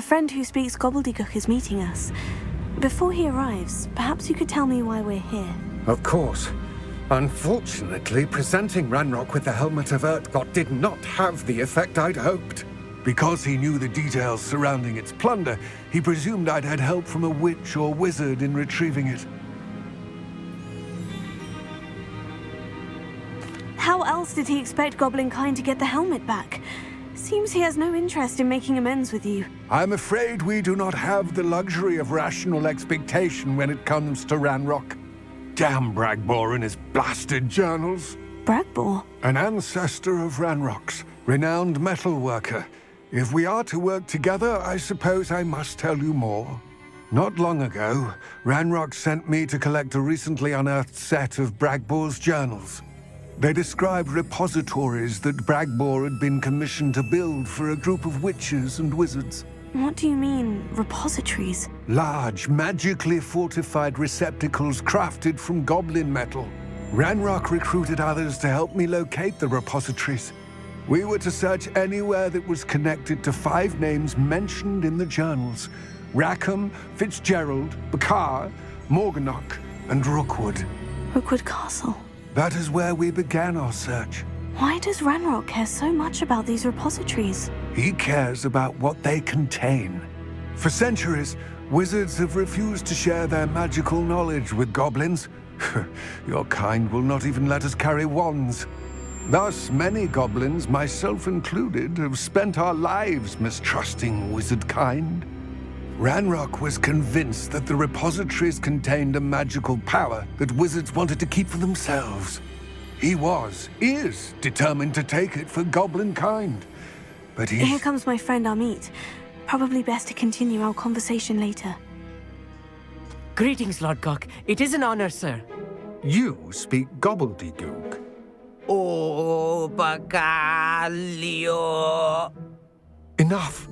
A friend who speaks gobbledygook is meeting us. Before he arrives, perhaps you could tell me why we're here. Of course. Unfortunately, presenting Ranrock with the Helmet of Urtkot did not have the effect I'd hoped. Because he knew the details surrounding its plunder, he presumed I'd had help from a witch or wizard in retrieving it. How else did he expect Goblinkind to get the helmet back? Seems he has no interest in making amends with you. I'm afraid we do not have the luxury of rational expectation when it comes to Ranrock. Damn Bragbor and his blasted journals. Bragbor? An ancestor of Ranrock's, renowned metal worker. If we are to work together, I suppose I must tell you more. Not long ago, Ranrock sent me to collect a recently unearthed set of Bragbor's journals. They described repositories that Bragbor had been commissioned to build for a group of witches and wizards. What do you mean, repositories? Large, magically fortified receptacles crafted from goblin metal. Ranrock recruited others to help me locate the repositories. We were to search anywhere that was connected to 5 names mentioned in the journals: Rackham, Fitzgerald, Bakar, Morganach, and Rookwood. Rookwood Castle. That is where we began our search. Why does Ranrock care so much about these repositories? He cares about what they contain. For centuries, wizards have refused to share their magical knowledge with goblins. Your kind will not even let us carry wands. Thus, many goblins, myself included, have spent our lives mistrusting wizard kind. Ranrock was convinced that the repositories contained a magical power that wizards wanted to keep for themselves. He is determined to take it for goblin kind. But Here comes my friend Amit. Probably best to continue our conversation later. Greetings, Lord Cock. It is an honor, sir. You speak gobbledygook. Oh, Bacalio. Enough.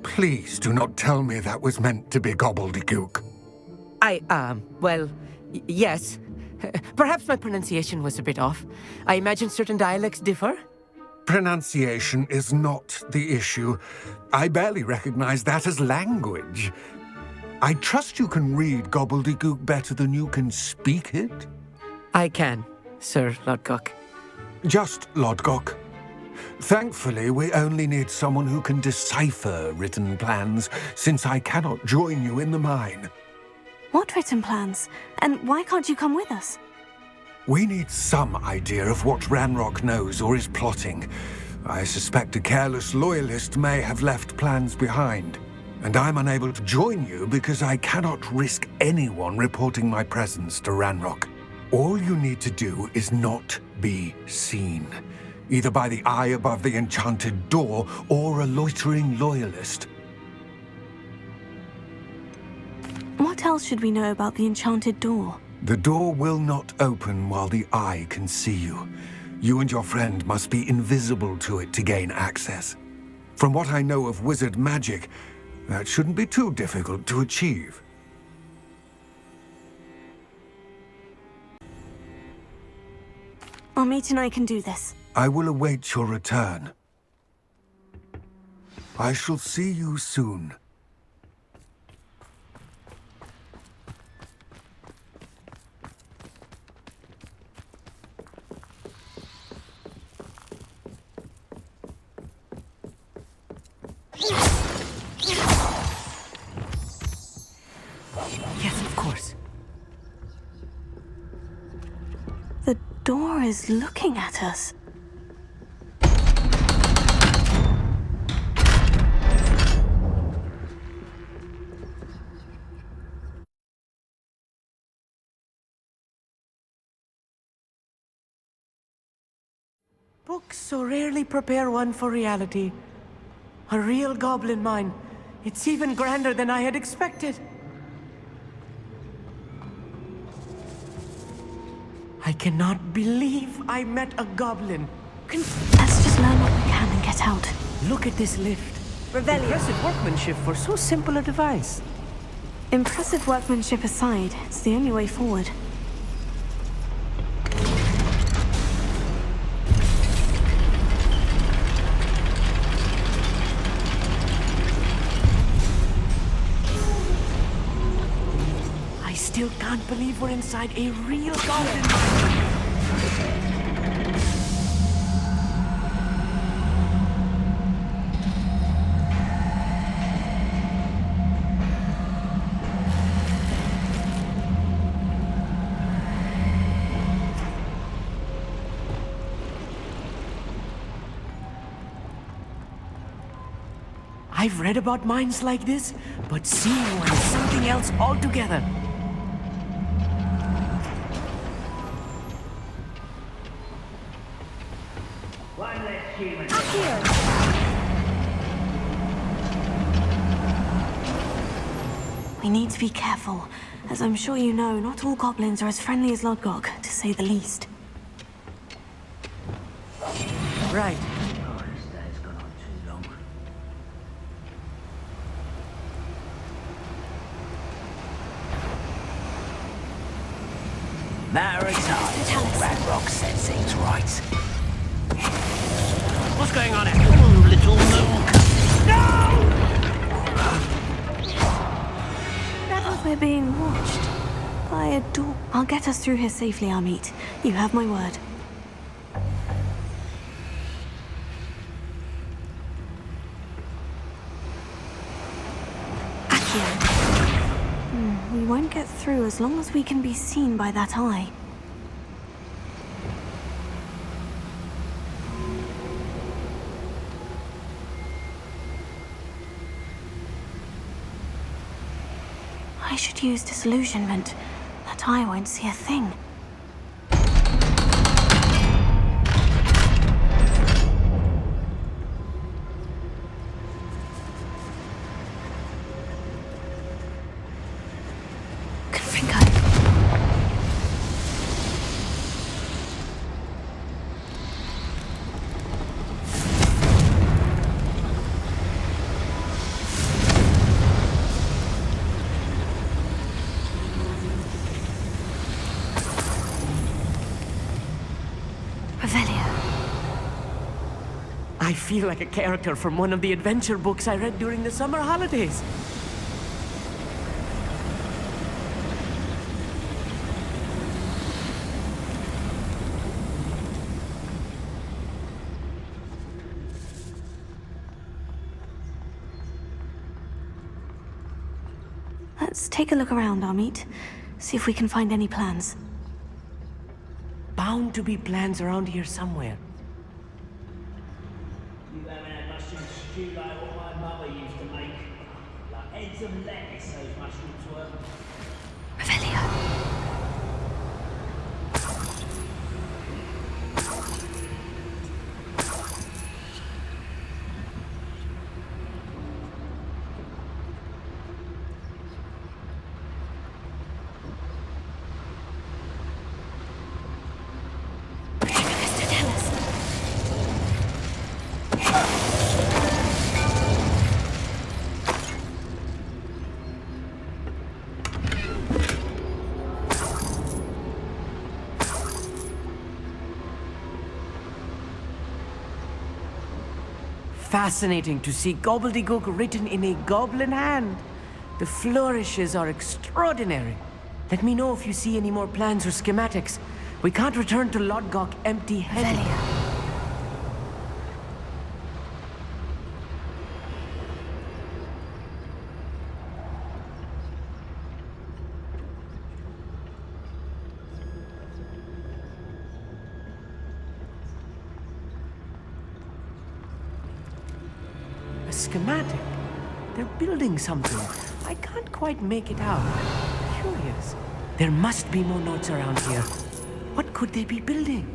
Please do not tell me that was meant to be gobbledygook. Well, yes. Perhaps my pronunciation was a bit off. I imagine certain dialects differ. Pronunciation is not the issue. I barely recognize that as language. I trust you can read gobbledygook better than you can speak it? I can, Sir Lodgok. Just Lodgok. Thankfully, we only need someone who can decipher written plans, since I cannot join you in the mine. What written plans? And why can't you come with us? We need some idea of what Ranrock knows or is plotting. I suspect a careless loyalist may have left plans behind. And I'm unable to join you because I cannot risk anyone reporting my presence to Ranrock. All you need to do is not be seen, either by the eye above the enchanted door or a loitering loyalist. What else should we know about the enchanted door? The door will not open while the eye can see you. You and your friend must be invisible to it to gain access. From what I know of wizard magic, that shouldn't be too difficult to achieve. Amit and I can do this. I will await your return. I shall see you soon. Yes, of course. The door is looking at us. Books so rarely prepare one for reality. A real goblin mine. It's even grander than I had expected. I cannot believe I met a goblin. Let's just learn what we can and get out. Look at this lift. Revelio. Impressive workmanship for so simple a device. Impressive workmanship aside, it's the only way forward. still can't believe we're inside a real goblin mine. I've read about mines like this, but seeing one is something else altogether. One less human. Up here! We need to be careful. As I'm sure you know, not all goblins are as friendly as Lodgok, to say the least. Right. Oh, this day's gone on too long. Matter of time. Radrock said things right. What's going on here? Oh, little milk. No! We're being watched by a door. I'll get us through here safely, Amit. You have my word. Akio. We won't get through as long as we can be seen by that eye. I should use disillusionment. That eye won't see a thing. I feel like a character from one of the adventure books I read during the summer holidays. Let's take a look around, Amit. See if we can find any plans. Bound to be plans around here somewhere. You haven't had mushroom stew like what my mother used to make. Like heads of lettuce, those mushrooms were. Revelio. Fascinating to see gobbledygook written in a goblin hand. The flourishes are extraordinary. Let me know if you see any more plans or schematics. We can't return to Lodgok empty-headed. Schematic. They're building something. I can't quite make it out. Curious. There must be more notes around here. What could they be building?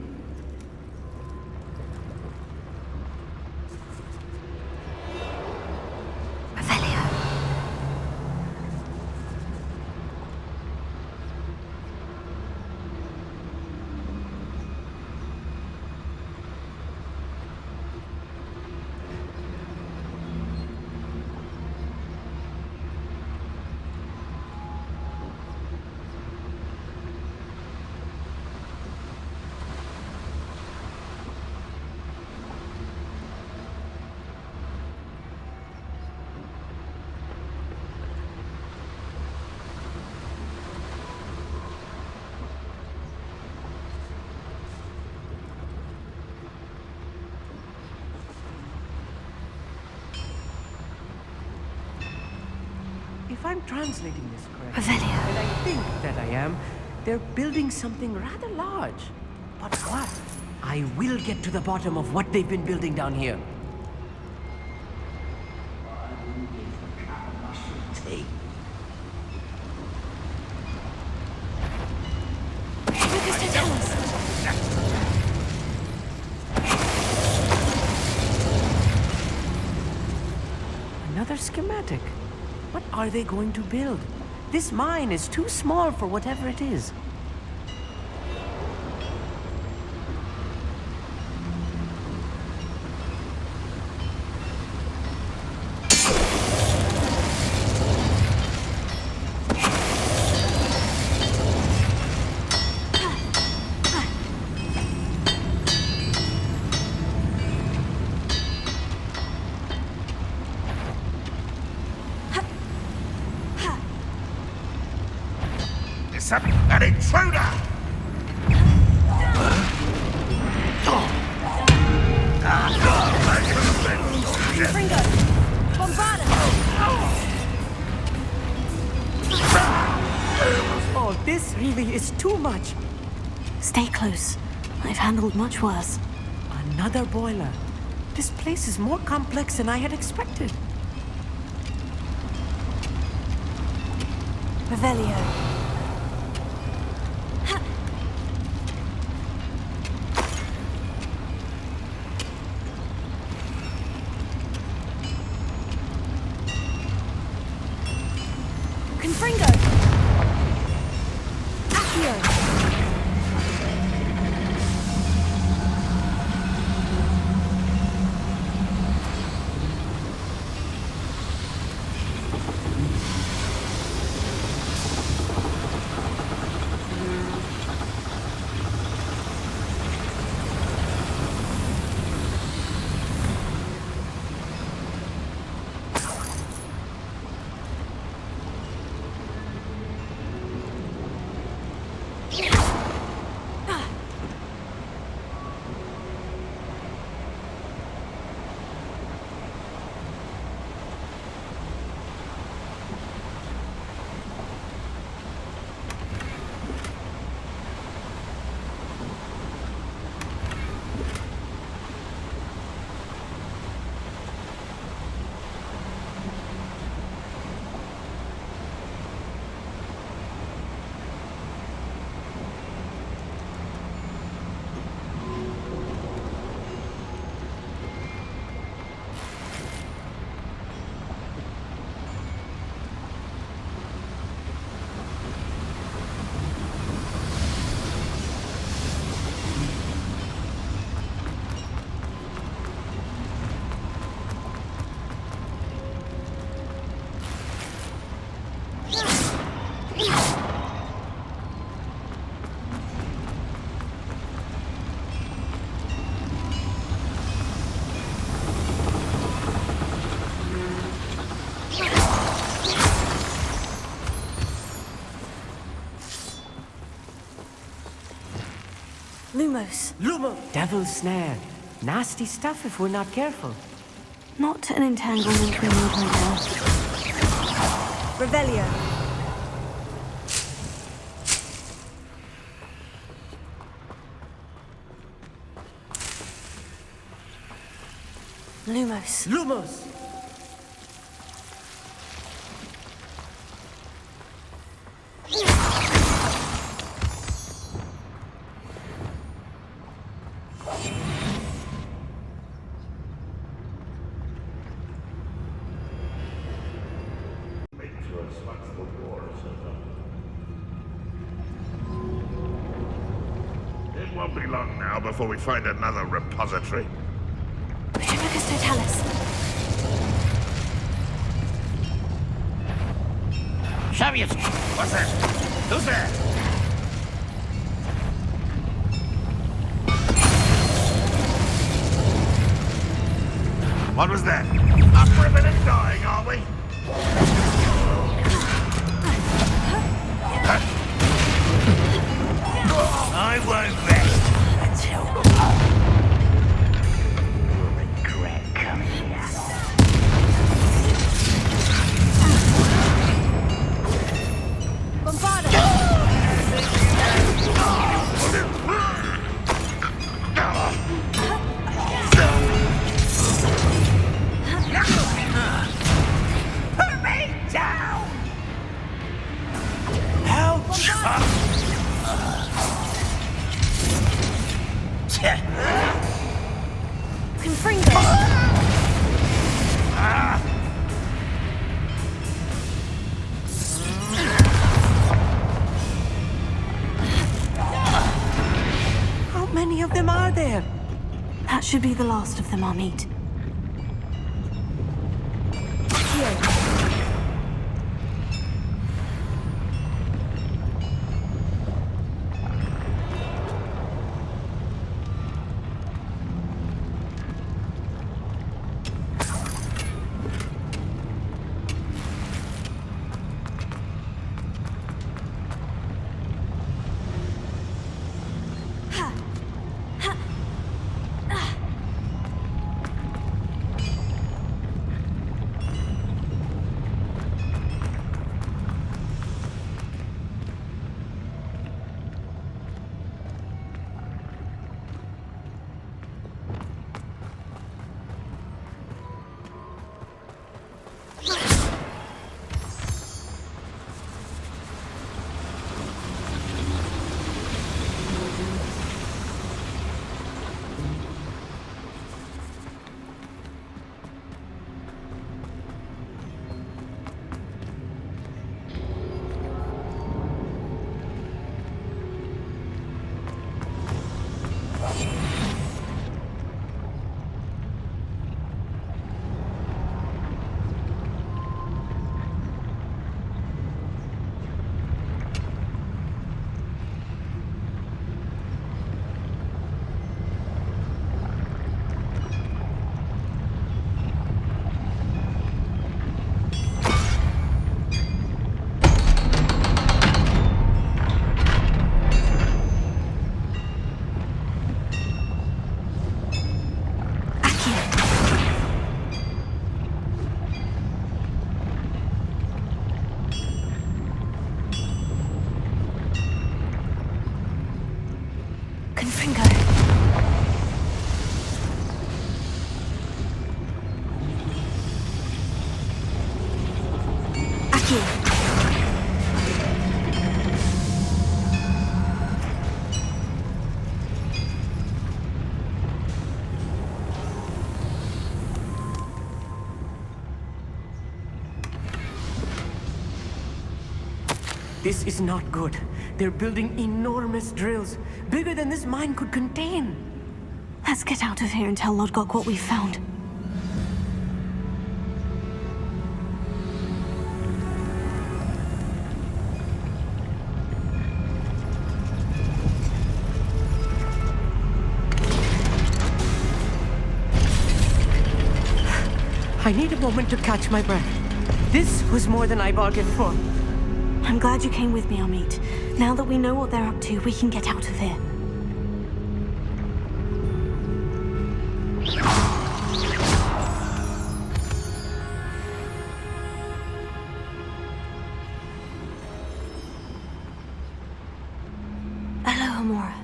If I'm translating this correctly, Revelio. and I think that I am, they're building something rather large. But what? I will get to the bottom of what they've been building down here. Tea. Lucas, to tell us. Another schematic. What are they going to build? This mine is too small for whatever it is. An intruder! Fringo! Bombarda! Oh, this really is too much. Stay close. I've handled much worse. Another boiler. This place is more complex than I had expected. Revelio. Confringo! Accio! Lumos. Lumo! Devil's snare. Nasty stuff if we're not careful. Not an entanglement we need right now. Revelio. Lumos. Lumos! It won't be long now before we find another repository. Lucas, to tell us. Shavius! What's that? Who's there? What was that? Up ribbon and dying, are we? I won't rest until you'll regret coming here. should be the last of them, Amit. This is not good. They're building enormous drills, bigger than this mine could contain. Let's get out of here and tell Lodgok what we found. I need a moment to catch my breath. This was more than I bargained for. I'm glad you came with me, Amit. Now that we know what they're up to, we can get out of here. Hello, Amora.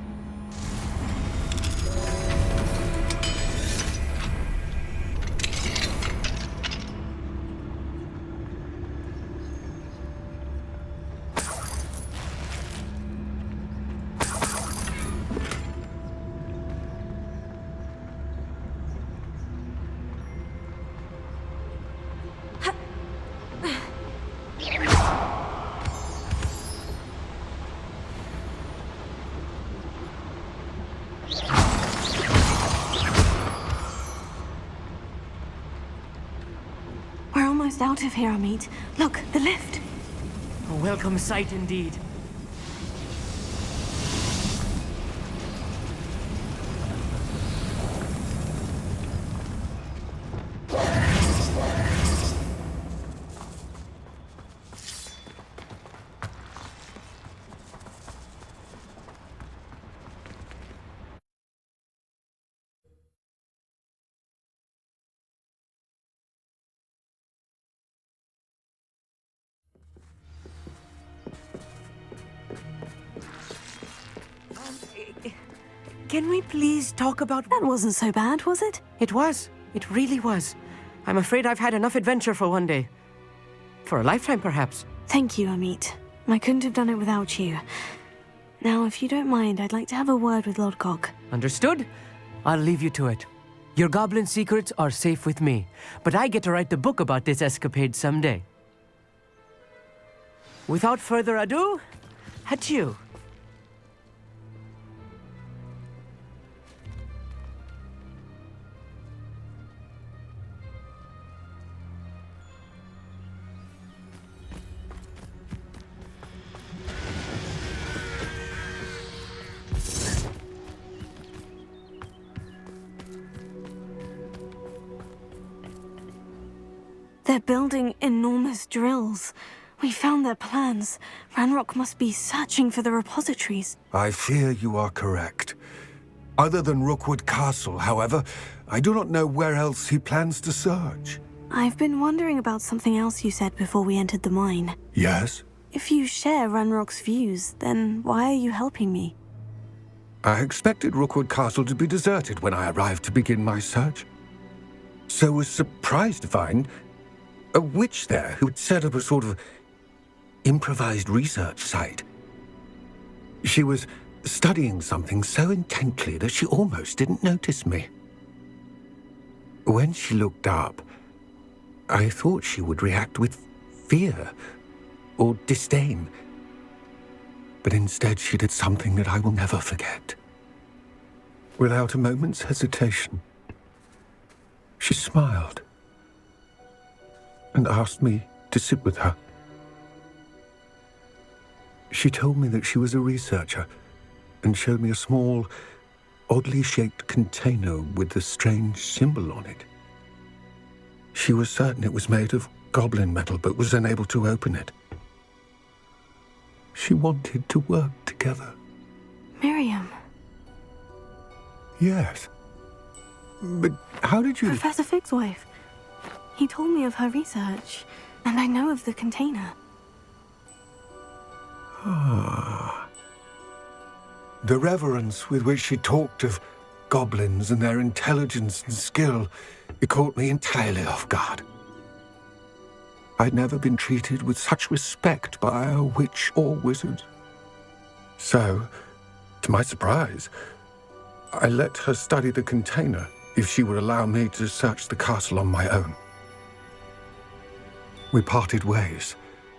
Almost out of here, Amit. Look, the lift. A welcome sight indeed. Can we please talk about... That wasn't so bad, was it? It was. It really was. I'm afraid I've had enough adventure for one day. For a lifetime, perhaps. Thank you, Amit. I couldn't have done it without you. Now, if you don't mind, I'd like to have a word with Lodgok. Understood? I'll leave you to it. Your goblin secrets are safe with me, but I get to write the book about this escapade someday. Without further ado, adieu. They're building enormous drills. We found their plans. Ranrock must be searching for the repositories. I fear you are correct. Other than Rookwood Castle, however, I do not know where else he plans to search. I've been wondering about something else you said before we entered the mine. Yes? If you share Ranrock's views, then why are you helping me? I expected Rookwood Castle to be deserted when I arrived to begin my search. So was surprised to find a witch there who had set up a sort of improvised research site. She was studying something so intently that she almost didn't notice me. When she looked up, I thought she would react with fear or disdain. But instead she did something that I will never forget. Without a moment's hesitation, she smiled and asked me to sit with her. She told me that she was a researcher and showed me a small, oddly shaped container with a strange symbol on it. She was certain it was made of goblin metal, but was unable to open it. She wanted to work together. Miriam. Yes. But how did you... Professor Fig's wife. He told me of her research, and I know of the container. Ah. The reverence with which she talked of goblins and their intelligence and skill, it caught me entirely off guard. I'd never been treated with such respect by a witch or wizard. So, to my surprise, I let her study the container if she would allow me to search the castle on my own. We parted ways,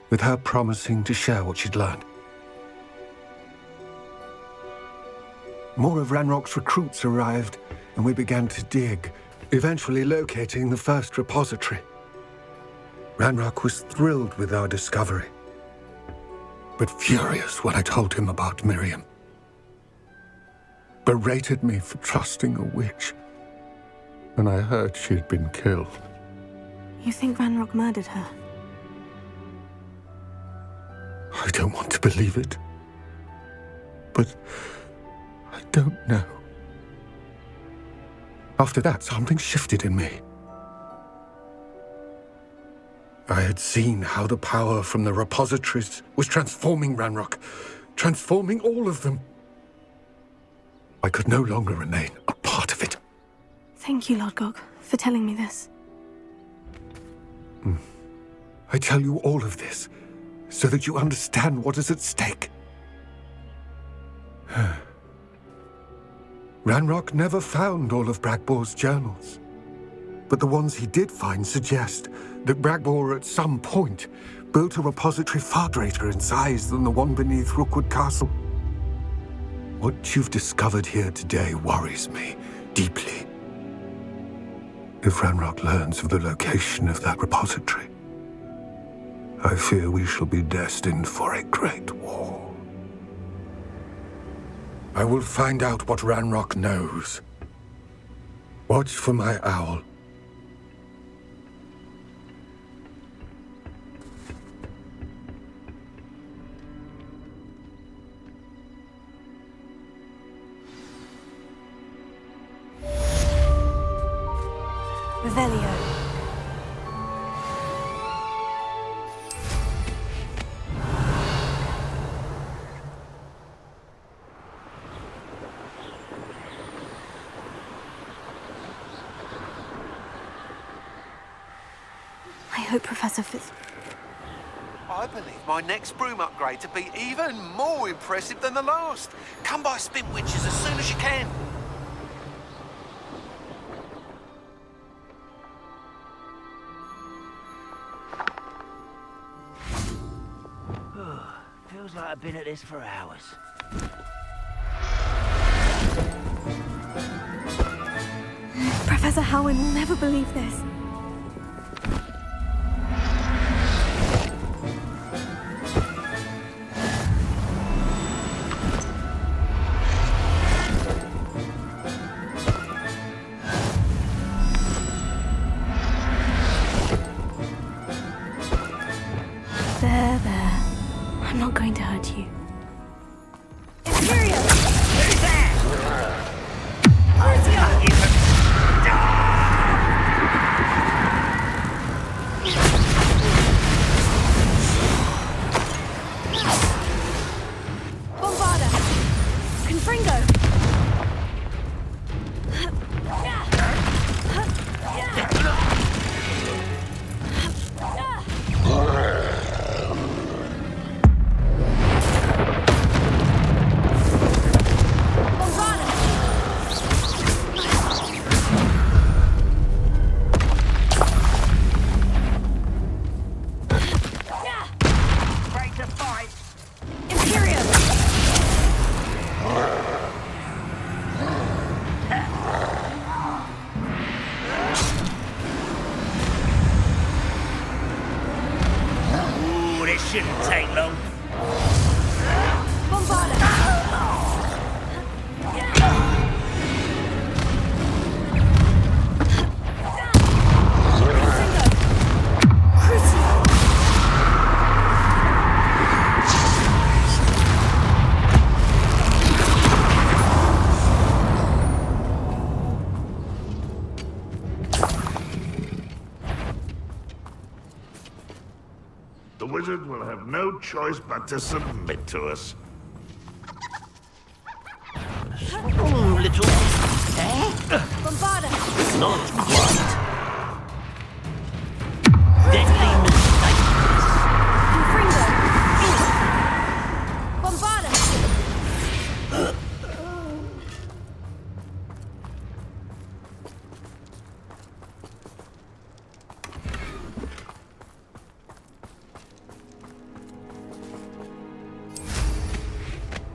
with her promising to share what she'd learned. More of Ranrock's recruits arrived, and we began to dig, eventually locating the first repository. Ranrock was thrilled with our discovery, but furious when I told him about Miriam. Berated me for trusting a witch when I heard she had been killed. You think Ranrock murdered her? I don't want to believe it, but I don't know. After that, something shifted in me. I had seen how the power from the repositories was transforming Ranrock, transforming all of them. I could no longer remain a part of it. Thank you, Lord Gog, for telling me this. I tell you all of this so that you understand what is at stake. Ranrock never found all of Bragbor's journals, but the ones he did find suggest that Bragbor at some point built a repository far greater in size than the one beneath Rookwood Castle. What you've discovered here today worries me deeply. If Ranrock learns of the location of that repository, I fear we shall be destined for a great war. I will find out what Ranrock knows. Watch for my owl. Revelio. I hope Professor Fitz... I believe my next broom upgrade to be even more impressive than the last. Come by Spin Witches as soon as you can. Feels like I've been at this for hours. Professor Howin will never believe this. trying to hurt you. Imperial! Who's there? Bombarda! Confringo! Shouldn't take long. Bombarda! The wizard will have no choice but to submit to us. Oh, little... Bombarda! Not quite. Deadly mistake. Confringo! Bombarda!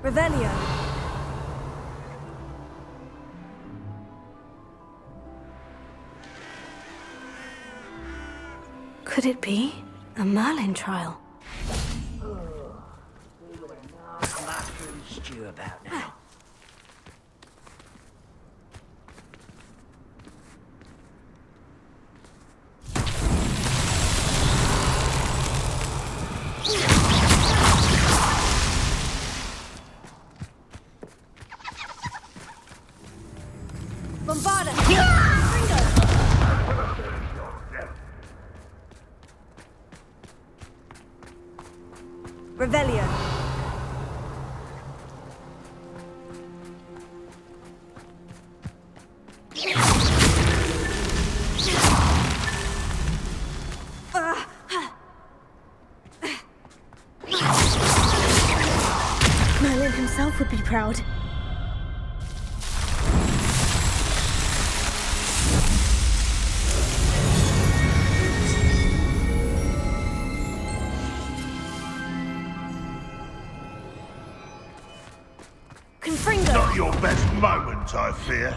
Revelio. Could it be a Merlin trial? Mushroom stew about now. Bombarda! Revelio. Merlin himself would be proud. Confringo! Not your best moment, I fear.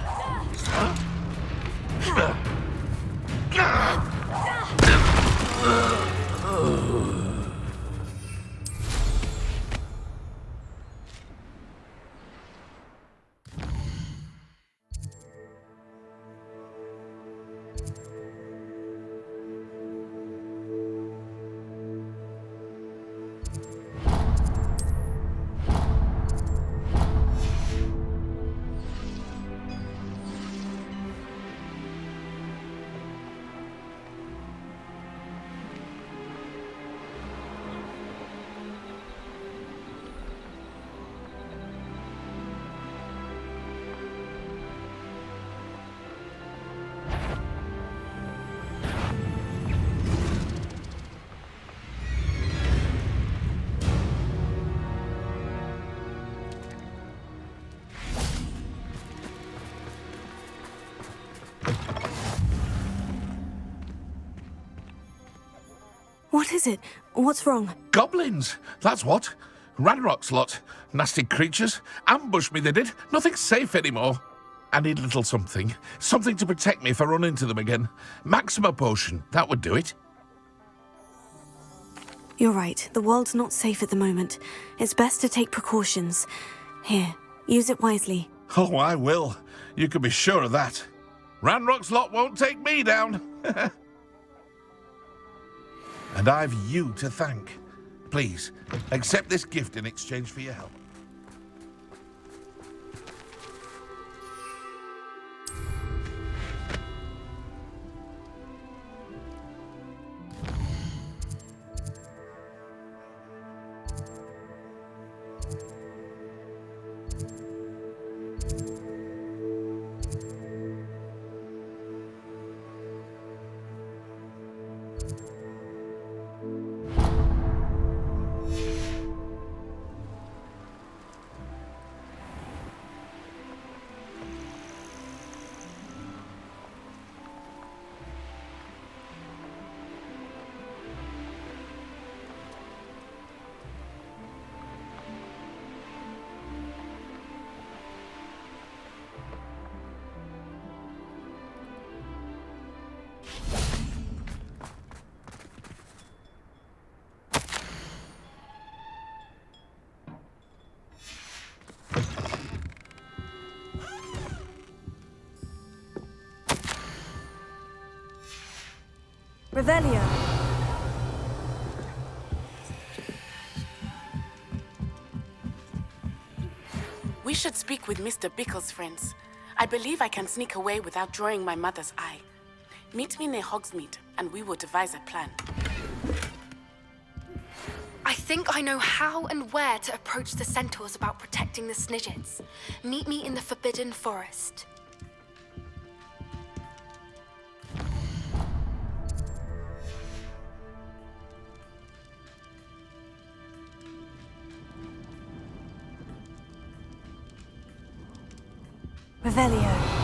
What is it? What's wrong? Goblins, that's what. Ranrock's lot. Nasty creatures. Ambushed me, they did. Nothing's safe anymore. I need a little something. Something to protect me if I run into them again. Maxima potion, that would do it. You're right. The world's not safe at the moment. It's best to take precautions. Here, use it wisely. Oh, I will. You can be sure of that. Ranrock's lot won't take me down. And I've you to thank. Please, accept this gift in exchange for your help. Revelio. We should speak with Mr. Bickle's friends. I believe I can sneak away without drawing my mother's eye. Meet me near Hogsmeade, and we will devise a plan. I think I know how and where to approach the centaurs about protecting the Snidgets. Meet me in the Forbidden Forest. Revelio.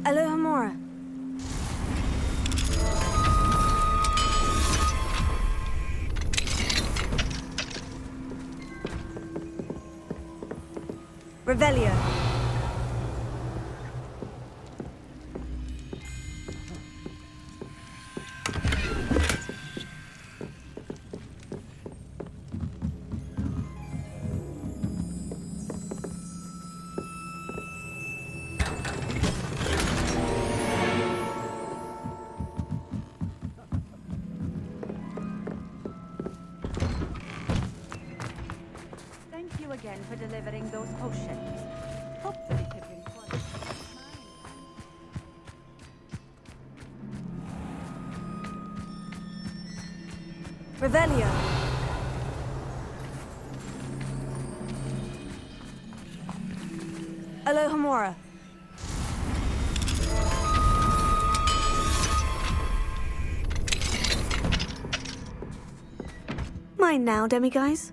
Alohomora. Revelio. Thank you again for delivering those potions. Hopefully to bring forth Revelio. Alohomora. Mine now, demiguise.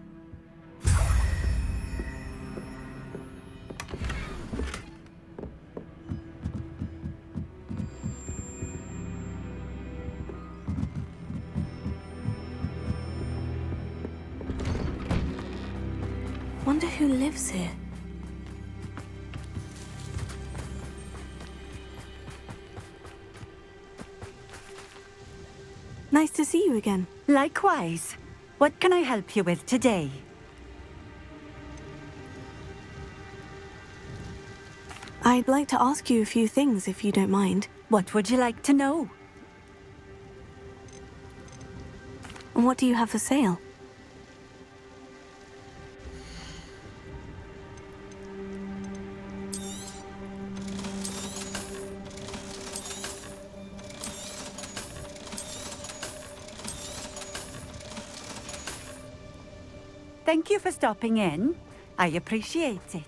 Wonder who lives here. Nice to see you again. Likewise. What can I help you with today? I'd like to ask you a few things, if you don't mind. What would you like to know? And what do you have for sale? Thank you for stopping in. I appreciate it.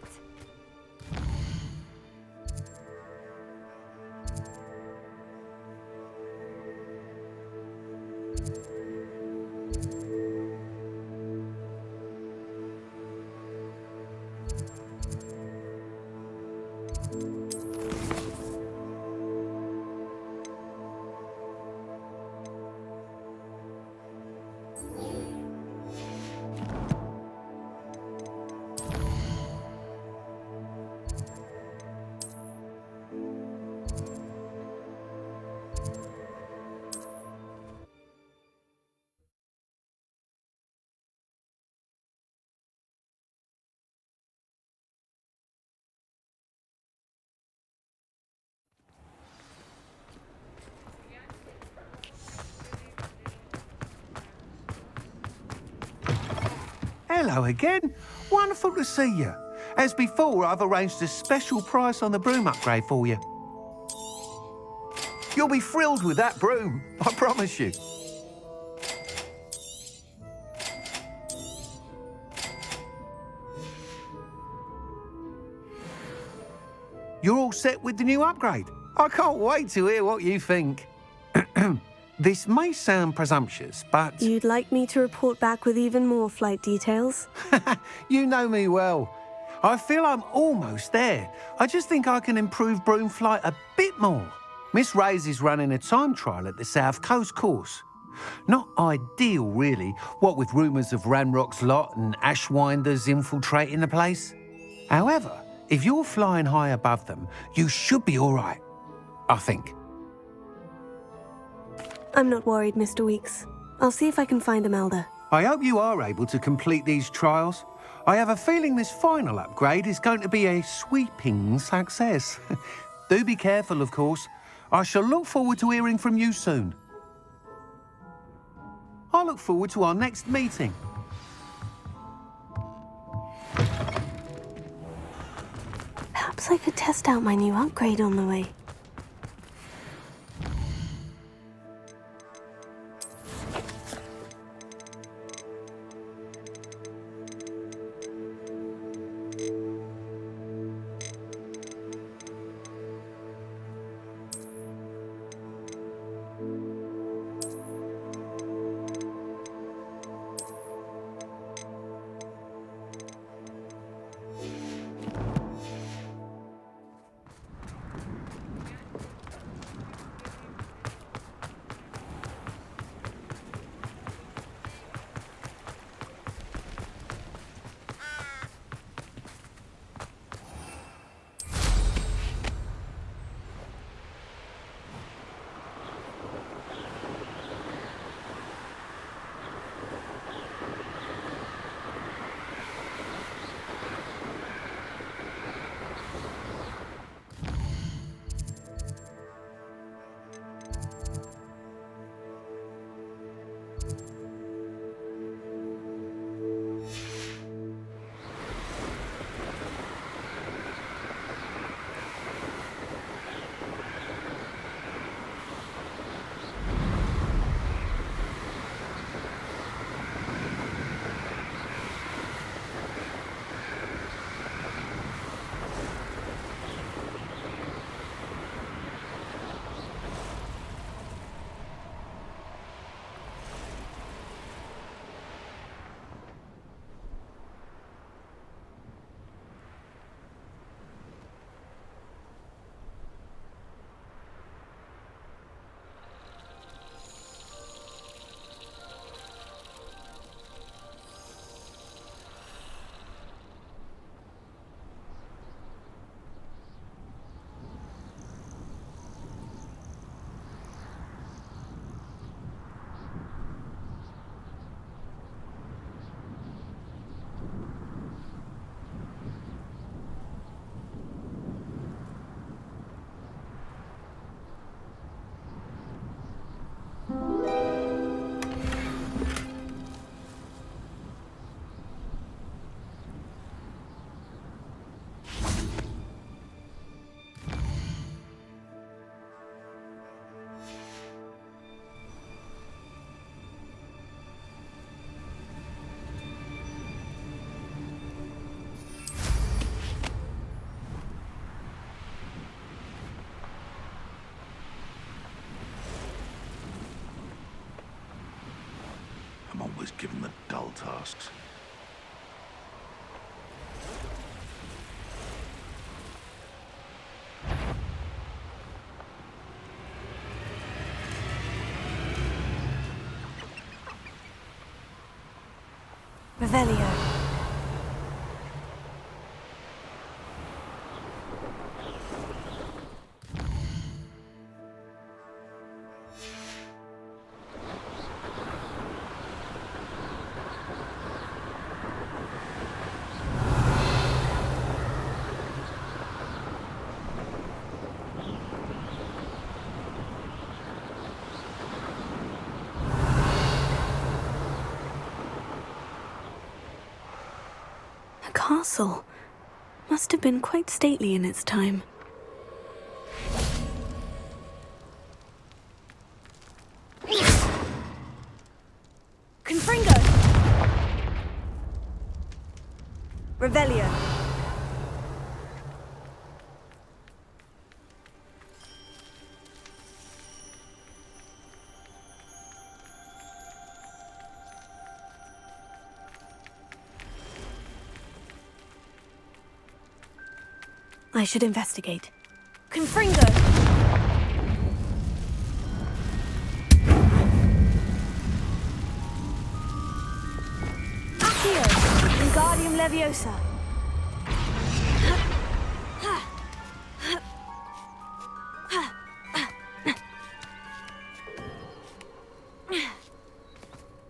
Hello again. Wonderful to see you. As before, I've arranged a special price on the broom upgrade for you. You'll be thrilled with that broom, I promise you. You're all set with the new upgrade. I can't wait to hear what you think. This may sound presumptuous, but... You'd like me to report back with even more flight details? You know me well. I feel I'm almost there. I just think I can improve broom flight a bit more. Miss Ray's is running a time trial at the South Coast course. Not ideal, really, what with rumours of Ranrock's lot and Ashwinders infiltrating the place. However, if you're flying high above them, you should be all right, I think. I'm not worried, Mr. Weeks. I'll see if I can find Imelda. I hope you are able to complete these trials. I have a feeling this final upgrade is going to be a sweeping success. Do be careful, of course. I shall look forward to hearing from you soon. I look forward to our next meeting. Perhaps I could test out my new upgrade on the way. Always give them the dull tasks. Revelio. A castle. Must have been quite stately in its time. Confringo! Revelio. I should investigate. Confringo! Accio! Wingardium Leviosa!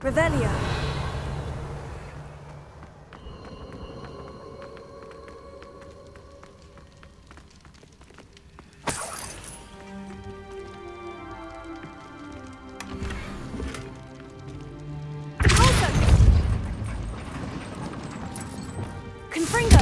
Revelio! Confringo!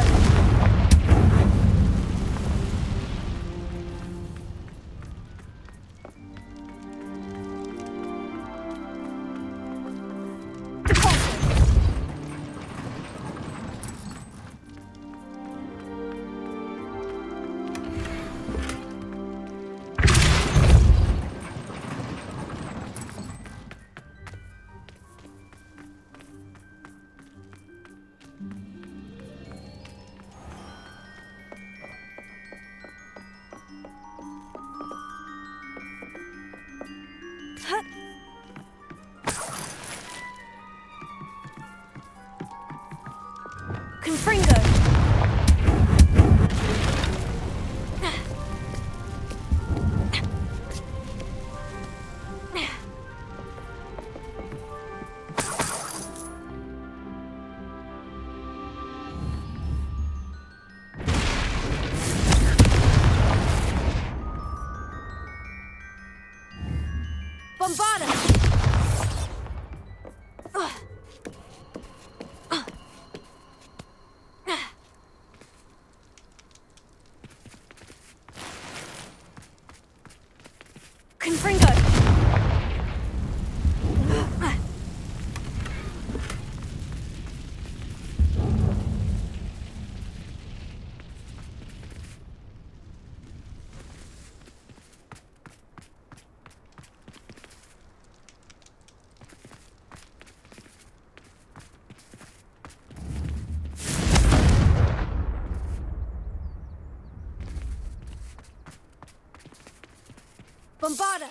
Confringo! Bombarda! Confringo! Bombarda!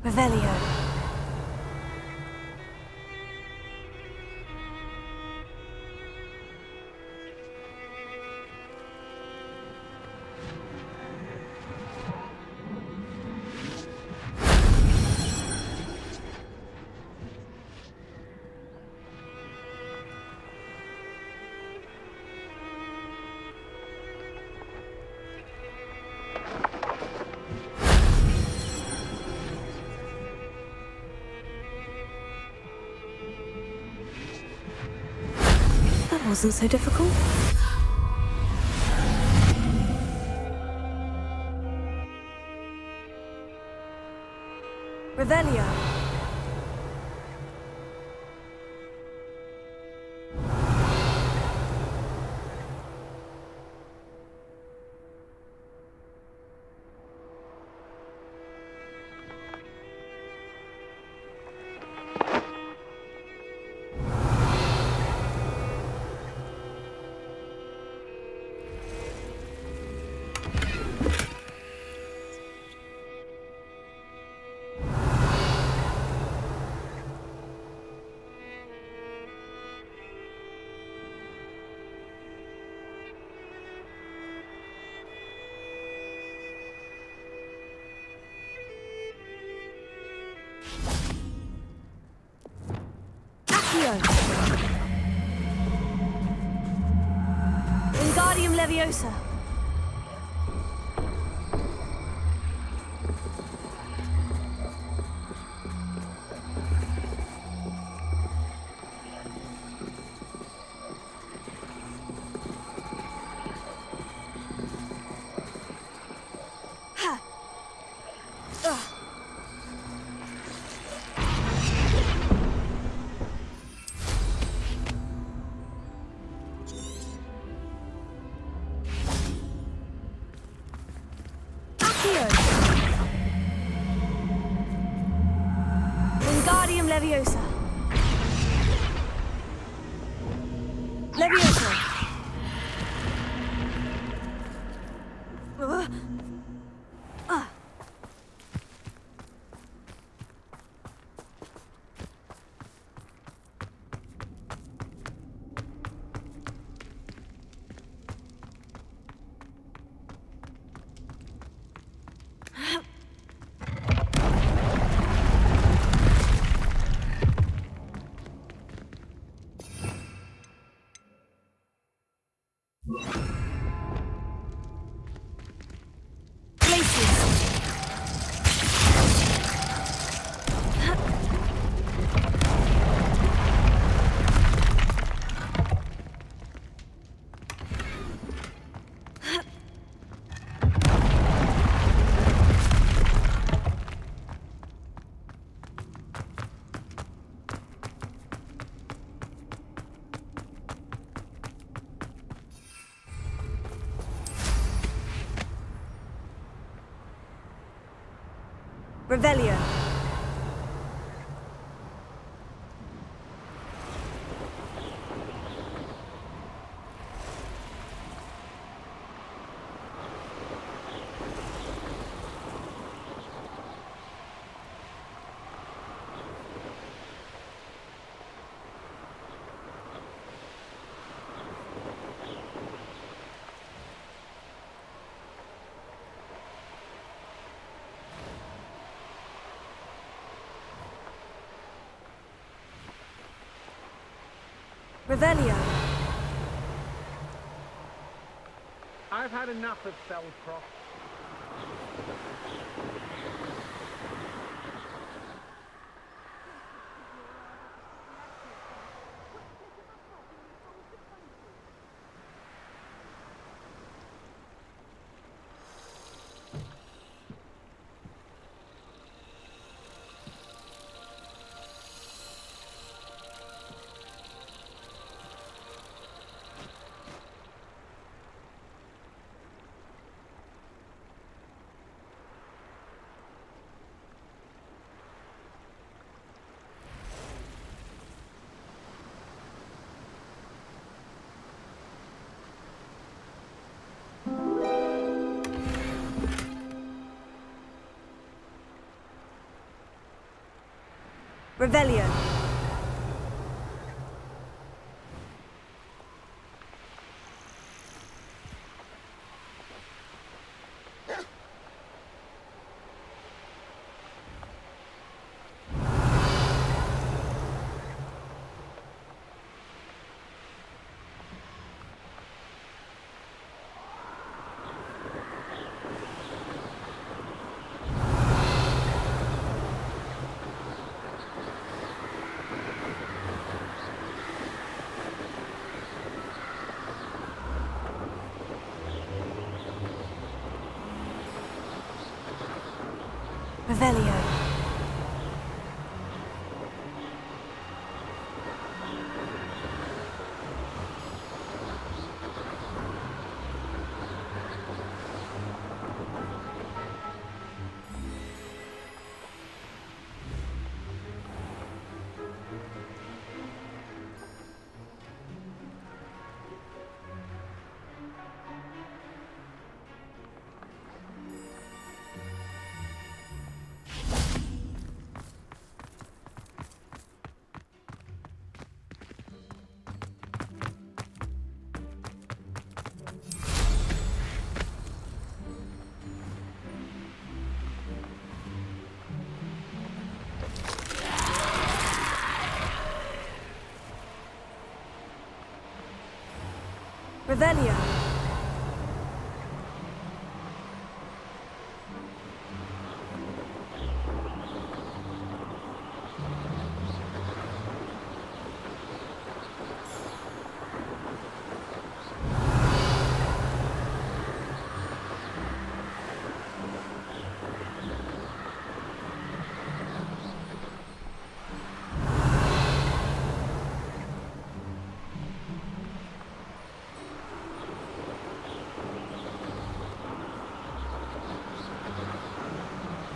Revelio. wasn't so difficult. Revelio. Wingardium Leviosa. Wingardium Leviosa. Leviosa. Revelio. Revelio. I've had enough of Feldcroft. Revelio. Revelio. Revelio.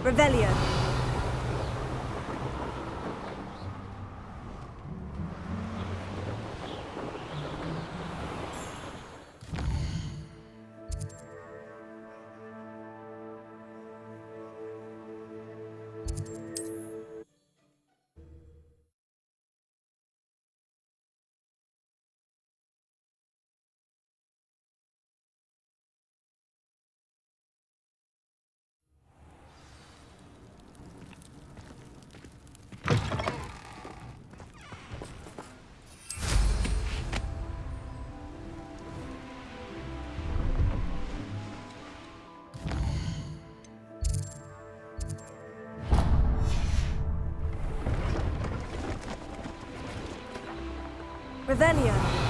Revelio. Revelio.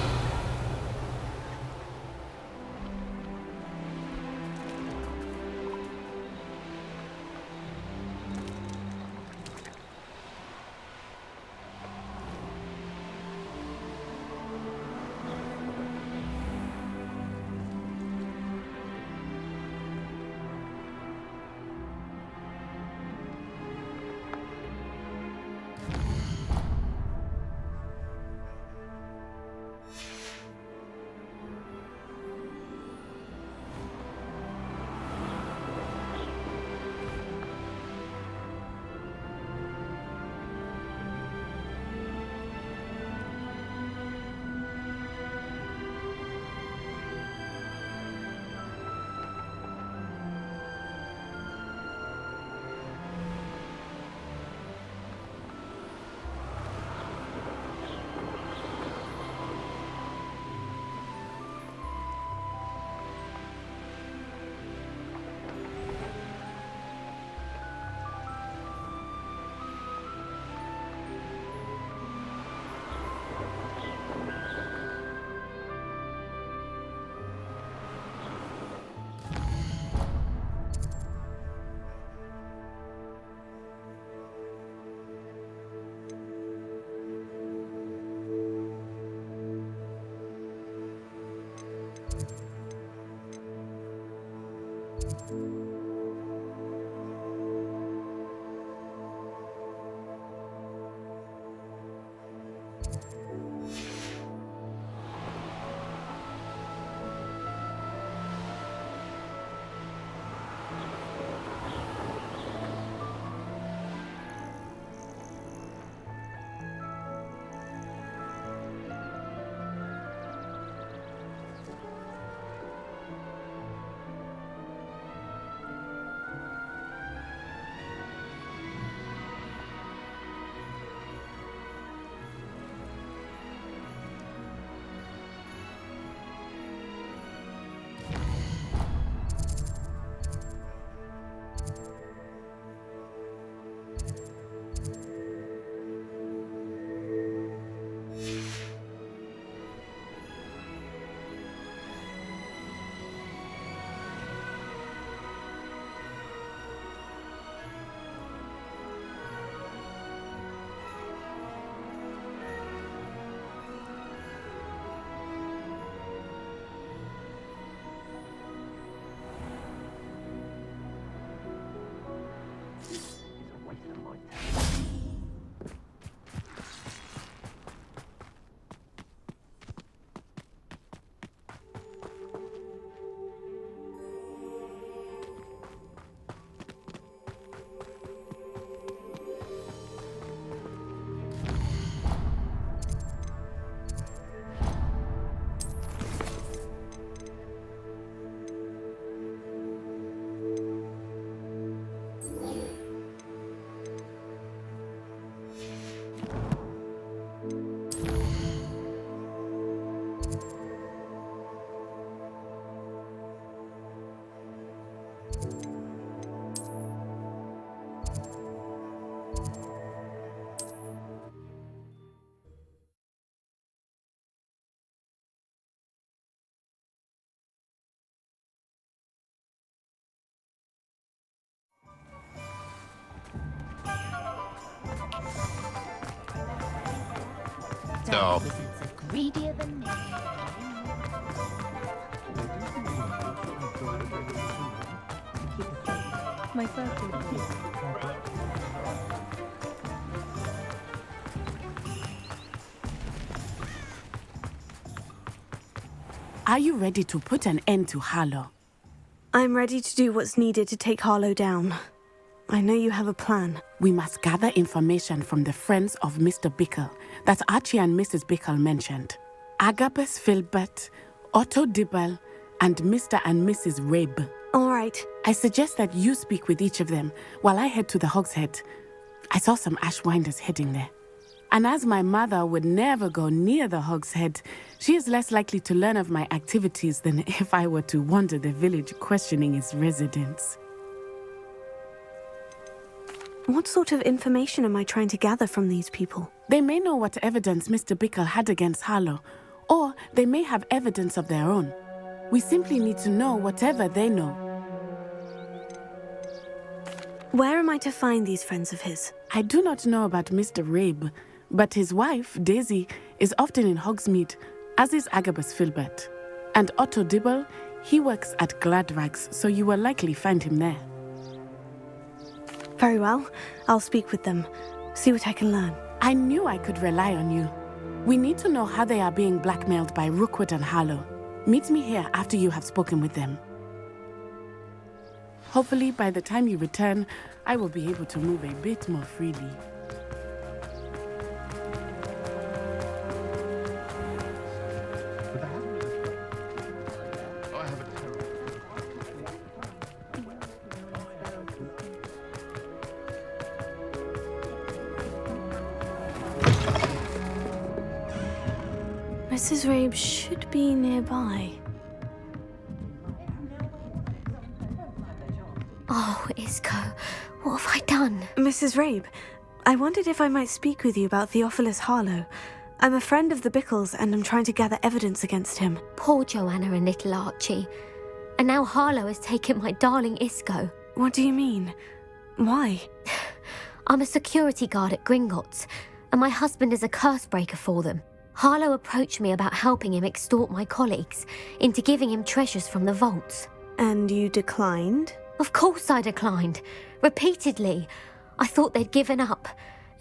Oh. Greedier than me. My birthday. Are you ready to put an end to Harlow? I'm ready to do what's needed to take Harlow down. I know you have a plan. We must gather information from the friends of Mr. Bickle that Archie and Mrs. Bickle mentioned. Agabus Filbert, Otto Dibble, and Mr. and Mrs. Rabe. All right. I suggest that you speak with each of them while I head to the Hogshead. I saw some Ashwinders heading there. And as my mother would never go near the Hogshead, she is less likely to learn of my activities than if I were to wander the village questioning its residents. What sort of information am I trying to gather from these people? They may know what evidence Mr. Bickle had against Harlow, or they may have evidence of their own. We simply need to know whatever they know. Where am I to find these friends of his? I do not know about Mr. Rabe, but his wife, Daisy, is often in Hogsmeade, as is Agabus Filbert. And Otto Dibble, he works at Gladrags, so you will likely find him there. Very well. I'll speak with them. See what I can learn. I knew I could rely on you. We need to know how they are being blackmailed by Rookwood and Harlow. Meet me here after you have spoken with them. Hopefully, by the time you return, I will be able to move a bit more freely. Mrs. Rabe should be nearby. Oh, Isco, what have I done? Mrs. Rabe, I wondered if I might speak with you about Theophilus Harlow. I'm a friend of the Bickles and I'm trying to gather evidence against him. Poor Joanna and little Archie. And now Harlow has taken my darling Isco. What do you mean? Why? I'm a security guard at Gringotts, and my husband is a curse breaker for them. Harlow approached me about helping him extort my colleagues into giving him treasures from the vaults. And you declined? Of course I declined. Repeatedly. I thought they'd given up,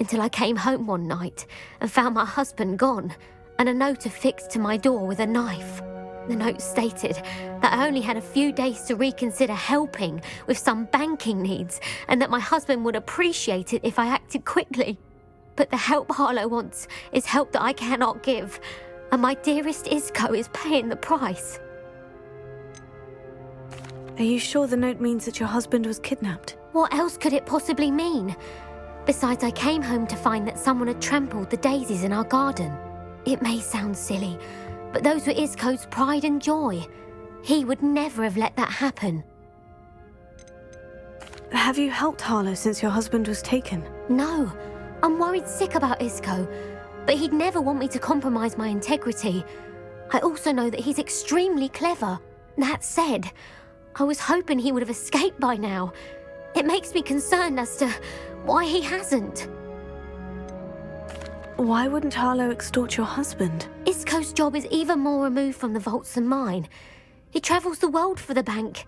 until I came home one night and found my husband gone, and a note affixed to my door with a knife. The note stated that I only had a few days to reconsider helping with some banking needs, and that my husband would appreciate it if I acted quickly. But the help Harlow wants is help that I cannot give, and my dearest Isco is paying the price. Are you sure the note means that your husband was kidnapped? What else could it possibly mean? Besides, I came home to find that someone had trampled the daisies in our garden. It may sound silly, but those were Isco's pride and joy. He would never have let that happen. Have you helped Harlow since your husband was taken? No. I'm worried sick about Isco, but he'd never want me to compromise my integrity. I also know that he's extremely clever. That said, I was hoping he would have escaped by now. It makes me concerned as to why he hasn't. Why wouldn't Harlow extort your husband? Isco's job is even more removed from the vaults than mine. He travels the world for the bank.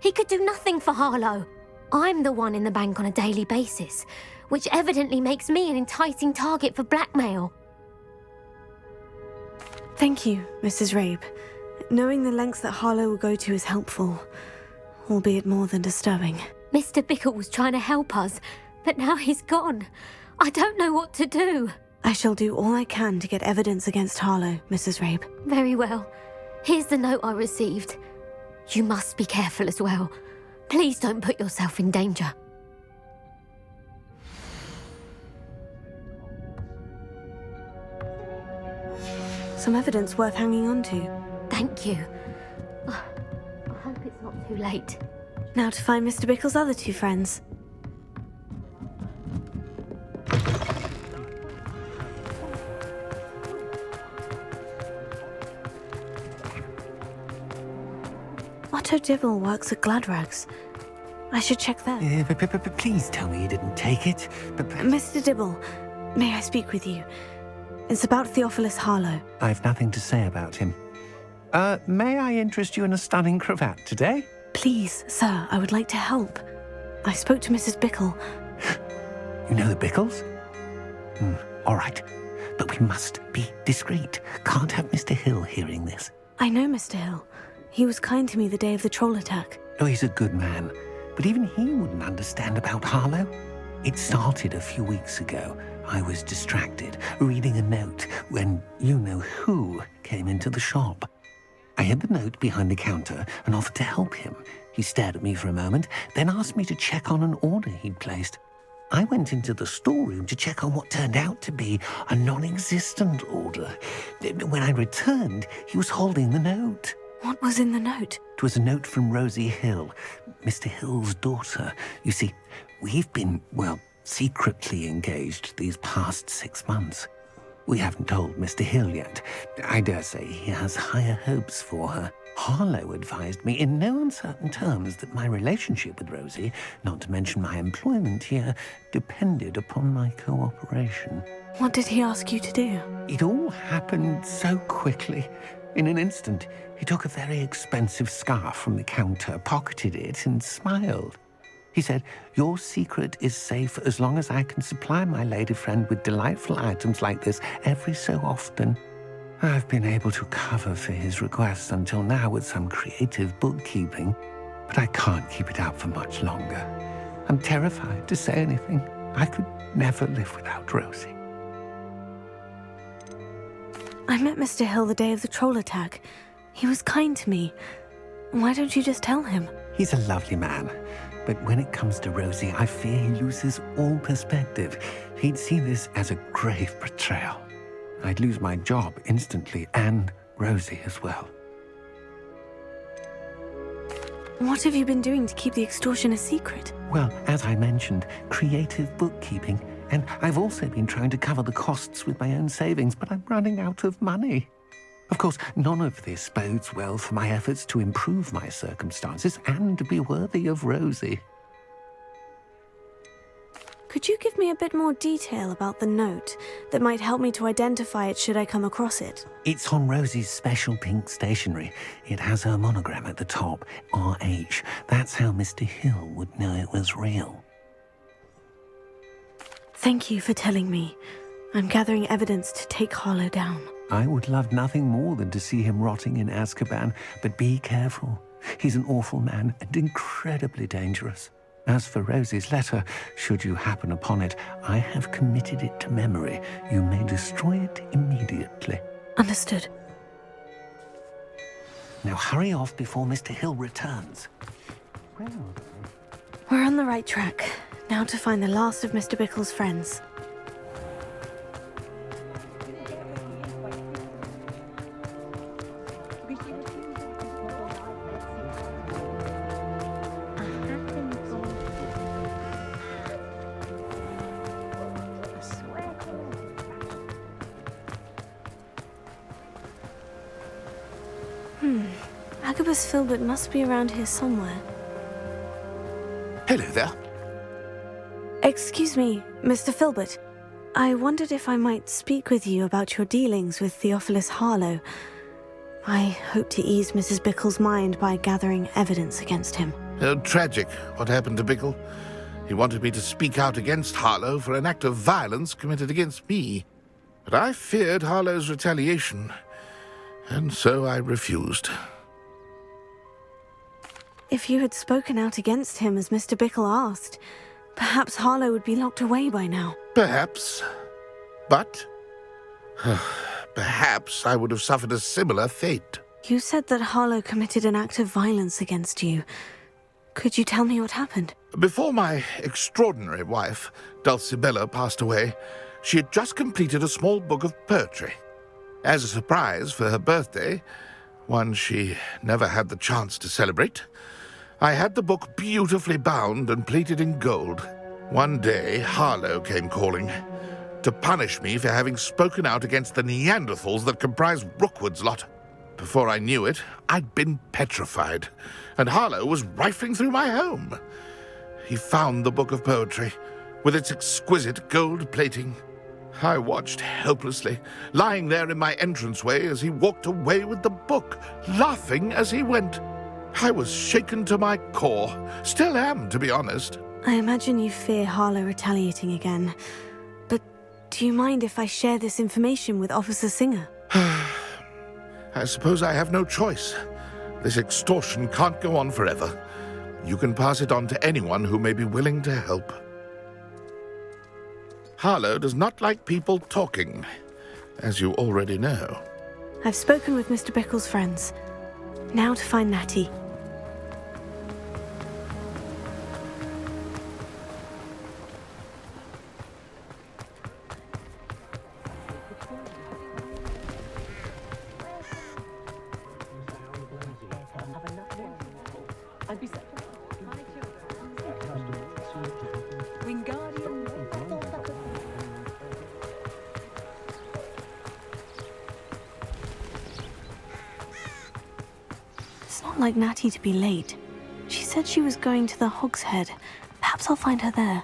He could do nothing for Harlow. I'm the one in the bank on a daily basis, which evidently makes me an enticing target for blackmail. Thank you, Mrs. Rabe. Knowing the lengths that Harlow will go to is helpful, albeit more than disturbing. Mr. Bickle was trying to help us, but now he's gone. I don't know what to do. I shall do all I can to get evidence against Harlow, Mrs. Rabe. Very well. Here's the note I received. You must be careful as well. Please don't put yourself in danger. Some evidence worth hanging on to. Thank you. I hope it's not too late. Now to find Mr. Bickle's other two friends. Otto Dibble works at Gladrags. I should check there. Please tell me you didn't take it. Mr. Dibble, may I speak with you? It's about Theophilus Harlow. I've nothing to say about him. May I interest you in a stunning cravat today? Please, sir, I would like to help. I spoke to Mrs. Bickle. You know the Bickles? All right. But we must be discreet. Can't have Mr. Hill hearing this. I know Mr. Hill. He was kind to me the day of the troll attack. Oh, he's a good man. But even he wouldn't understand about Harlow. It started a few weeks ago. I was distracted, reading a note, when you-know-who came into the shop. I hid the note behind the counter and offered to help him. He stared at me for a moment, then asked me to check on an order he'd placed. I went into the storeroom to check on what turned out to be a non-existent order. When I returned, he was holding the note. What was in the note? It was a note from Rosie Hill, Mr. Hill's daughter. You see, we've been, well, secretly engaged these past 6 months. We haven't told Mr. Hill yet. I dare say he has higher hopes for her. Harlow advised me in no uncertain terms that my relationship with Rosie, not to mention my employment here, depended upon my cooperation. What did he ask you to do? It all happened so quickly. In an instant, he took a very expensive scarf from the counter, pocketed it, and smiled. He said, "Your secret is safe as long as I can supply my lady friend with delightful items like this every so often." I've been able to cover for his requests until now with some creative bookkeeping, but I can't keep it up for much longer. I'm terrified to say anything. I could never live without Rosie. I met Mr. Hill the day of the troll attack. He was kind to me. Why don't you just tell him? He's a lovely man. But when it comes to Rosie, I fear he loses all perspective. He'd see this as a grave betrayal. I'd lose my job instantly, and Rosie as well. What have you been doing to keep the extortion a secret? Well, as I mentioned, creative bookkeeping. And I've also been trying to cover the costs with my own savings, but I'm running out of money. Of course, none of this bodes well for my efforts to improve my circumstances and to be worthy of Rosie. Could you give me a bit more detail about the note that might help me to identify it should I come across it? It's on Rosie's special pink stationery. It has her monogram at the top, RH. That's how Mr. Hill would know it was real. Thank you for telling me. I'm gathering evidence to take Harlow down. I would love nothing more than to see him rotting in Azkaban, but be careful. He's an awful man and incredibly dangerous. As for Rosie's letter, should you happen upon it, I have committed it to memory. You may destroy it immediately. Understood. Now hurry off before Mr. Hill returns. We're on the right track. Now to find the last of Mr. Bickle's friends. Agabus Filbert must be around here somewhere. Hello there. Excuse me, Mr. Filbert. I wondered if I might speak with you about your dealings with Theophilus Harlow. I hope to ease Mrs. Bickle's mind by gathering evidence against him. Tragic, what happened to Bickle. He wanted me to speak out against Harlow for an act of violence committed against me. But I feared Harlow's retaliation, and so I refused. If you had spoken out against him as Mr. Bickle asked, perhaps Harlow would be locked away by now. Perhaps. But perhaps I would have suffered a similar fate. You said that Harlow committed an act of violence against you. Could you tell me what happened? Before my extraordinary wife, Dulcibella, passed away, she had just completed a small book of poetry. As a surprise for her birthday, one she never had the chance to celebrate, I had the book beautifully bound and plated in gold. One day, Harlow came calling to punish me for having spoken out against the Neanderthals that comprise Rookwood's lot. Before I knew it, I'd been petrified, and Harlow was rifling through my home. He found the book of poetry, with its exquisite gold plating. I watched helplessly, lying there in my entranceway as he walked away with the book, laughing as he went. I was shaken to my core. Still am, to be honest. I imagine you fear Harlow retaliating again. But do you mind if I share this information with Officer Singer? I suppose I have no choice. This extortion can't go on forever. You can pass it on to anyone who may be willing to help. Harlow does not like people talking, as you already know. I've spoken with Mr. Bickle's friends. Now to find Natty. Like Natty to be late. She said she was going to the Hog's Head. Perhaps I'll find her there.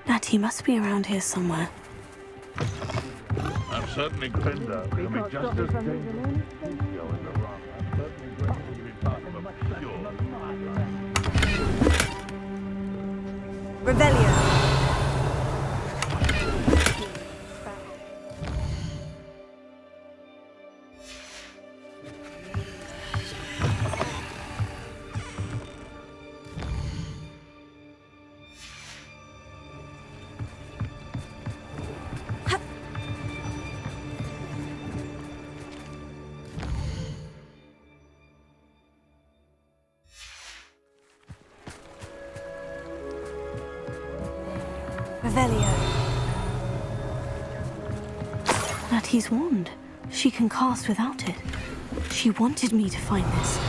Natty must be around here somewhere. I'm certainly Glinda. Can be just as dangerous. Revelio. Natty's wand. She can cast without it. She wanted me to find this.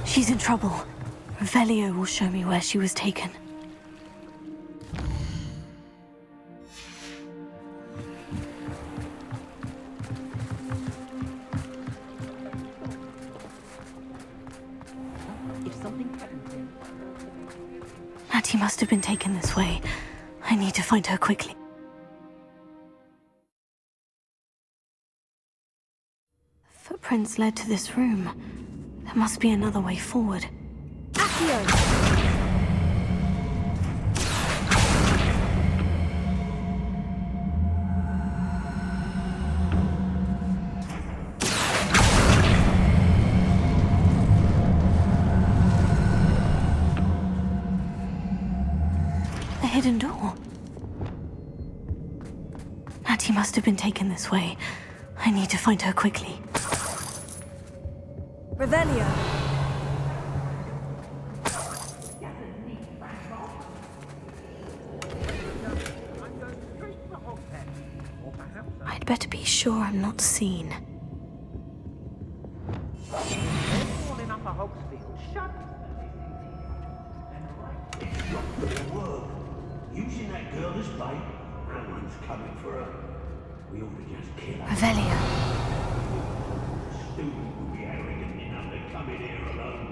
She's in trouble. Revelio will show me where she was taken. Natty must have been taken this way. I need to find her quickly. Footprints led to this room. There must be another way forward. Accio! A hidden door. Natty must have been taken this way. I need to find her quickly. Revelio. I'd better be sure I'm not seen. Using that girl as bait, no one's coming for her. We ought to just kill her. Revelio. Students would be arrogant enough to come in here alone.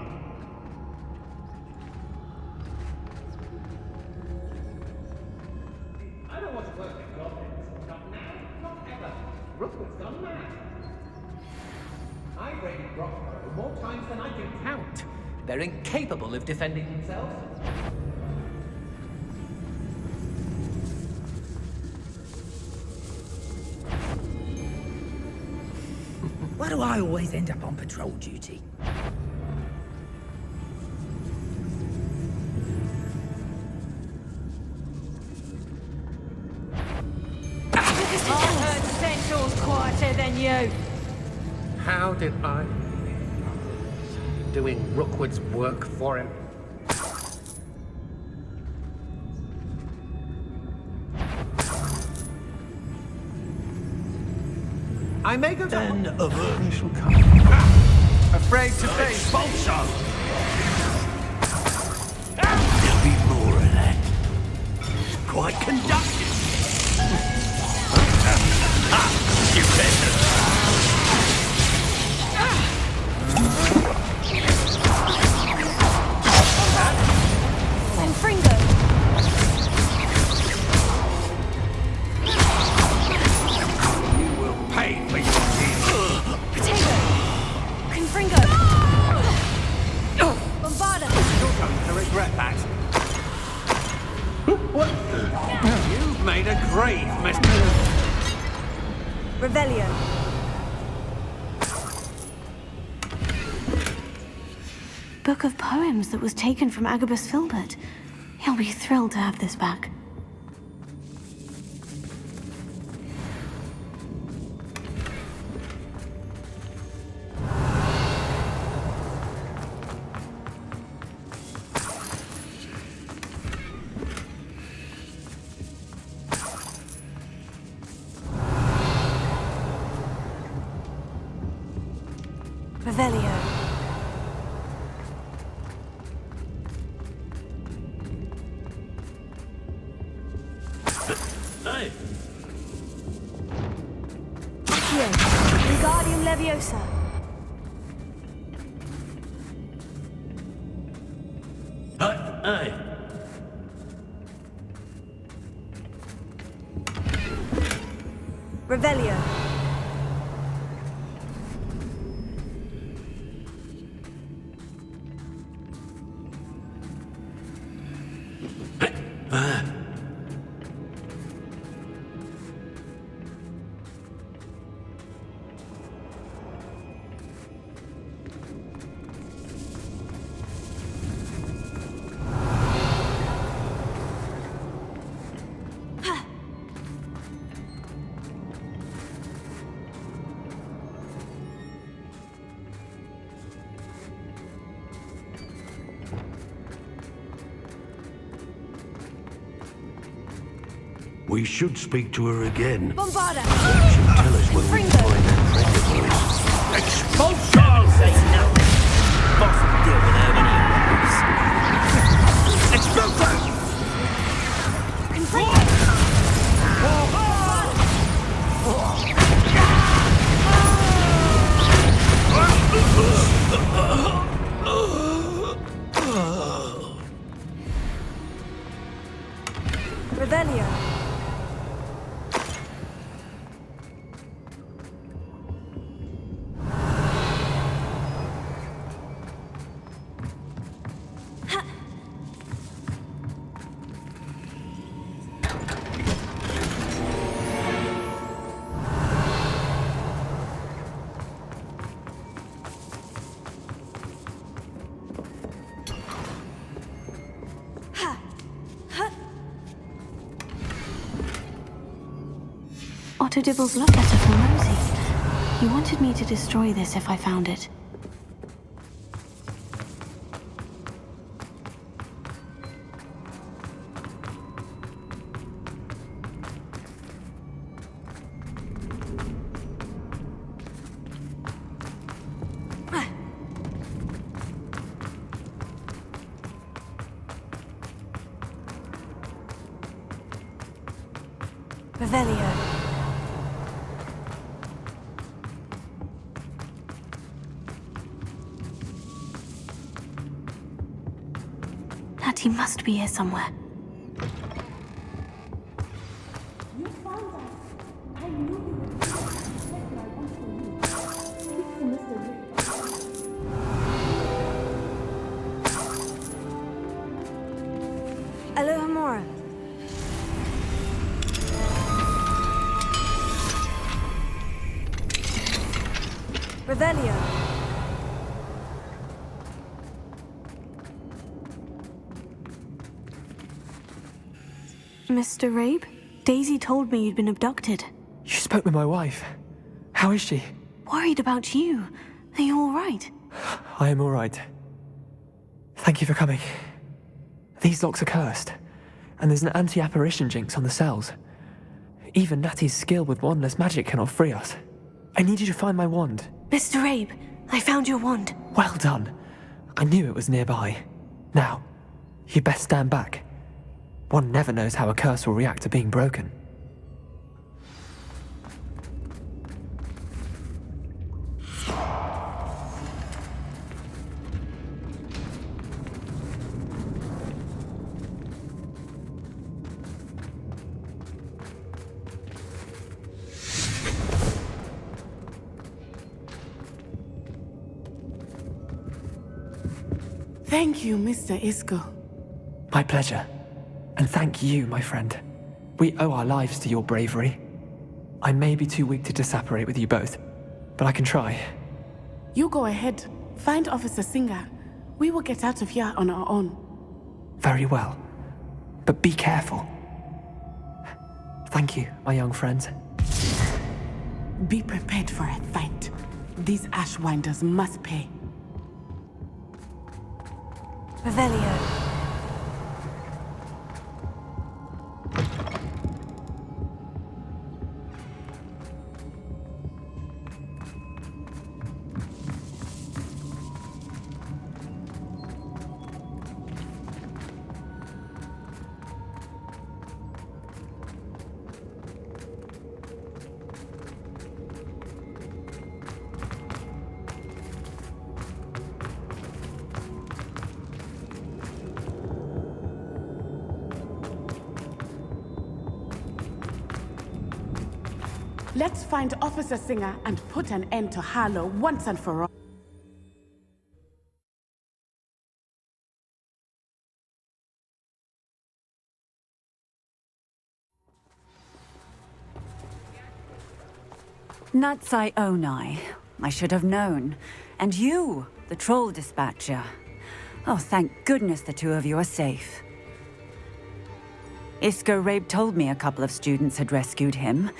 I don't want to work with goblins. Not now, not ever. Rookwood's gone mad. I've raided Rockborough more times than I can count. They're incapable of defending themselves. Why do I always end up on patrol duty? I heard Central's quieter than you. How did I? Doing Rookwood's work for him. I may go down. Then aversion shall come. Afraid to face. Expulsion! There'll be more of that. Quite conducted. You better. Confringo. You will pay for your deeds. Potato. Confringo. Bombarda. You're going to regret that. What? You've made a grave mistake. Revelio. Book of poems that was taken from Agabus Filbert. He'll be thrilled to have this back. Revelio. Hey, Wingardium Leviosa. hey. Revelio. We should speak to her again. Bombarda. She'll tell us where we can find that treasure boys. Expulsion! Say no. Boss will deal without any worries. Expulsion! Revelio. Otto Dibble's love letter from Rosie. He wanted me to destroy this if I found it. Revelio. Natty must be here somewhere. Aloha Mora. Revelio. Mr. Rabe? Daisy told me you'd been abducted. You spoke with my wife. How is she? Worried about you. Are you all right? I am all right. Thank you for coming. These locks are cursed, and there's an anti-apparition jinx on the cells. Even Natty's skill with wandless magic cannot free us. I need you to find my wand. Mr. Rabe, I found your wand. Well done. I knew it was nearby. Now, you best stand back. One never knows how a curse will react to being broken. Thank you, Mr. Isco. My pleasure. And thank you, my friend. We owe our lives to your bravery. I may be too weak to disapparate with you both, but I can try. You go ahead. Find Officer Singer. We will get out of here on our own. Very well. But be careful. Thank you, my young friends. Be prepared for a fight. These Ashwinders must pay. Revelio. Let's find Officer Singer and put an end to Harlow once and for all. Natsai Onai. I should have known. And you, the troll dispatcher. Oh, thank goodness the two of you are safe. Isco Rabe told me a couple of students had rescued him.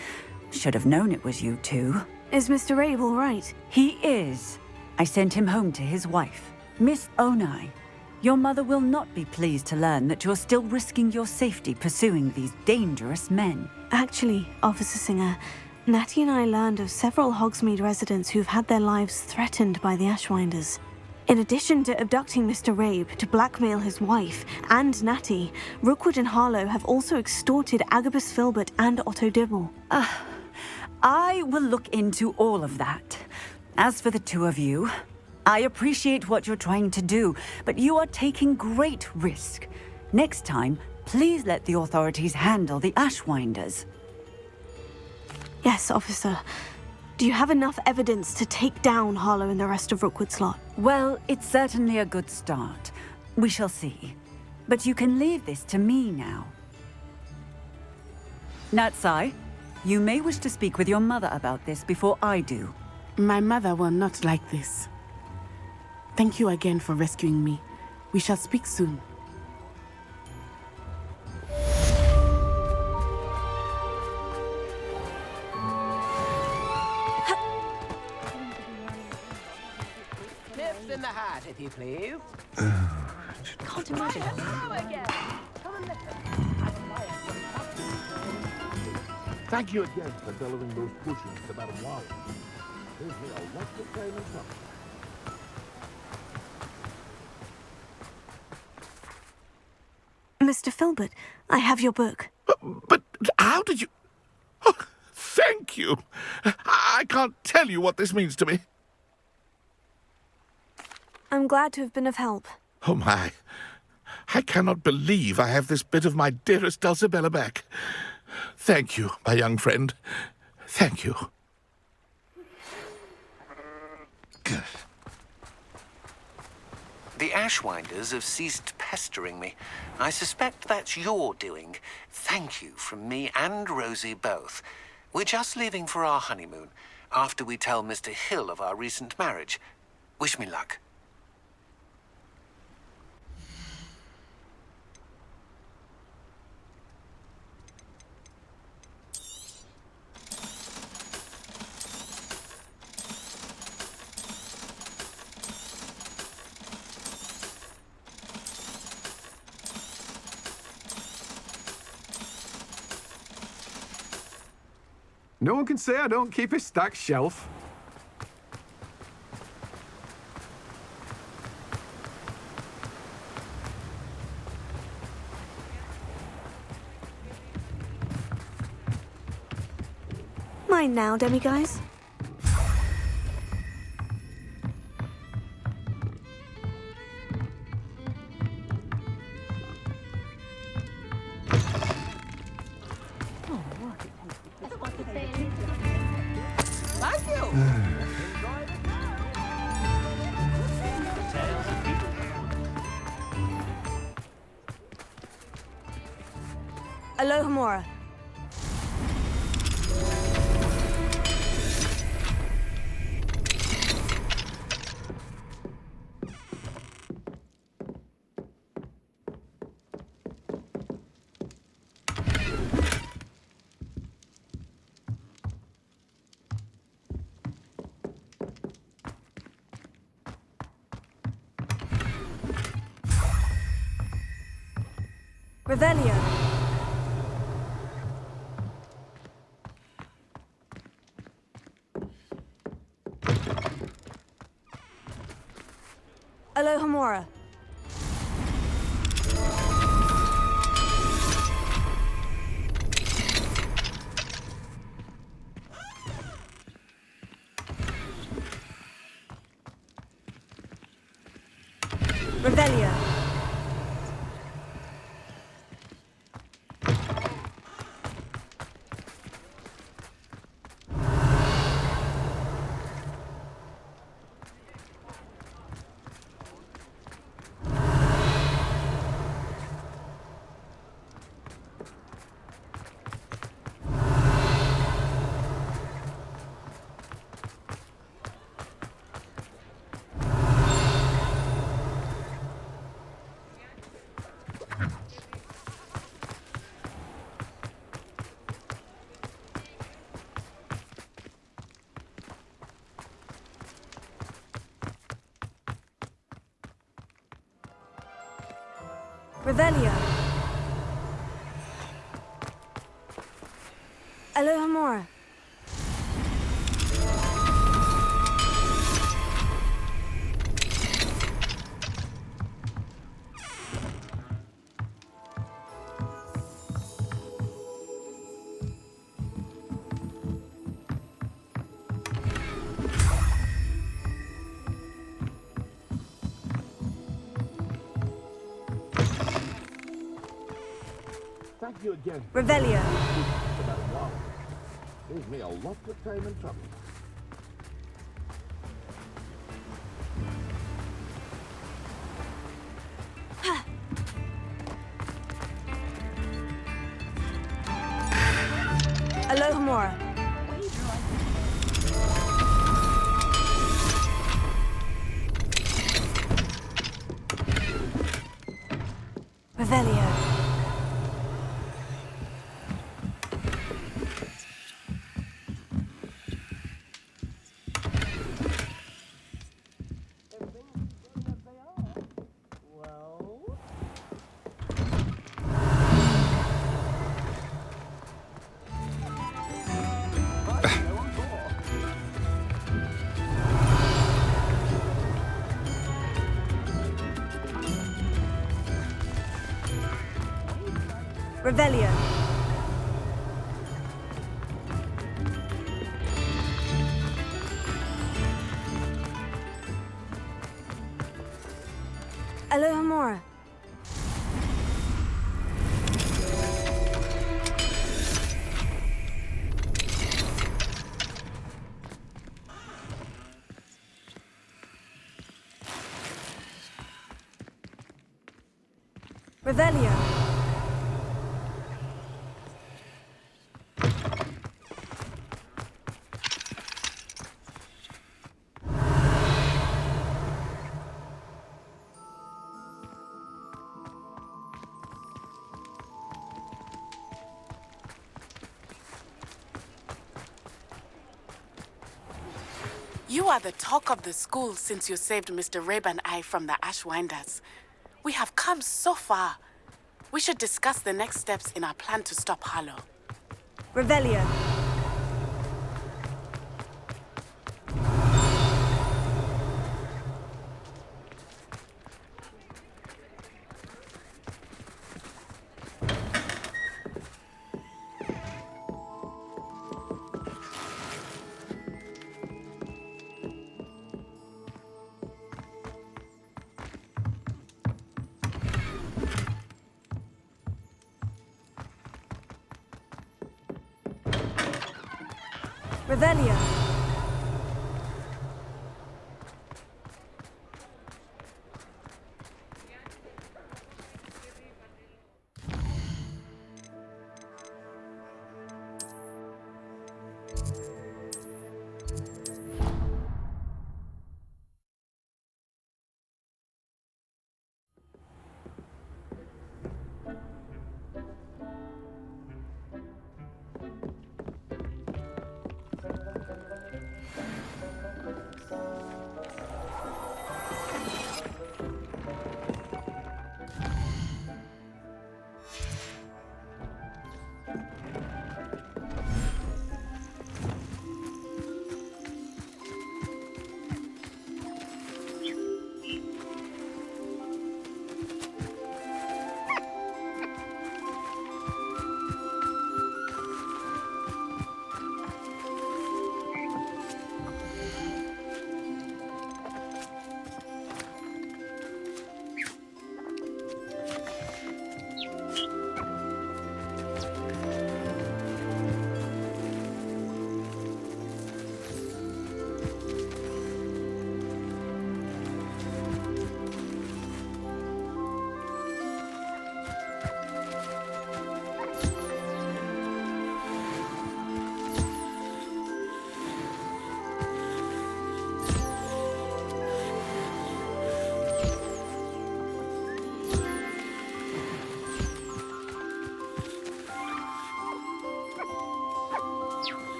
Should have known it was you two. Is Mr. Rabe all right? He is. I sent him home to his wife. Miss Onai, your mother will not be pleased to learn that you're still risking your safety pursuing these dangerous men. Actually, Officer Singer, Natty and I learned of several Hogsmeade residents who've had their lives threatened by the Ashwinders. In addition to abducting Mr. Rabe to blackmail his wife and Natty, Rookwood and Harlow have also extorted Agabus Filbert and Otto Dibble. I will look into all of that. As for the two of you, I appreciate what you're trying to do, but you are taking great risk. Next time, please let the authorities handle the Ashwinders. Yes, officer. Do you have enough evidence to take down Harlow and the rest of Rookwood's lot? Well, it's certainly a good start. We shall see. But you can leave this to me now. Natsai, you may wish to speak with your mother about this before I do. My mother will not like this. Thank you again for rescuing me. We shall speak soon. Tips in the hat, if you please. Can't imagine. Thank you again for delivering those cushions to Madame Wally. Here's me a wonderful frame and something. Mr. Filbert, I have your book. But how did you... Oh, thank you. I can't tell you what this means to me. I'm glad to have been of help. Oh, my. I cannot believe I have this bit of my dearest Dulcibella back. Thank you, my young friend. Thank you. The Ashwinders have ceased pestering me. I suspect that's your doing. Thank you from me and Rosie both. We're just leaving for our honeymoon, after we tell Mr. Hill of our recent marriage. Wish me luck. No one can say I don't keep a stacked shelf. Mine now, demi-guys. Alohomora. Revelio. Alohomora. Revelio. Revelio. Alohomora. Thank you again. Revelio. Wow. Saves me a lot of time and trouble. Alohomora. Revelio. Revelio. Alohomora. Revelio. You are the talk of the school since you saved Mr. Rabe and I from the Ashwinders. We have come so far. We should discuss the next steps in our plan to stop Harlow. Revelio. Revelio.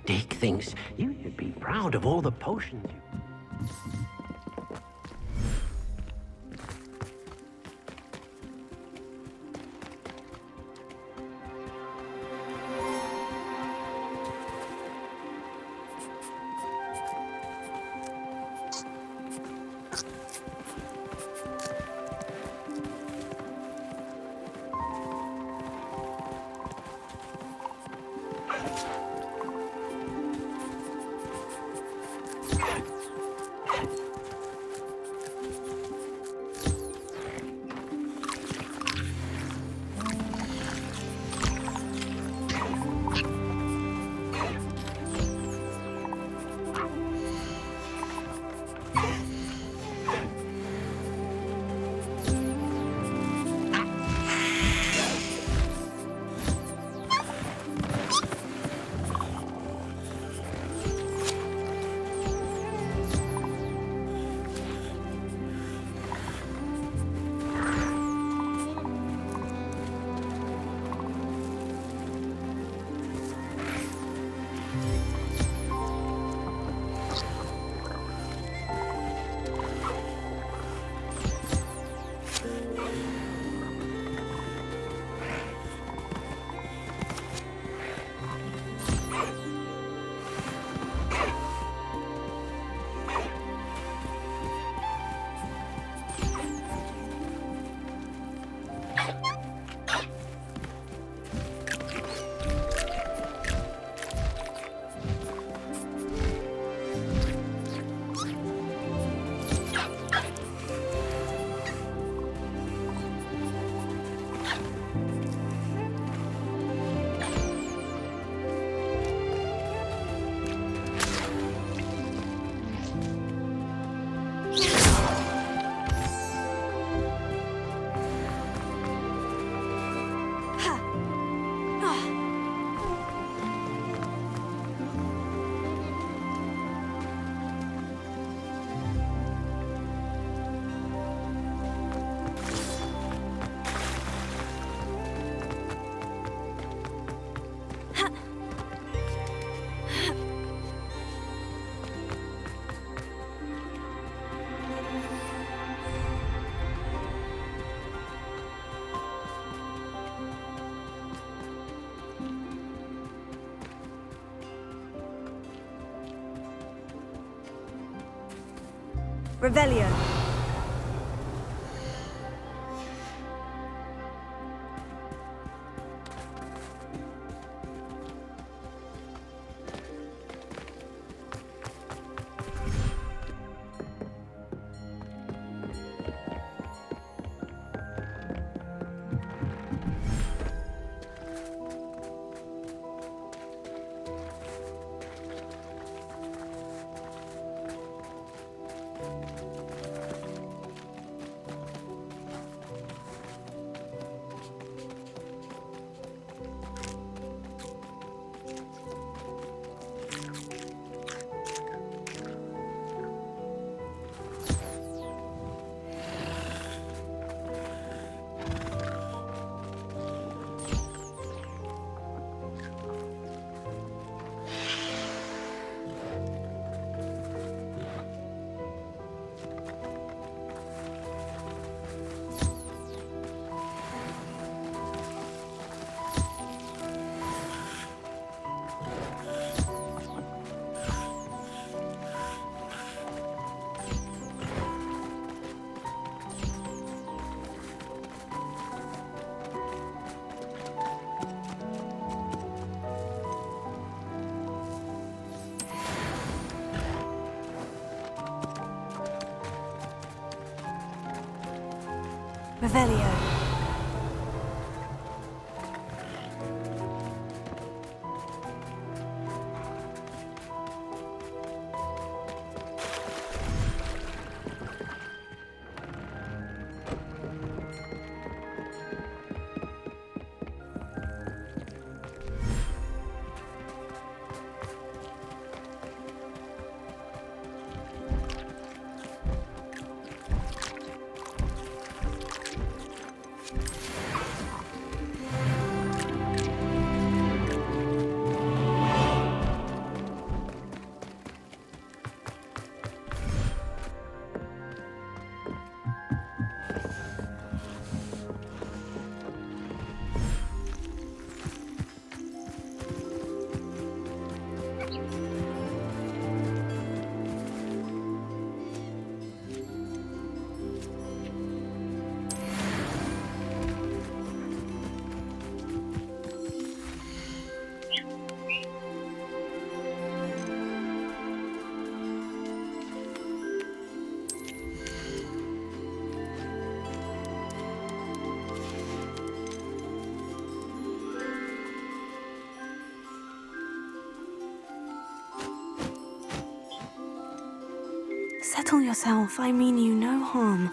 Dick thinks you should be proud of all the potions you... Revelio. Revelio. Settle yourself. I mean you no harm.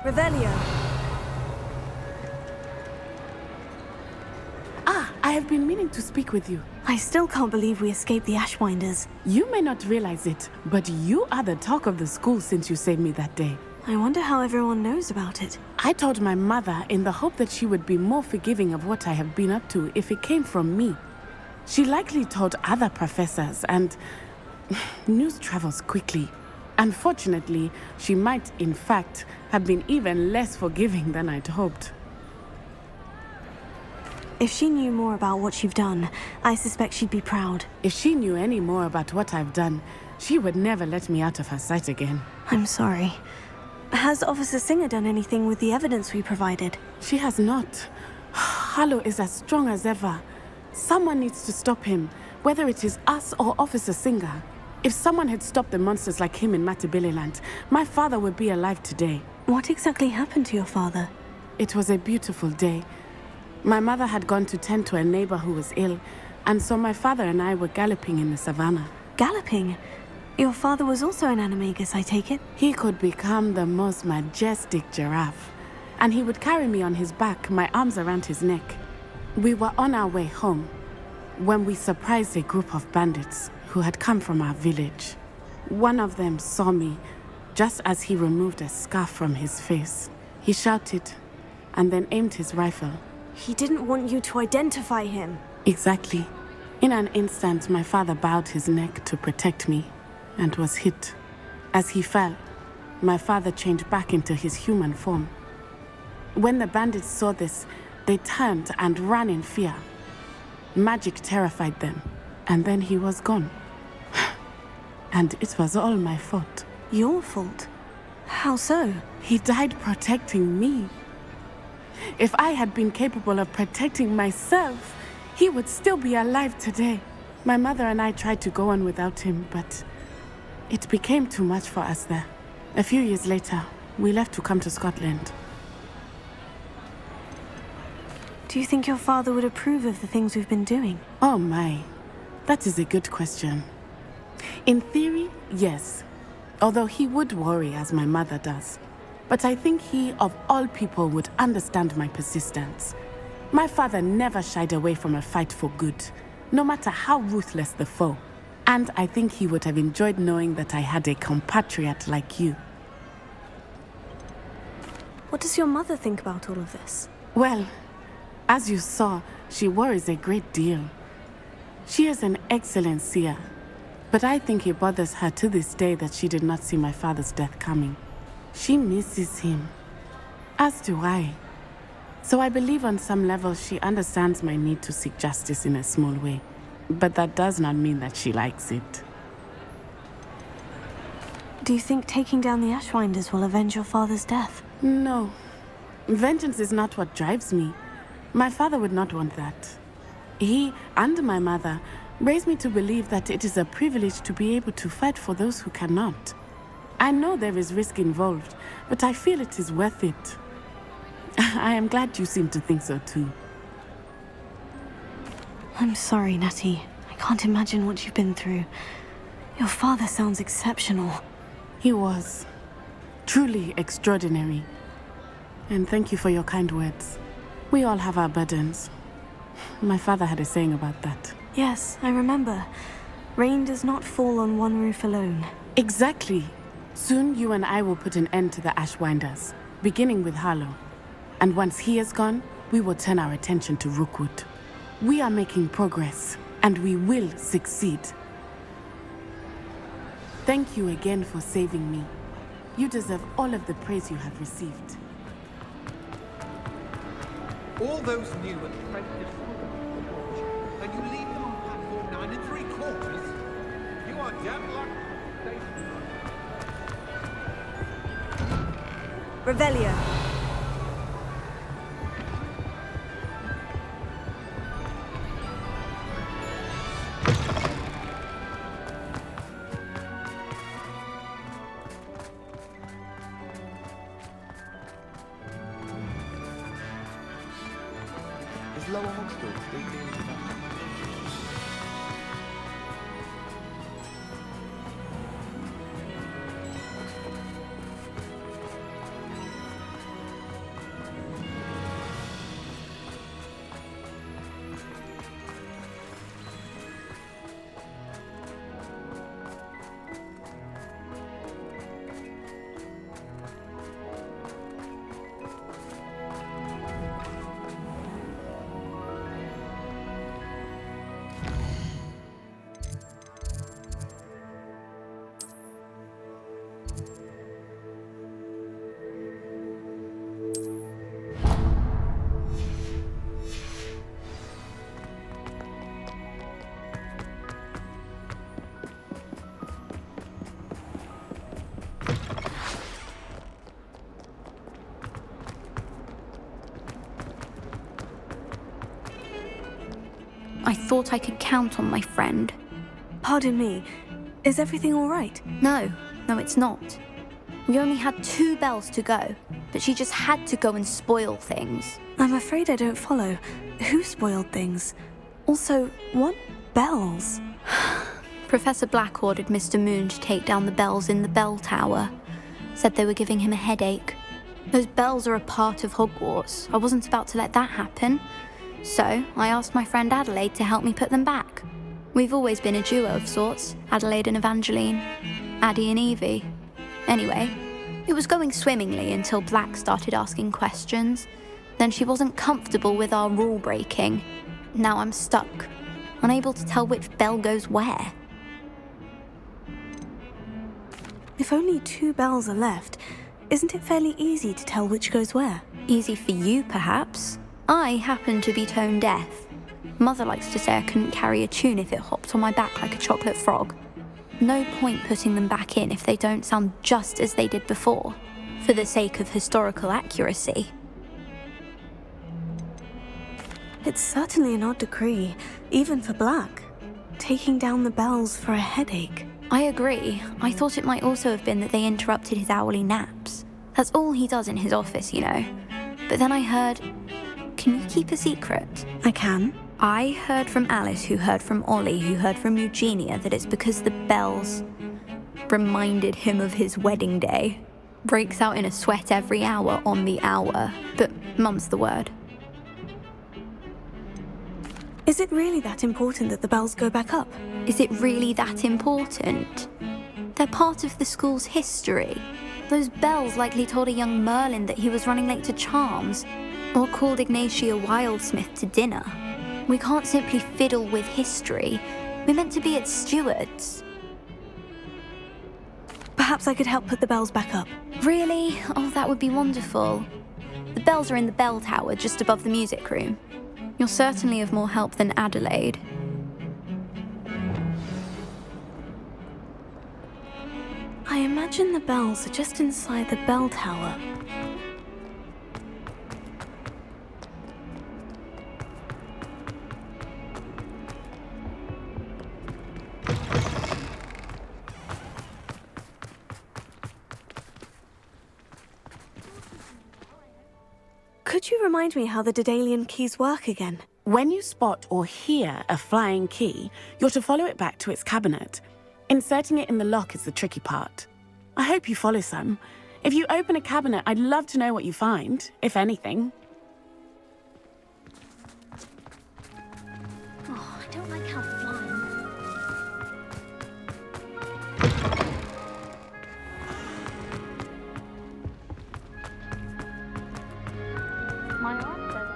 Revelio. Ah, I have been meaning to speak with you. I still can't believe we escaped the Ashwinders. You may not realize it, but you are the talk of the school since you saved me that day. I wonder how everyone knows about it. I told my mother in the hope that she would be more forgiving of what I have been up to if it came from me. She likely told other professors, and news travels quickly. Unfortunately, she might, in fact, have been even less forgiving than I'd hoped. If she knew more about what you've done, I suspect she'd be proud. If she knew any more about what I've done, she would never let me out of her sight again. I'm sorry. Has Officer Singer done anything with the evidence we provided? She has not. Harlow is as strong as ever. Someone needs to stop him, whether it is us or Officer Singer. If someone had stopped the monsters like him in Matabeleland, my father would be alive today. What exactly happened to your father? It was a beautiful day. My mother had gone to tend to a neighbor who was ill, and so my father and I were galloping in the savannah. Galloping? Your father was also an animagus, I take it? He could become the most majestic giraffe, and he would carry me on his back, my arms around his neck. We were on our way home when we surprised a group of bandits who had come from our village. One of them saw me just as he removed a scarf from his face. He shouted and then aimed his rifle. He didn't want you to identify him. Exactly. In an instant, my father bowed his neck to protect me and was hit. As he fell, my father changed back into his human form. When the bandits saw this, they turned and ran in fear. Magic terrified them, and then he was gone. And it was all my fault. Your fault? How so? He died protecting me. If I had been capable of protecting myself, he would still be alive today. My mother and I tried to go on without him, but it became too much for us there. A few years later, we left to come to Scotland. Do you think your father would approve of the things we've been doing? Oh my, that is a good question. In theory, yes. Although he would worry as my mother does. But I think he, of all people, would understand my persistence. My father never shied away from a fight for good, no matter how ruthless the foe. And I think he would have enjoyed knowing that I had a compatriot like you. What does your mother think about all of this? Well, as you saw, she worries a great deal. She is an excellent seer, but I think it bothers her to this day that she did not see my father's death coming. She misses him, as do I. So I believe on some level she understands my need to seek justice in a small way. But that does not mean that she likes it. Do you think taking down the Ashwinders will avenge your father's death? No. Vengeance is not what drives me. My father would not want that. He and my mother raised me to believe that it is a privilege to be able to fight for those who cannot. I know there is risk involved, but I feel it is worth it. I am glad you seem to think so too. I'm sorry, Natty. I can't imagine what you've been through. Your father sounds exceptional. He was. Truly extraordinary. And thank you for your kind words. We all have our burdens. My father had a saying about that. Yes, I remember. Rain does not fall on one roof alone. Exactly. Soon you and I will put an end to the Ashwinders, beginning with Harlow. And once he is gone, we will turn our attention to Rookwood. We are making progress, and we will succeed. Thank you again for saving me. You deserve all of the praise you have received. All those new and friendly and you leave them on platform 9 3/4. You are damn lucky. Revelio. Is Lower Hogsfield still dealing with that? thought I could count on my friend. Pardon me, is everything all right? No, it's not. We only had 2 bells to go, but she just had to go and spoil things. I'm afraid I don't follow. Who spoiled things? Also, what bells? Professor Black ordered Mr. Moon to take down the bells in the bell tower. Said they were giving him a headache. Those bells are a part of Hogwarts. I wasn't about to let that happen. So I asked my friend Adelaide to help me put them back. We've always been a duo of sorts, Adelaide and Evangeline, Addie and Evie. Anyway, it was going swimmingly until Black started asking questions. Then she wasn't comfortable with our rule breaking. Now I'm stuck, unable to tell which bell goes where. If only 2 bells are left, isn't it fairly easy to tell which goes where? Easy for you, perhaps. I happen to be tone deaf. Mother likes to say I couldn't carry a tune if it hopped on my back like a chocolate frog. No point putting them back in if they don't sound just as they did before, for the sake of historical accuracy. It's certainly an odd decree, even for Black. Taking down the bells for a headache. I agree. I thought it might also have been that they interrupted his hourly naps. That's all he does in his office, you know. But then I heard... Can you keep a secret? I can. I heard from Alice, who heard from Ollie, who heard from Eugenia, that it's because the bells reminded him of his wedding day. Breaks out in a sweat every hour on the hour. But mum's the word. Is it really that important that the bells go back up? Is it really that important? They're part of the school's history. Those bells likely told a young Merlin that he was running late to Charms, or called Ignatia Wildsmith to dinner. We can't simply fiddle with history. We're meant to be its stewards. Perhaps I could help put the bells back up. Really? Oh, that would be wonderful. The bells are in the bell tower just above the music room. You're certainly of more help than Adelaide. I imagine the bells are just inside the bell tower. Could you remind me how the Daedalian keys work again? When you spot or hear a flying key, you're to follow it back to its cabinet. Inserting it in the lock is the tricky part. I hope you follow some. If you open a cabinet, I'd love to know what you find, if anything. Oh, I don't like how flying. My arm says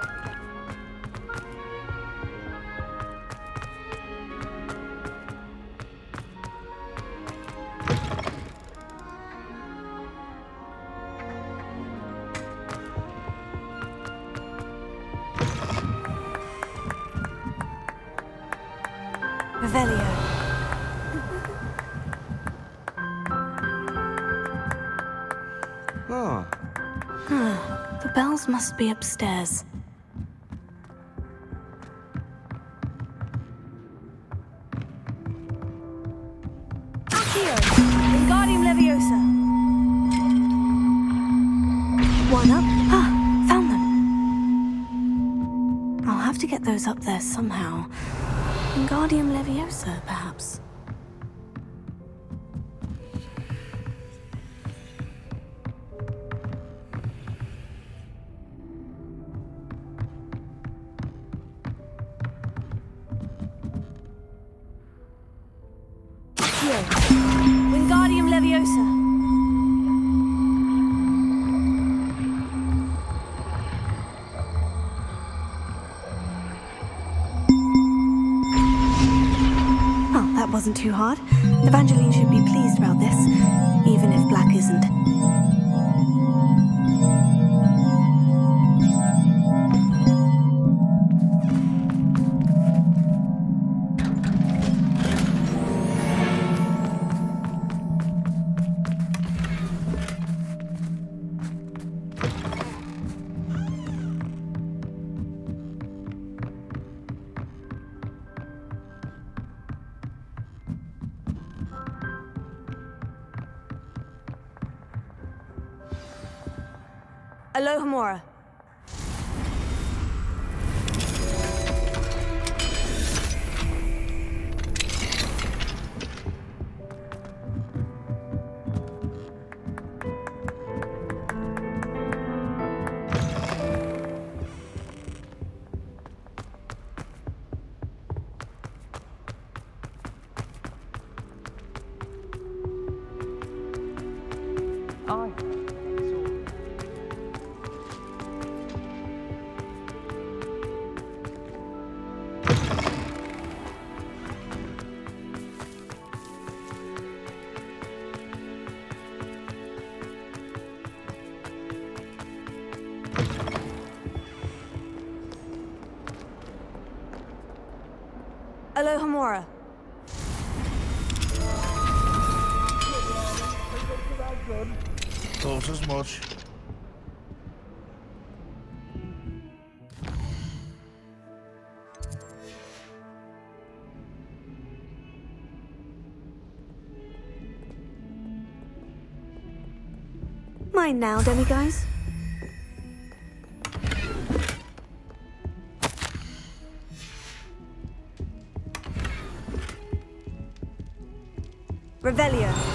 Revelio. Oh. The bells must be upstairs. Accio! Wingardium Leviosa! One up. Ah, found them. I'll have to get those up there somehow. Wingardium Leviosa, perhaps. Wingardium Leviosa. Oh, that wasn't too hard. Evangeline should be pleased about this, even if Black isn't. Alohomora. Alohomora. Thought as much. Mine now, demiguise. Revelio.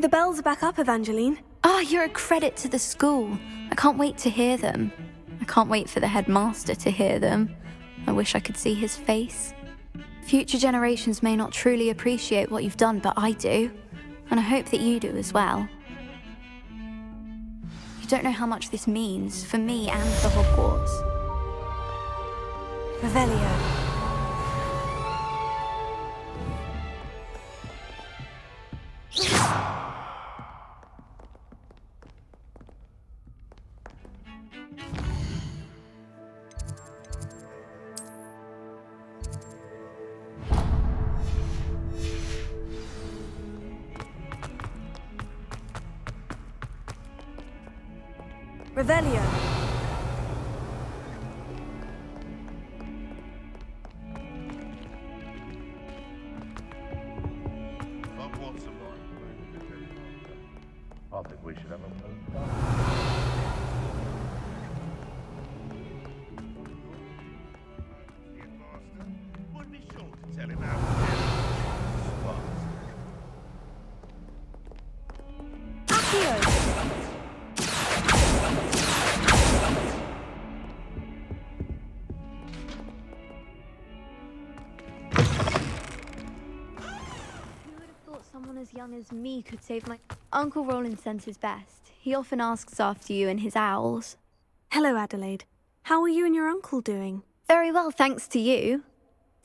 The bells are back up, Evangeline. Oh, you're a credit to the school. I can't wait to hear them. I can't wait for the headmaster to hear them. I wish I could see his face. Future generations may not truly appreciate what you've done, but I do. And I hope that you do as well. You don't know how much this means for me and for Hogwarts. Revelio. Revelio. I think we should have a would be sure to tell him how Someone as young as me could save my... Uncle Roland sends his best. He often asks after you and his owls. Hello, Adelaide. How are you and your uncle doing? Very well, thanks to you.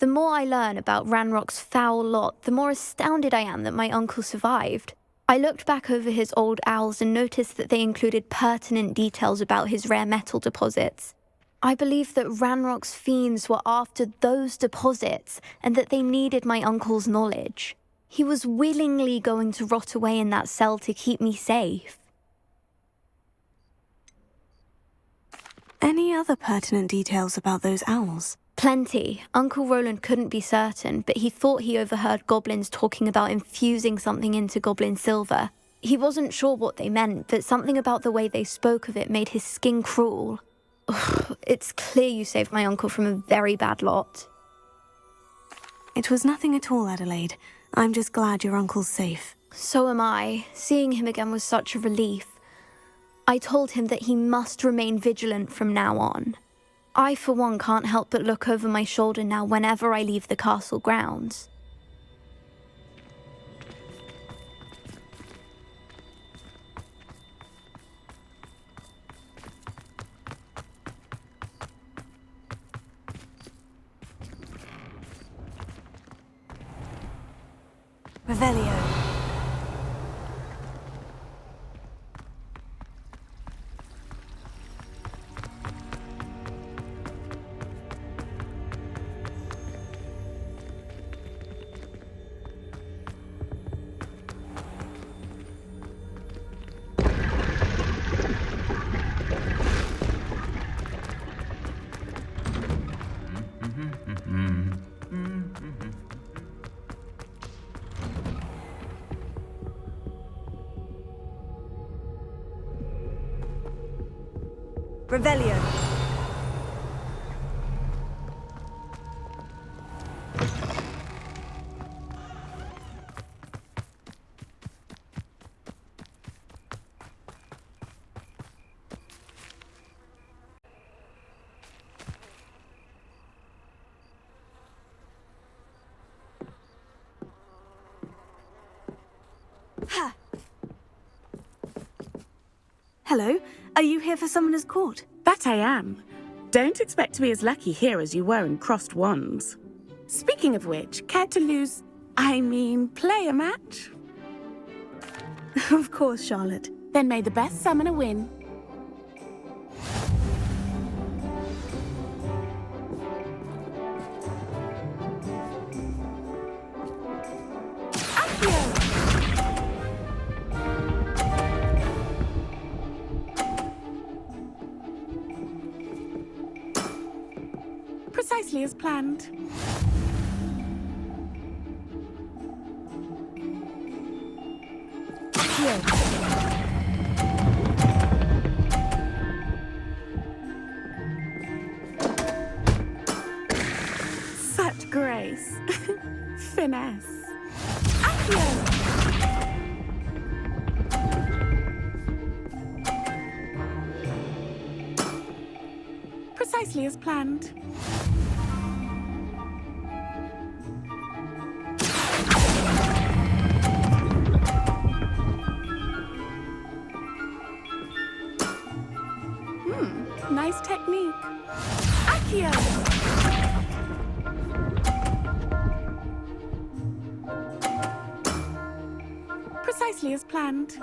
The more I learn about Ranrock's foul lot, the more astounded I am that my uncle survived. I looked back over his old owls and noticed that they included pertinent details about his rare metal deposits. I believe that Ranrock's fiends were after those deposits and that they needed my uncle's knowledge. He was willingly going to rot away in that cell to keep me safe. Any other pertinent details about those owls? Plenty. Uncle Roland couldn't be certain, but he thought he overheard goblins talking about infusing something into goblin silver. He wasn't sure what they meant, but something about the way they spoke of it made his skin crawl. Ugh, it's clear you saved my uncle from a very bad lot. It was nothing at all, Adelaide. I'm just glad your uncle's safe. So am I. Seeing him again was such a relief. I told him that he must remain vigilant from now on. I, for one, can't help but look over my shoulder now whenever I leave the castle grounds. Revelio. Revelio. Hello, are you here for Summoner's Court? That I am. Don't expect to be as lucky here as you were in Crossed Wands. Speaking of which, care to play a match? Of course, Charlotte. Then may the best summoner win. Precisely as planned. Such grace. Finesse. Accio! Precisely as planned. Nice technique. Accio! Precisely as planned.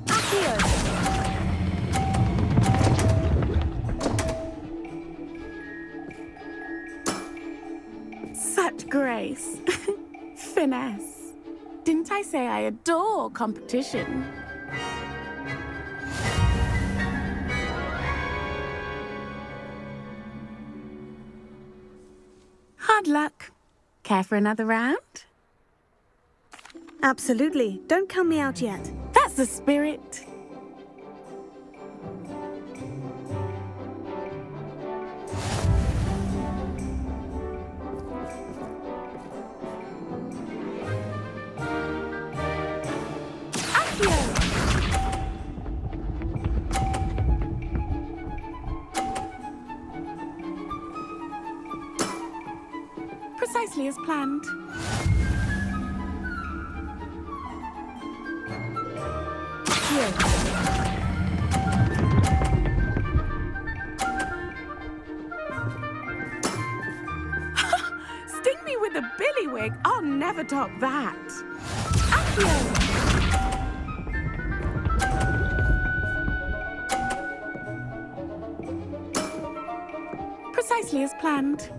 Accio! Such grace. Finesse. Didn't I say I adore competition? Hard luck. Care for another round? Absolutely. Don't count me out yet. That's the spirit. Precisely as planned. Sting me with a billywig. I'll never top that. Accio! Precisely as planned.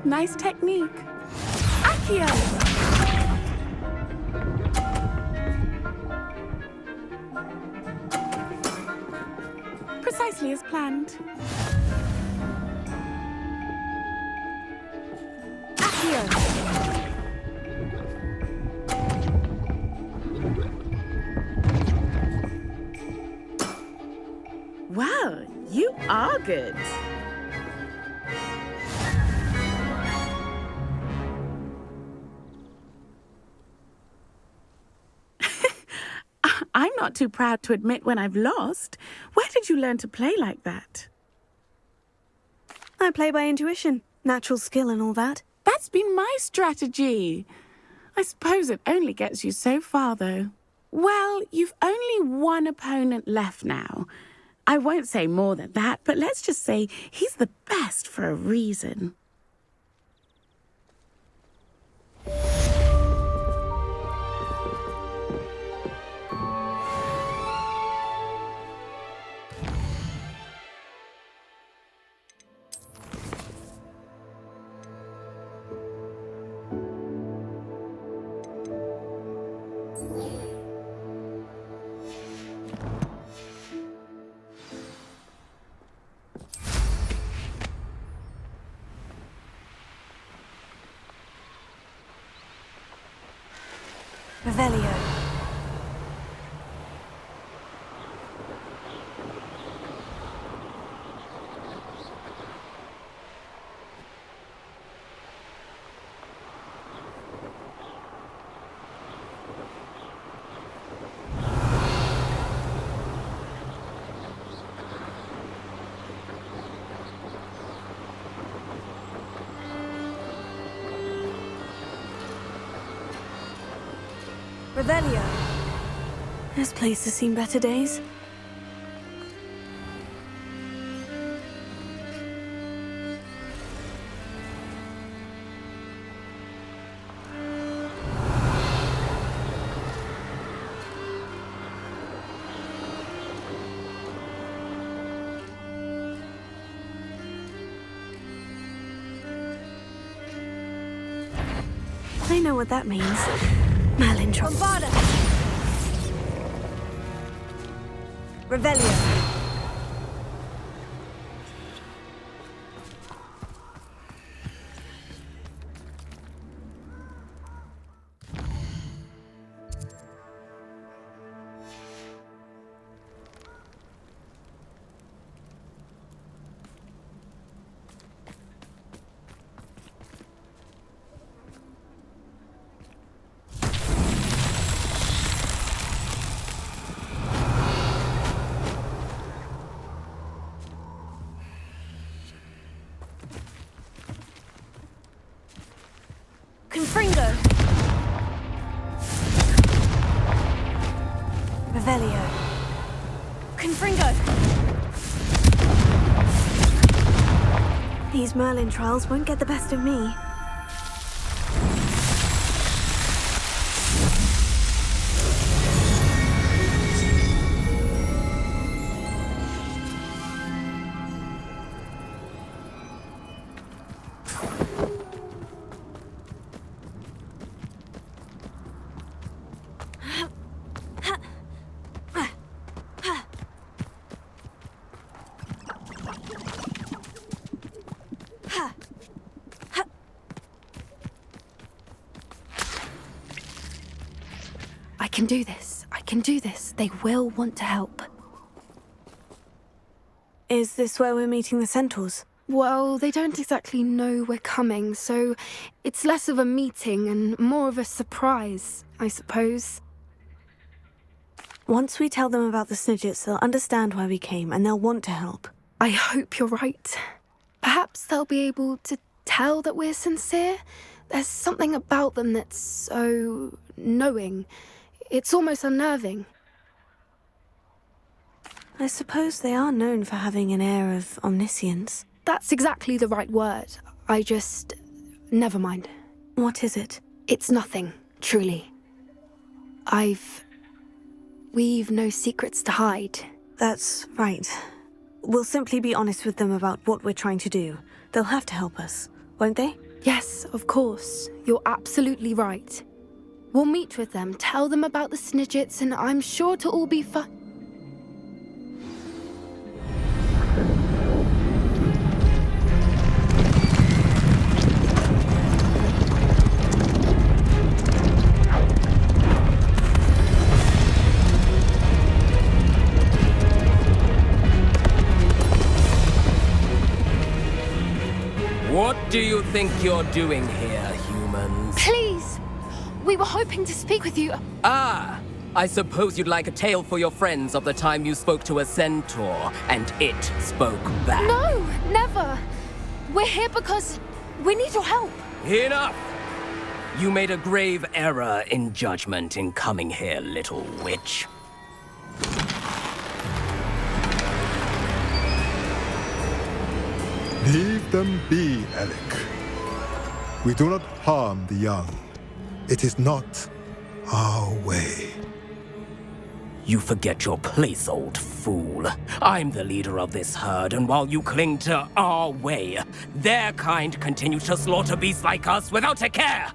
Nice technique. Accio! Precisely as planned. Accio! Wow, you are good. I'm not too proud to admit when I've lost. Where did you learn to play like that? I play by intuition, natural skill and all that. That's been my strategy. I suppose it only gets you so far, though. Well, you've only one opponent left now. I won't say more than that, but let's just say he's the best for a reason. Revelio. Revelio. This place has seen better days. I know what that means. Malintron. Bombarda! Revelio. Confringo. Revelio. Confringo. These Merlin trials won't get the best of me. I can do this. I can do this. They will want to help. Is this where we're meeting the centaurs? Well, they don't exactly know we're coming, so it's less of a meeting and more of a surprise, I suppose. Once we tell them about the Snidgets, they'll understand why we came and they'll want to help. I hope you're right. Perhaps they'll be able to tell that we're sincere. There's something about them that's so knowing. It's almost unnerving. I suppose they are known for having an air of omniscience. That's exactly the right word. I just... never mind. What is it? It's nothing, truly. We've no secrets to hide. That's right. We'll simply be honest with them about what we're trying to do. They'll have to help us, won't they? Yes, of course. You're absolutely right. We'll meet with them, tell them about the Snidgets, and I'm sure it'll all be fun. What do you think you're doing here, humans? Please! We were hoping to speak with you. Ah! I suppose you'd like a tale for your friends of the time you spoke to a centaur, and it spoke back. No, never! We're here because we need your help. Enough! You made a grave error in judgment in coming here, little witch. Leave them be, Alec. We do not harm the young. It is not our way. You forget your place, old fool. I'm the leader of this herd, and while you cling to our way, their kind continue to slaughter beasts like us without a care!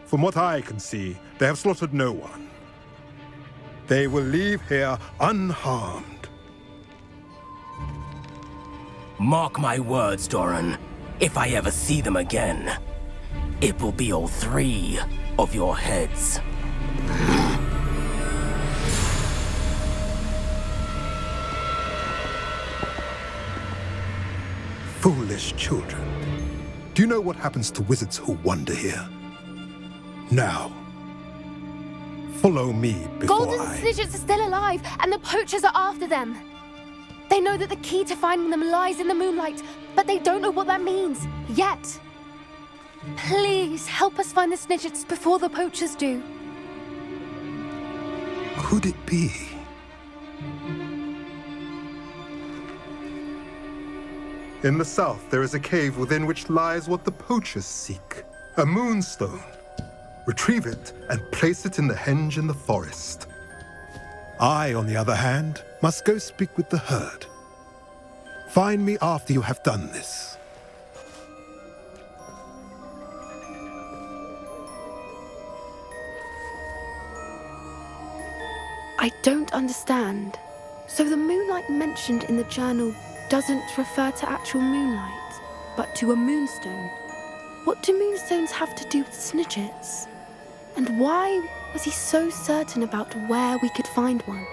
From what I can see, they have slaughtered no one. They will leave here unharmed. Mark my words, Doran. If I ever see them again, it will be all 3 of your heads. Foolish children. Do you know what happens to wizards who wander here? Now, follow me before Golden Snidgets are still alive, and the poachers are after them. They know that the key to finding them lies in the moonlight, but they don't know what that means, yet. Please, help us find the Snidgets before the poachers do. Could it be? In the south, there is a cave within which lies what the poachers seek. A moonstone. Retrieve it and place it in the henge in the forest. I, on the other hand, must go speak with the herd. Find me after you have done this. I don't understand. So the moonlight mentioned in the journal doesn't refer to actual moonlight, but to a moonstone. What do moonstones have to do with Snidgets? And why was he so certain about where we could find one?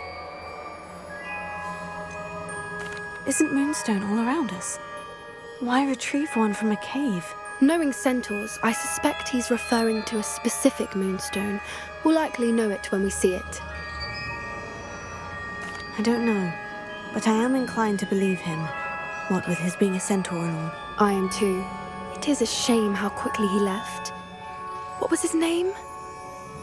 Isn't moonstone all around us? Why retrieve one from a cave? Knowing centaurs, I suspect he's referring to a specific moonstone. We'll likely know it when we see it. I don't know, but I am inclined to believe him, what with his being a centaur and all. I am too. It is a shame how quickly he left. What was his name?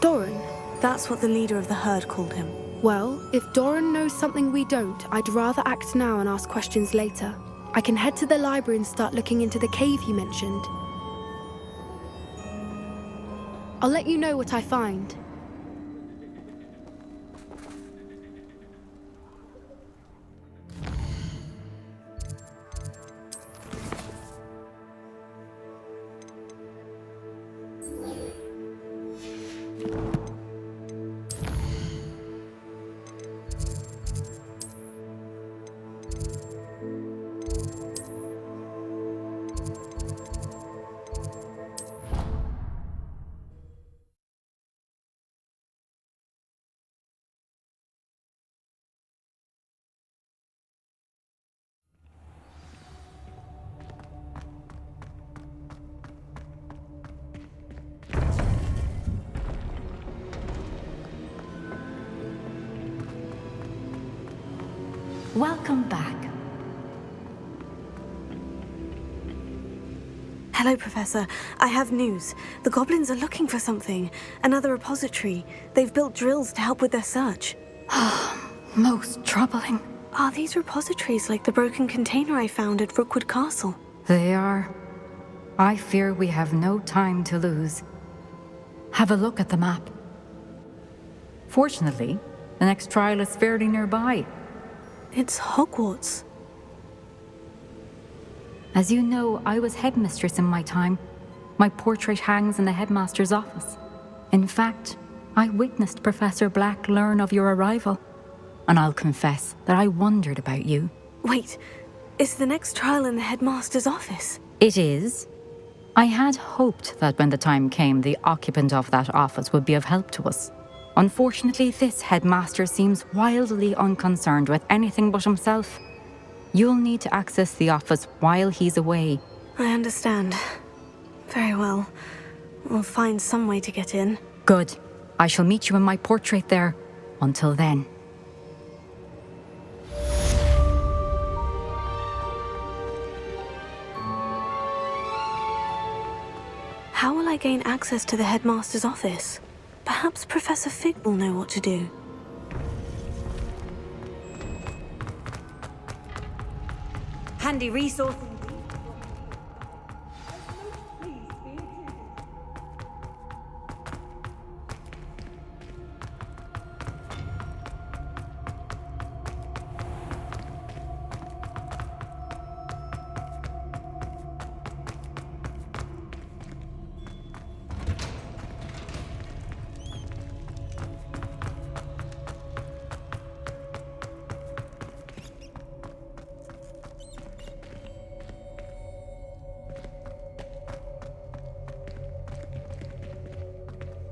Doran. That's what the leader of the herd called him. Well, if Doran knows something we don't, I'd rather act now and ask questions later. I can head to the library and start looking into the cave you mentioned. I'll let you know what I find. Welcome back. Hello, Professor. I have news. The goblins are looking for something. Another repository. They've built drills to help with their search. Most troubling. Are these repositories like the broken container I found at Rookwood Castle? They are. I fear we have no time to lose. Have a look at the map. Fortunately, the next trial is fairly nearby. It's Hogwarts. As you know, I was headmistress in my time. My portrait hangs in the headmaster's office. In fact, I witnessed Professor Black learn of your arrival. And I'll confess that I wondered about you. Wait, is the next trial in the headmaster's office? It is. I had hoped that when the time came, the occupant of that office would be of help to us. Unfortunately, this headmaster seems wildly unconcerned with anything but himself. You'll need to access the office while he's away. I understand. Very well. We'll find some way to get in. Good. I shall meet you in my portrait there. Until then. How will I gain access to the headmaster's office? Perhaps Professor Fig will know what to do. Handy resource.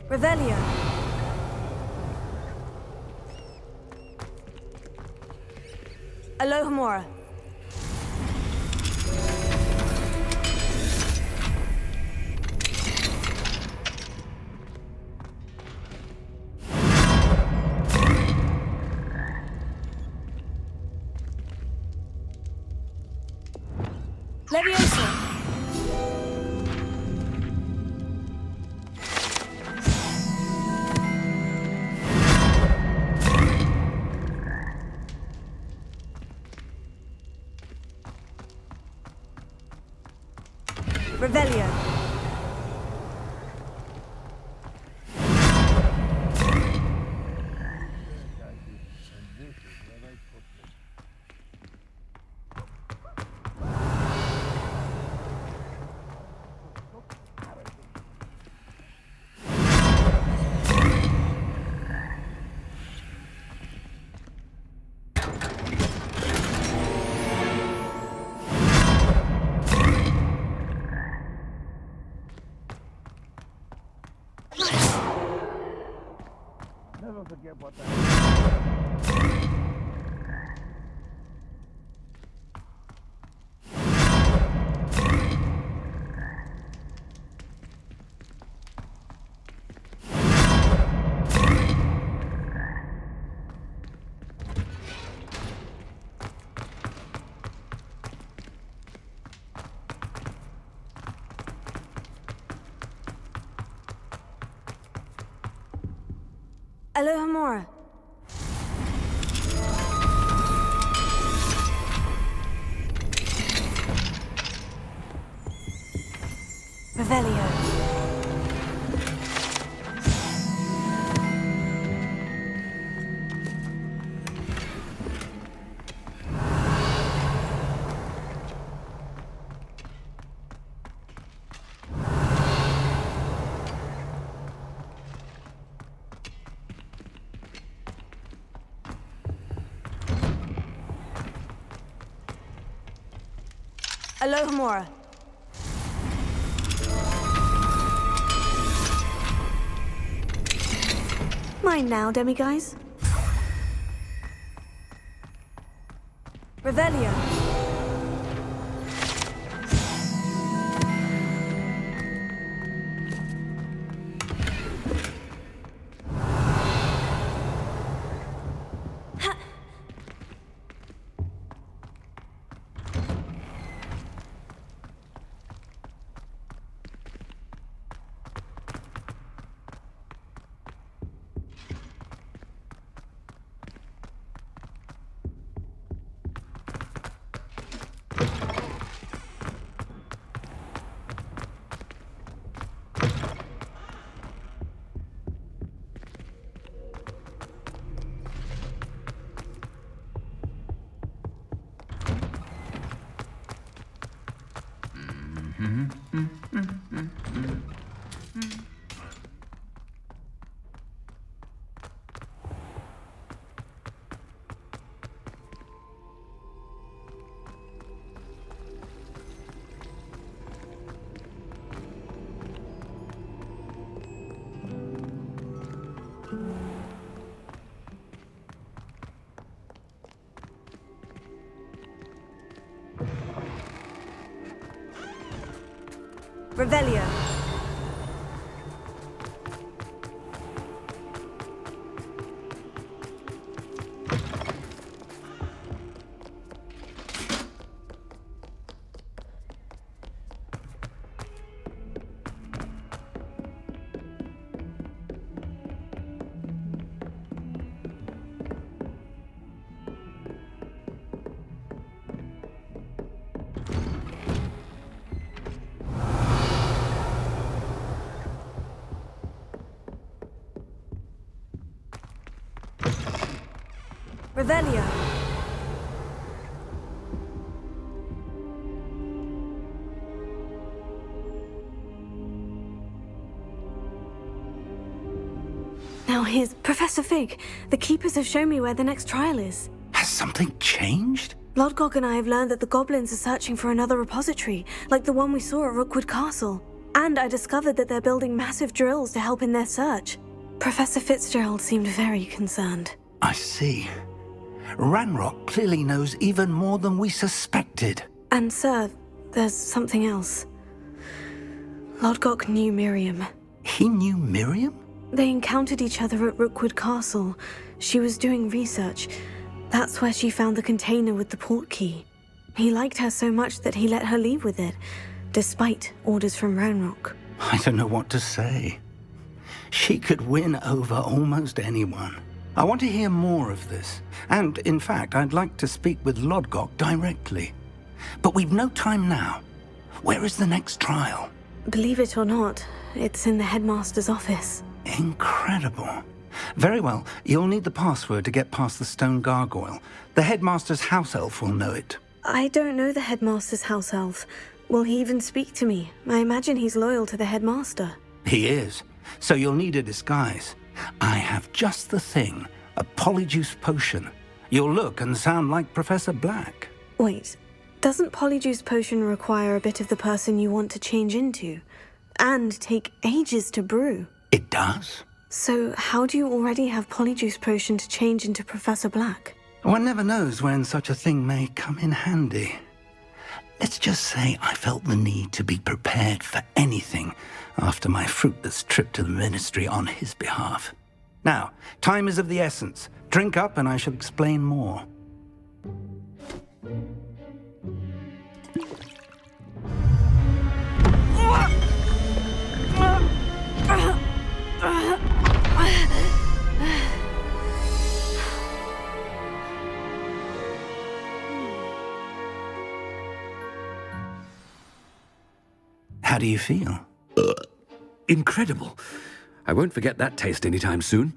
Revelio. Alohomora. Leviosa. Revelio. Never forget what that Alohomora. Revelio. Alohomora. Mine now, demiguise. Revelio. Revelio. Revelio. Now here's Professor Fig. The Keepers have shown me where the next trial is. Has something changed? Lodgok and I have learned that the goblins are searching for another repository, like the one we saw at Rookwood Castle. And I discovered that they're building massive drills to help in their search. Professor Fitzgerald seemed very concerned. I see. Ranrock clearly knows even more than we suspected. And sir, there's something else. Lodgok knew Miriam. He knew Miriam? They encountered each other at Rookwood Castle. She was doing research. That's where she found the container with the port key. He liked her so much that he let her leave with it, despite orders from Ranrock. I don't know what to say. She could win over almost anyone. I want to hear more of this. And, in fact, I'd like to speak with Lodgok directly. But we've no time now. Where is the next trial? Believe it or not, it's in the headmaster's office. Incredible. Very well. You'll need the password to get past the stone gargoyle. The headmaster's house elf will know it. I don't know the headmaster's house elf. Will he even speak to me? I imagine he's loyal to the headmaster. He is. So you'll need a disguise. I have just the thing. A polyjuice potion. You'll look and sound like Professor Black. Wait, doesn't polyjuice potion require a bit of the person you want to change into? And take ages to brew? It does. So how do you already have polyjuice potion to change into Professor Black? One never knows when such a thing may come in handy. Let's just say I felt the need to be prepared for anything after my fruitless trip to the ministry on his behalf. Now, time is of the essence. Drink up and I shall explain more. How do you feel? Incredible. I won't forget that taste anytime soon.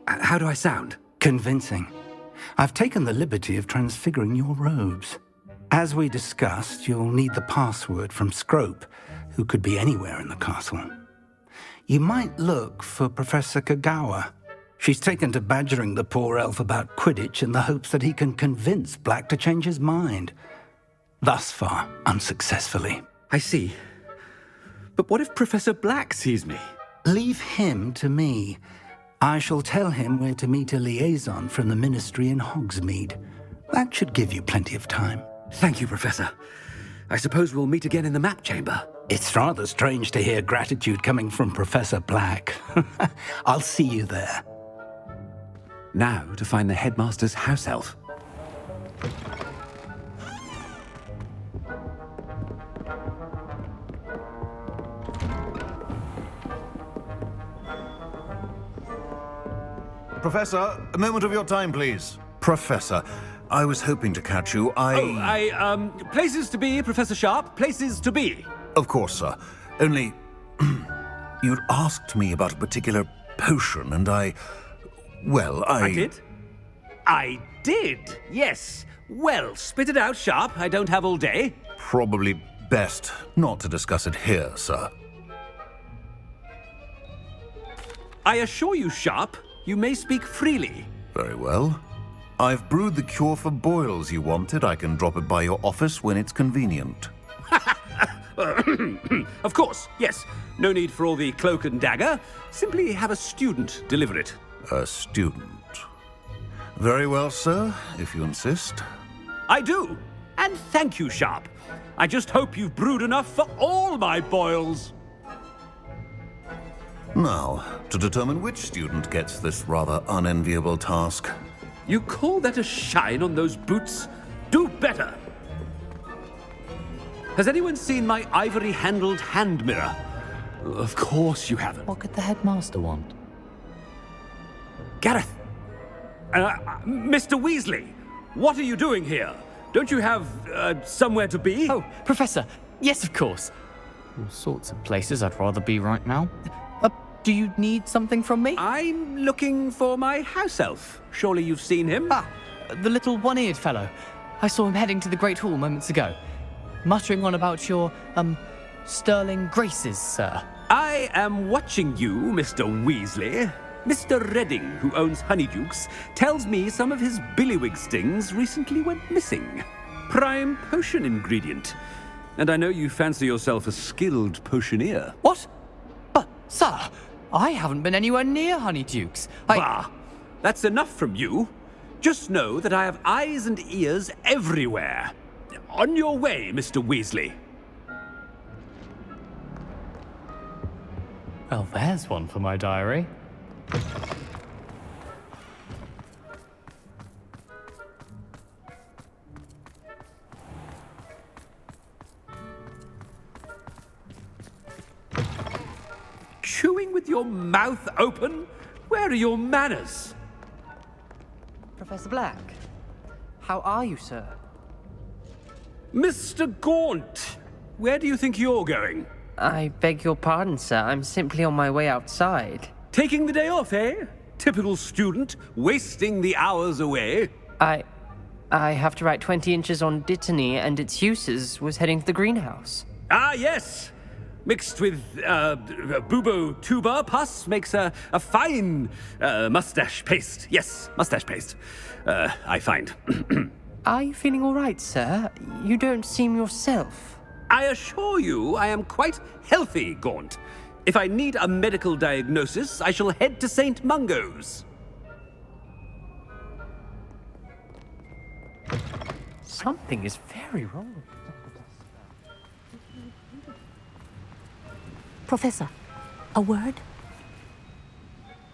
How do I sound? Convincing. I've taken the liberty of transfiguring your robes. As we discussed, you'll need the password from Scrope, who could be anywhere in the castle. You might look for Professor Kagawa. She's taken to badgering the poor elf about Quidditch in the hopes that he can convince Black to change his mind. Thus far, unsuccessfully. I see. But what if Professor Black sees me? Leave him to me. I shall tell him where to meet a liaison from the ministry in Hogsmeade. That should give you plenty of time. Thank you, Professor. I suppose we'll meet again in the map chamber. It's rather strange to hear gratitude coming from Professor Black. I'll see you there. Now to find the headmaster's house elf. Professor, a moment of your time, please. Professor, I was hoping to catch you. Places to be, Professor Sharp. Places to be. Of course, sir. Only, you'd asked me about a particular potion, and I did? I did, yes. Well, spit it out, Sharp. I don't have all day. Probably best not to discuss it here, sir. I assure you, Sharp, you may speak freely. Very well. I've brewed the cure for boils you wanted. I can drop it by your office when it's convenient. Of course, yes. No need for all the cloak and dagger. Simply have a student deliver it. A student? Very well, sir, if you insist. I do. And thank you, Sharp. I just hope you've brewed enough for all my boils. Now, to determine which student gets this rather unenviable task. You call that a shine on those boots? Do better! Has anyone seen my ivory-handled hand mirror? Of course you haven't. What could the headmaster want? Gareth! Mr. Weasley, what are you doing here? Don't you have, somewhere to be? Oh, Professor, yes, of course. All sorts of places I'd rather be right now. Do you need something from me? I'm looking for my house elf. Surely you've seen him? Ah, the little one-eared fellow. I saw him heading to the Great Hall moments ago, muttering on about your, sterling graces, sir. I am watching you, Mr. Weasley. Mr. Redding, who owns Honeydukes, tells me some of his billywig stings recently went missing. Prime potion ingredient. And I know you fancy yourself a skilled potioneer. What? But, sir, I haven't been anywhere near Honeydukes. Bah! That's enough from you. Just know that I have eyes and ears everywhere. On your way, Mr. Weasley. Well, there's one for my diary. Chewing with your mouth open? Where are your manners? Professor Black, how are you, sir? Mr. Gaunt, where do you think you're going? I beg your pardon, sir. I'm simply on my way outside. Taking the day off, eh? Typical student, wasting the hours away. I have to write 20 inches on Dittany and its uses. Was heading to the greenhouse. Ah, yes! Mixed with bubo tuba pus makes a fine mustache paste. Yes, mustache paste. I find. Are you feeling all right, sir? You don't seem yourself. I assure you I am quite healthy, Gaunt. If I need a medical diagnosis, I shall head to St. Mungo's. Something is very wrong. Professor, a word?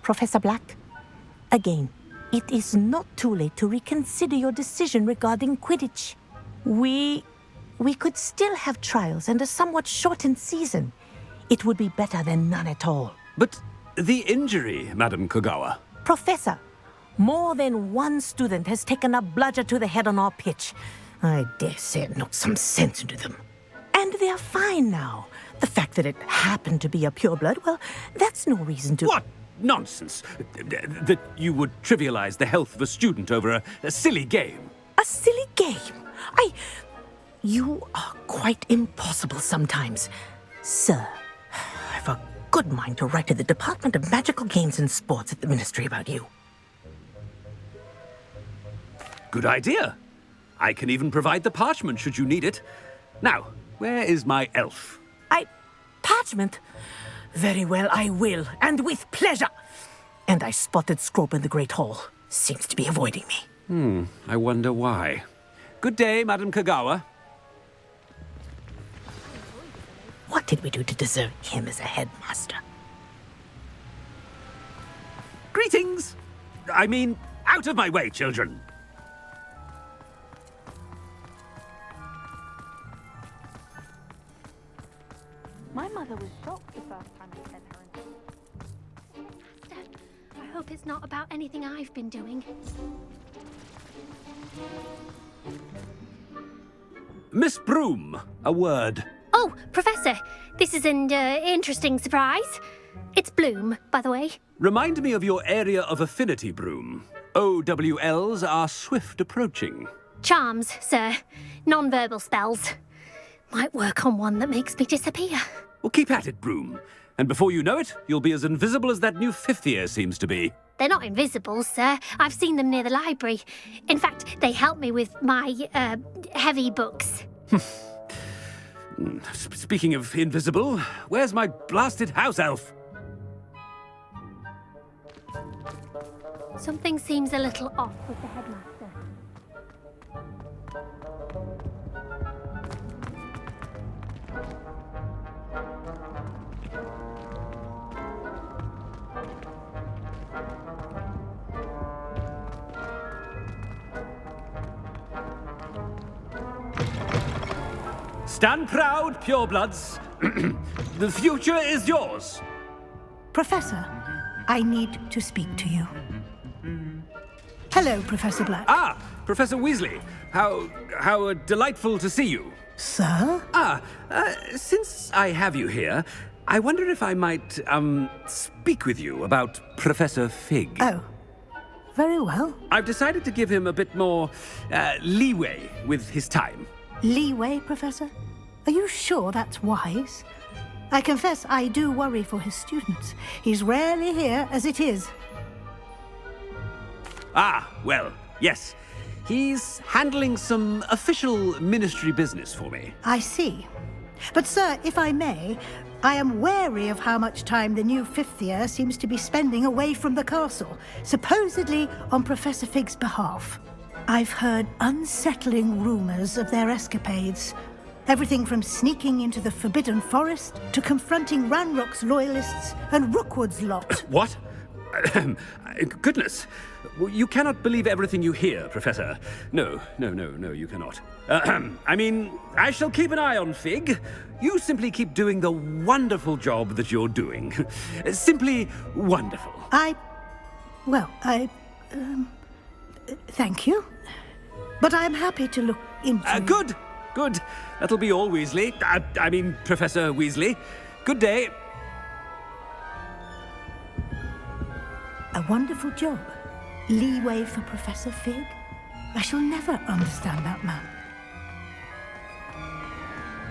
Professor Black, again, it is not too late to reconsider your decision regarding Quidditch. We could still have trials and a somewhat shortened season. It would be better than none at all. But the injury, Madam Kogawa. Professor, more than one student has taken a bludger to the head on our pitch. I dare say it knocked some sense into them. And they're fine now. The fact that it happened to be a pureblood, well, that's no reason to... What nonsense! That you would trivialize the health of a student over a silly game. A silly game? You are quite impossible sometimes. Sir, I've a good mind to write to the Department of Magical Games and Sports at the Ministry about you. Good idea. I can even provide the parchment should you need it. Now, where is my elf? Parchment? Very well, I will, and with pleasure. And I spotted Scrope in the Great Hall. Seems to be avoiding me. I wonder why. Good day, Madam Kogawa. What did we do to deserve him as a headmaster? Greetings! I mean, out of my way, children. My mother was shocked the first time we sent her in. I hope it's not about anything I've been doing. Miss Broom, a word. Oh, Professor, this is an interesting surprise. It's Bloom, by the way. Remind me of your area of affinity, Broom. OWLs are swift approaching. Charms, sir. Non-verbal spells. Might work on one that makes me disappear. Well, keep at it, Broom. And before you know it, you'll be as invisible as that new fifth year seems to be. They're not invisible, sir. I've seen them near the library. In fact, they help me with my, heavy books. Speaking of invisible, where's my blasted house elf? Something seems a little off with the headmaster. Stand proud, purebloods. The future is yours. Professor, I need to speak to you. Hello, Professor Black. Ah, Professor Weasley. How delightful to see you. Sir? Since I have you here, I wonder if I might, speak with you about Professor Fig. Oh, very well. I've decided to give him a bit more, leeway with his time. Leeway, Professor? Are you sure that's wise? I confess I do worry for his students. He's rarely here as it is. Ah, well, yes. He's handling some official ministry business for me. I see. But, sir, if I may, I am wary of how much time the new fifth year seems to be spending away from the castle, supposedly on Professor Fig's behalf. I've heard unsettling rumours of their escapades. Everything from sneaking into the Forbidden Forest to confronting Ranrock's loyalists and Rookwood's lot. What? Goodness. You cannot believe everything you hear, Professor. No, you cannot. I mean, I shall keep an eye on Fig. You simply keep doing the wonderful job that you're doing. Simply wonderful. Thank you. But I'm happy to look into... Good. That'll be all, Weasley. I mean, Professor Weasley. Good day. A wonderful job. Leeway for Professor Fig. I shall never understand that man.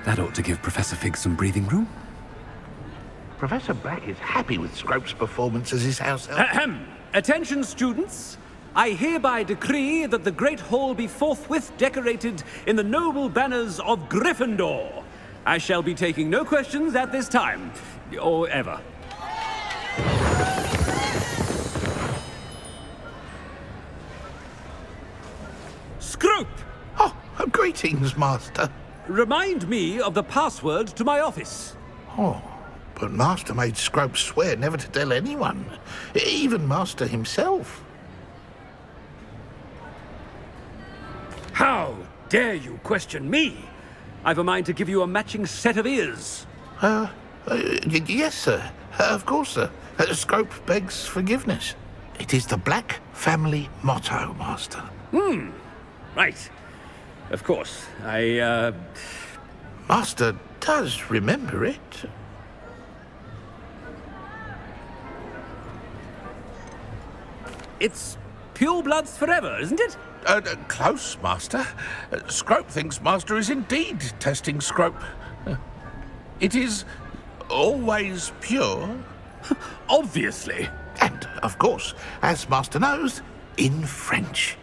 That ought to give Professor Fig some breathing room. Professor Black is happy with Scrope's performance as his house elf. Attention, students. I hereby decree that the Great Hall be forthwith decorated in the noble banners of Gryffindor. I shall be taking no questions at this time, or ever. Scrope! Oh, greetings, Master. Remind me of the password to my office. Oh, but Master made Scrope swear never to tell anyone, even Master himself. How dare you question me? I've a mind to give you a matching set of ears. Yes, sir. Of course, sir. Scrope begs forgiveness. It is the Black family motto, Master. Right. Of course. Master does remember it. It's pure bloods forever, isn't it? Close, Master. Scrope thinks Master is indeed testing Scrope. It is always pure. Obviously. And, of course, as Master knows, in French.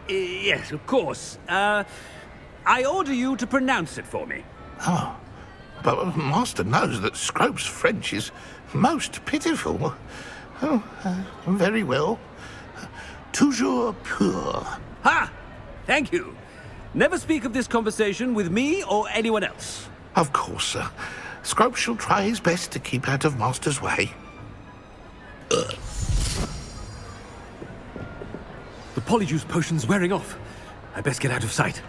Yes, of course. I order you to pronounce it for me. Oh, but Master knows that Scrope's French is most pitiful. Oh, very well. Toujours pur. Ha! Thank you. Never speak of this conversation with me or anyone else. Of course, sir. Scrope shall try his best to keep out of Master's way. The Polyjuice potion's wearing off. I best get out of sight.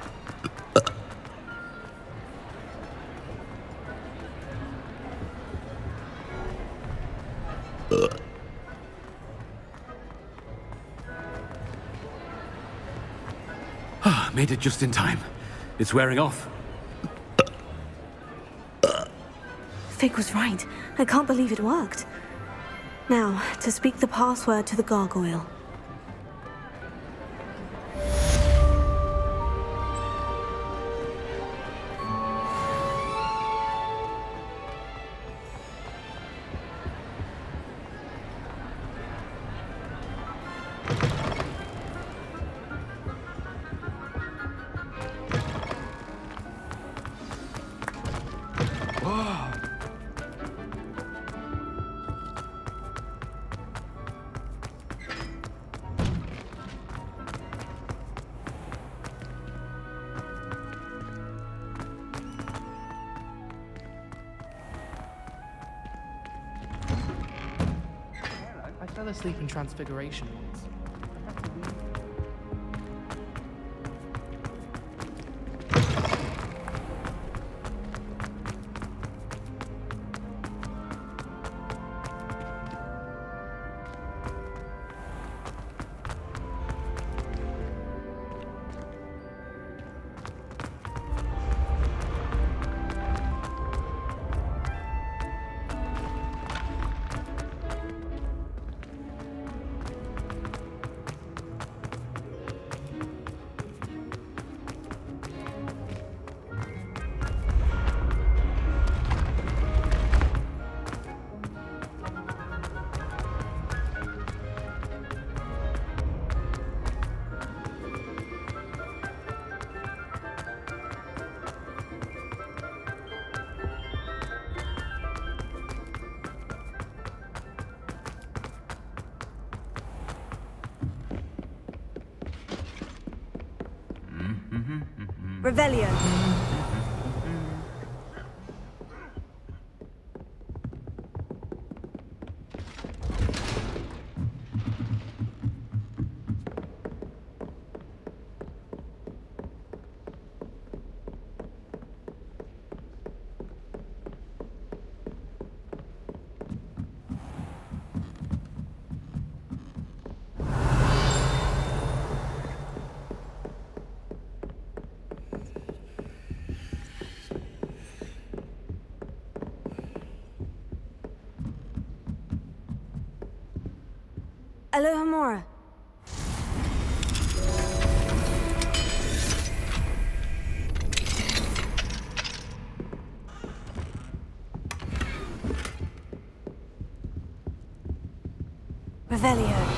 Made it just in time. It's wearing off. Fig was right. I can't believe it worked. Now, to speak the password to the gargoyle. I fell asleep in Transfiguration once. Revelio. Alohomora. Revelio.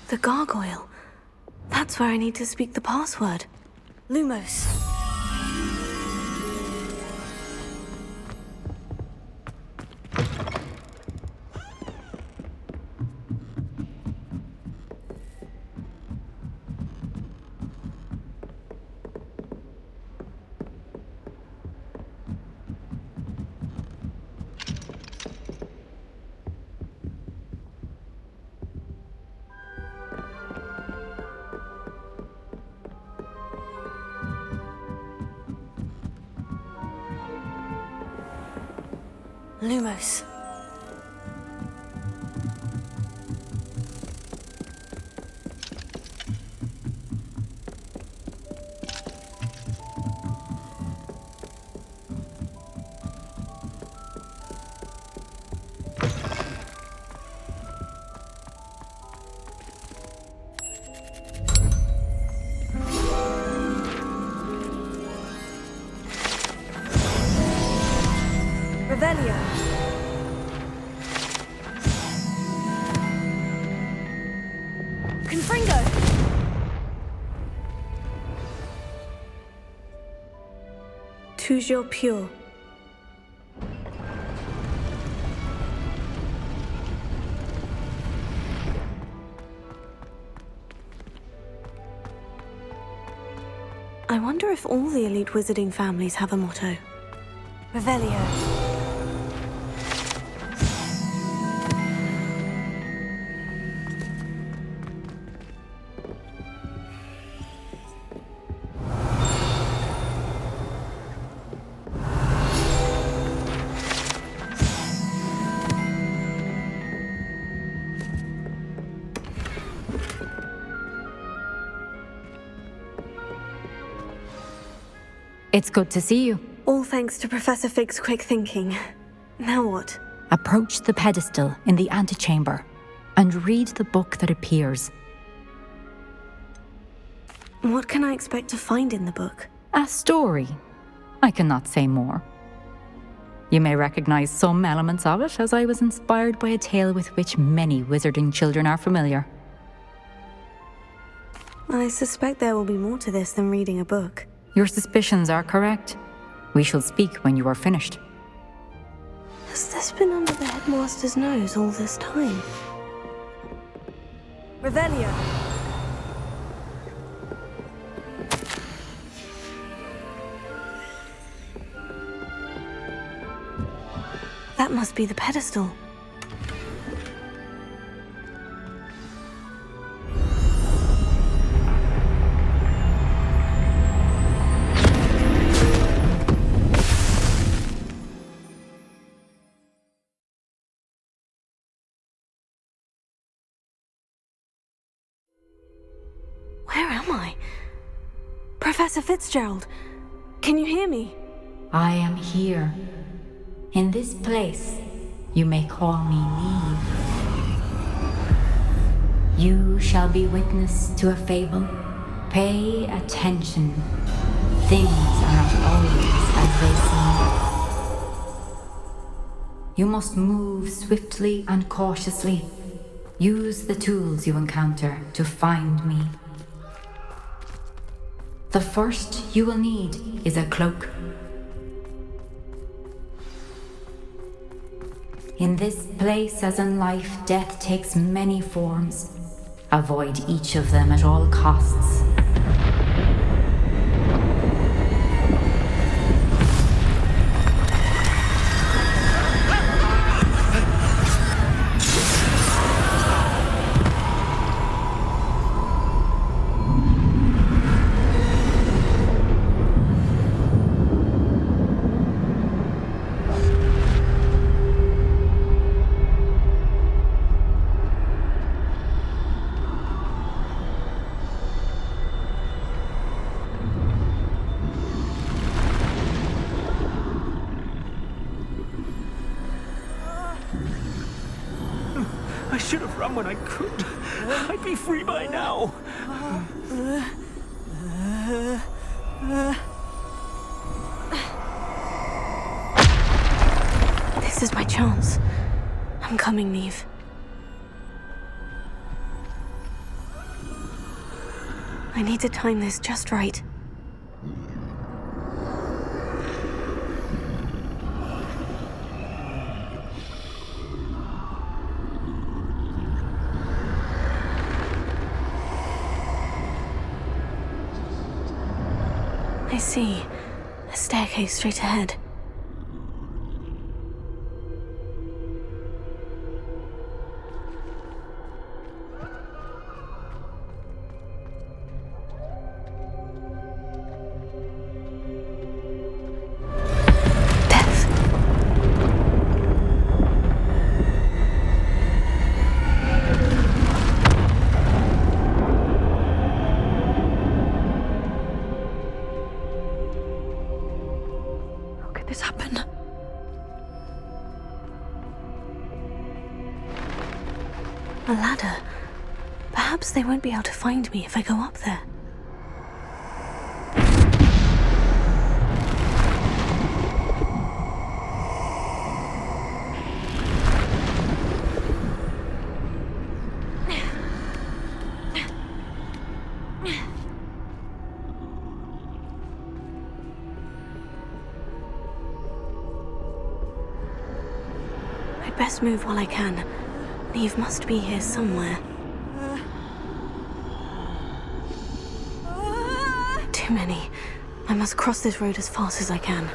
The gargoyle. That's where I need to speak the password. Lumos. Lumos. Revelio. Confringo. Toujours pure. I wonder if all the elite wizarding families have a motto. Revelio. It's good to see you. All thanks to Professor Fig's quick thinking. Now what? Approach the pedestal in the antechamber and read the book that appears. What can I expect to find in the book? A story. I cannot say more. You may recognize some elements of it, as I was inspired by a tale with which many wizarding children are familiar. I suspect there will be more to this than reading a book. Your suspicions are correct. We shall speak when you are finished. Has this been under the headmaster's nose all this time? Revelio. That must be the pedestal. Where am I? Professor Fitzgerald, Can you hear me? I am here. In this place, you may call me Neve. You shall be witness to a fable. Pay attention. Things are not always as they seem. You must move swiftly and cautiously. Use the tools you encounter to find me. The first you will need is a cloak. In this place, as in life, death takes many forms. Avoid each of them at all costs. I should have run when I could. I'd be free by now. This is my chance. I'm coming, Neve. I need to time this just right. I see. A staircase straight ahead. This happen? A ladder. Perhaps they won't be able to find me if I go up there. Best move while I can. Neve must be here somewhere. Too many. I must cross this road as fast as I can.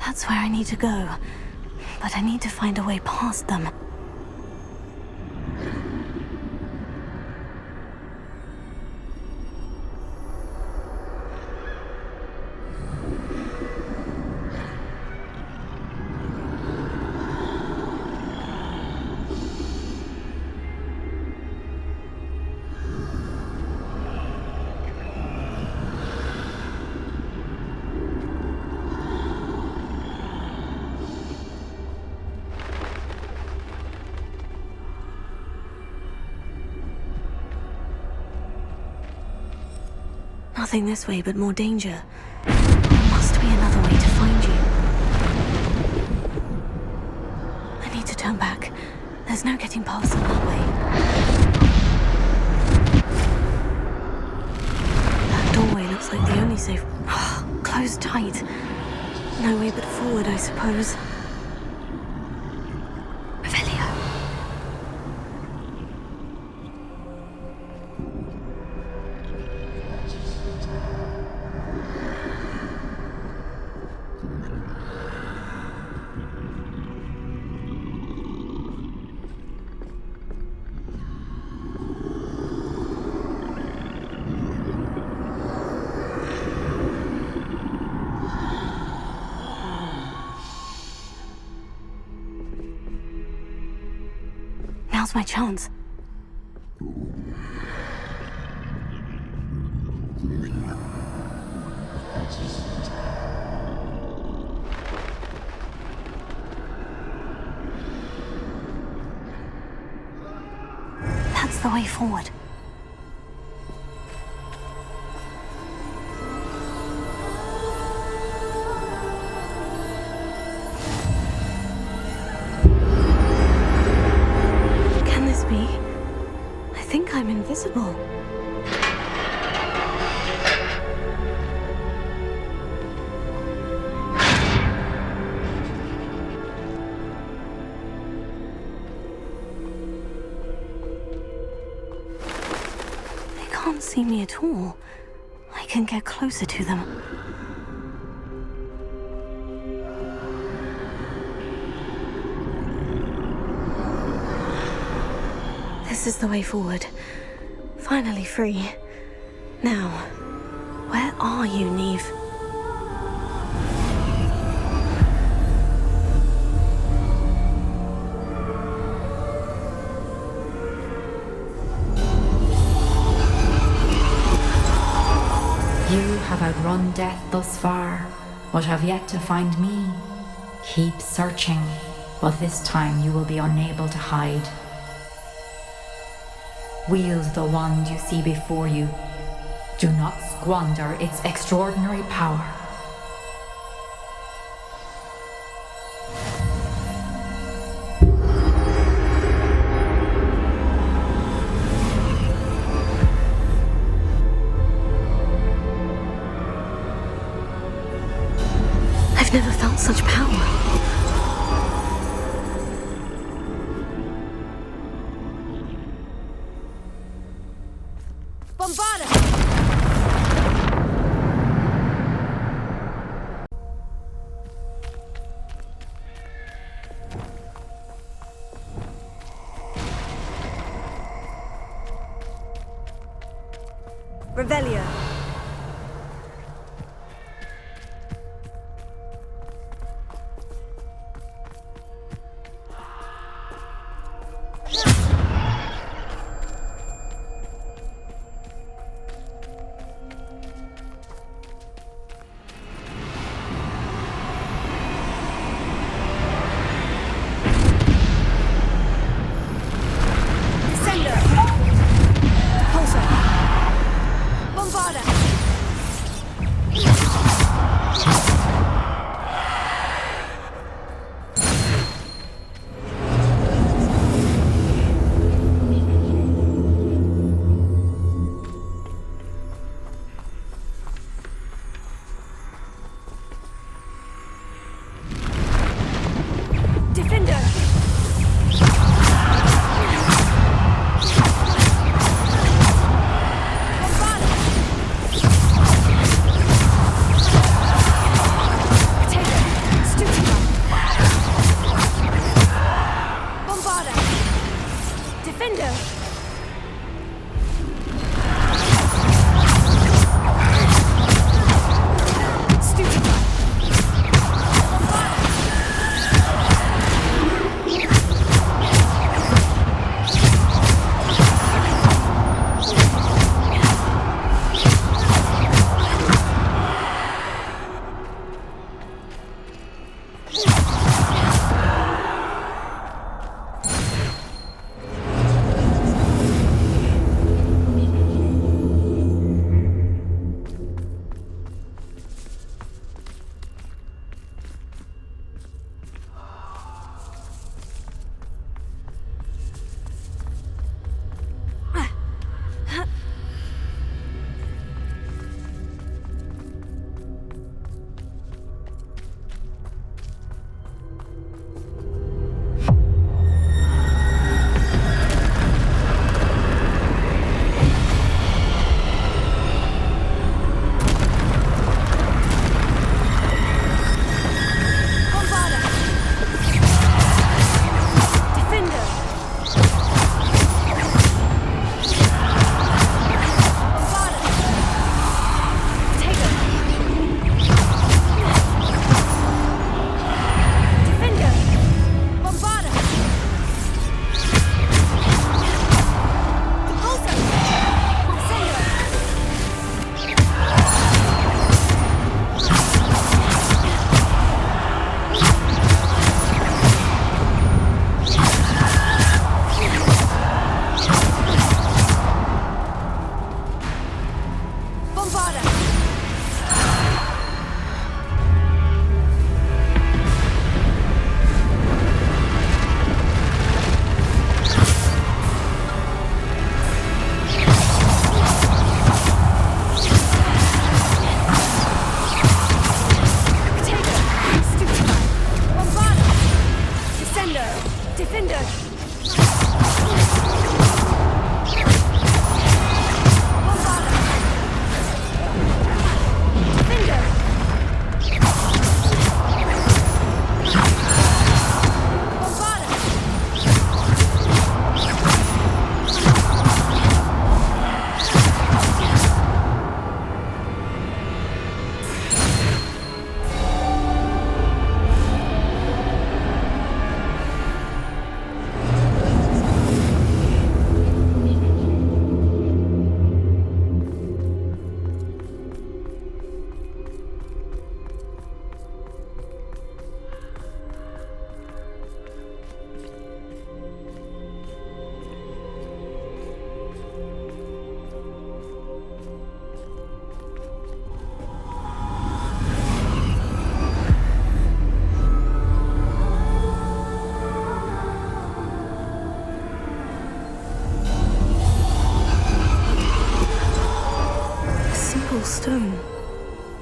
That's where I need to go. But I need to find a way past them. Nothing this way, but more danger. There must be another way to find you. I need to turn back. There's no getting past them that way. That doorway looks like the only safe... Closed tight. No way but forward, I suppose. is my chance. That's the way forward. Can this be? I think I'm invisible. Can't see me at all. I can get closer to them. This is the way forward. Finally free. Now, where are you, Neve? You have outrun death thus far, but have yet to find me. Keep searching, but this time you will be unable to hide. Wield the wand you see before you. Do not squander its extraordinary power. I've never felt such power. Revelio. Descender. Pulsar. Bombardus.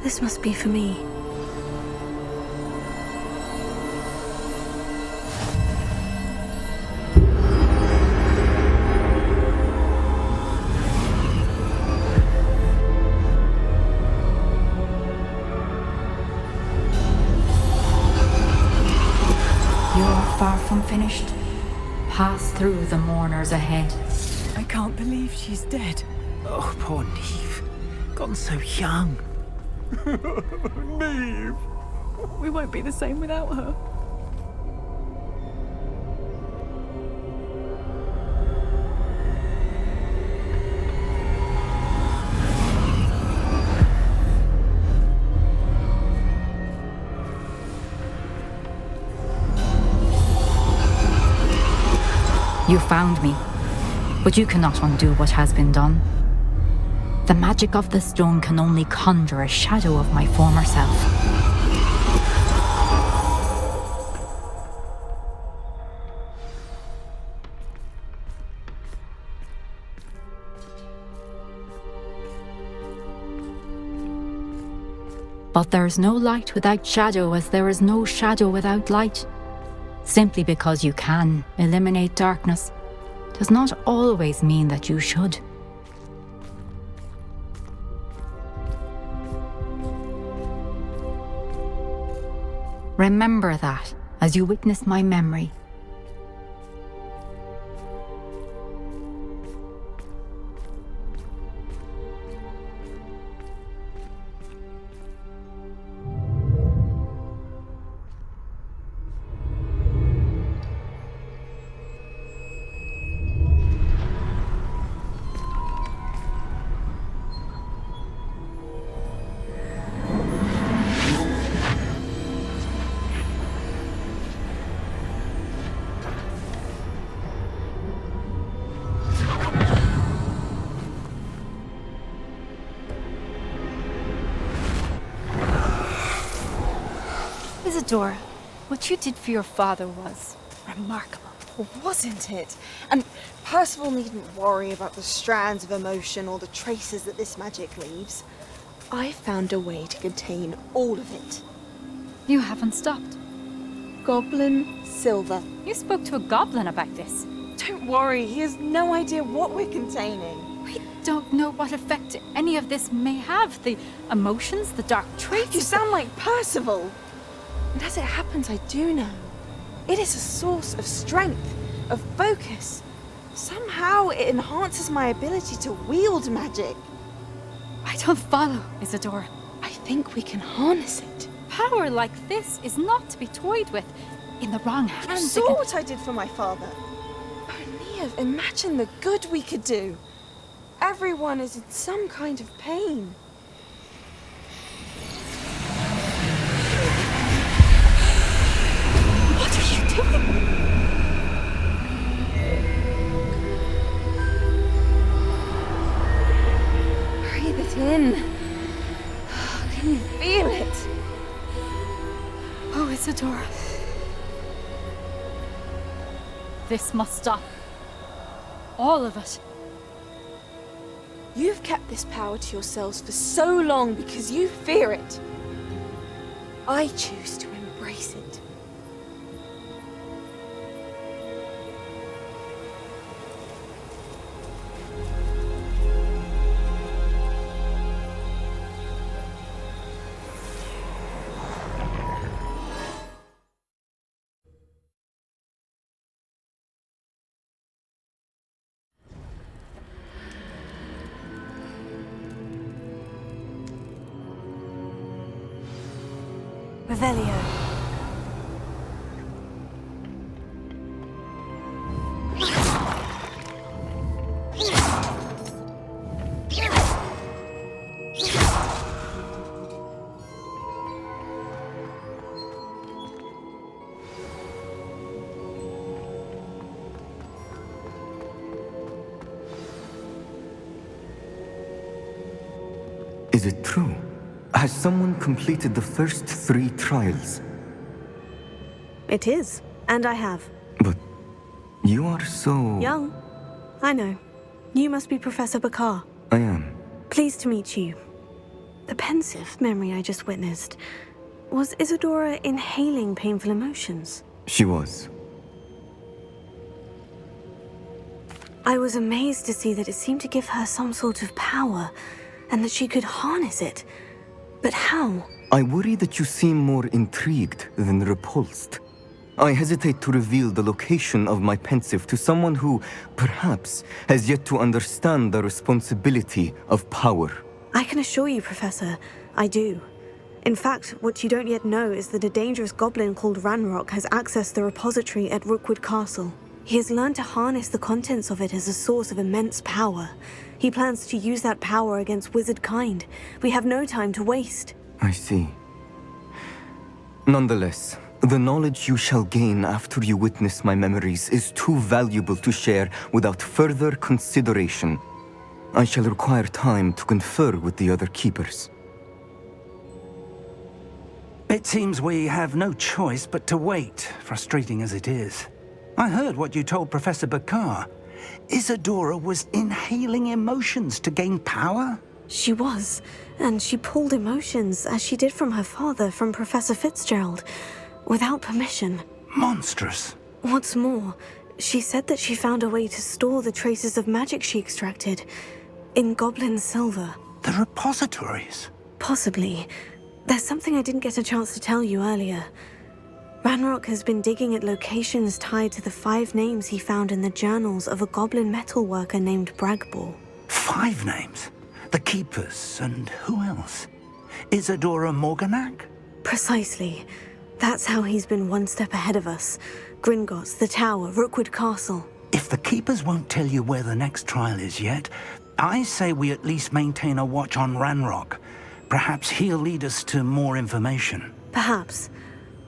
This must be for me. You're far from finished. Pass through the mourners ahead. I can't believe she's dead. Oh, poor Neve. Gone so young. Neve! We won't be the same without her. You found me, but you cannot undo what has been done. The magic of the stone can only conjure a shadow of my former self. But there is no light without shadow, as there is no shadow without light. Simply because you can eliminate darkness does not always mean that you should. Remember that as you witness my memory. Isadora, what you did for your father was remarkable. Wasn't it? And Percival needn't worry about the strands of emotion or the traces that this magic leaves. I found a way to contain all of it. You haven't stopped. Goblin Silver. You spoke to a goblin about this. Don't worry, he has no idea what we're containing. We don't know what effect any of this may have. The emotions, the dark traits. You sound like Percival. And as it happens, I do know. It is a source of strength, of focus. Somehow it enhances my ability to wield magic. I don't follow, Isadora. I think we can harness it. Power like this is not to be toyed with. In the wrong hands. You saw what I did for my father. Oh, Neve, imagine the good we could do. Everyone is in some kind of pain. What are you doing? Breathe it in. Can you feel it? Oh, Isadora. This must stop. All of it. You've kept this power to yourselves for so long because you fear it. I choose to embrace it. Revelio. Is it true? Has someone completed the first 3 trials? It is, and I have. But you are so... Young. I know. You must be Professor Bakar. I am. Pleased to meet you. The pensive memory I just witnessed. Was Isadora inhaling painful emotions? She was. I was amazed to see that it seemed to give her some sort of power, and that she could harness it. But how? I worry that you seem more intrigued than repulsed. I hesitate to reveal the location of my pensive to someone who, perhaps, has yet to understand the responsibility of power. I can assure you, Professor, I do. In fact, what you don't yet know is that a dangerous goblin called Ranrock has accessed the repository at Rookwood Castle. He has learned to harness the contents of it as a source of immense power. He plans to use that power against wizard kind. We have no time to waste. I see. Nonetheless, the knowledge you shall gain after you witness my memories is too valuable to share without further consideration. I shall require time to confer with the other keepers. It seems we have no choice but to wait, frustrating as it is. I heard what you told Professor Bakar. Isadora was inhaling emotions to gain power? She was, and she pulled emotions, as she did from her father, from Professor Fitzgerald, without permission. Monstrous. What's more, she said that she found a way to store the traces of magic she extracted in goblin silver. The repositories? Possibly. There's something I didn't get a chance to tell you earlier. Ranrock has been digging at locations tied to the 5 names he found in the journals of a goblin metalworker named Bragball. 5 names? The Keepers, and who else? Isadora Morganac? Precisely. That's how he's been one step ahead of us. Gringotts, the Tower, Rookwood Castle. If the Keepers won't tell you where the next trial is yet, I say we at least maintain a watch on Ranrock. Perhaps he'll lead us to more information. Perhaps.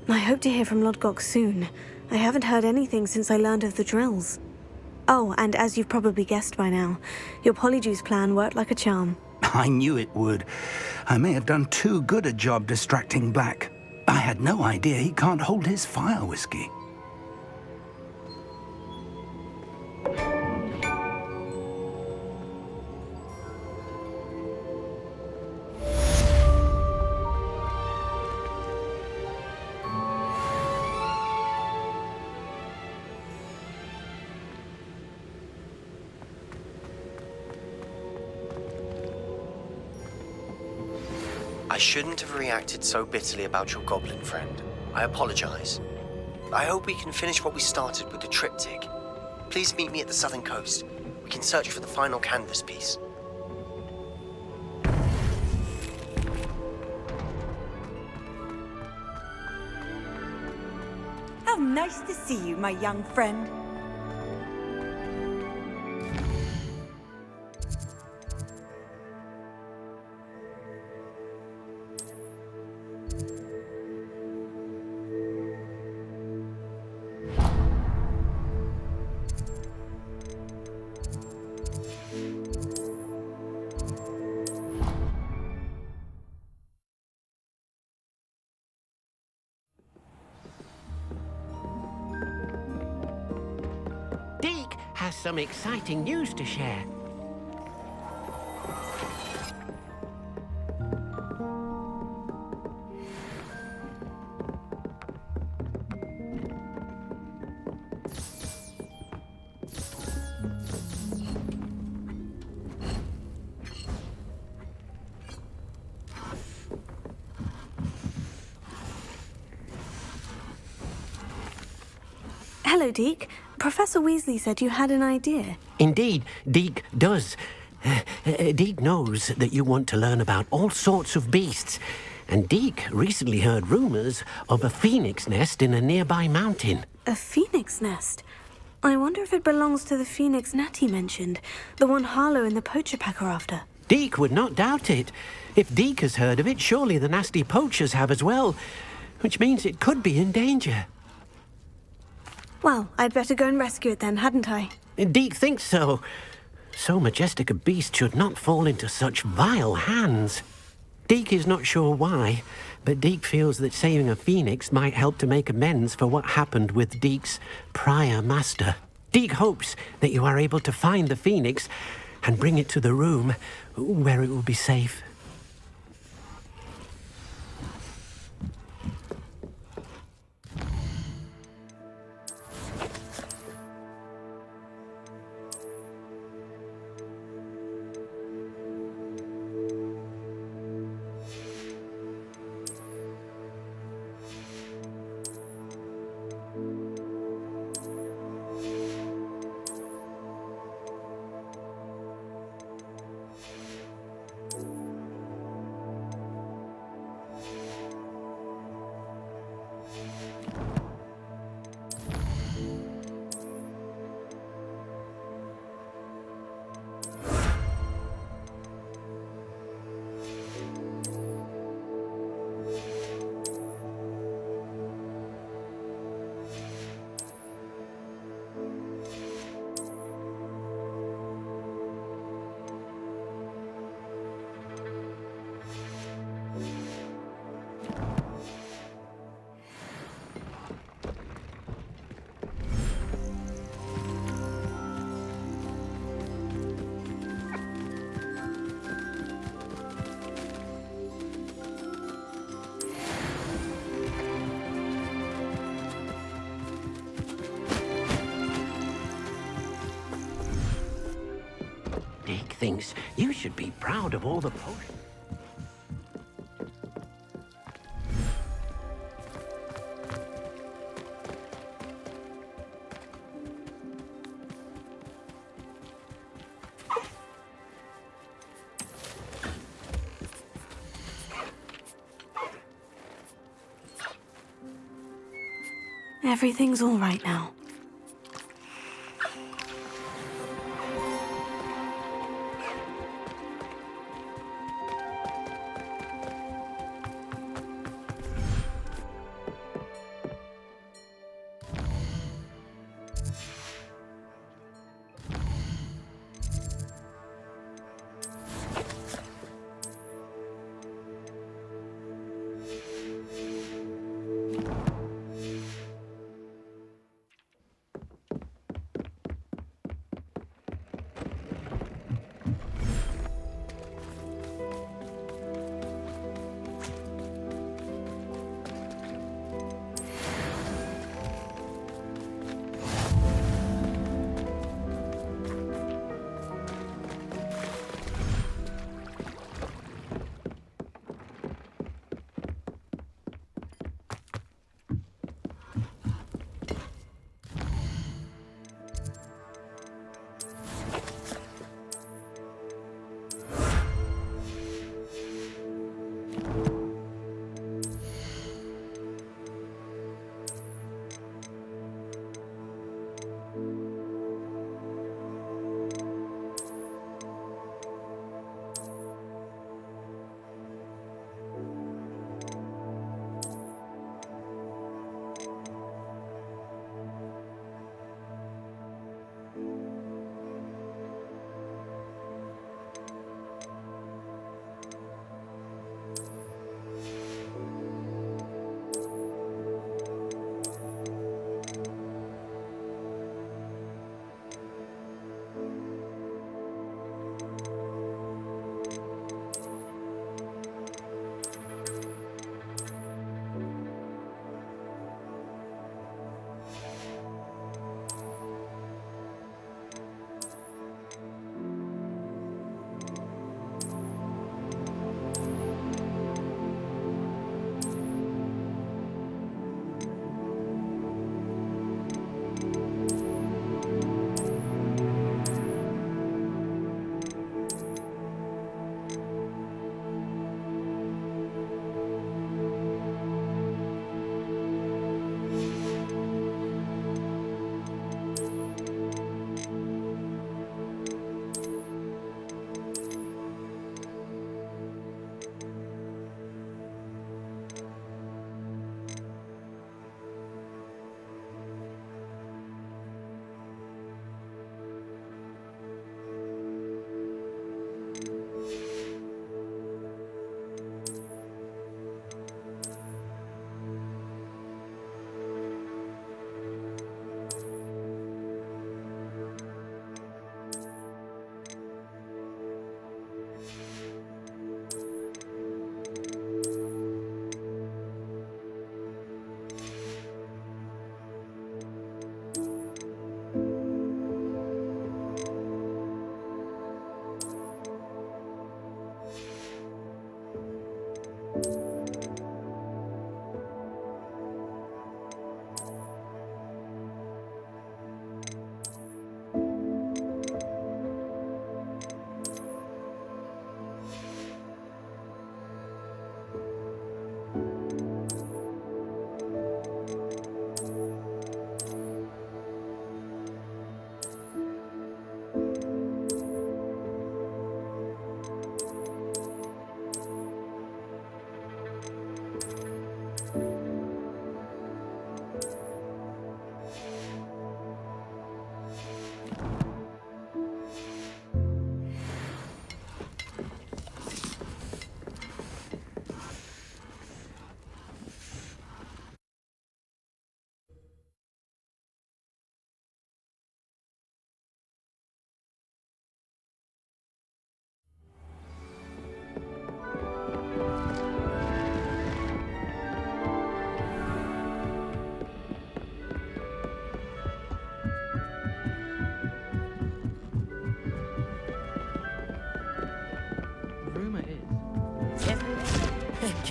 I hope to hear from Lodgok soon. I haven't heard anything since I learned of the drills. Oh, and as you've probably guessed by now, your Polyjuice plan worked like a charm. I knew it would. I may have done too good a job distracting Black. I had no idea he can't hold his fire whiskey. I shouldn't have reacted so bitterly about your goblin friend. I apologize. I hope we can finish what we started with the triptych. Please meet me at the southern coast. We can search for the final canvas piece. How nice to see you, my young friend. Deke has some exciting news to share. Hello, Deke. Professor Weasley said you had an idea. Indeed, Deke does. Deke knows that you want to learn about all sorts of beasts, and Deke recently heard rumors of a phoenix nest in a nearby mountain. A phoenix nest? I wonder if it belongs to the phoenix Natty mentioned, the one Harlow and the poacher pack are after. Deke would not doubt it. If Deke has heard of it, surely the nasty poachers have as well, which means it could be in danger. Well, I'd better go and rescue it then, hadn't I? Deke thinks so. So majestic a beast should not fall into such vile hands. Deke is not sure why, but Deke feels that saving a phoenix might help to make amends for what happened with Deke's prior master. Deke hopes that you are able to find the phoenix and bring it to the room where it will be safe. things. You should be proud of all the potions. Everything's all right now.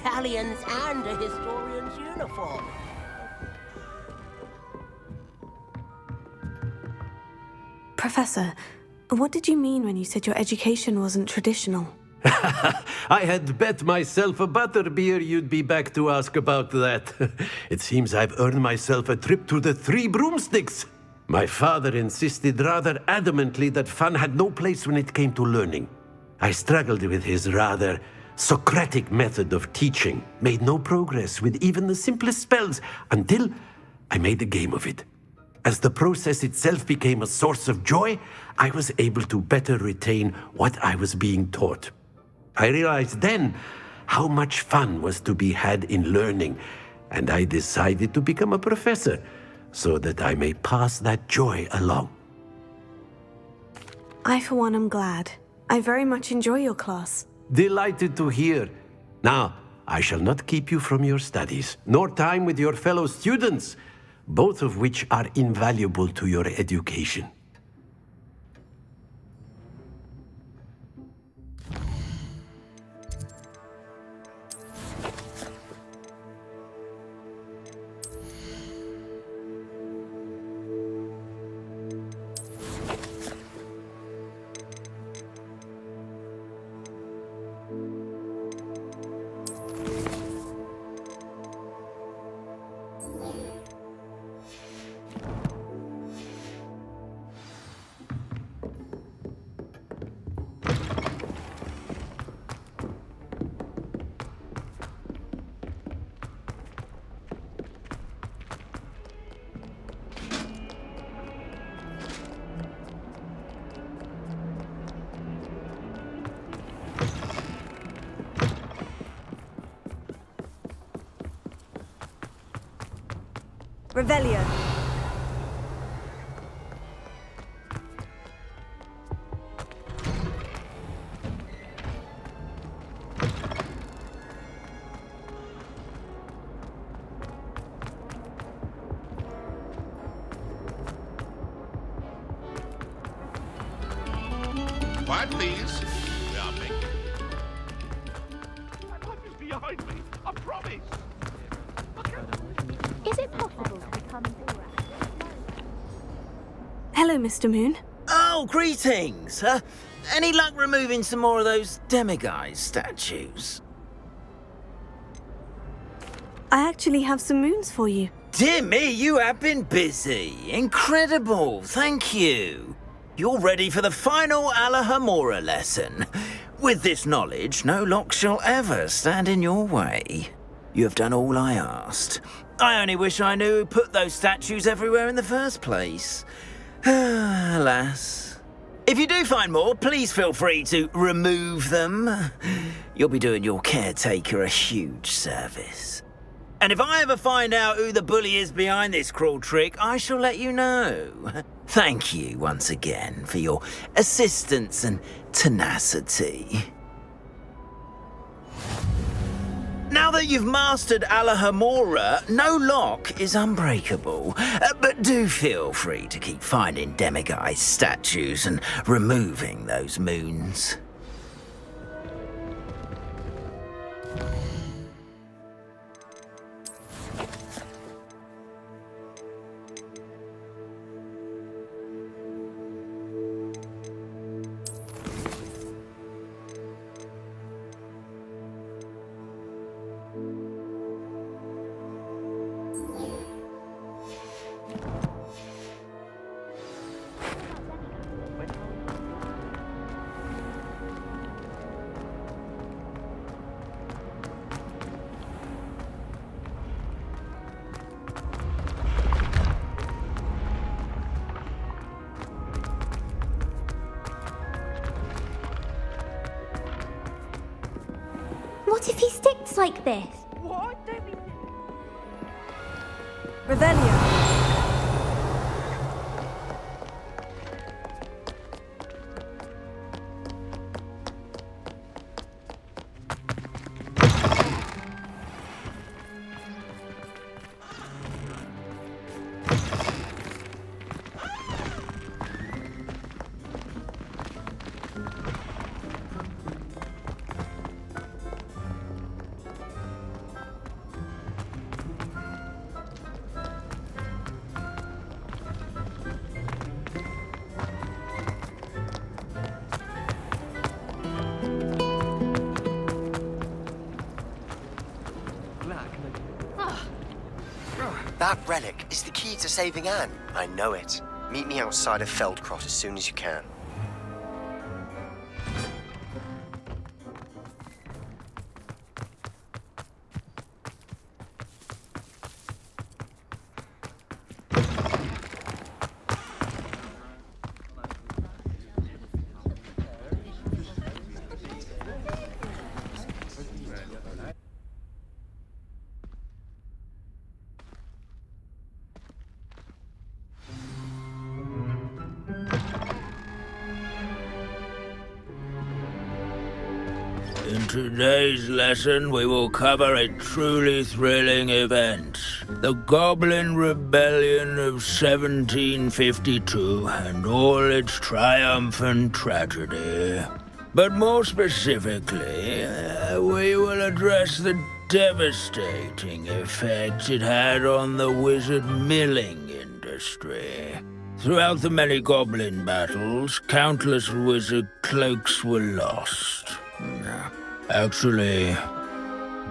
medallions and a historian's uniform. Professor, what did you mean when you said your education wasn't traditional? I had bet myself a butterbeer you'd be back to ask about that. It seems I've earned myself a trip to the Three Broomsticks. My father insisted rather adamantly that fun had no place when it came to learning. I struggled with his rather Socratic method of teaching, made no progress with even the simplest spells until I made a game of it. As the process itself became a source of joy, I was able to better retain what I was being taught. I realized then how much fun was to be had in learning, and I decided to become a professor so that I may pass that joy along. I, for one, am glad. I very much enjoy your class. Delighted to hear. Now, I shall not keep you from your studies, nor time with your fellow students, both of which are invaluable to your education. Revelio. Quiet, please. We are making. My wife is behind me. I promise. Is it possible to become Hello, Mr. Moon. Oh, greetings! Any luck removing some more of those demiguise statues? I actually have some moons for you. Dear me, you have been busy. Incredible, thank you. You're ready for the final Alahomora lesson. With this knowledge, no lock shall ever stand in your way. You have done all I asked. I only wish I knew who put those statues everywhere in the first place. Alas. If you do find more, please feel free to remove them. You'll be doing your caretaker a huge service. And if I ever find out who the bully is behind this cruel trick, I shall let you know. Thank you once again for your assistance and tenacity. Now that you've mastered Alahomora, no lock is unbreakable. But do feel free to keep finding demiguise statues and removing those moons. What if he sticks like this? What? Don't be... Revelio. That relic is the key to saving Anne. I know it. Meet me outside of Feldcroft as soon as you can. In today's lesson, we will cover a truly thrilling event. The Goblin Rebellion of 1752 and all its triumphant tragedy. But more specifically, we will address the devastating effect it had on the wizard milling industry. Throughout the many goblin battles, countless wizard cloaks were lost. Actually,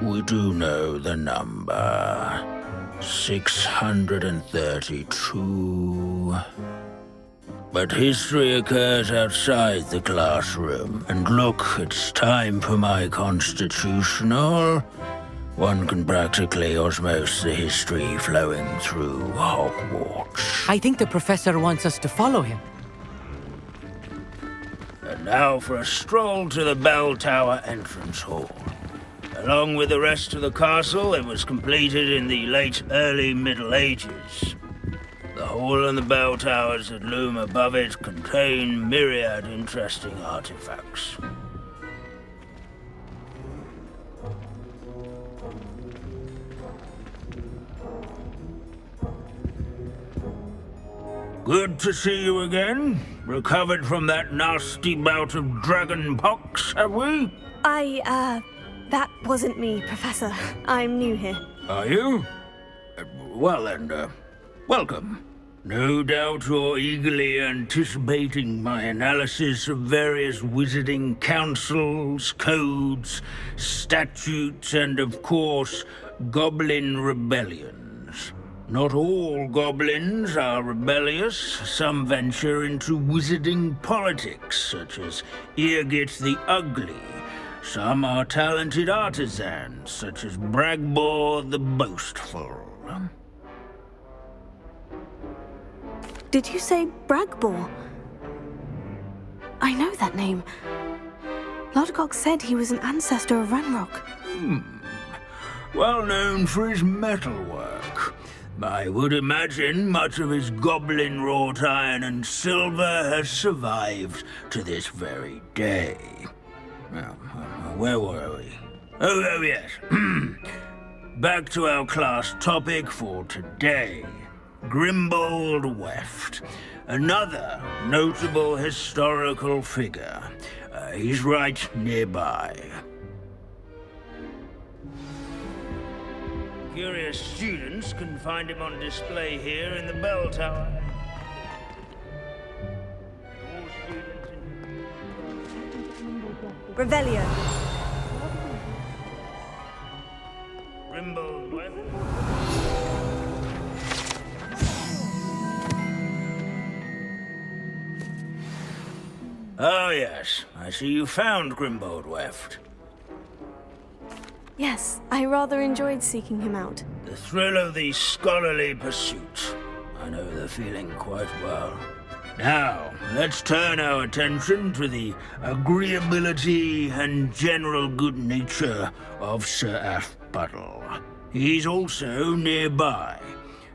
we do know the number. 632. But history occurs outside the classroom. And look, it's time for my constitutional. One can practically osmose the history flowing through Hogwarts. I think the professor wants us to follow him. And now for a stroll to the bell tower entrance hall. Along with the rest of the castle, it was completed in the late early Middle Ages. The hall and the bell towers that loom above it contain myriad interesting artifacts. Good to see you again. Recovered from that nasty bout of dragon pox, have we? That wasn't me, Professor. I'm new here. Are you? Well then, welcome. No doubt you're eagerly anticipating my analysis of various wizarding councils, codes, statutes, and of course, goblin rebellions. Not all goblins are rebellious. Some venture into wizarding politics, such as Eargit the Ugly. Some are talented artisans, such as Bragbor the Boastful. Did you say Bragbor? I know that name. Lodgok said he was an ancestor of Ranrock. Well known for his metalwork. I would imagine much of his goblin-wrought iron and silver has survived to this very day. Now, where were we? Oh yes. Back to our class topic for today. Grimbold Weft. Another notable historical figure. He's right nearby. Curious students can find him on display here in the bell tower. Revelio. Grimbold Weft. Oh yes, I see you found Grimbold Weft. Yes, I rather enjoyed seeking him out. The thrill of the scholarly pursuit. I know the feeling quite well. Now, let's turn our attention to the agreeability and general good nature of Sir Aphbuttle. He's also nearby.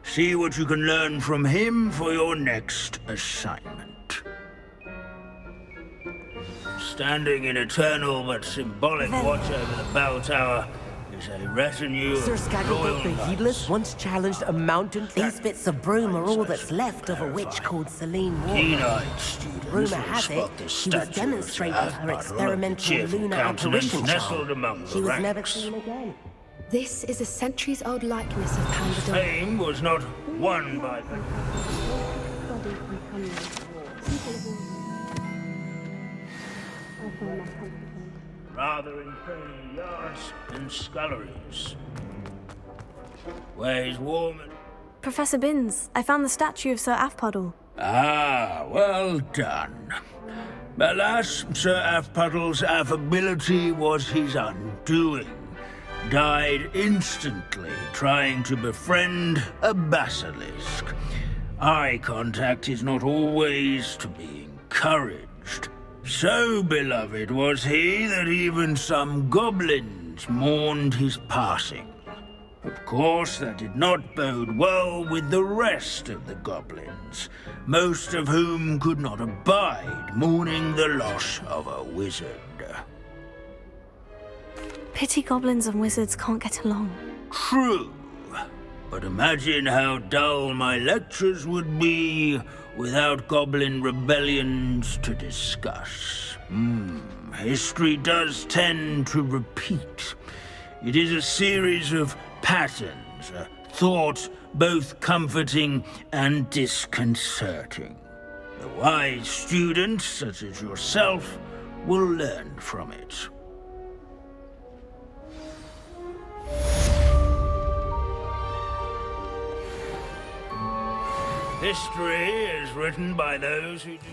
See what you can learn from him for your next assignment. Standing in eternal but symbolic watch over the bell tower is a retinue Sir of Scagglebot the royal Heedless once challenged a mountain. These bits of broom are all that's left of a witch called Celine keen-eyed students Rumour has it she was demonstrating her experimental lunar apparition charm. She was never seen again. This is a centuries-old likeness of Pandador. Fame was not won by the... rather in training yards and sculleries. where it's warm and... Professor Binns, I found the statue of Sir Afpuddle. Ah, well done. Alas, Sir Afpuddle's affability was his undoing. Died instantly trying to befriend a basilisk. Eye contact is not always to be encouraged. So beloved was he that even some goblins mourned his passing. Of course, that did not bode well with the rest of the goblins, most of whom could not abide mourning the loss of a wizard. Pity goblins and wizards can't get along. True. But imagine how dull my lectures would be without goblin rebellions to discuss. History does tend to repeat. It is a series of patterns, a thought both comforting and disconcerting. The wise student, such as yourself, will learn from it. History is written by those who do...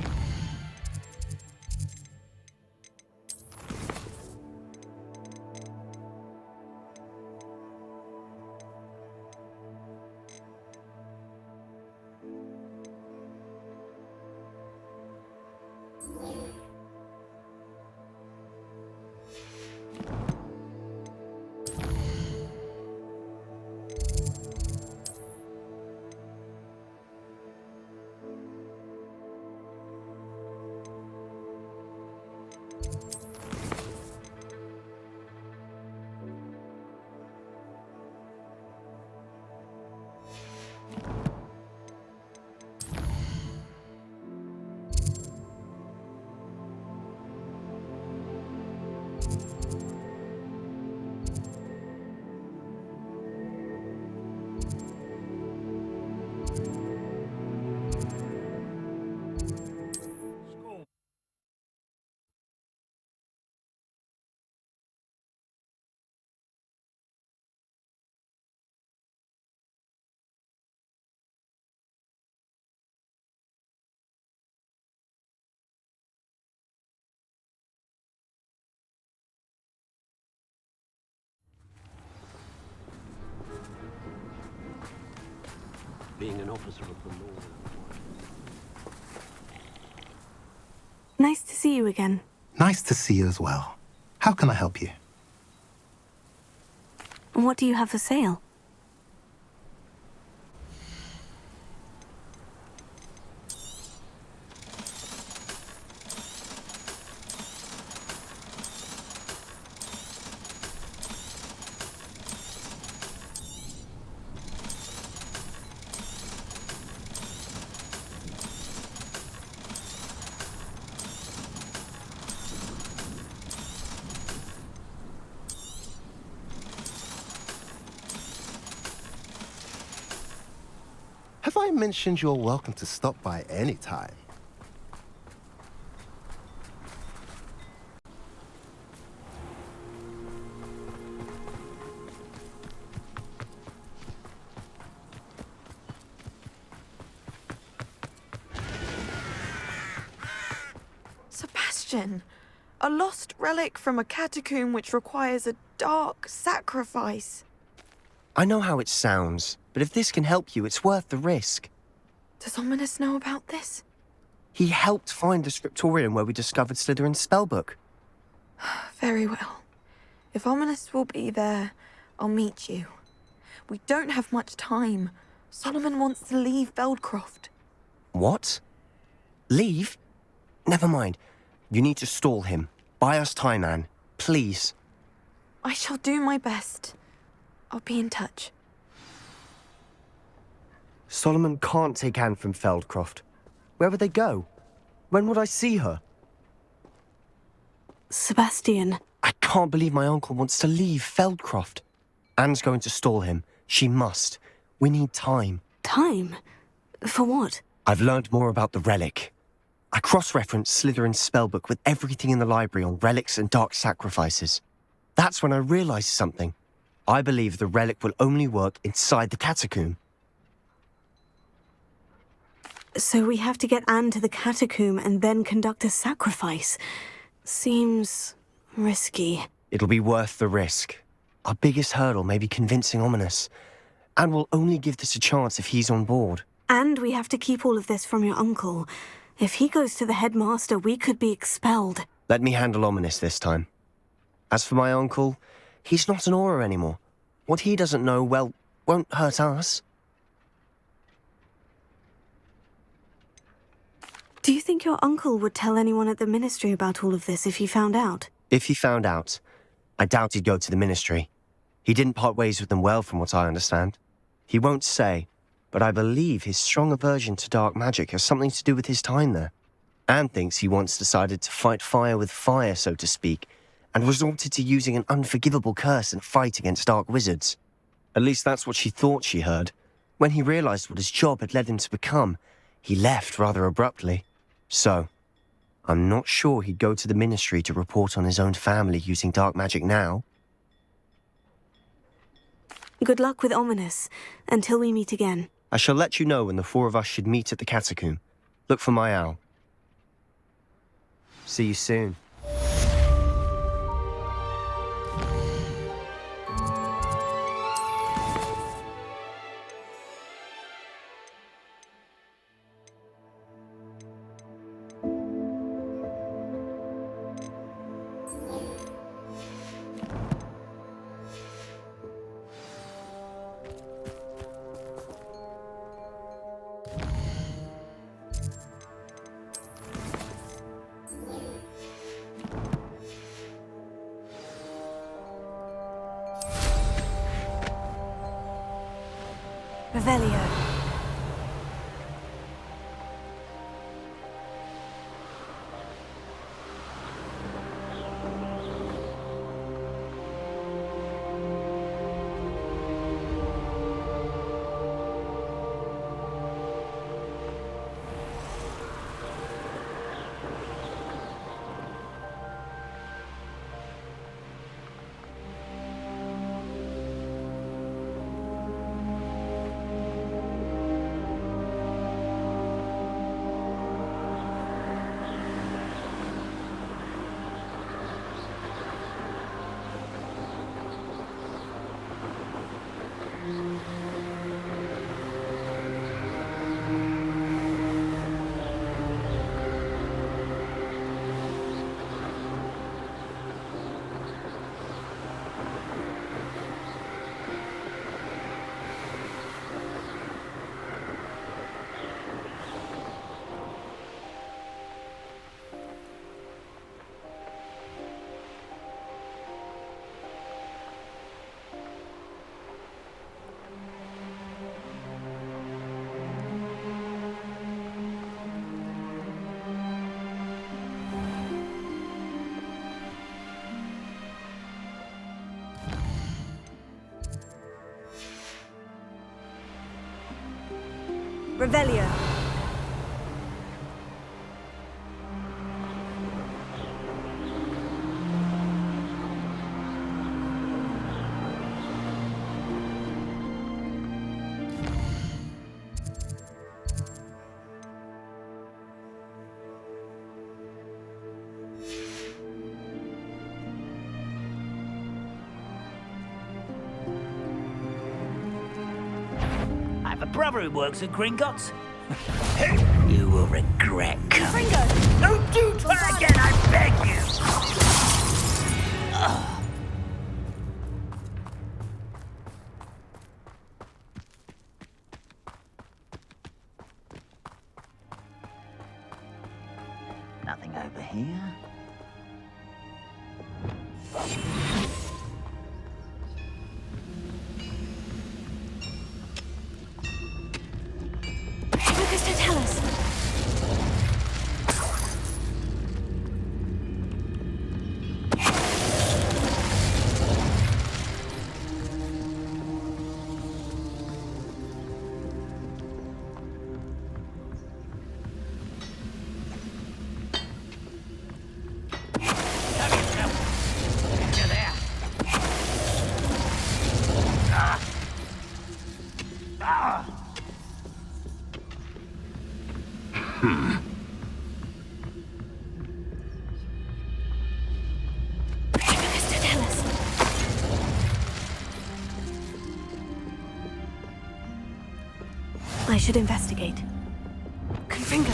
Being an officer of the law. Nice to see you again. Nice to see you as well. How can I help you? What do you have for sale? Have I mentioned you're welcome to stop by any time? Sebastian, a lost relic from a catacomb which requires a dark sacrifice. I know how it sounds, but if this can help you, it's worth the risk. Does Ominous know about this? He helped find the scriptorium where we discovered Slytherin's spellbook. Very well. If Ominous will be there, I'll meet you. We don't have much time. Solomon wants to leave Feldcroft. What? Leave? Never mind. You need to stall him. Buy us time, Anne. Please. I shall do my best. I'll be in touch. Solomon can't take Anne from Feldcroft. Where would they go? When would I see her? Sebastian. I can't believe my uncle wants to leave Feldcroft. Anne's going to stall him. She must. We need time. Time? For what? I've learned more about the relic. I cross-referenced Slytherin's spellbook with everything in the library on relics and dark sacrifices. That's when I realized something. I believe the relic will only work inside the catacomb. So we have to get Anne to the catacomb and then conduct a sacrifice. Seems risky. It'll be worth the risk. Our biggest hurdle may be convincing Ominous. And we'll only give this a chance if he's on board. And we have to keep all of this from your uncle. If he goes to the headmaster, we could be expelled. Let me handle Ominous this time. As for my uncle, he's not an Auror anymore. What he doesn't know, well, won't hurt us. Do you think your uncle would tell anyone at the ministry about all of this if he found out? If he found out, I doubt he'd go to the ministry. He didn't part ways with them well, from what I understand. He won't say, but I believe his strong aversion to dark magic has something to do with his time there. Anne thinks he once decided to fight fire with fire, so to speak, and resorted to using an unforgivable curse in a fight against dark wizards. At least that's what she thought she heard. When he realized what his job had led him to become, he left rather abruptly. So, I'm not sure he'd go to the ministry to report on his own family using dark magic now. Good luck with Ominous, until we meet again. I shall let you know when the four of us should meet at the catacomb. Look for my owl. See you soon. Revelio. Revelio. I have a brother who works at Gringotts. You will regret coming. Gringo! Don't do that again, I beg you! Nothing over here. Lucas, don't tell us. I should investigate. Confringo.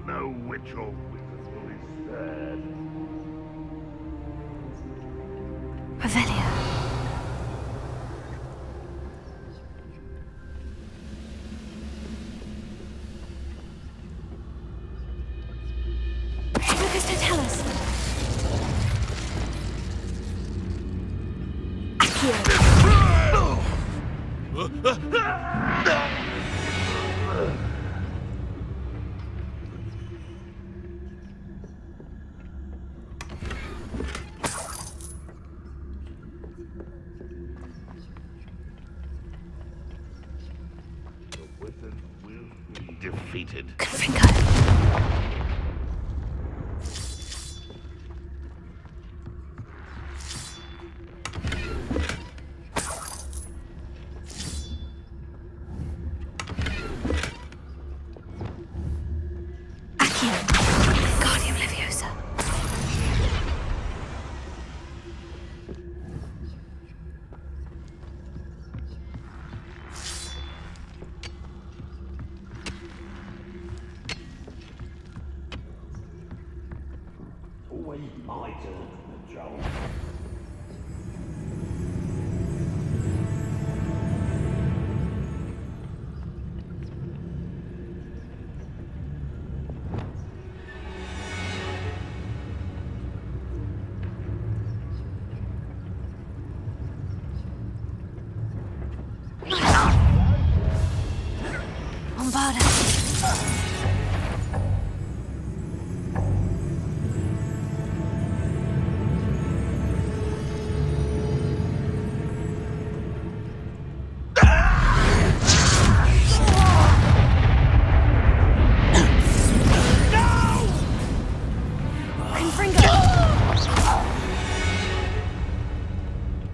No witch or wizard will be spared. Revelio. Focus to tell us. Defeated. Guardian Leviosa. Always my turn, Joel.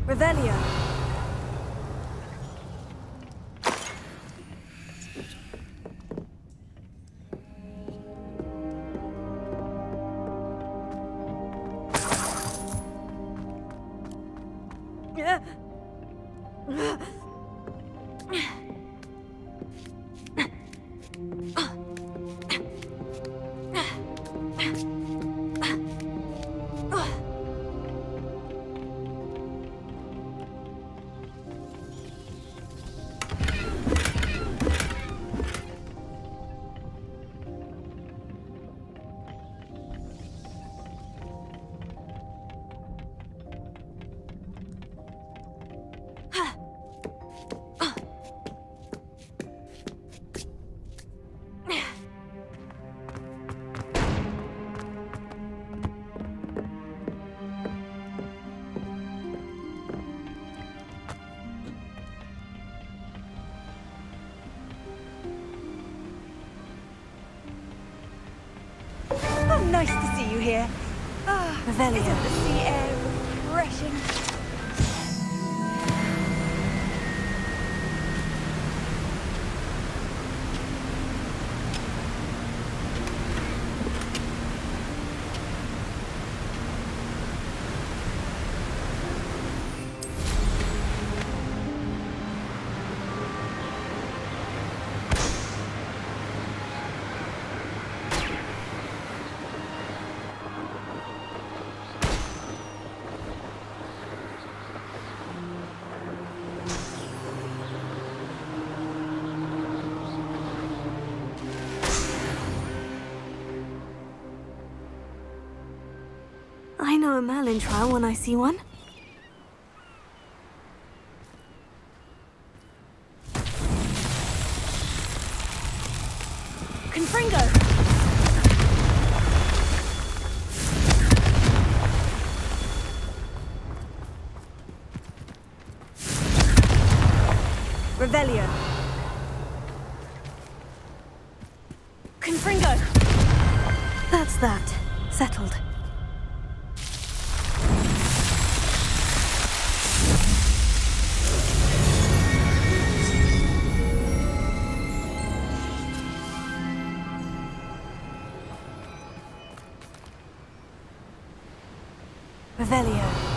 Revelio. Oh, nice to see you here. Revelio. Isn't the sea air refreshing? I know a Merlin trial when I see one. Confringo! Revelio. Confringo! That's that. Settled. Revelio.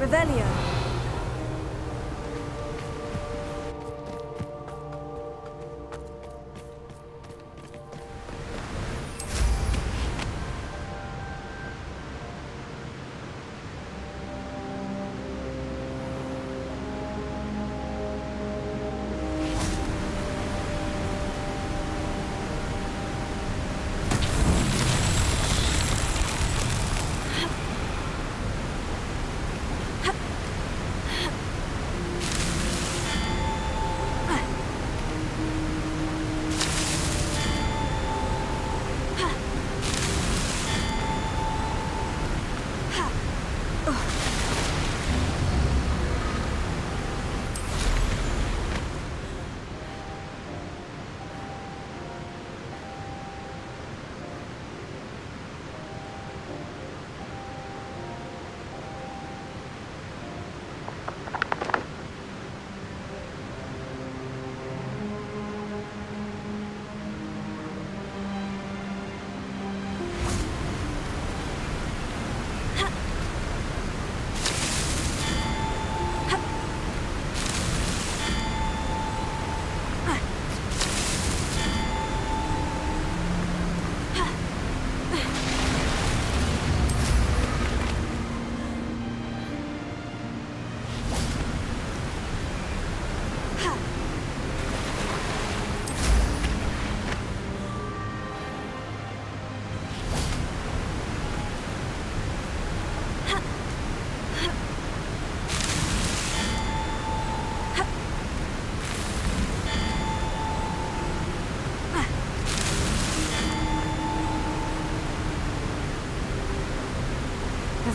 Revelio.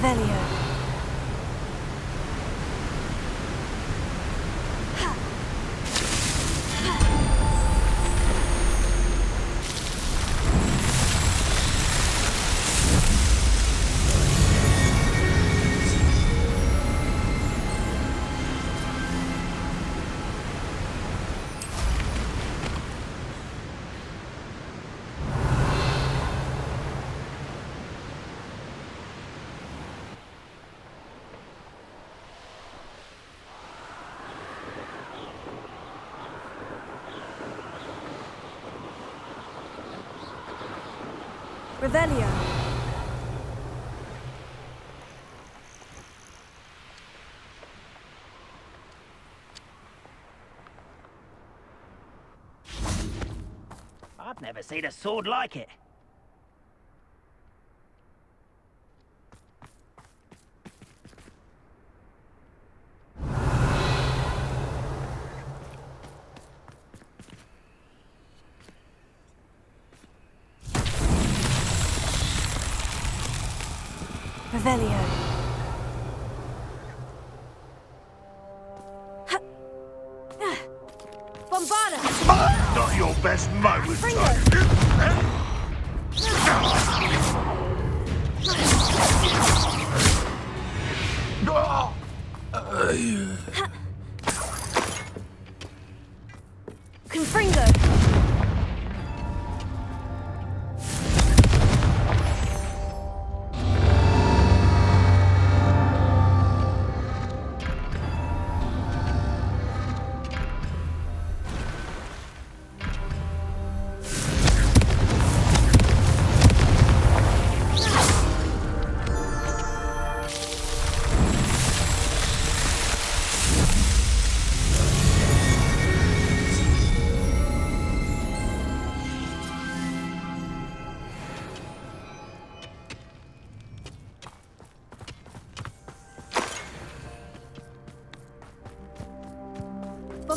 Revelio. Revelio. I've never seen a sword like it. Revelio. Bombarda! Not your best moment,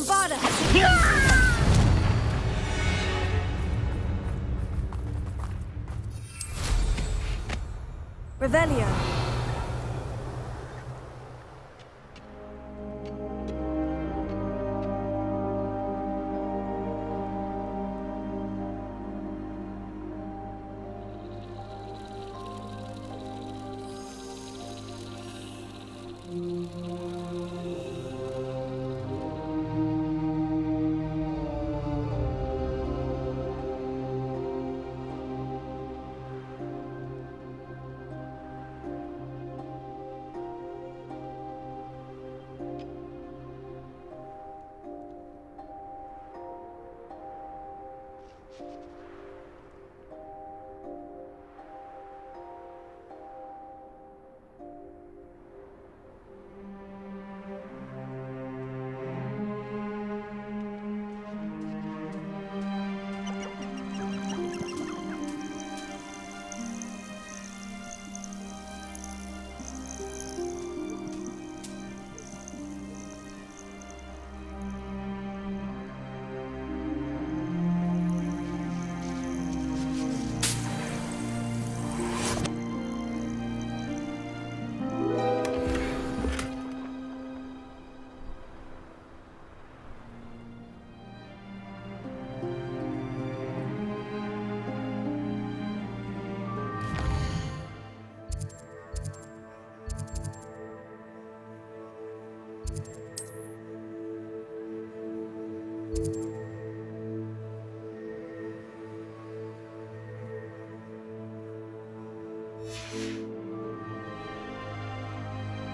Bombarda! Revelio.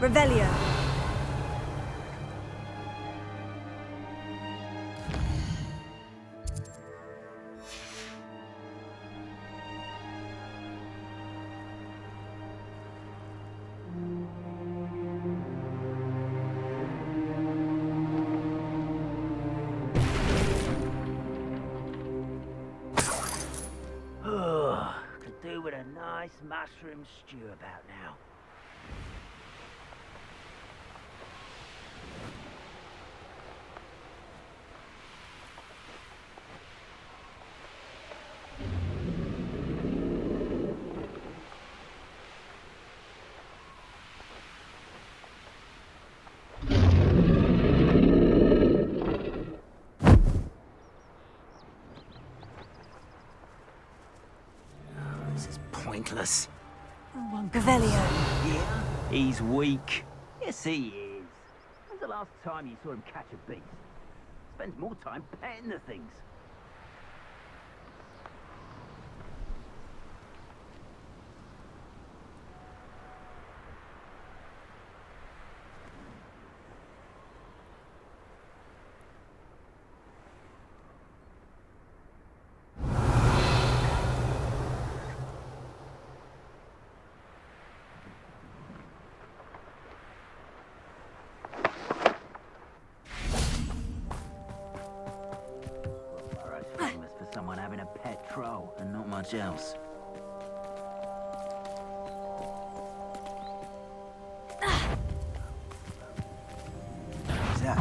Revelio. Could do with a nice mushroom stew about now. Pointless. Revelio. Yeah, he's weak. Yes, he is. When's the last time you saw him catch a beast? Spends more time petting the things. Someone having a pet troll and not much else. Who's that?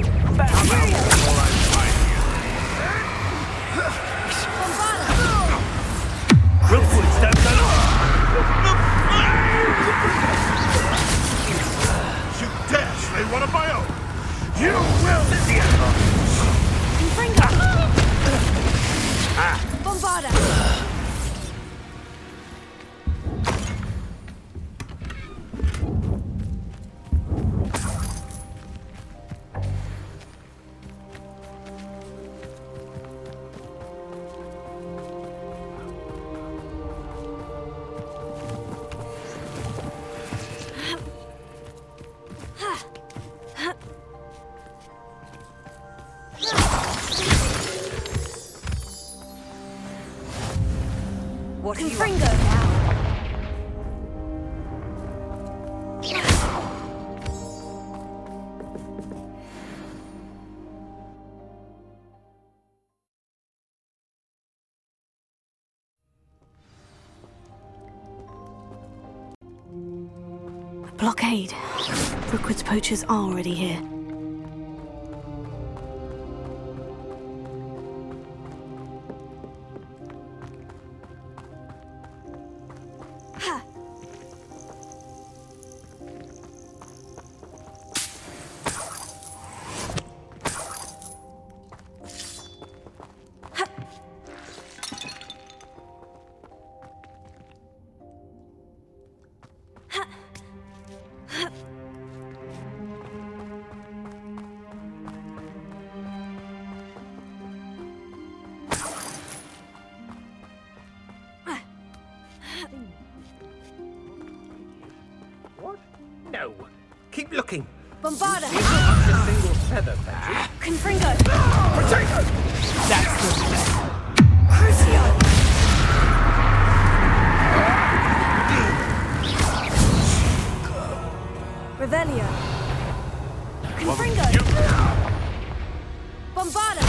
Roofwoods don't go You dare slay one of my own! You will! Bombarda! What Confringo now. Blockade. Brookwood's poachers are already here. No. Keep looking. Bombarda! Not a single feather, Patrick. Confringo! Potato! That's the Crucio! Revelio! Confringo! Bombarda!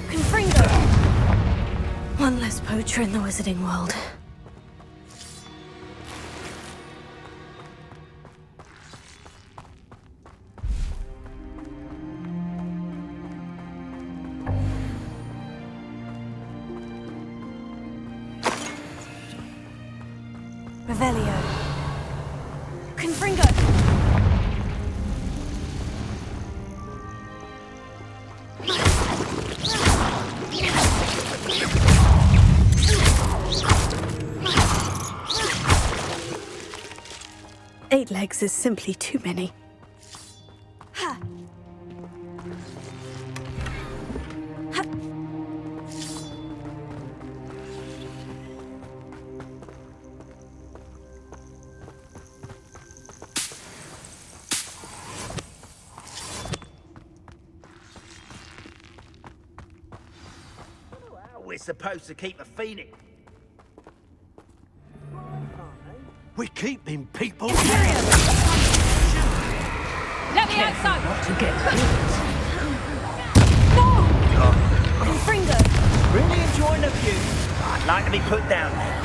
Confringo! One less poacher in the wizarding world. Revelio. Confringo. Eight legs is simply too many. Ha. Ha. We're supposed to keep a phoenix. We're keeping people. Let me outside! Not to get No! Confringo. Really enjoying the view. I'd like to be put down there.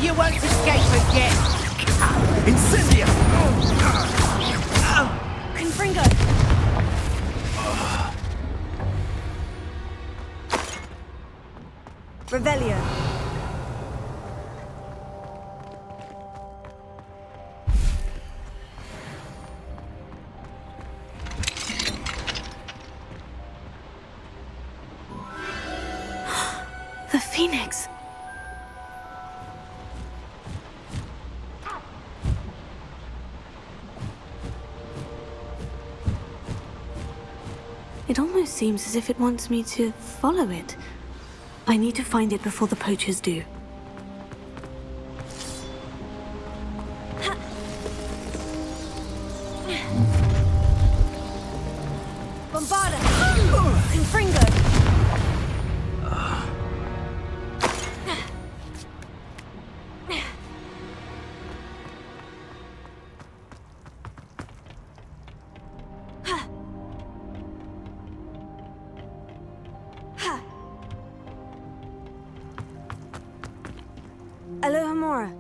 You won't escape again. Incendia! Confringo. Revelio. The Phoenix. It almost seems as if it wants me to follow it. I need to find it before the poachers do. Bombarda. Confringo. Alohomora.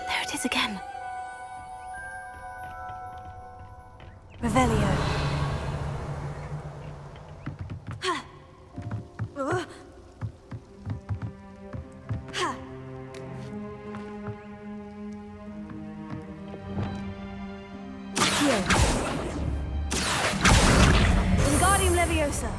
There it is again. Revelio. Wingardium Leviosa.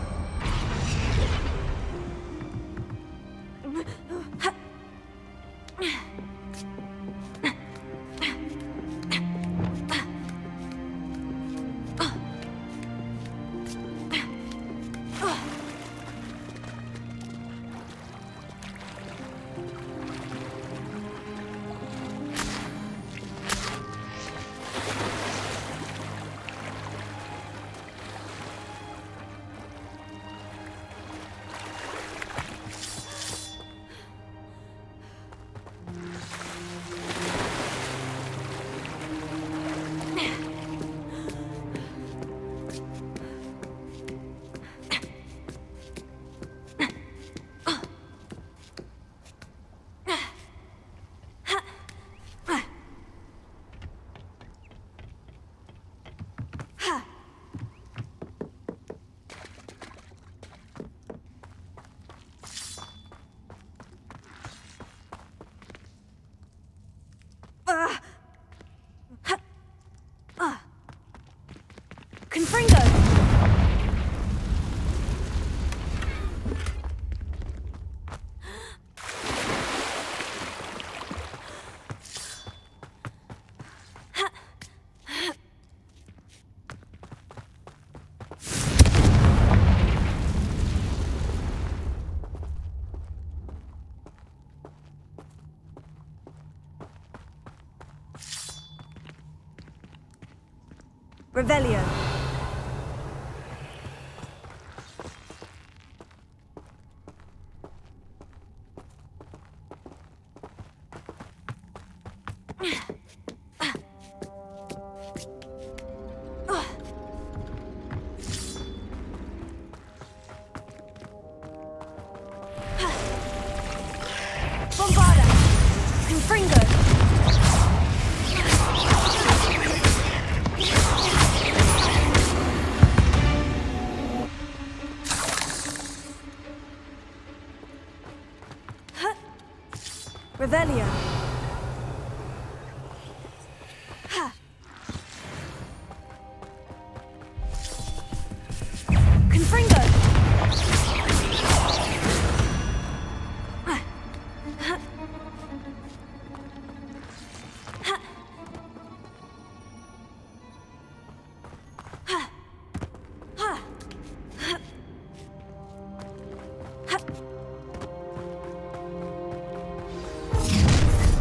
Revelio. Bombarda! Confringo! Revelio! Ha! Confringo!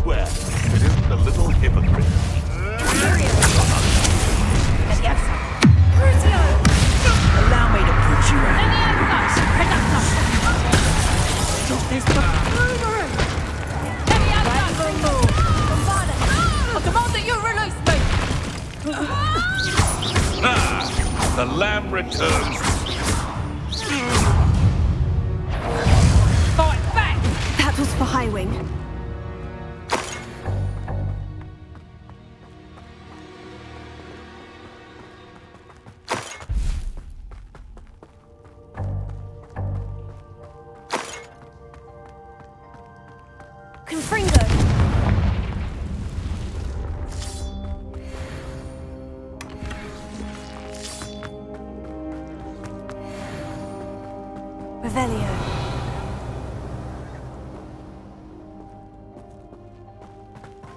Well, it isn't a little hypocrite. Allow me to put you out. Stop this buffoonery! I command that you release me! Ah, the lamb returns. Fight back! That was for Highwing. Confringo! Revelio.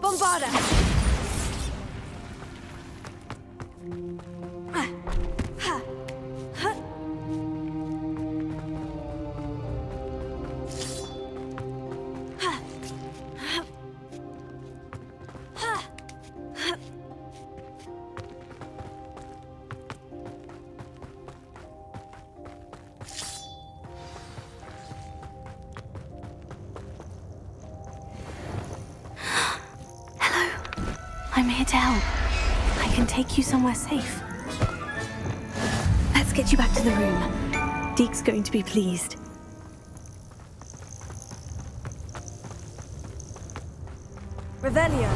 Bombarda! I'm here to help. I can take you somewhere safe. Let's get you back to the room. Deke's going to be pleased. Revelio.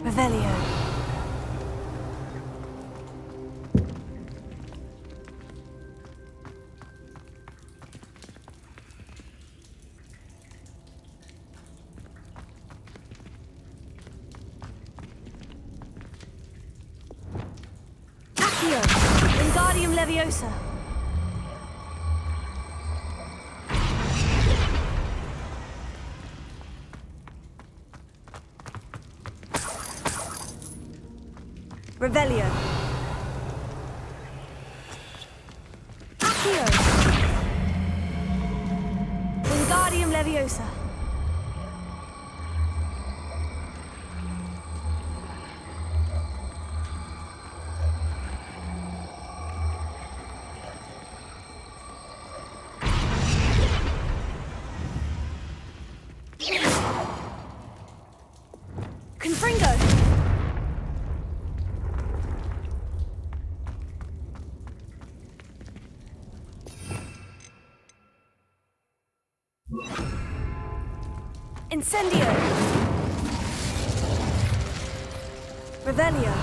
Revelio. Accio. Wingardium Leviosa. Revelio. Accio. Wingardium Leviosa. Confringo. Incendio! Revelio!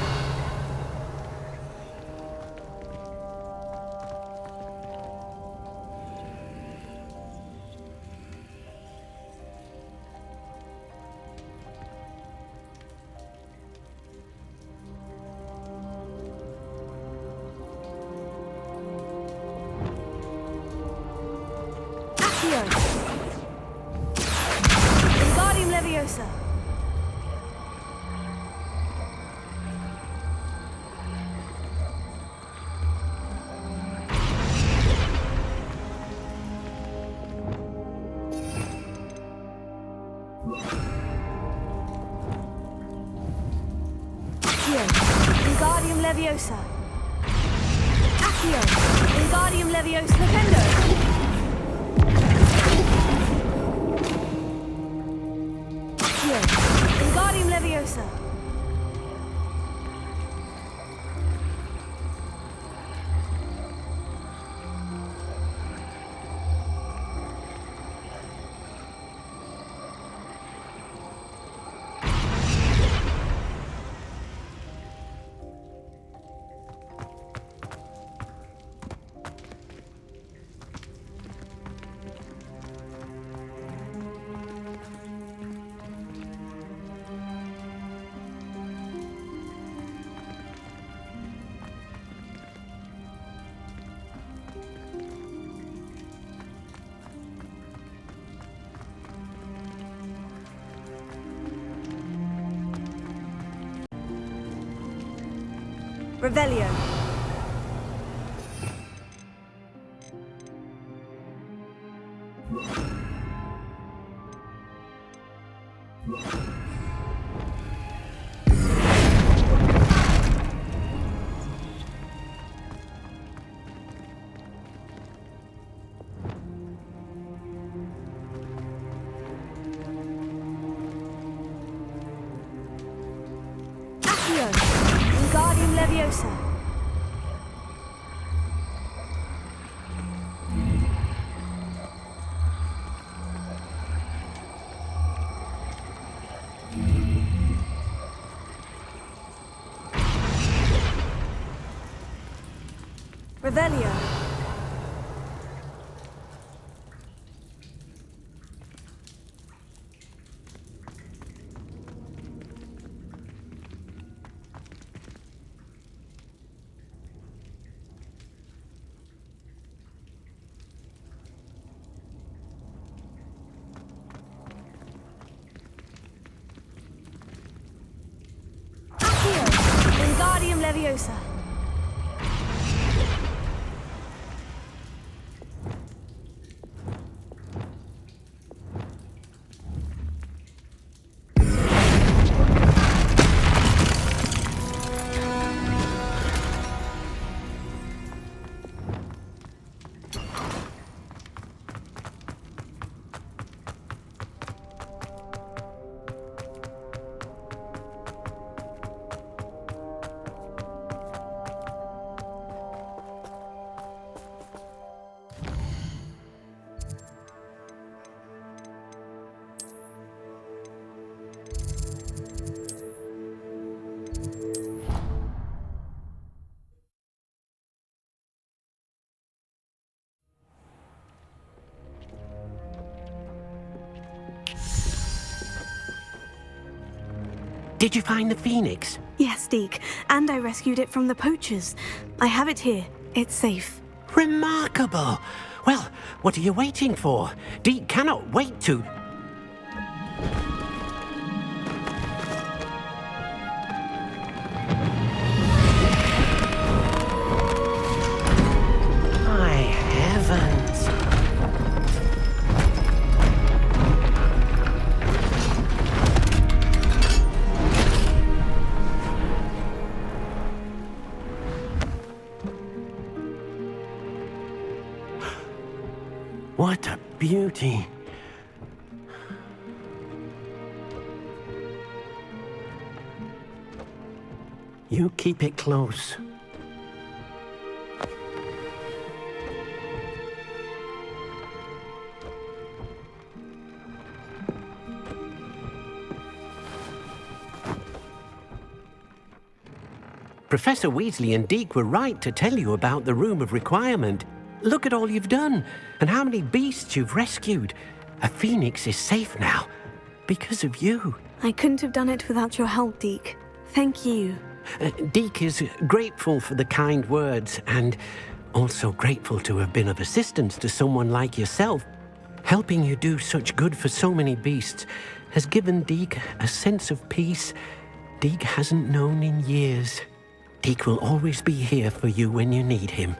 Wingardium Leviosa. Accio. Wingardium Leviosa. Accio. Wingardium Leviosa. Defendo. Wingardium Leviosa. Revelio. Accio. Wingardium Leviosa. Revelio. Accio. Wingardium Leviosa. Did you find the phoenix? Yes, Deke, and I rescued it from the poachers. I have it here. It's safe. Remarkable! Well, what are you waiting for? Deke cannot wait to... My heavens! What a beauty! You keep it close. Professor Weasley and Deke were right to tell you about the Room of Requirement. Look at all you've done, and how many beasts you've rescued. A phoenix is safe now, because of you. I couldn't have done it without your help, Deke. Thank you. Deke is grateful for the kind words, and also grateful to have been of assistance to someone like yourself. Helping you do such good for so many beasts has given Deke a sense of peace Deke hasn't known in years. Deke will always be here for you when you need him.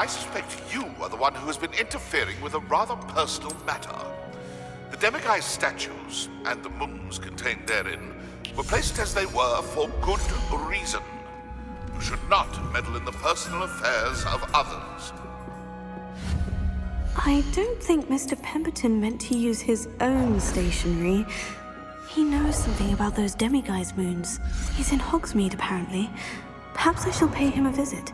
I suspect you are the one who has been interfering with a rather personal matter. The demiguise statues, and the moons contained therein, were placed as they were for good reason. You should not meddle in the personal affairs of others. I don't think Mr. Pemberton meant to use his own stationery. He knows something about those demiguise moons. He's in Hogsmeade, apparently. Perhaps I shall pay him a visit.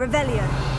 Revelio.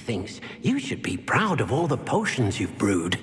thinks you should be proud of all the potions you've brewed.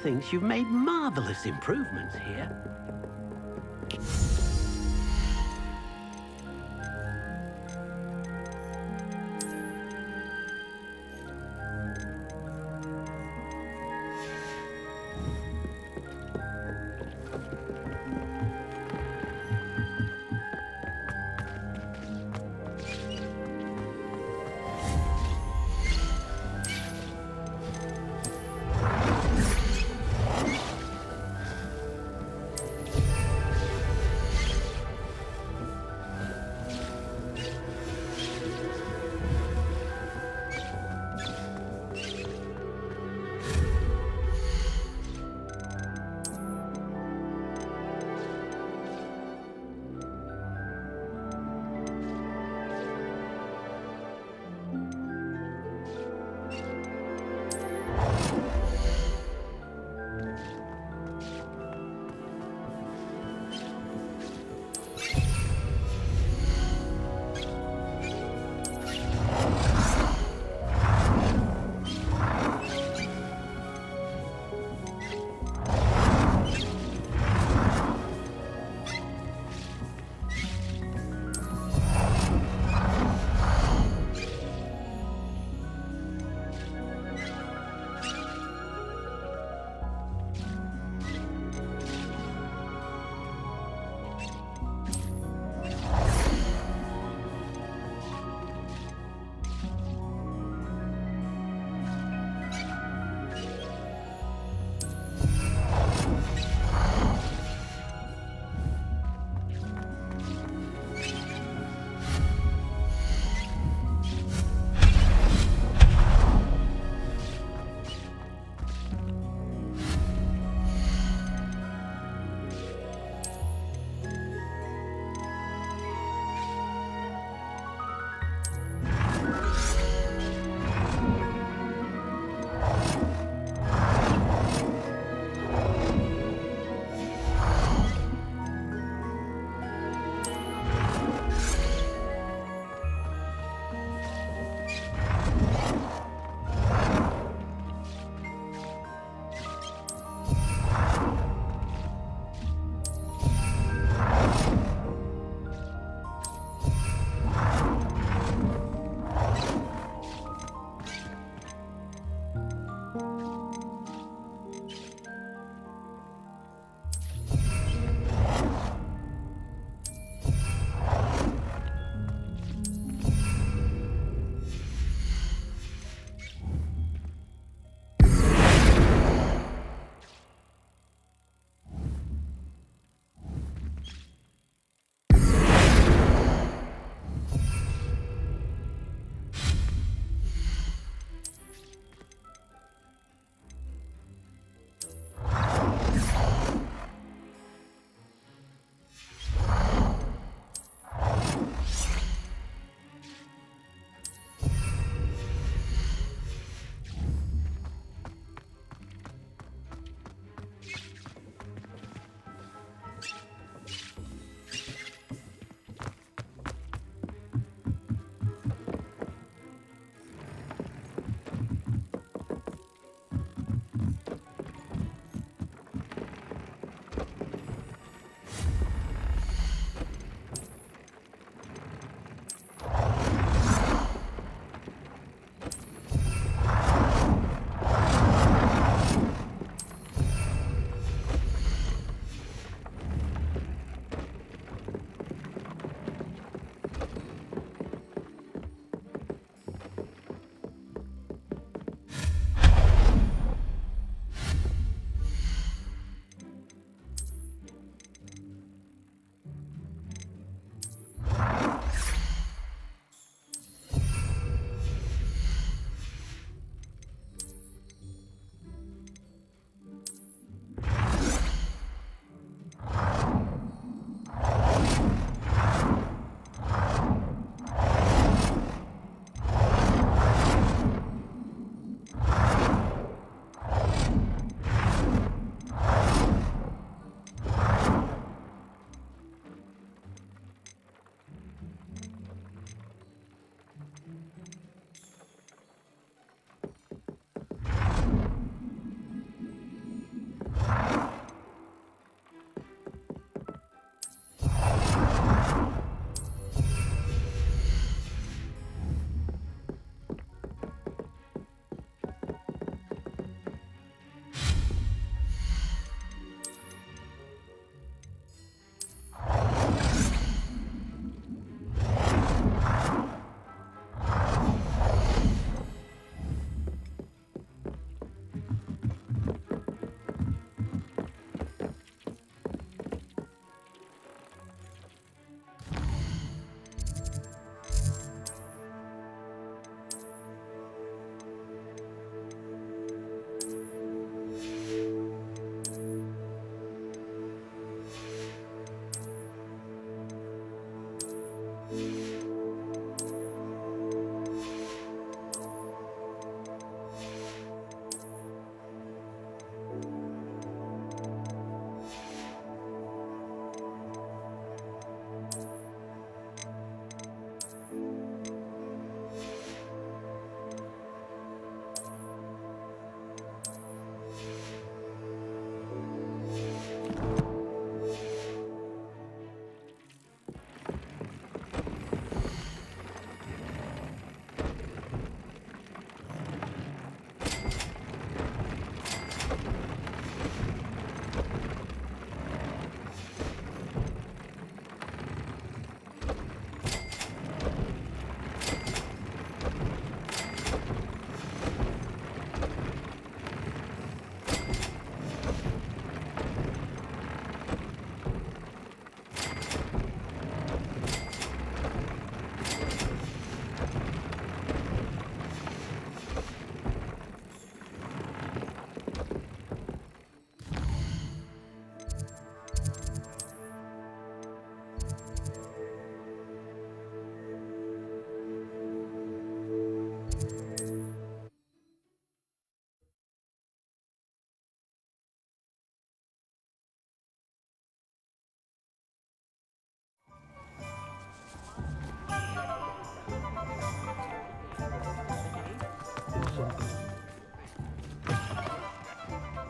thinks you've made marvelous improvements here.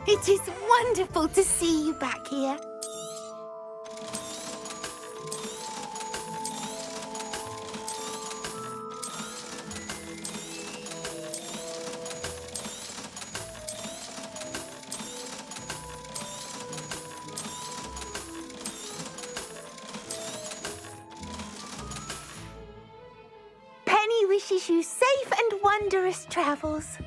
It is wonderful to see you back here. Penny wishes you safe and wondrous travels.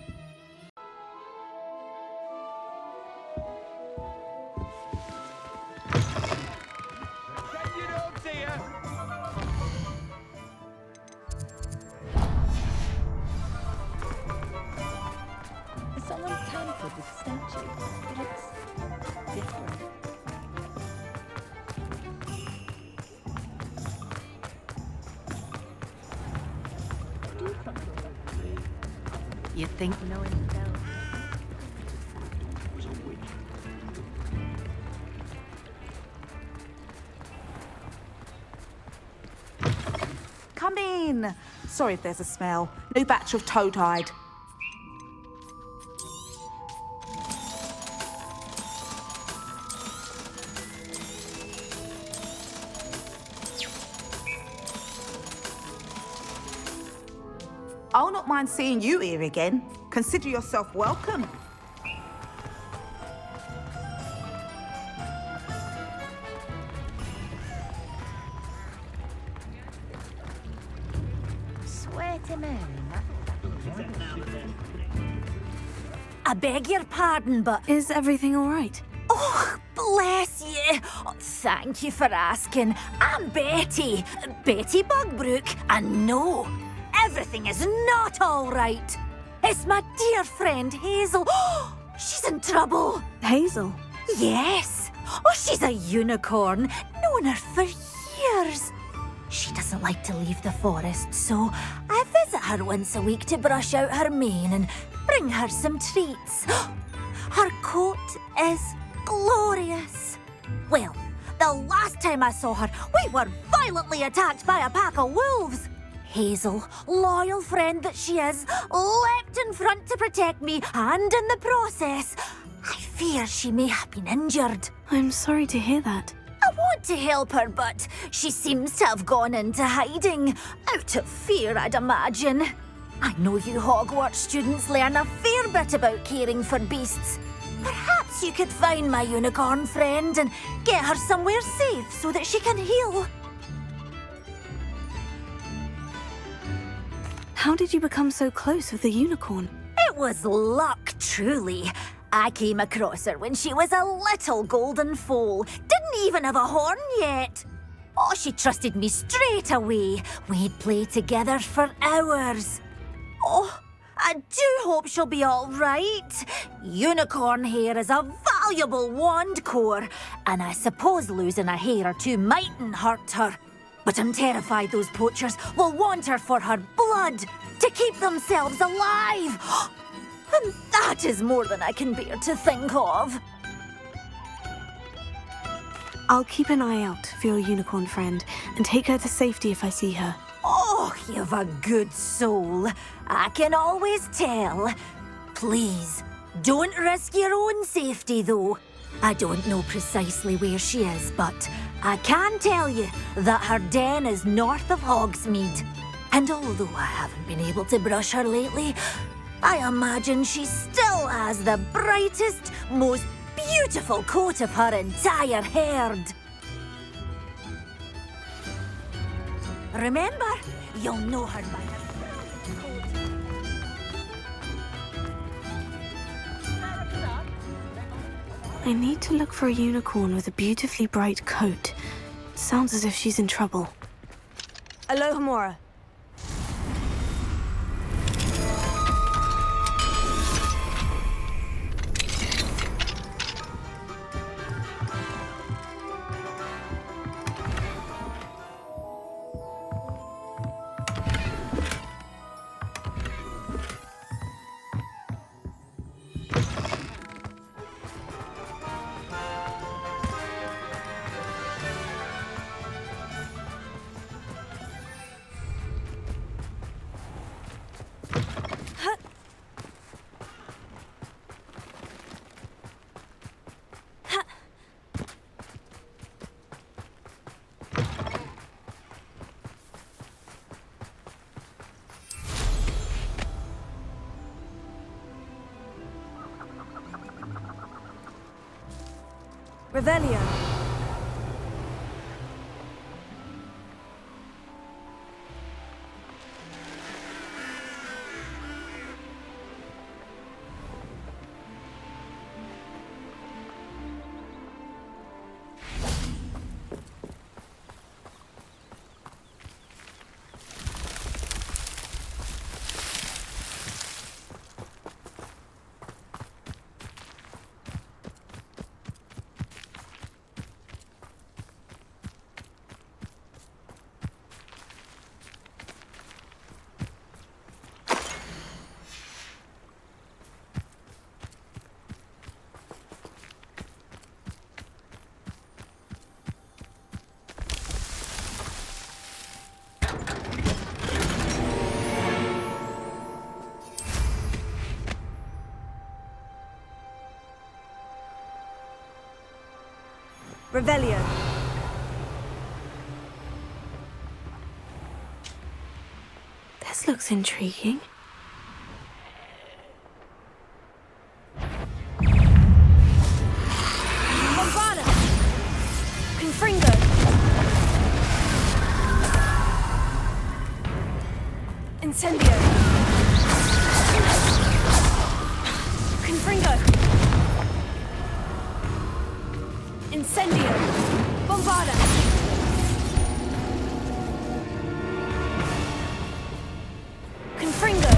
Someone tampered with the statue. It looks different. You'd think knowing the bell. Come in. Sorry if there's a smell. New batch of toad-hide. I'll not mind seeing you here again. Consider yourself welcome. Swear to Mary, I beg your pardon, but... Is everything all right? Oh, bless you. Oh, thank you for asking. I'm Betty. Betty Bugbrook. And no, everything is not all right. It's my dear friend Hazel. Oh, she's in trouble. Hazel? Yes. Oh, she's a unicorn. Known her for years. She doesn't like to leave the forest, so I visit her once a week to brush out her mane and bring her some treats. Her coat is glorious. Well, the last time I saw her, we were violently attacked by a pack of wolves. Hazel, loyal friend that she is, leapt in front to protect me, and in the process, I fear she may have been injured. I'm sorry to hear that. I want to help her, but she seems to have gone into hiding. Out of fear, I'd imagine. I know you Hogwarts students learn a fair bit about caring for beasts. Perhaps you could find my unicorn friend and get her somewhere safe so that she can heal. How did you become so close with the unicorn? It was luck, truly. I came across her when she was a little golden foal. Didn't even have a horn yet. Oh, she trusted me straight away. We'd play together for hours. Oh, I do hope she'll be all right. Unicorn hair is a valuable wand core, and I suppose losing a hair or two mightn't hurt her. But I'm terrified those poachers will want her for her blood, to keep themselves alive. And that is more than I can bear to think of. I'll keep an eye out for your unicorn friend and take her to safety if I see her. Oh, you've a good soul. I can always tell. Please, don't risk your own safety, though. I don't know precisely where she is, but I can tell you that her den is north of Hogsmeade. And although I haven't been able to brush her lately, I imagine she still has the brightest, most beautiful coat of her entire herd. Remember, you'll know her by her brown coat. I need to look for a unicorn with a beautifully bright coat. It sounds as if she's in trouble. Alohomora. Revelio. Revelio. This looks intriguing. Bombarda! Confringo! Incendio! Confringo! Incendio! Bombarda! Confringo!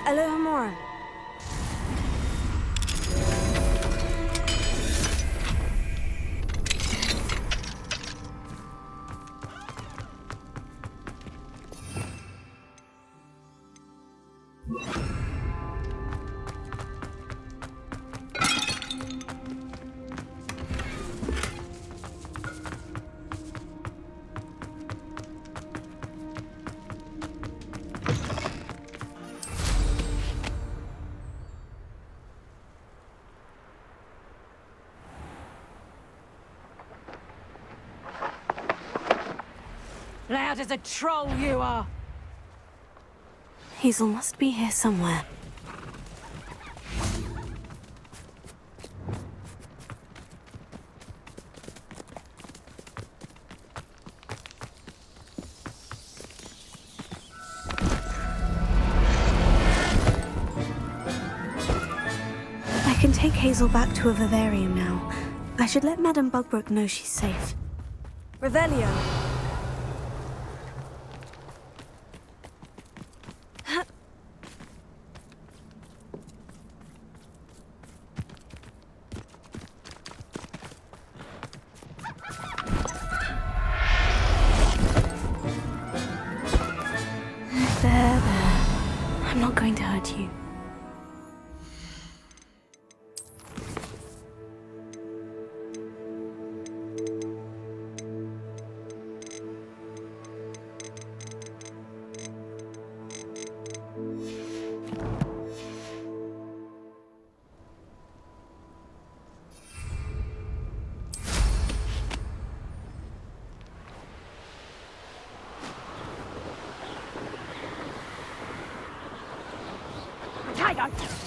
Alohomora! Loud as a troll you are! Hazel must be here somewhere. I can take Hazel back to a vivarium now. I should let Madame Bugbrook know she's safe. Revelio. There. I'm not going to hurt you.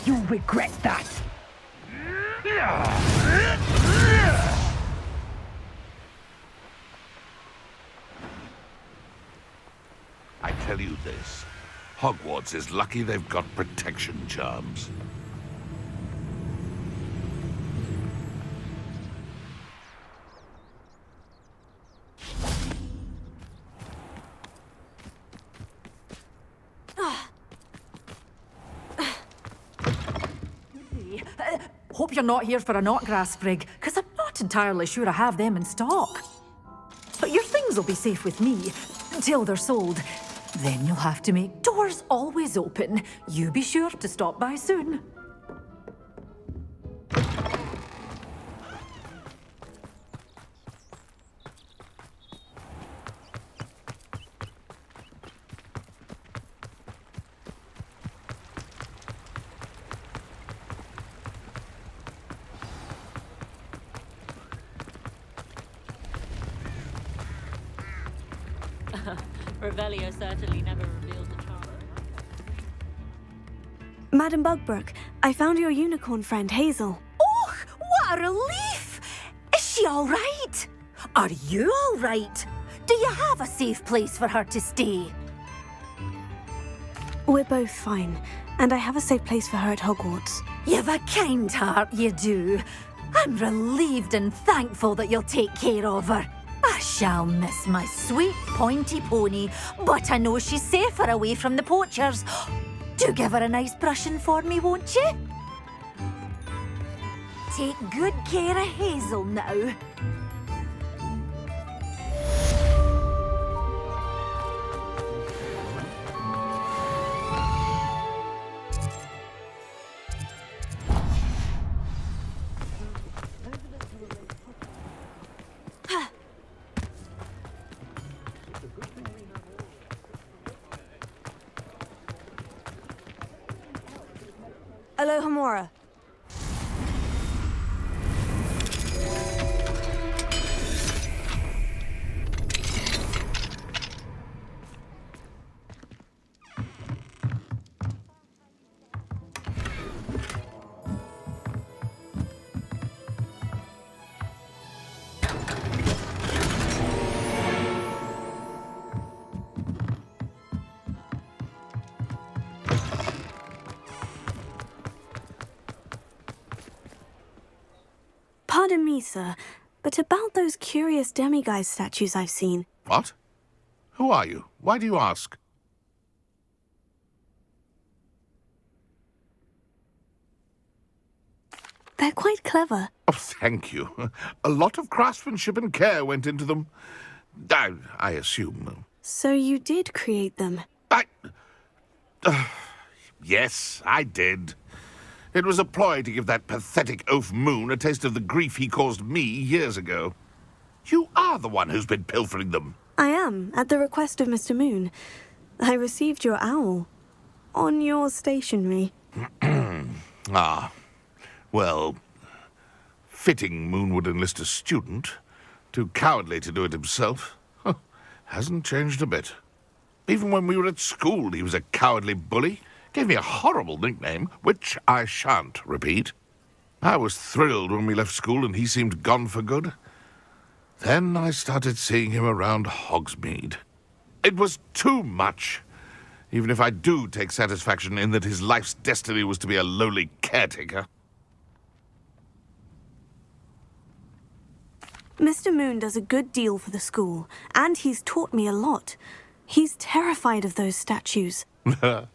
You'll regret that! I tell you this, Hogwarts is lucky they've got protection charms. Hope you're not here for an autograph sprig, because I'm not entirely sure I have them in stock. But your things will be safe with me, until they're sold. Then you'll have to make doors always open. You be sure to stop by soon. Revelio certainly never reveals the charm. Madam Bugbrook, I found your unicorn friend, Hazel. Oh, what a relief! Is she all right? Are you all right? Do you have a safe place for her to stay? We're both fine, and I have a safe place for her at Hogwarts. You've a kind heart, you do. I'm relieved and thankful that you'll take care of her. I shall miss my sweet pointy pony, but I know she's safer away from the poachers. Do give her a nice brushing for me, won't you? Take good care of Hazel now. Alohomora. Pardon me, sir, but about those curious demiguise statues I've seen. What? Who are you? Why do you ask? They're quite clever. Oh, thank you. A lot of craftsmanship and care went into them. I assume. So you did create them? Yes, I did. It was a ploy to give that pathetic oaf Moon a taste of the grief he caused me years ago. You are the one who's been pilfering them. I am, at the request of Mr. Moon. I received your owl. On your stationery. Ah. Well, fitting Moon would enlist a student. Too cowardly to do it himself. Hasn't changed a bit. Even when we were at school, he was a cowardly bully. Gave me a horrible nickname, which I shan't repeat. I was thrilled when we left school and he seemed gone for good. Then I started seeing him around Hogsmeade. It was too much. Even if I do take satisfaction in that his life's destiny was to be a lowly caretaker. Mr. Moon does a good deal for the school, and he's taught me a lot. He's terrified of those statues.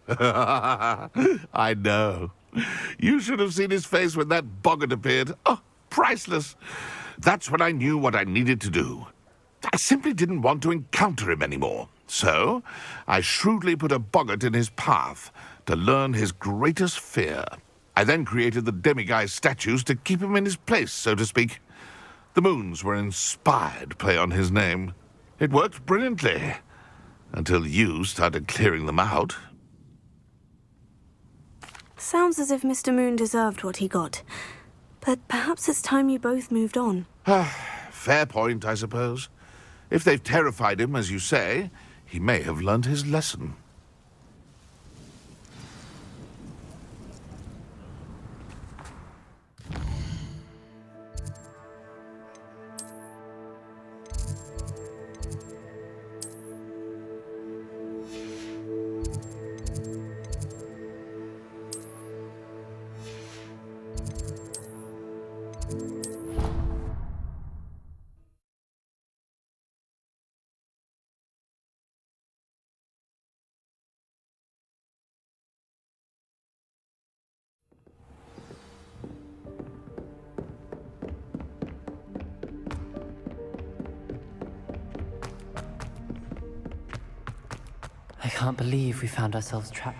I know. You should have seen his face when that boggart appeared. Oh, priceless. That's when I knew what I needed to do. I simply didn't want to encounter him anymore. So, I shrewdly put a boggart in his path to learn his greatest fear. I then created the demiguise statues to keep him in his place, so to speak. The Moons were inspired play on his name. It worked brilliantly. Until you started clearing them out. Sounds as if Mr. Moon deserved what he got. But perhaps it's time you both moved on. Fair point, I suppose. If they've terrified him, as you say, he may have learned his lesson. I can't believe we found ourselves trapped.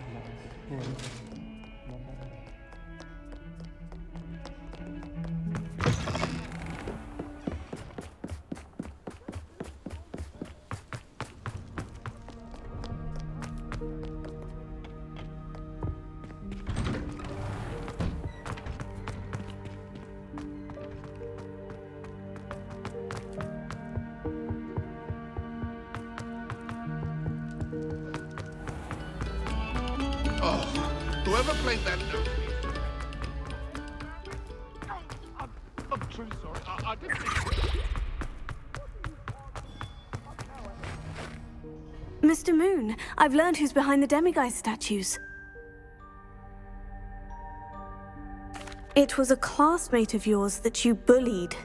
Whoever played that note... I'm truly sorry. I didn't think... Mr. Moon, I've learned who's behind the demiguise statues. It was a classmate of yours that you bullied,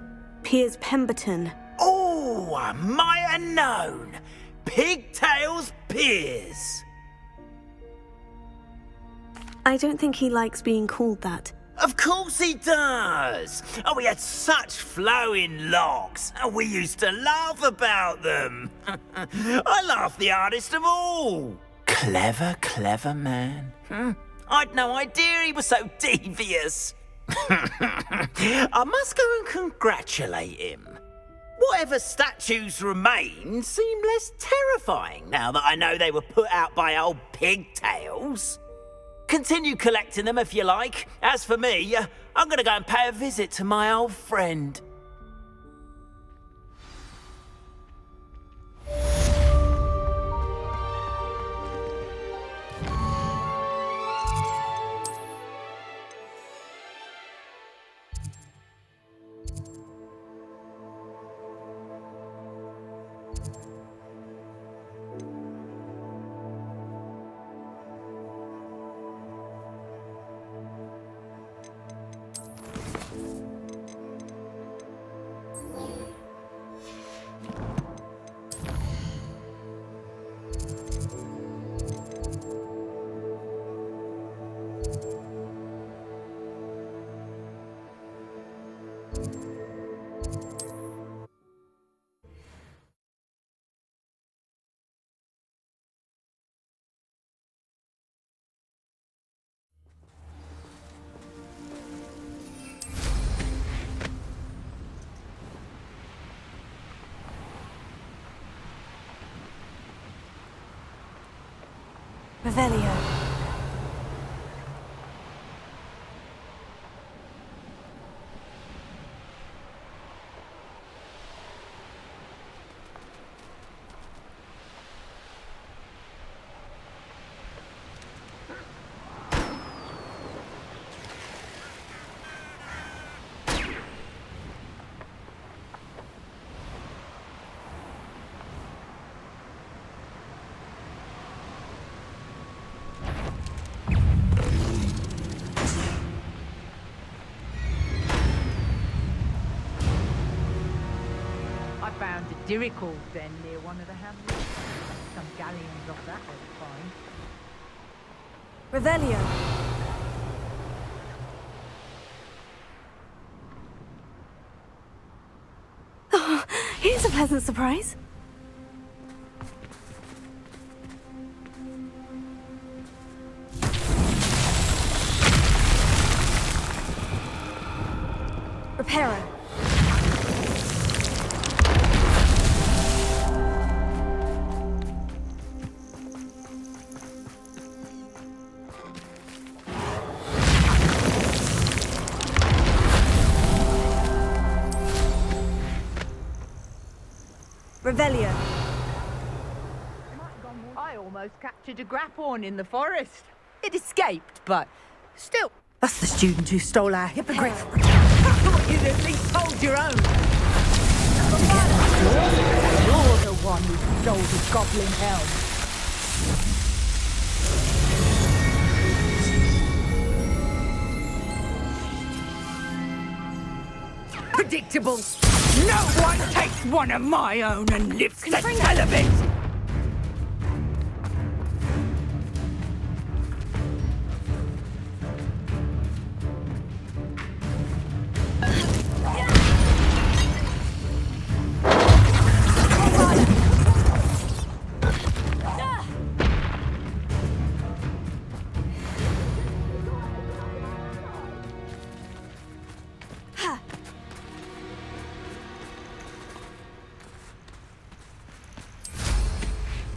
Piers Pemberton. Oh, I might have known. Pigtails Piers. I don't think he likes being called that. Of course he does. Oh, we had such flowing locks, and we used to laugh about them. I laughed the hardest of all. Clever, clever man. I'd no idea he was so devious. I must go and congratulate him. Whatever statues remain seem less terrifying now that I know they were put out by old pigtails. Continue collecting them if you like. As for me, I'm going to go and pay a visit to my old friend. Revelio. Found a Dirical den near one of the hamlets. Some galleons off that old find. Revelio. Oh, here's a pleasant surprise. Reparo. Revelio. I almost captured a grapphorn in the forest. It escaped, but still. That's the student who stole our hippogriff. I thought you'd at least hold your own. You're the one who stole the goblin helm. Predictable. No one takes one of my own and lives to tell of it!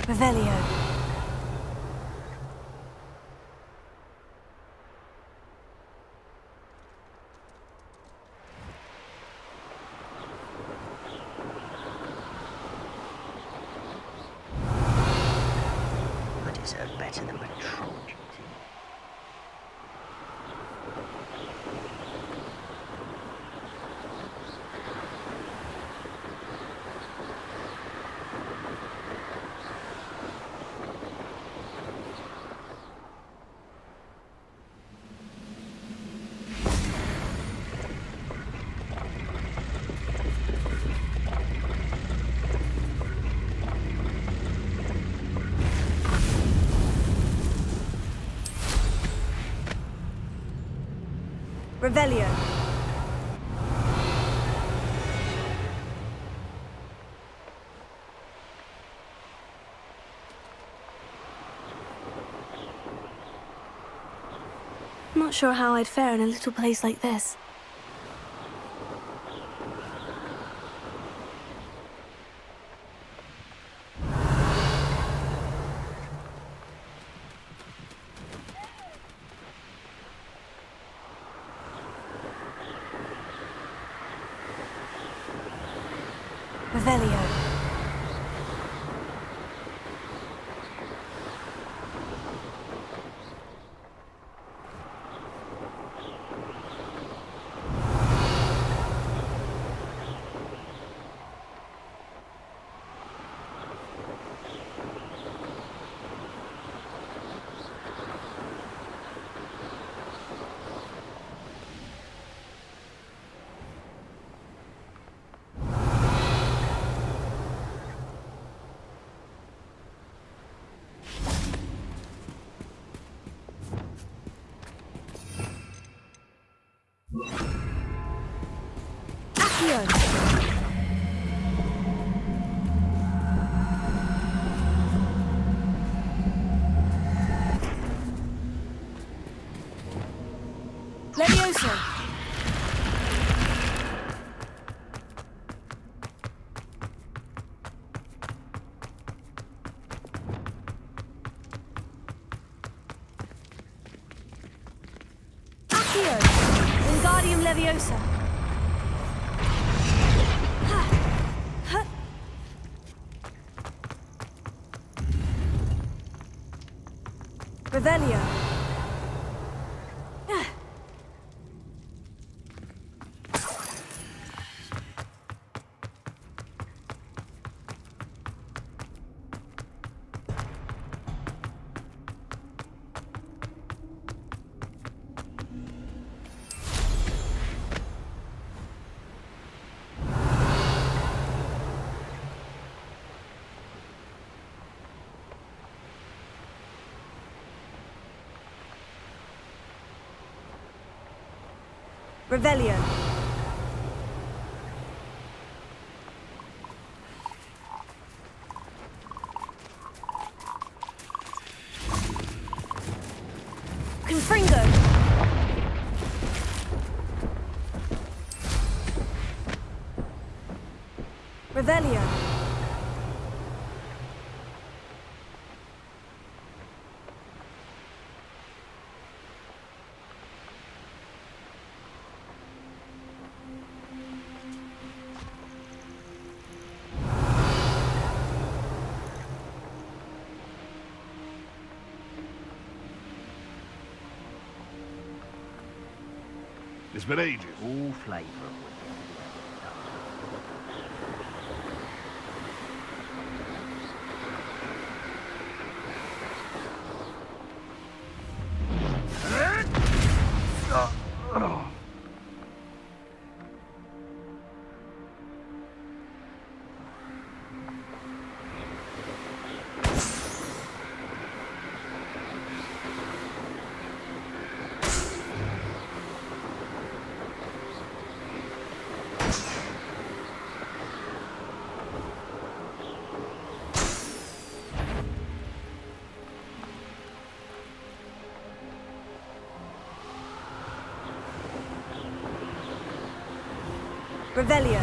Revelio. I deserve better than betrothed. Revelio. Not sure how I'd fare in a little place like this. Revelio. Leviosa. Accio. Wingardium Leviosa. Revelio. Revelio. Confringo. Revelio. It's been ages. All flavour. Revelio.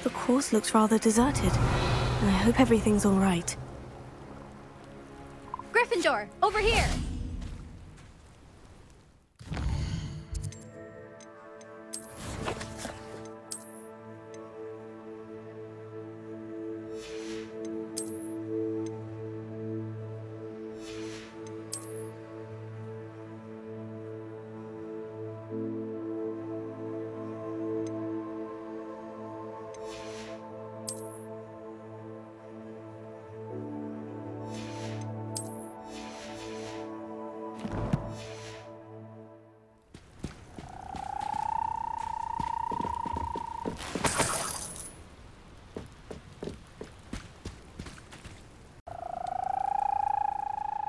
the course looks rather deserted. I hope everything's all right. Gryffindor, over here!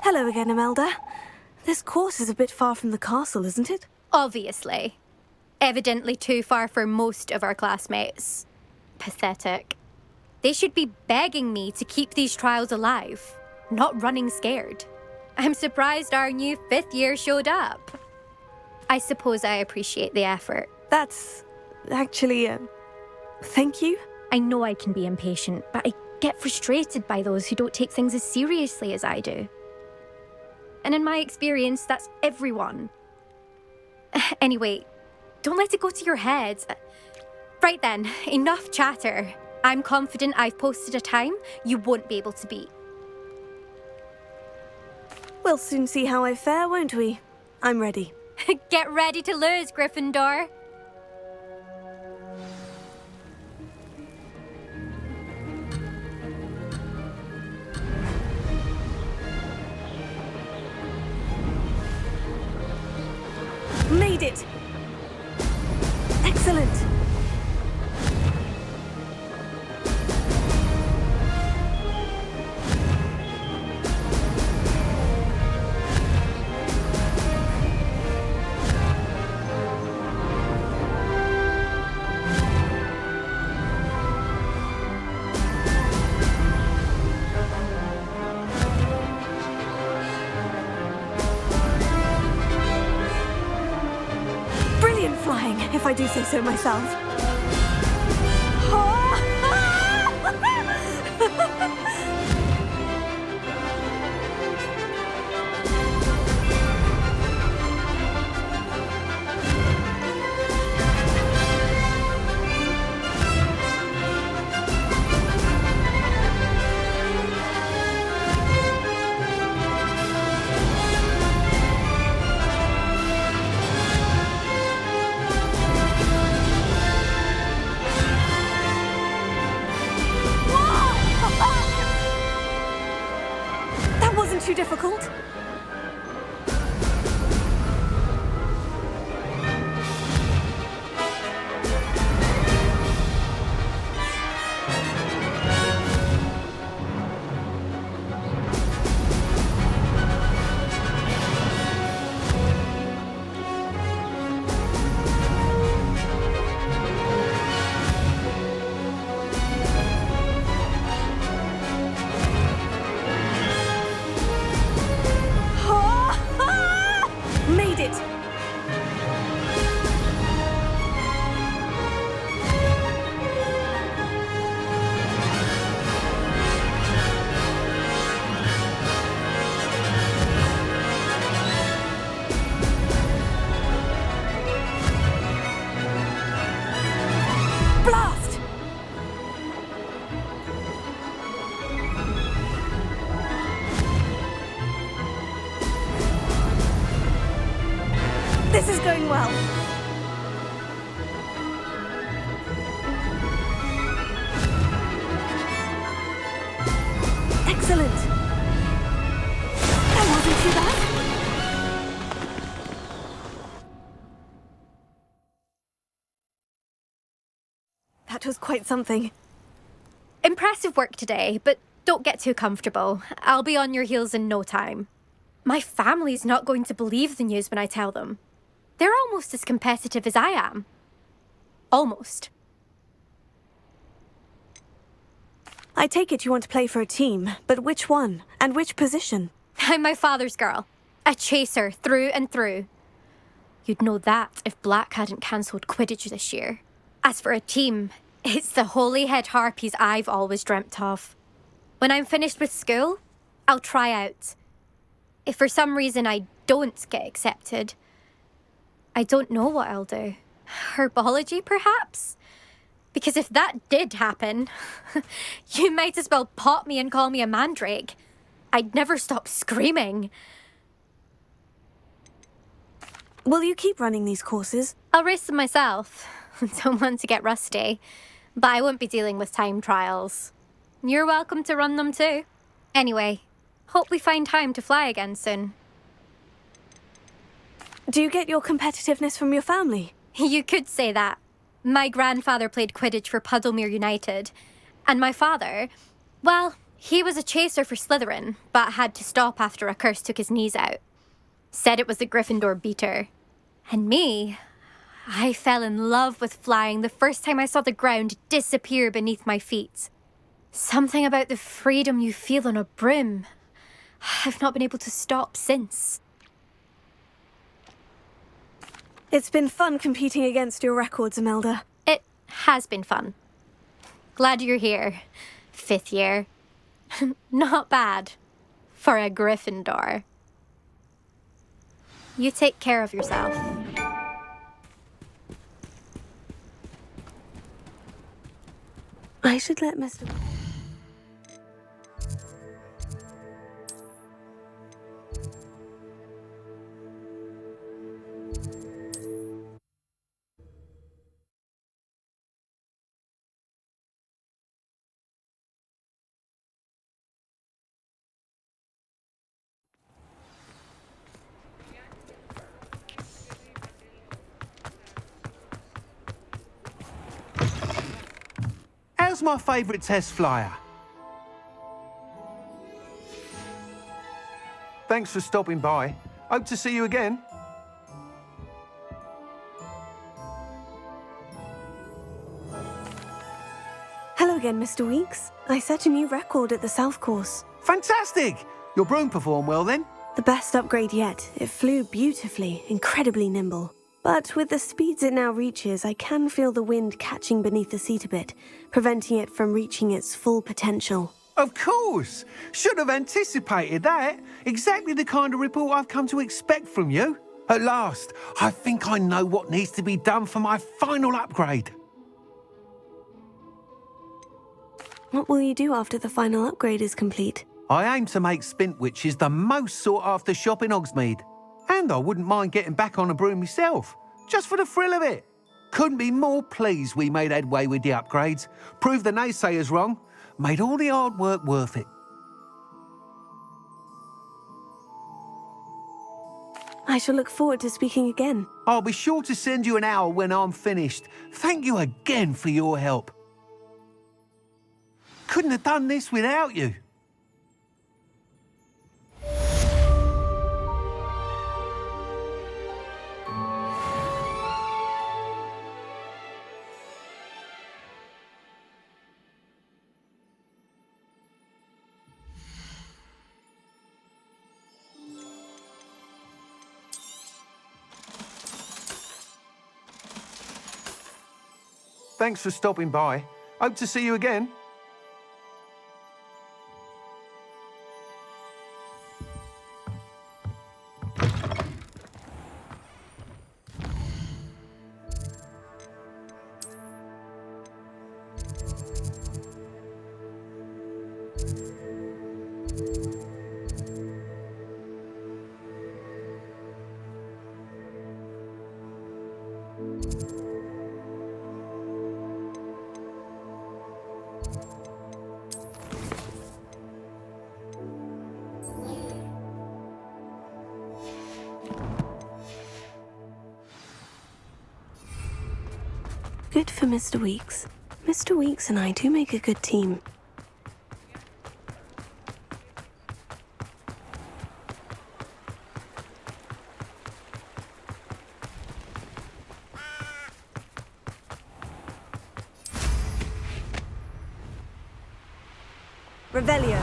Hello again, Imelda. This course is a bit far from the castle, isn't it? Obviously. Evidently too far for most of our classmates. Pathetic. They should be begging me to keep these trials alive, not running scared. I'm surprised our new 5th year showed up. I suppose I appreciate the effort. That's actually thank you. I know I can be impatient, but I get frustrated by those who don't take things as seriously as I do. And in my experience, that's everyone. Anyway, don't let it go to your head. Right then, enough chatter. I'm confident I've posted a time you won't be able to beat. We'll soon see how I fare, won't we? I'm ready. Get ready to lose, Gryffindor. Made it! Excellent! Flying, if I do say so myself. Too difficult? This is going well. Excellent. That wasn't too bad. That was quite something. Impressive work today, but don't get too comfortable. I'll be on your heels in no time. My family's not going to believe the news when I tell them. They're almost as competitive as I am. Almost. I take it you want to play for a team, but which one? And which position? I'm my father's girl. A chaser through and through. You'd know that if Black hadn't cancelled Quidditch this year. As for a team, It's the holy-head harpies I've always dreamt of. When I'm finished with school, I'll try out. If for some reason I don't get accepted, I don't know what I'll do. Herbology, perhaps? Because if that did happen, you might as well pop me and call me a mandrake. I'd never stop screaming. Will you keep running these courses? I'll race them myself. Don't want to get rusty. But I won't be dealing with time trials. You're welcome to run them too. Anyway, hope we find time to fly again soon. Do you get your competitiveness from your family? You could say that. My grandfather played Quidditch for Puddlemere United. And my father, well, he was a chaser for Slytherin, but had to stop after a curse took his knees out. Said it was the Gryffindor beater. And me, I fell in love with flying the first time I saw the ground disappear beneath my feet. Something about the freedom you feel on a broom. I've not been able to stop since. It's been fun competing against your records, Imelda. It has been fun. Glad you're here. 5th year. Not bad. For a Gryffindor. You take care of yourself. I should let Mr. How's my favourite test flyer? Thanks for stopping by. Hope to see you again. Hello again, Mr. Weeks. I set a new record at the South Course. Fantastic! Your broom performed well then? The best upgrade yet. It flew beautifully, incredibly nimble. But with the speeds it now reaches, I can feel the wind catching beneath the seat a bit, preventing it from reaching its full potential. Of course! Should have anticipated that. Exactly the kind of report I've come to expect from you. At last, I think I know what needs to be done for my final upgrade. What will you do after the final upgrade is complete? I aim to make Spintwitches the most sought-after shop in Hogsmeade. And I wouldn't mind getting back on a broom myself, just for the thrill of it. Couldn't be more pleased we made headway with the upgrades, proved the naysayers wrong, made all the hard work worth it. I shall look forward to speaking again. I'll be sure to send you an hour when I'm finished. Thank you again for your help. Couldn't have done this without you. Thanks for stopping by. Hope to see you again. Good for Mr. Weeks. Mr. Weeks and I do make a good team. Revelio.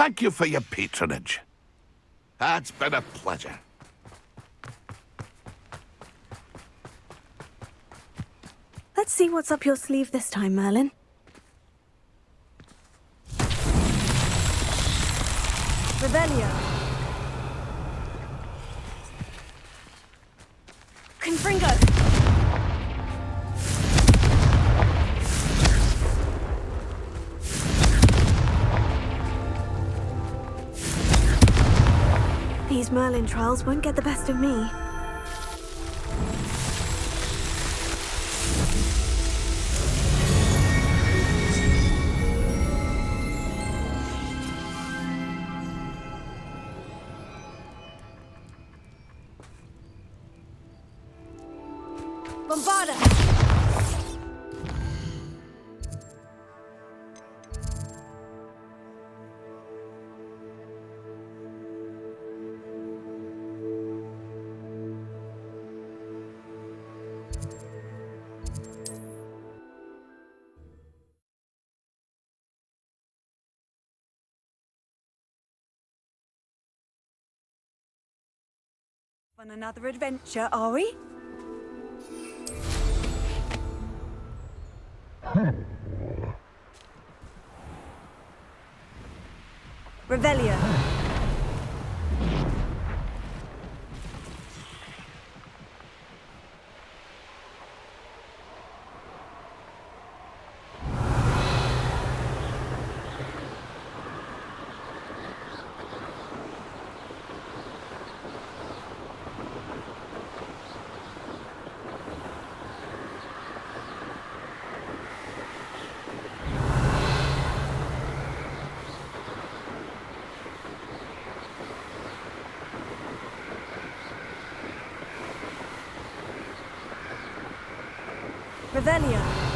Thank you for your patronage. It's been a pleasure. Let's see what's up your sleeve this time, Merlin. Revelio. Confringo. These Merlin trials won't get the best of me. Bombarda! On another adventure, are we? Revelio. Revelio.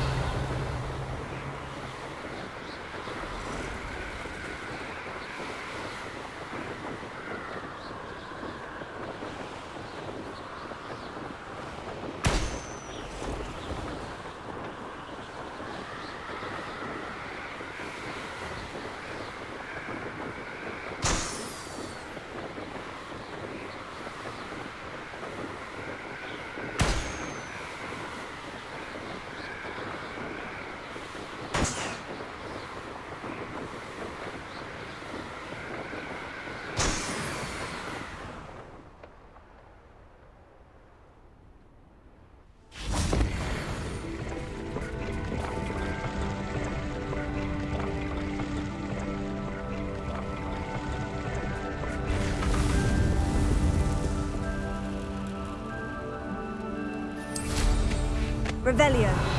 Revelio.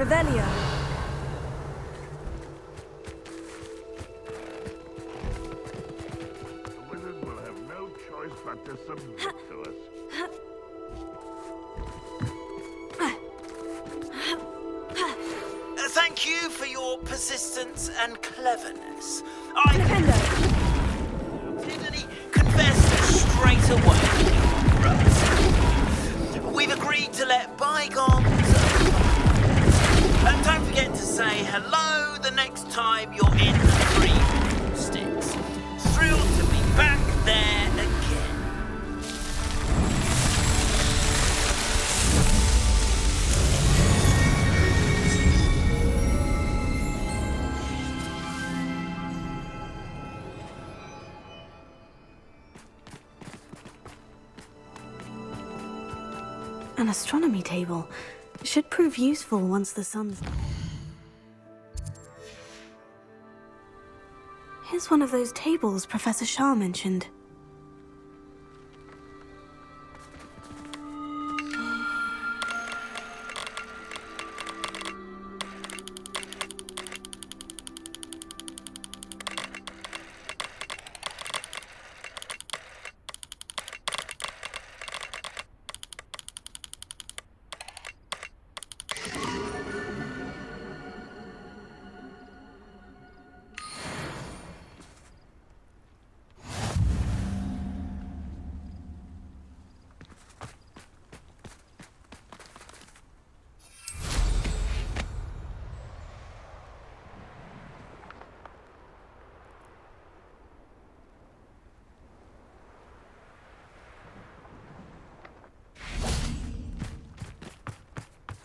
Revelio. The wizard will have no choice but to submit to us. Thank you for your persistence and cleverness. Didn't confess straight away. We've agreed to let bygones. And don't forget to say hello the next time you're in the Three Broomsticks. Thrilled to be back there again. An astronomy table. Should prove useful once the sun's... Here's one of those tables Professor Shah mentioned.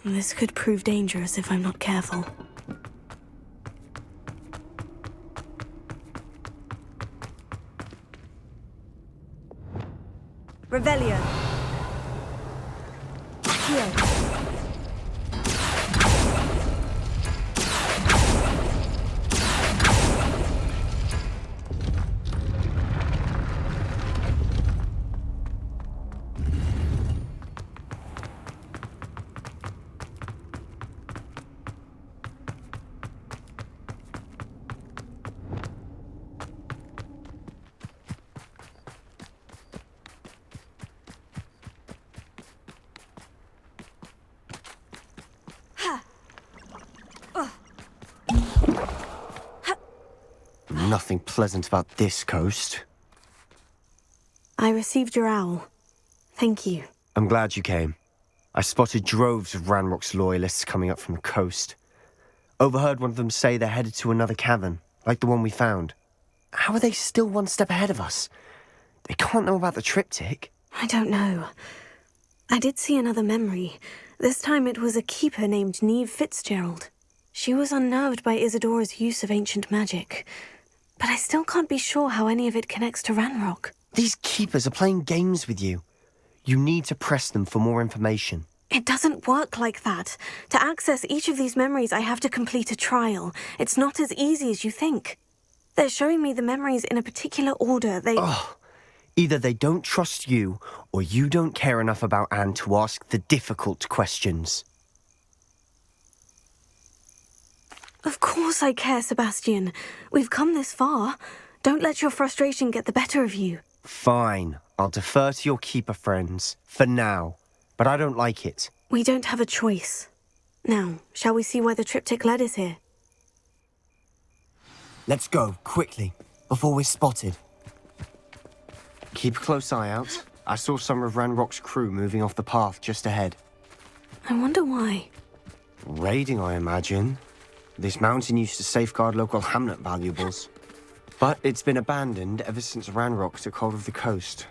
This could prove dangerous if I'm not careful. Revelio. Here. Nothing pleasant about this coast. I received your owl. Thank you. I'm glad you came. I spotted droves of Ranrock's loyalists coming up from the coast. Overheard one of them say they're headed to another cavern, like the one we found. How are they still one step ahead of us? They can't know about the triptych. I don't know. I did see another memory. This time it was a keeper named Neve Fitzgerald. She was unnerved by Isadora's use of ancient magic. But I still can't be sure how any of it connects to Ranrock. These keepers are playing games with you. You need to press them for more information. It doesn't work like that. To access each of these memories, I have to complete a trial. It's not as easy as you think. They're showing me the memories in a particular order. Either they don't trust you, or you don't care enough about Anne to ask the difficult questions. Of course I care, Sebastian. We've come this far. Don't let your frustration get the better of you. Fine. I'll defer to your keeper friends, for now. But I don't like it. We don't have a choice. Now, shall we see why the triptych led us here? Let's go, quickly, before we're spotted. Keep a close eye out. I saw some of Ranrock's crew moving off the path just ahead. I wonder why. Raiding, I imagine. This mountain used to safeguard local hamlet valuables. But it's been abandoned ever since Ranrock took hold of the coast.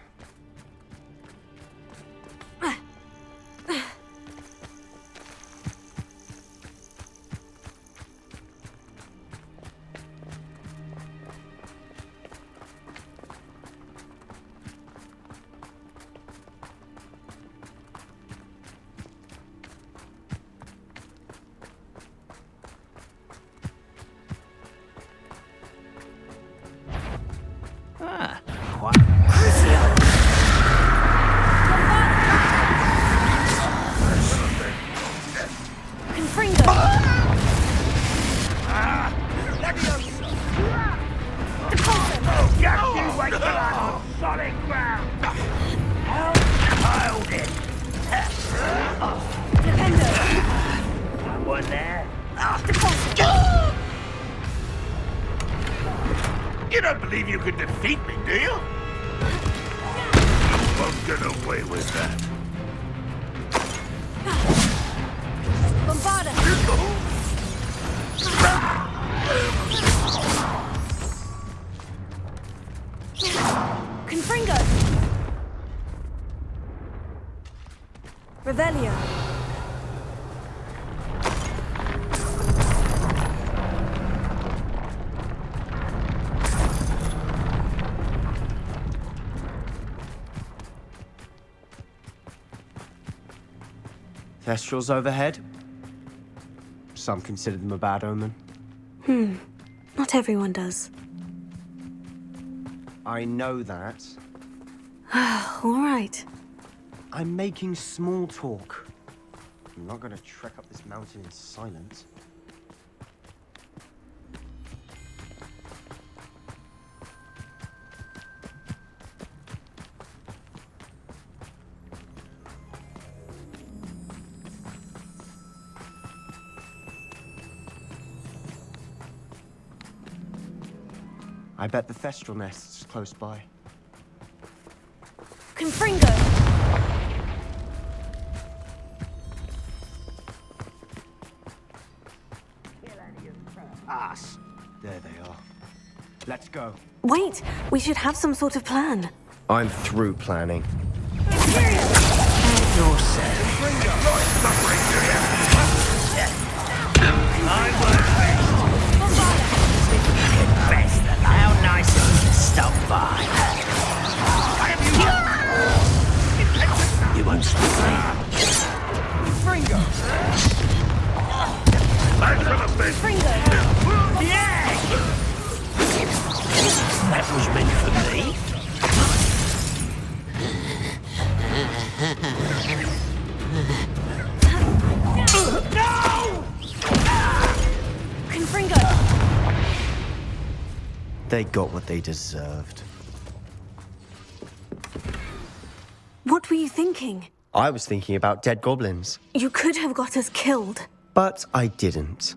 Confringo! You don't believe you can defeat me, do you? You won't get away with that. Bombarda! Confringo! Revelio! Thestrals overhead. Some consider them a bad omen. Not everyone does. I know that. All right. I'm making small talk. I'm not going to trek up this mountain in silence. I bet the Thestral nest's close by. Confringo! Us. There they are. Let's go. Wait! We should have some sort of plan. I'm through planning. How nice it is to stop by. You won't stop me. Fringo! Back for the big Fringo! That was meant for me. No! Confringo! They got what they deserved. What were you thinking? I was thinking about dead goblins. You could have got us killed. But I didn't.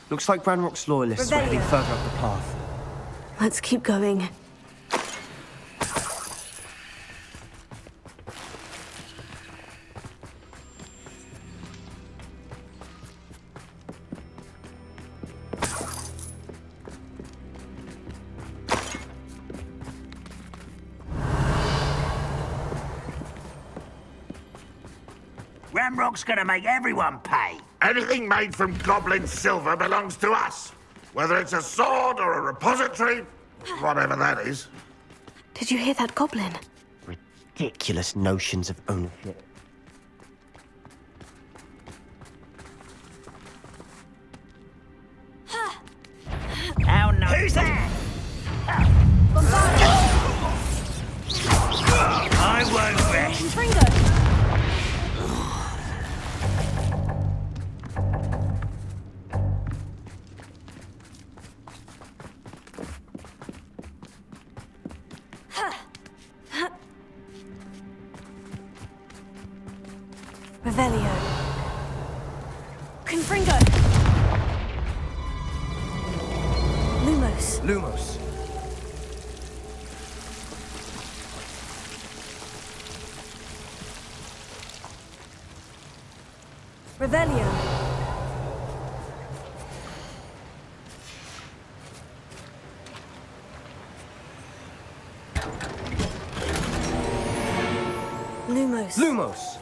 Looks like Ranrock's loyalists were heading further up the path. Let's keep going. Ramrock's gonna make everyone pay. Anything made from goblin silver belongs to us. Whether it's a sword or a repository, whatever that is. Did you hear that goblin? Ridiculous notions of ownership. How nice. Who's that? I won't rest. Confringo! Revelio. Confringo. Lumos. Lumos. Revelio. Lumos. Lumos.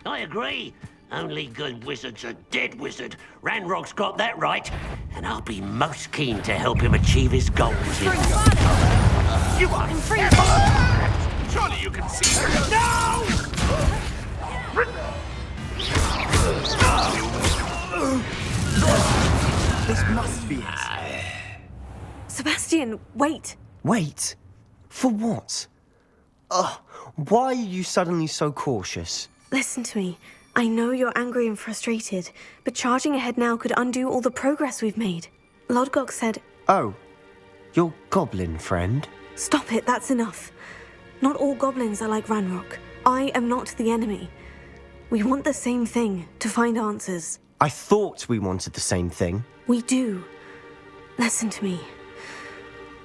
I agree. Only good wizard's a dead wizard. Ranrock's got that right. And I'll be most keen to help him achieve his goals. You are surely you can see her. No! This must be it. Sebastian, wait. Wait? For what? Why are you suddenly so cautious? Listen to me. I know you're angry and frustrated, but charging ahead now could undo all the progress we've made. Lodgok said... Oh, your goblin friend? Stop it, that's enough. Not all goblins are like Ranrock. I am not the enemy. We want the same thing, to find answers. I thought we wanted the same thing. We do. Listen to me.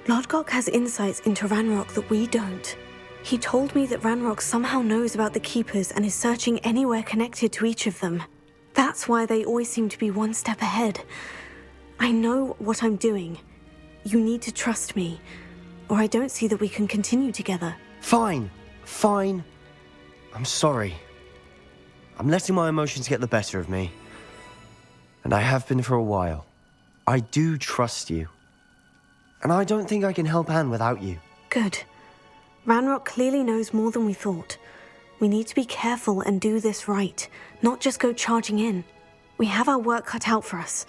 Lodgok has insights into Ranrock that we don't. He told me that Ranrock somehow knows about the Keepers and is searching anywhere connected to each of them. That's why they always seem to be one step ahead. I know what I'm doing. You need to trust me, or I don't see that we can continue together. Fine. Fine. I'm sorry. I'm letting my emotions get the better of me. And I have been for a while. I do trust you. And I don't think I can help Anne without you. Good. Ranrock clearly knows more than we thought. We need to be careful and do this right, not just go charging in. We have our work cut out for us.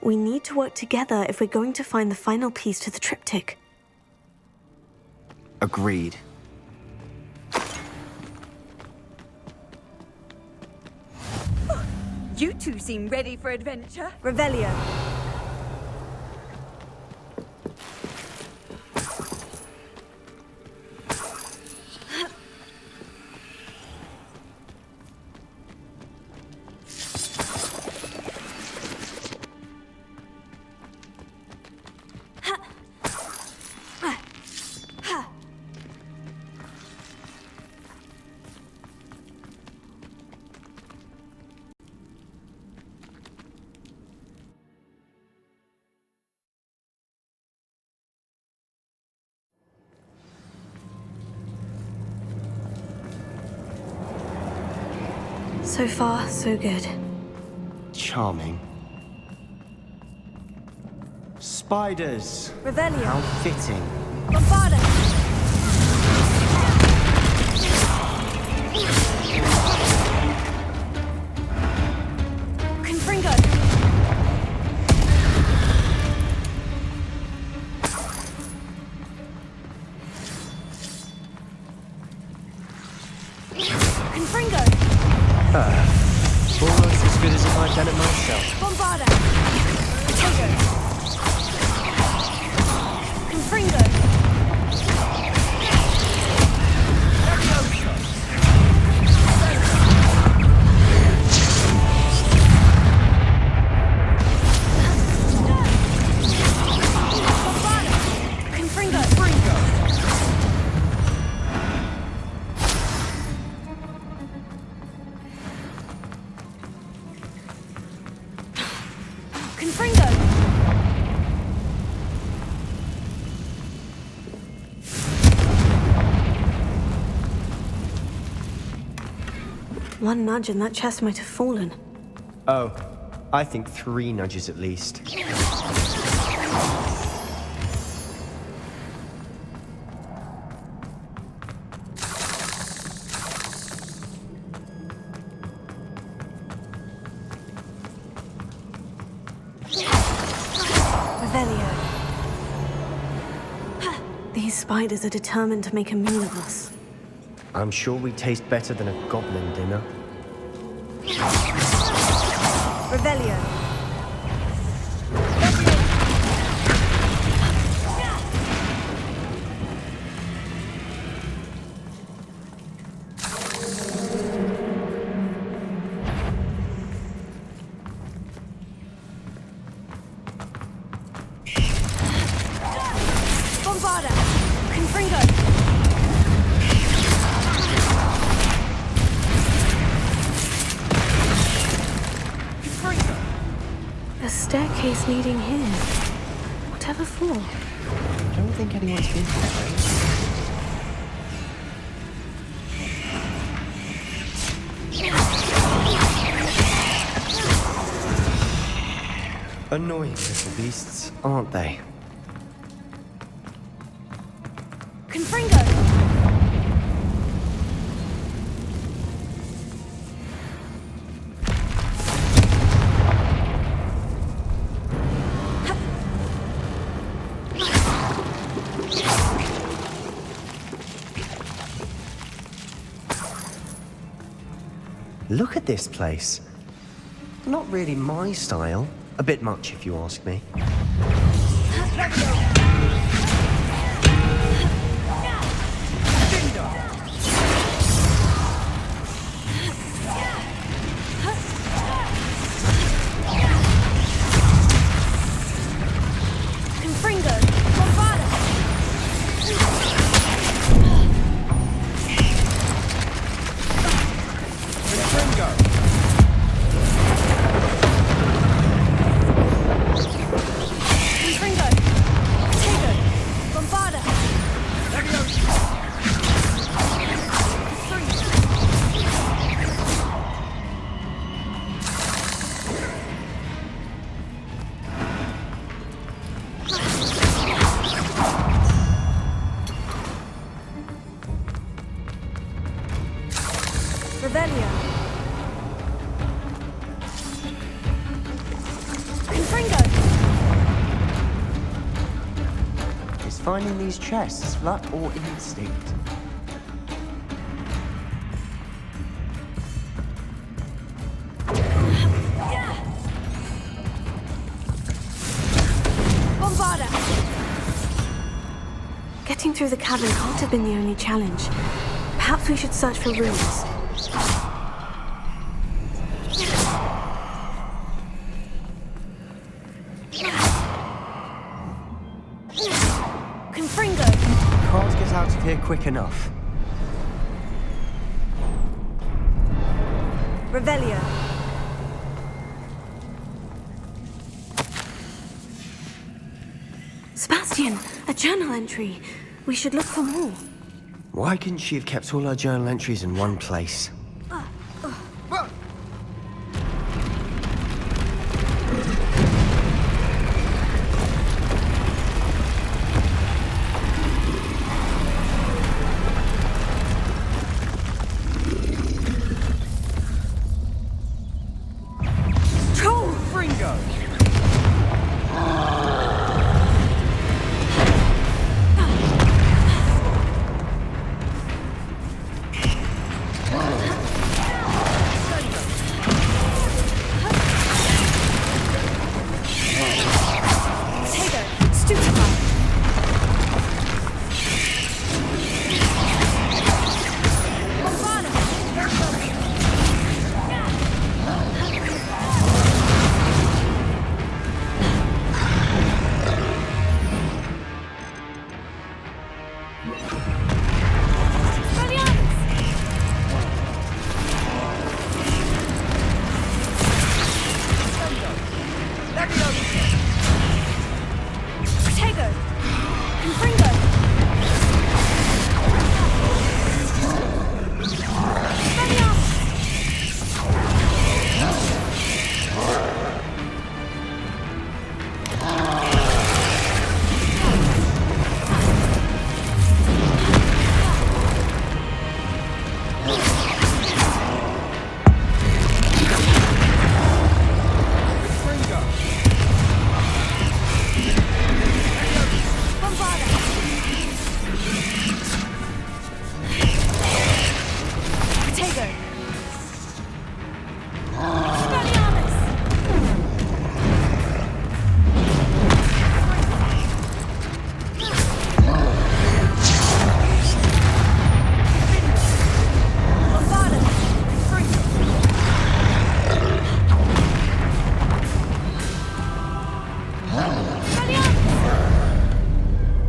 We need to work together if we're going to find the final piece to the triptych. Agreed. You two seem ready for adventure. Revelio. So far, so good. Charming. Spiders. Revelio. How fitting. Bombarda. Confringo. Confringo. Almost as good as if I'd done it myself. Bombarda. Potato. Confringo. One nudge and that chest might have fallen. Oh, I think 3 nudges at least. Revelio. These spiders are determined to make a meal of us. I'm sure we taste better than a goblin dinner. Revelio. Bombarda. Confringo. A staircase leading here. Whatever for? I don't think anyone's been here. Annoying little beasts, aren't they? Confringo. Look at this place. Not really my style. A bit much, if you ask me. Finding these chests, luck or instinct? Bombarda! Getting through the cavern can't have been the only challenge. Perhaps we should search for runes. Can't get out of here quick enough. Revelio. Sebastian, a journal entry. We should look for more. Why couldn't she have kept all her journal entries in one place?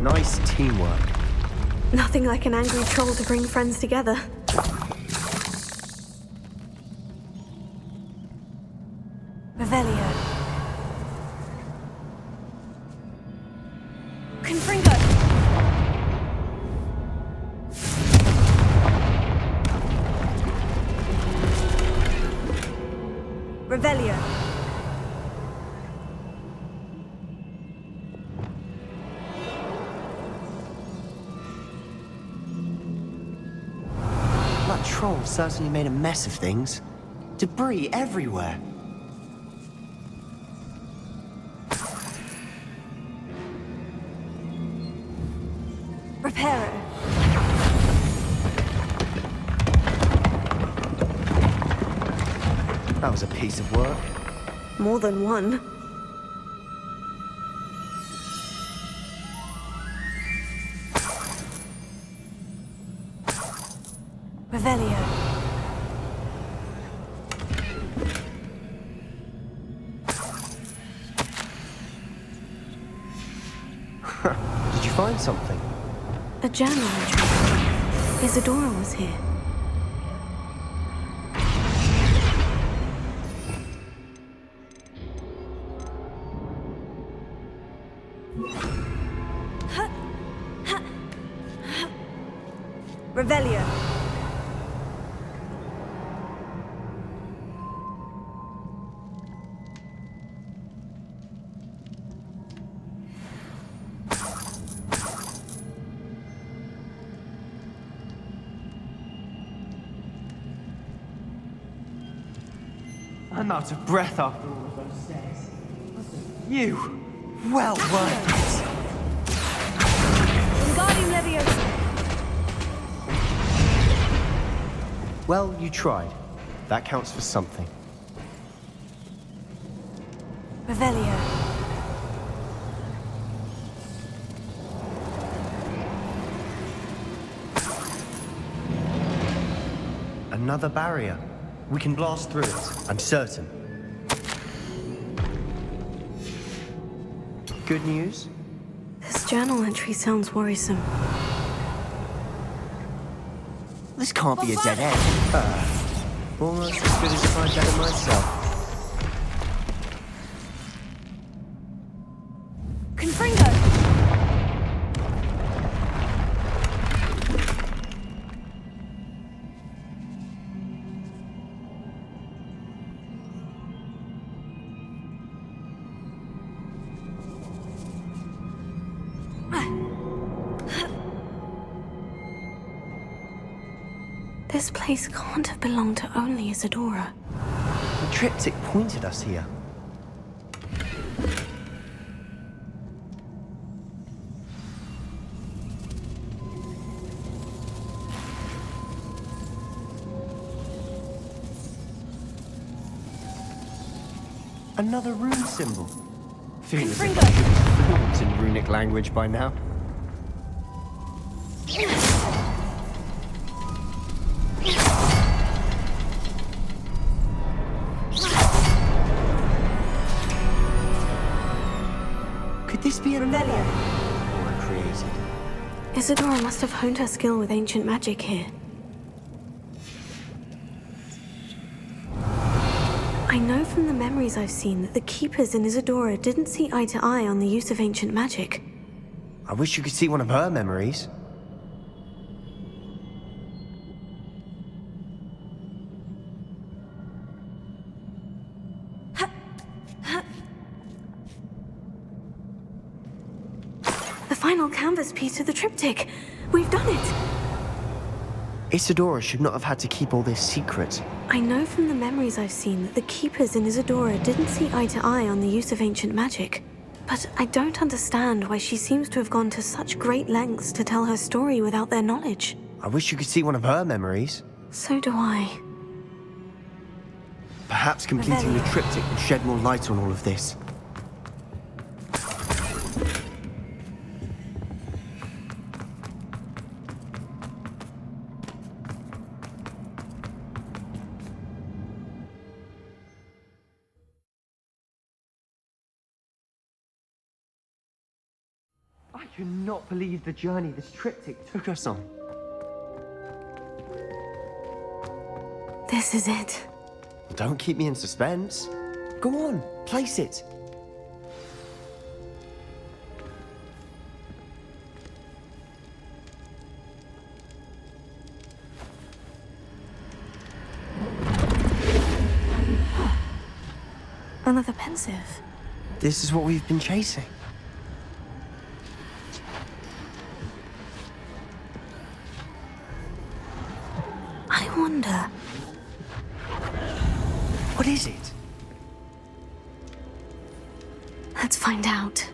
Nice teamwork. Nothing like an angry troll to bring friends together. Revelio. Confringo. Revelio. That troll certainly made a mess of things. Debris everywhere. Reparo. That was a piece of work. More than one. find something? A journal entry. Isadora was here. Revelio. I'm out of breath after all of those stairs. You, well worth it. Wingardium Leviosa. Well, you tried. That counts for something. Revelio. Another barrier. We can blast through it, I'm certain. Good news? This journal entry sounds worrisome. This can't be a dead end. Almost as good as if I'd done it myself. Confringo. This place can't have belonged to only Isadora. The triptych pointed us here. Another rune symbol. Feeling as if I should be fluent in runic language by now. Could this be a Revelio? Or created? Isadora must have honed her skill with ancient magic here. I know from the memories I've seen that the Keepers in Isadora didn't see eye to eye on the use of ancient magic. I wish you could see one of her memories. The final canvas piece of the triptych. We've done it! Isadora should not have had to keep all this secret. I know from the memories I've seen that the Keepers in Isadora didn't see eye to eye on the use of ancient magic. But I don't understand why she seems to have gone to such great lengths to tell her story without their knowledge. I wish you could see one of her memories. So do I. Perhaps completing the triptych will shed more light on all of this. I cannot believe the journey this triptych took us on. This is it. Don't keep me in suspense. Go on, place it. Another pensive. This is what we've been chasing. I wonder... What is it? Let's find out.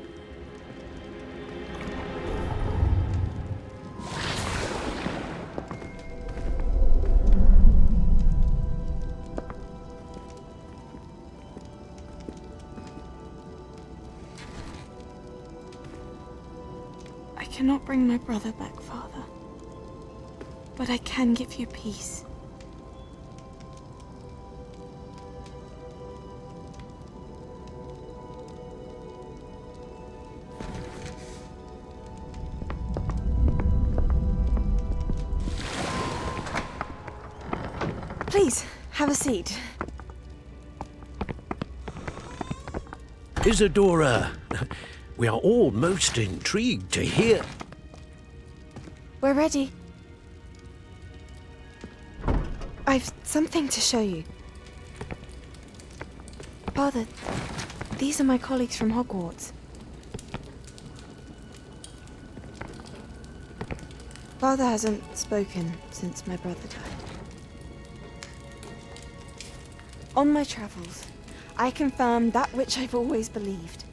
I cannot bring my brother back, Father. But I can give you peace. Please, have a seat. Isadora, we are all most intrigued to hear. We're ready. I've something to show you. Father, these are my colleagues from Hogwarts. Father hasn't spoken since my brother died. On my travels, I confirmed that which I've always believed.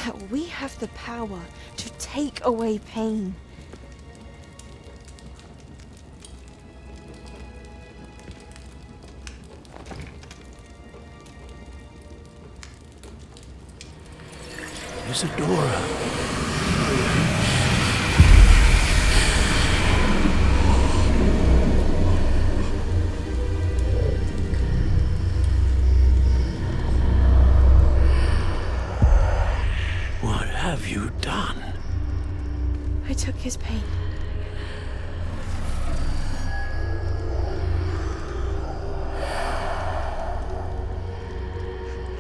That we have the power to take away pain. Isadora. What have you done? I took his pain.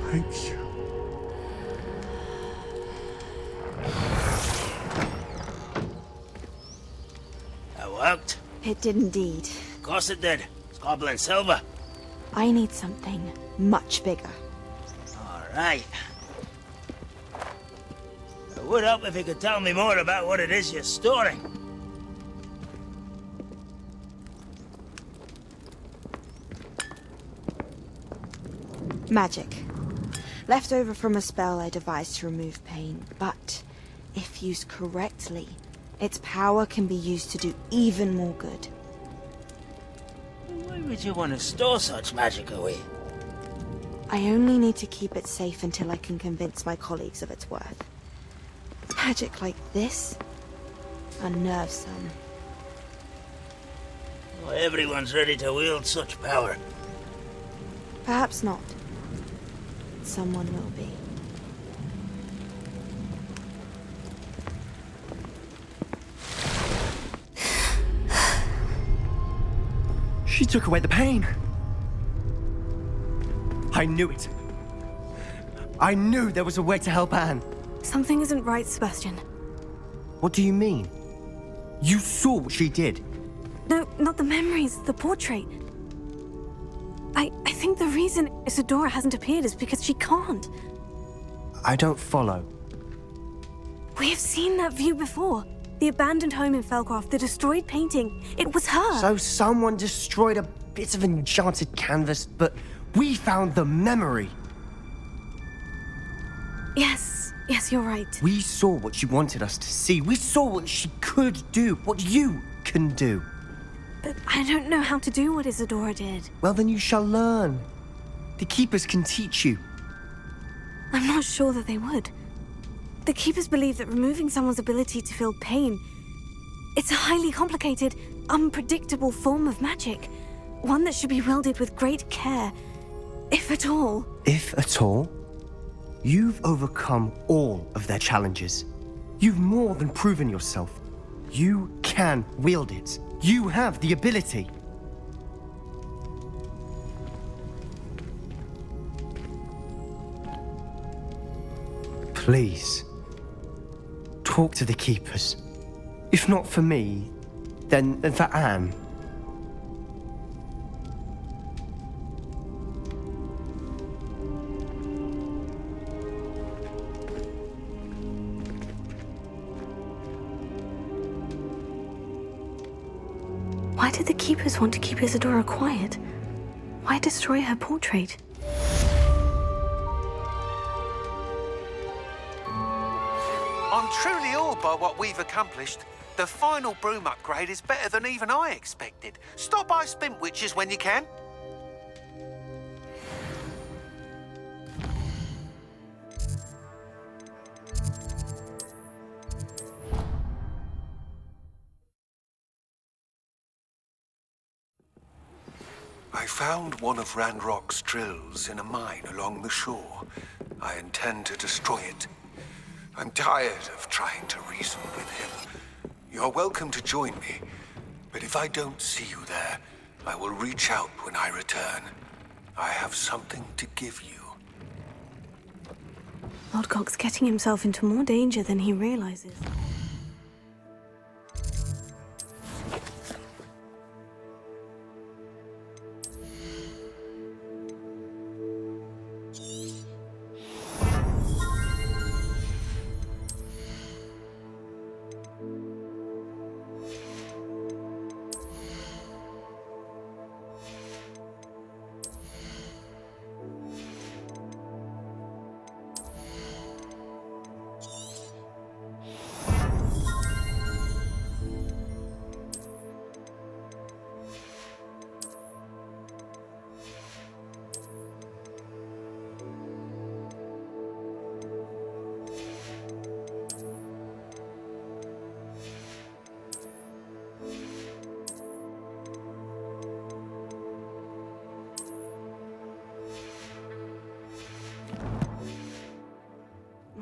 Thank you. Worked? It did indeed. Of course it did. It's goblin silver. I need something much bigger. All right. It would help if you could tell me more about what it is you're storing. Magic. Left over from a spell I devised to remove pain, but if used correctly, its power can be used to do even more good. Why would you want to store such magic away? I only need to keep it safe until I can convince my colleagues of its worth. Magic like this unnerves some. Well, everyone's ready to wield such power. Perhaps not. Someone will be. She took away the pain. I knew it. I knew there was a way to help Anne. Something isn't right, Sebastian. What do you mean? You saw what she did. No, not the memories, the portrait. I think the reason Isadora hasn't appeared is because she can't. I don't follow. We have seen that view before. The abandoned home in Felcroft, the destroyed painting. It was her. So someone destroyed a bit of enchanted canvas, but we found the memory. Yes, you're right. We saw what she wanted us to see. We saw what she could do, what you can do. But I don't know how to do what Isadora did. Well, then you shall learn. The Keepers can teach you. I'm not sure that they would. The Keepers believe that removing someone's ability to feel pain, it's a highly complicated, unpredictable form of magic. One that should be wielded with great care, if at all. If at all? You've overcome all of their challenges. You've more than proven yourself. You can wield it. You have the ability. Please, talk to the Keepers. If not for me, then for Anne. Why did the Keepers want to keep Isadora quiet? Why destroy her portrait? I'm truly awed by what we've accomplished. The final broom upgrade is better than even I expected. Stop by Spintwitches when you can. I found one of Ranrock's drills in a mine along the shore. I intend to destroy it. I'm tired of trying to reason with him. You're welcome to join me, but if I don't see you there, I will reach out when I return. I have something to give you. Lodgok's getting himself into more danger than he realizes.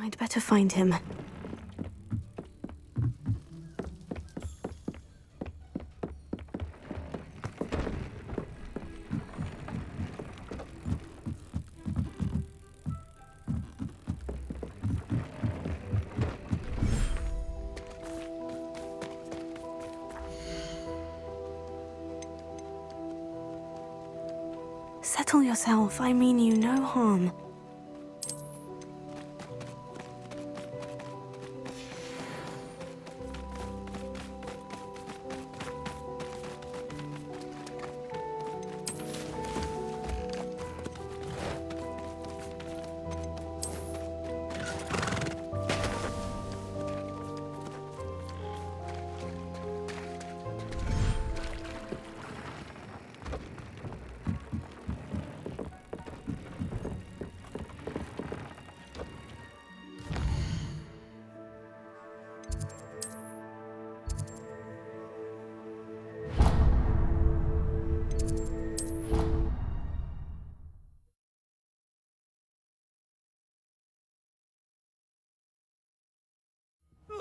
I'd better find him. Settle yourself. I mean you no harm.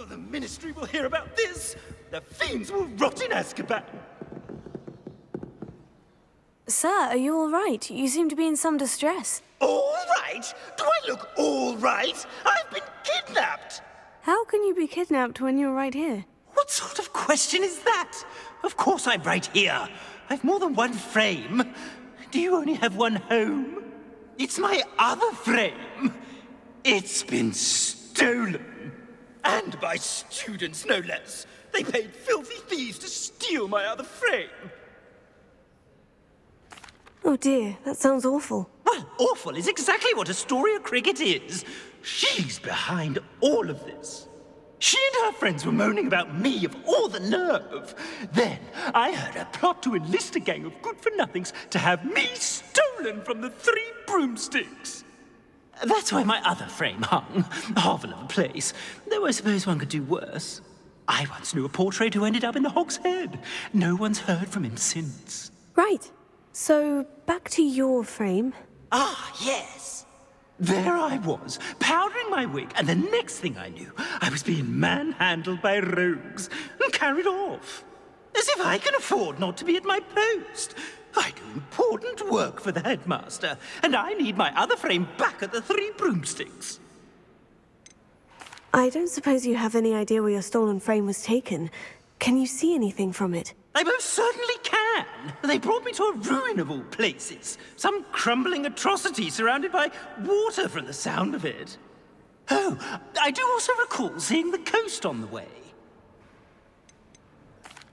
Oh, the Ministry will hear about this! The fiends will rot in Azkaban! Sir, are you all right? You seem to be in some distress. All right? Do I look all right? I've been kidnapped! How can you be kidnapped when you're right here? What sort of question is that? Of course I'm right here. I've more than one frame. Do you only have one home? It's my other frame. It's been stolen. And by students, no less. They paid filthy thieves to steal my other frame. Oh dear, that sounds awful. Well, awful is exactly what Astoria Cricket is. She's behind all of this. She and her friends were moaning about me of all the nerve. Then I heard her plot to enlist a gang of good-for-nothings to have me stolen from the Three Broomsticks. That's why my other frame hung. A hovel of a place. Though I suppose one could do worse. I once knew a portrait who ended up in the Hog's Head. No one's heard from him since. Right. So, back to your frame. Ah, yes. There I was, powdering my wig, and the next thing I knew, I was being manhandled by rogues and carried off. As if I can afford not to be at my post. I do important work for the headmaster, and I need my other frame back at the Three Broomsticks. I don't suppose you have any idea where your stolen frame was taken. Can you see anything from it? I most certainly can. They brought me to a ruin of all places. Some crumbling atrocity surrounded by water from the sound of it. Oh, I do also recall seeing the coast on the way.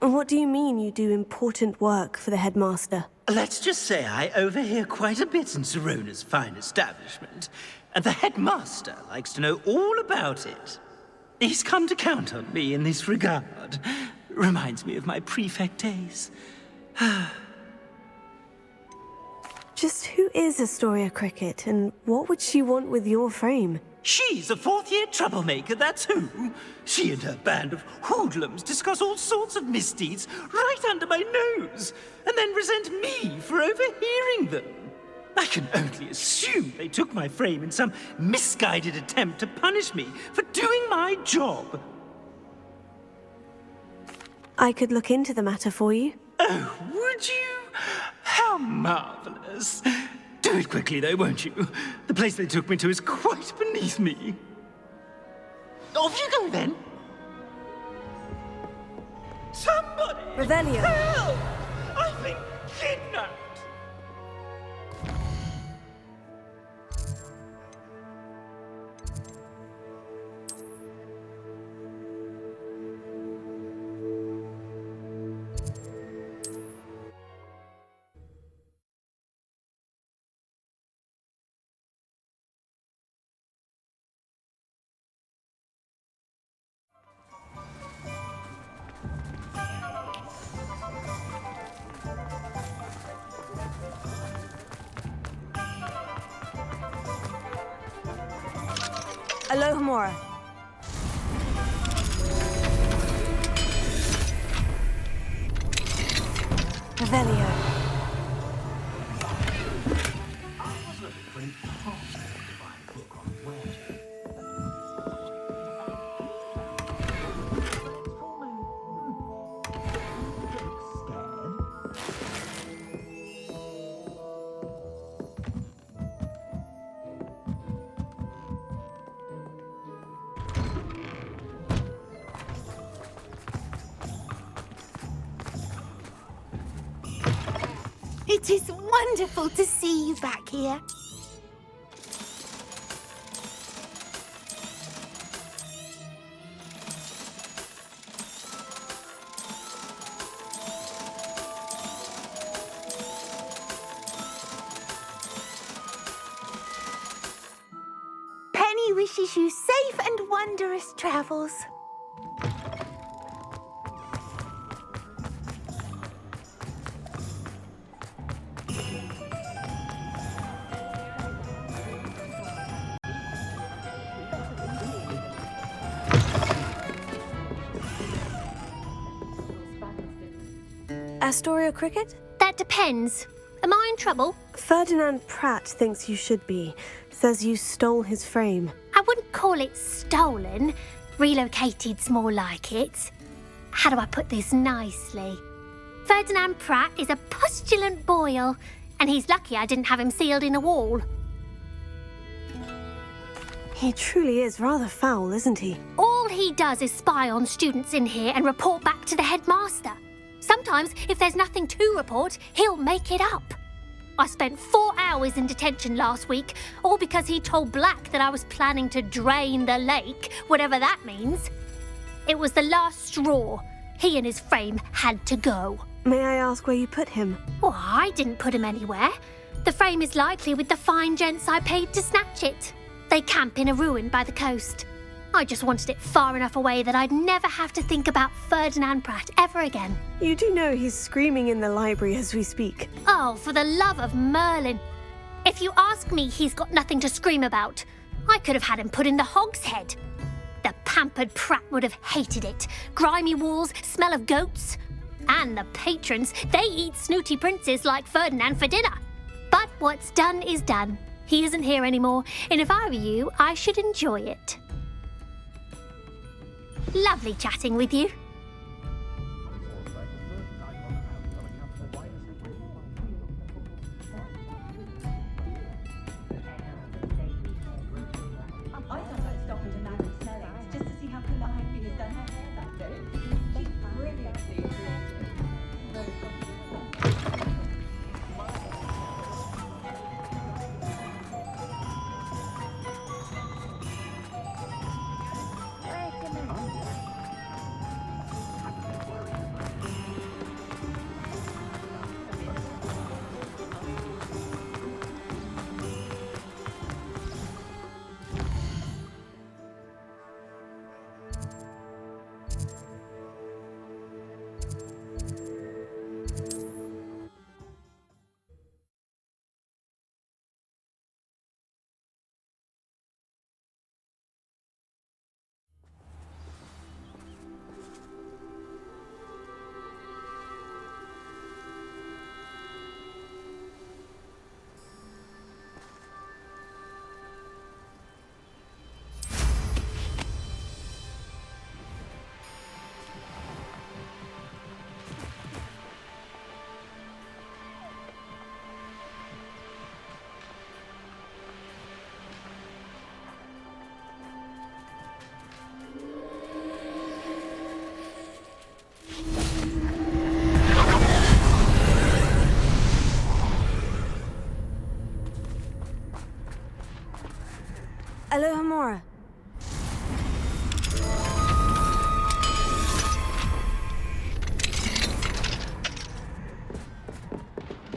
What do you mean you do important work for the headmaster? Let's just say I overhear quite a bit in Sirona's fine establishment, and the headmaster likes to know all about it. He's come to count on me in this regard. Reminds me of my prefect days. Just who is Astoria Cricket, and what would she want with your frame? She's a fourth-year troublemaker, that's who. She and her band of hoodlums discuss all sorts of misdeeds right under my nose, and then resent me for overhearing them. I can only assume they took my frame in some misguided attempt to punish me for doing my job. I could look into the matter for you. Oh, would you? How marvellous. Do it quickly, though, won't you? The place they took me to is quite beneath me. Off you go, then. Somebody! Revelio. Help! I've been kidnapped! Alohomora. Revelio. It is wonderful to see you back here. Penny wishes you safe and wondrous travels. Astoria Cricket? That depends. Am I in trouble? Ferdinand Pratt thinks you should be. Says you stole his frame. I wouldn't call it stolen. Relocated's more like it. How do I put this nicely? Ferdinand Pratt is a postulant boil, and he's lucky I didn't have him sealed in a wall. He truly is rather foul, isn't he? All he does is spy on students in here and report back to the headmaster. Sometimes, if there's nothing to report, he'll make it up. I spent 4 hours in detention last week, all because he told Black that I was planning to drain the lake, whatever that means. It was the last straw. He and his frame had to go. May I ask where you put him? Well, I didn't put him anywhere. The frame is likely with the fine gents I paid to snatch it. They camp in a ruin by the coast. I just wanted it far enough away that I'd never have to think about Ferdinand Pratt ever again. You do know he's screaming in the library as we speak. Oh, for the love of Merlin. If you ask me, he's got nothing to scream about. I could have had him put in the hogshead. The pampered Pratt would have hated it. Grimy walls, smell of goats. And the patrons, they eat snooty princes like Ferdinand for dinner. But what's done is done. He isn't here anymore, and if I were you, I should enjoy it. Lovely chatting with you. Alohomora.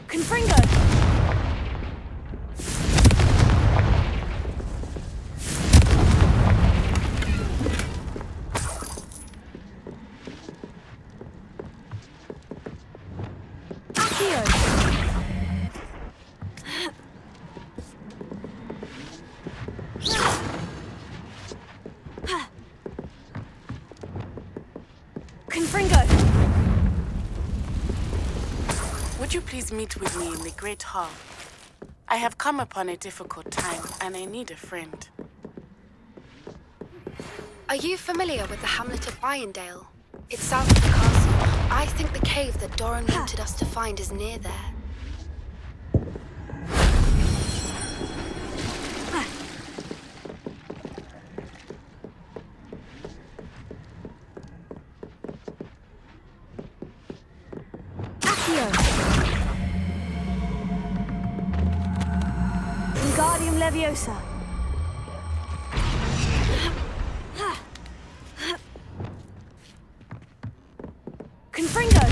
Confringo! Would you please meet with me in the Great Hall? I have come upon a difficult time, and I need a friend. Are you familiar with the hamlet of Irondale? It's south of the castle. I think the cave that Doran wanted us to find is near there. Wingardium Leviosa. Confringo.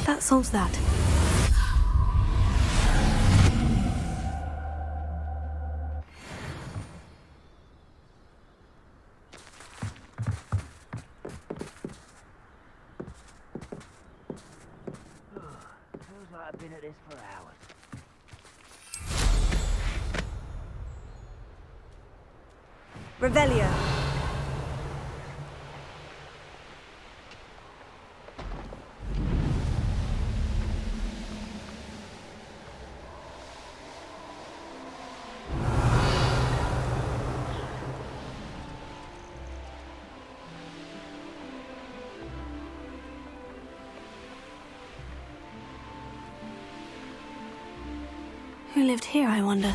That solves that. Feels like I've been at this for hours. Revelio. Who lived here, I wonder?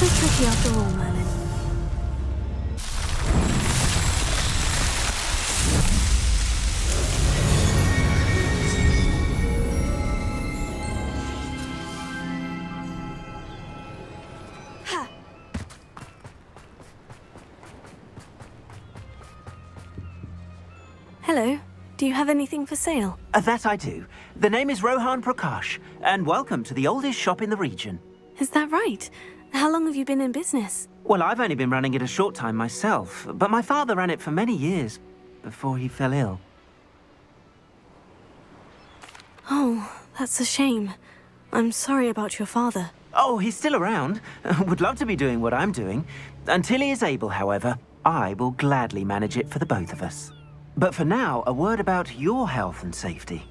So tricky after all, Merlin. Hello. Do you have anything for sale? That I do. The name is Rohan Prakash, and welcome to the oldest shop in the region. Is that right? How long have you been in business? Well, I've only been running it a short time myself, but my father ran it for many years before he fell ill. Oh, that's a shame. I'm sorry about your father. Oh, he's still around. Would love to be doing what I'm doing. Until he is able, however, I will gladly manage it for the both of us. But for now, a word about your health and safety.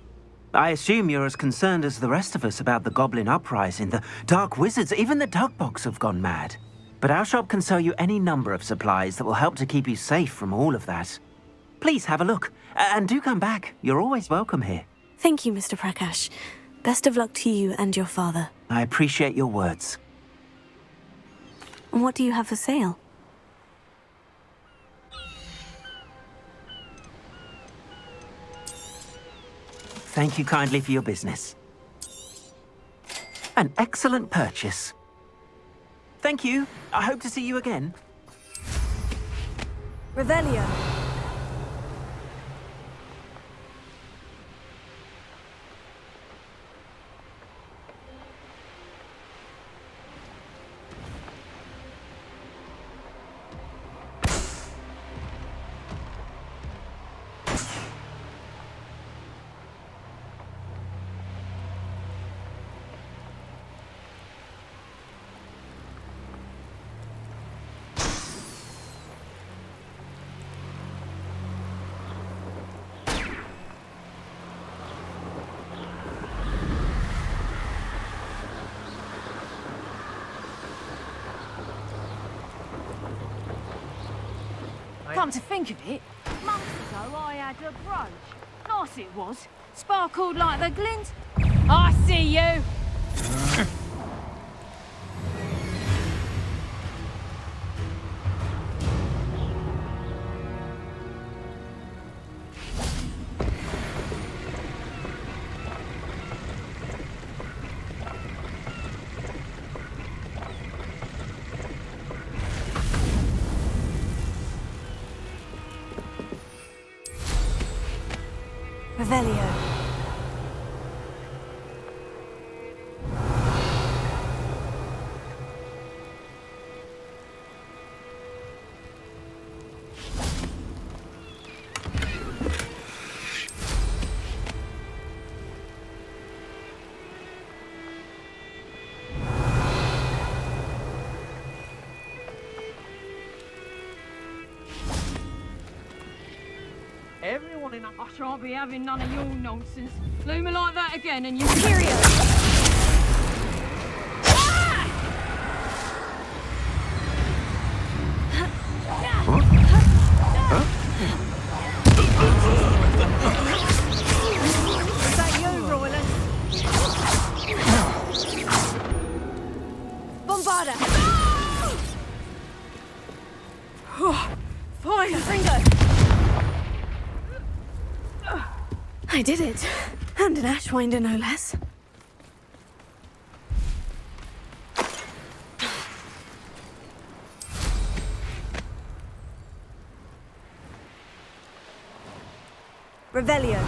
I assume you're as concerned as the rest of us about the Goblin Uprising, the Dark Wizards, even the Dugbogs have gone mad. But our shop can sell you any number of supplies that will help to keep you safe from all of that. Please have a look, and do come back. You're always welcome here. Thank you, Mr. Prakash. Best of luck to you and your father. I appreciate your words. And what do you have for sale? Thank you kindly for your business. An excellent purchase. Thank you. I hope to see you again. Revelio. Come to think of it, months ago I had a brooch. Nice it was. Sparkled like the glint. I see you. Revelio. Everyone in I shan't be having none of your nonsense. Loom me like that again and you're serious. Is that you, Royland? Bombarda. Fire! Ringo. I did it. And an Ashwinder, no less. Revelio.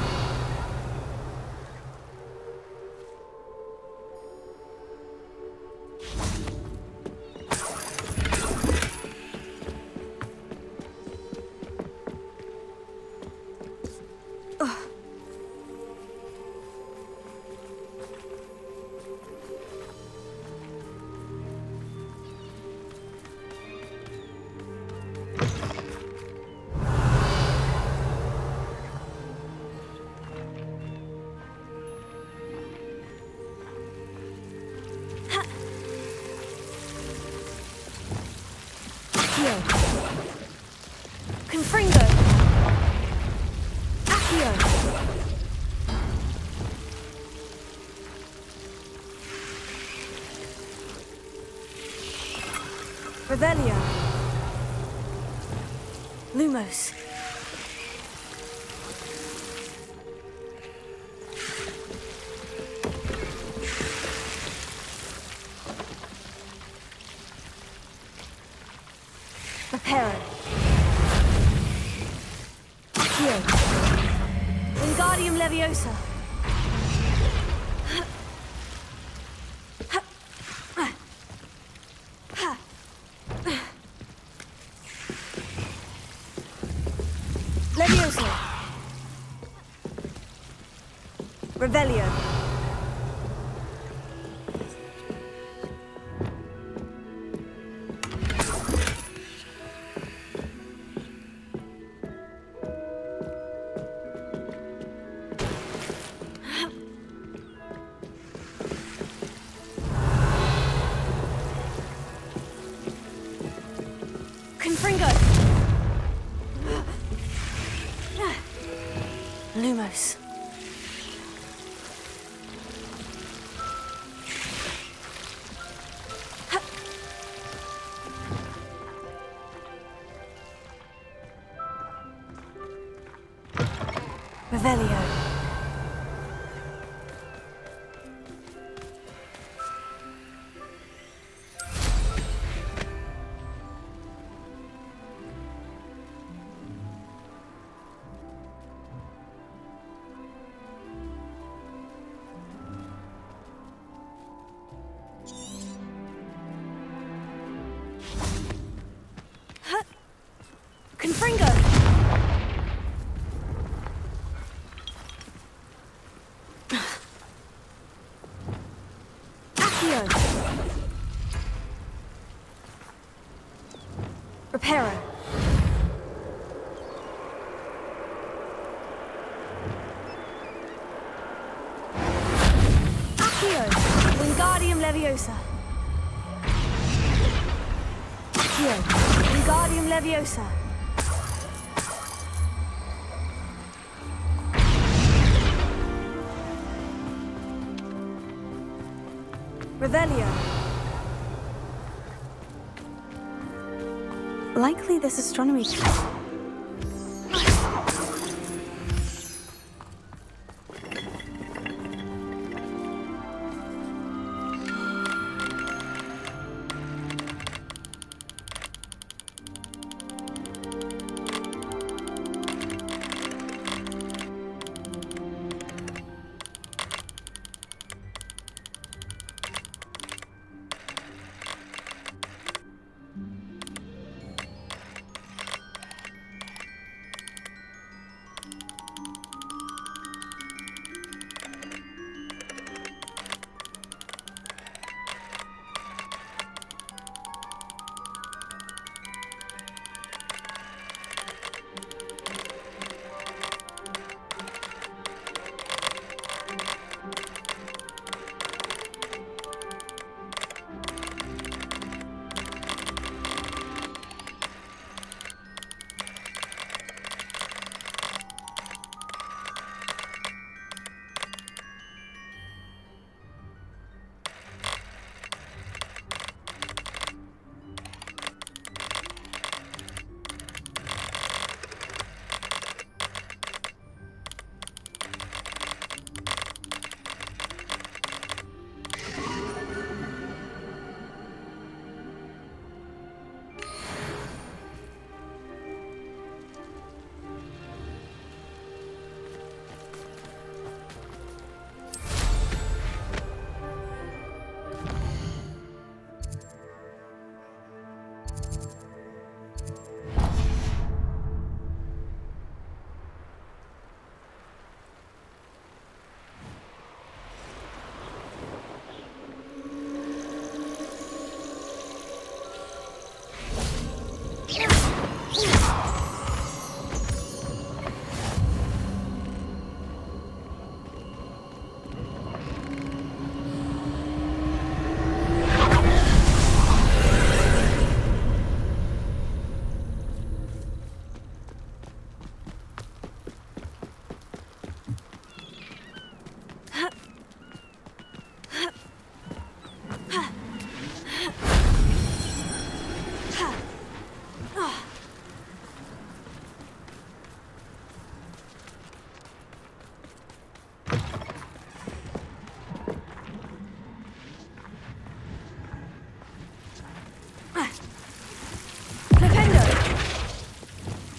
Confringo. Accio. Revelio. Lumos. Reparo. Wingardium Leviosa. Leviosa. Revelio. Confringo. Lumos. Revelio. Terror. Accio. Wingardium Leviosa. Accio. Wingardium Leviosa. Revelio. Likely this astronomy...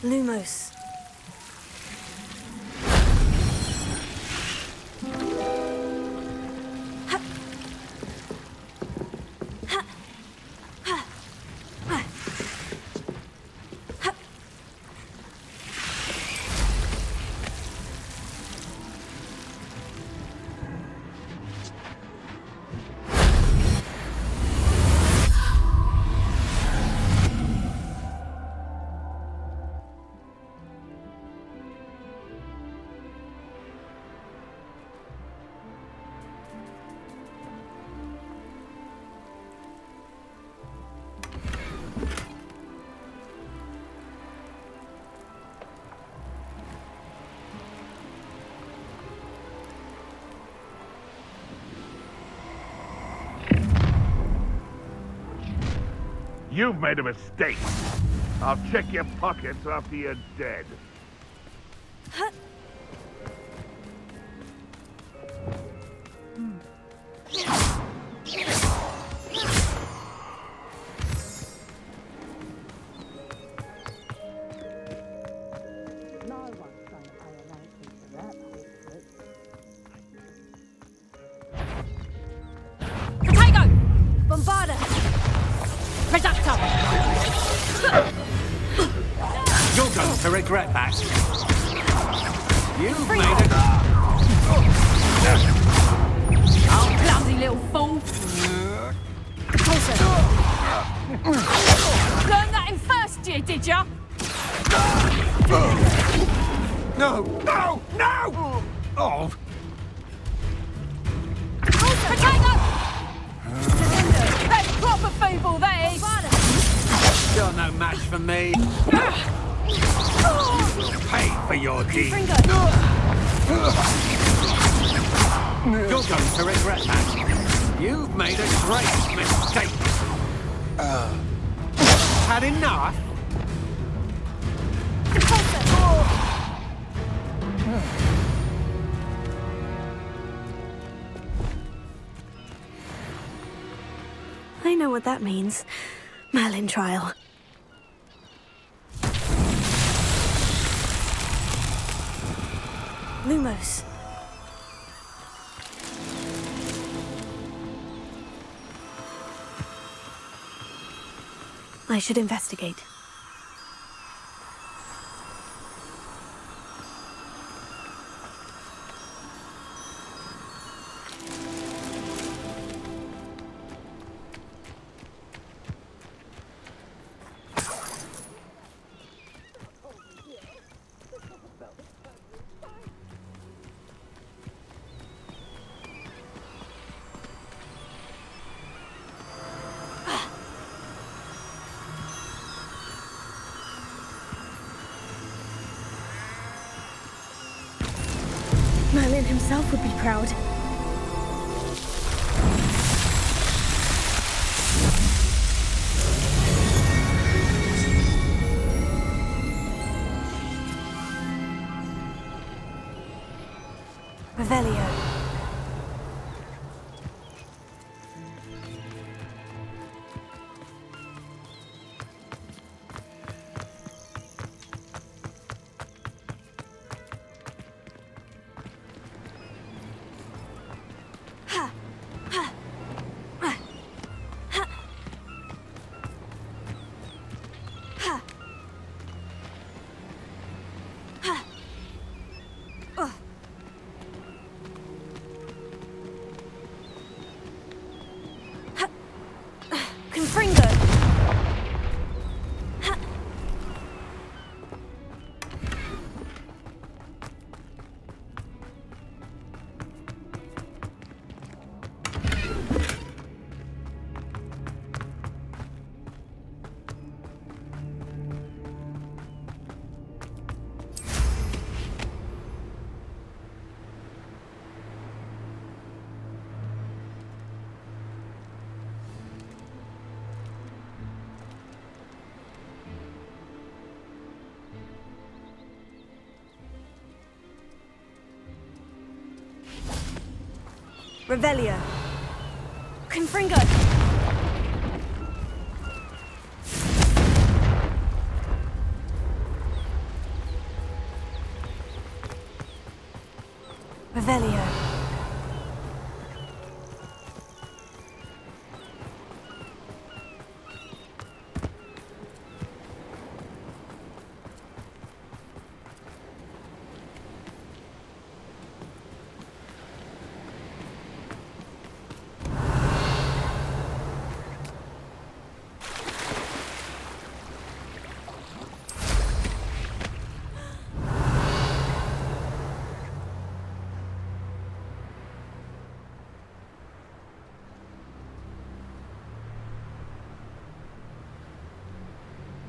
Lumos. You've made a mistake. I'll check your pockets after you're dead. Potato! Bombarda! Reducto! You're going to regret that. You've made it. Oh, bloody little fool! Learn that at him first, did ya? No! No! No! Oh! Potato! That's proper feeble, that is! You're no match for me. Pay for your deed. You're going to regret that. You've made a great mistake. Had enough? I know what that means. Merlin trial. Lumos. I should investigate. Merlin himself would be proud. Revelio. Revelio. Confringo. Revelio.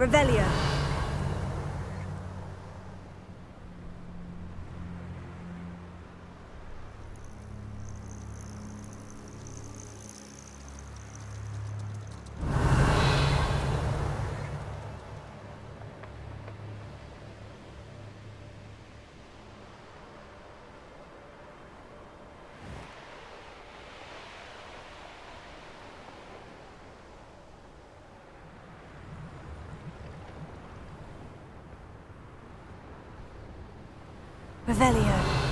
Revelio. Revelio.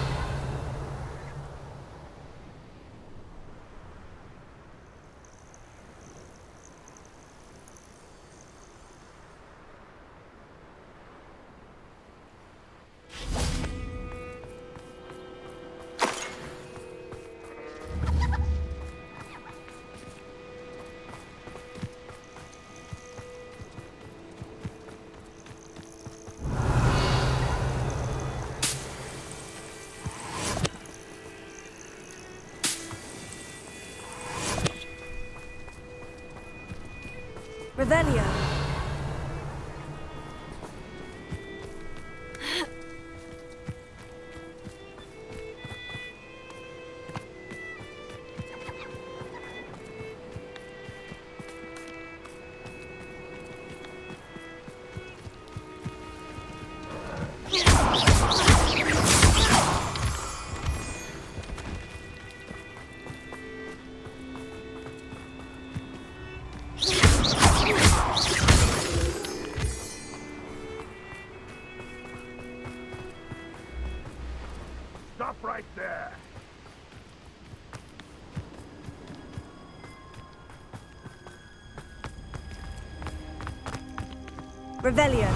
Revelio. Stop right there. Revelio.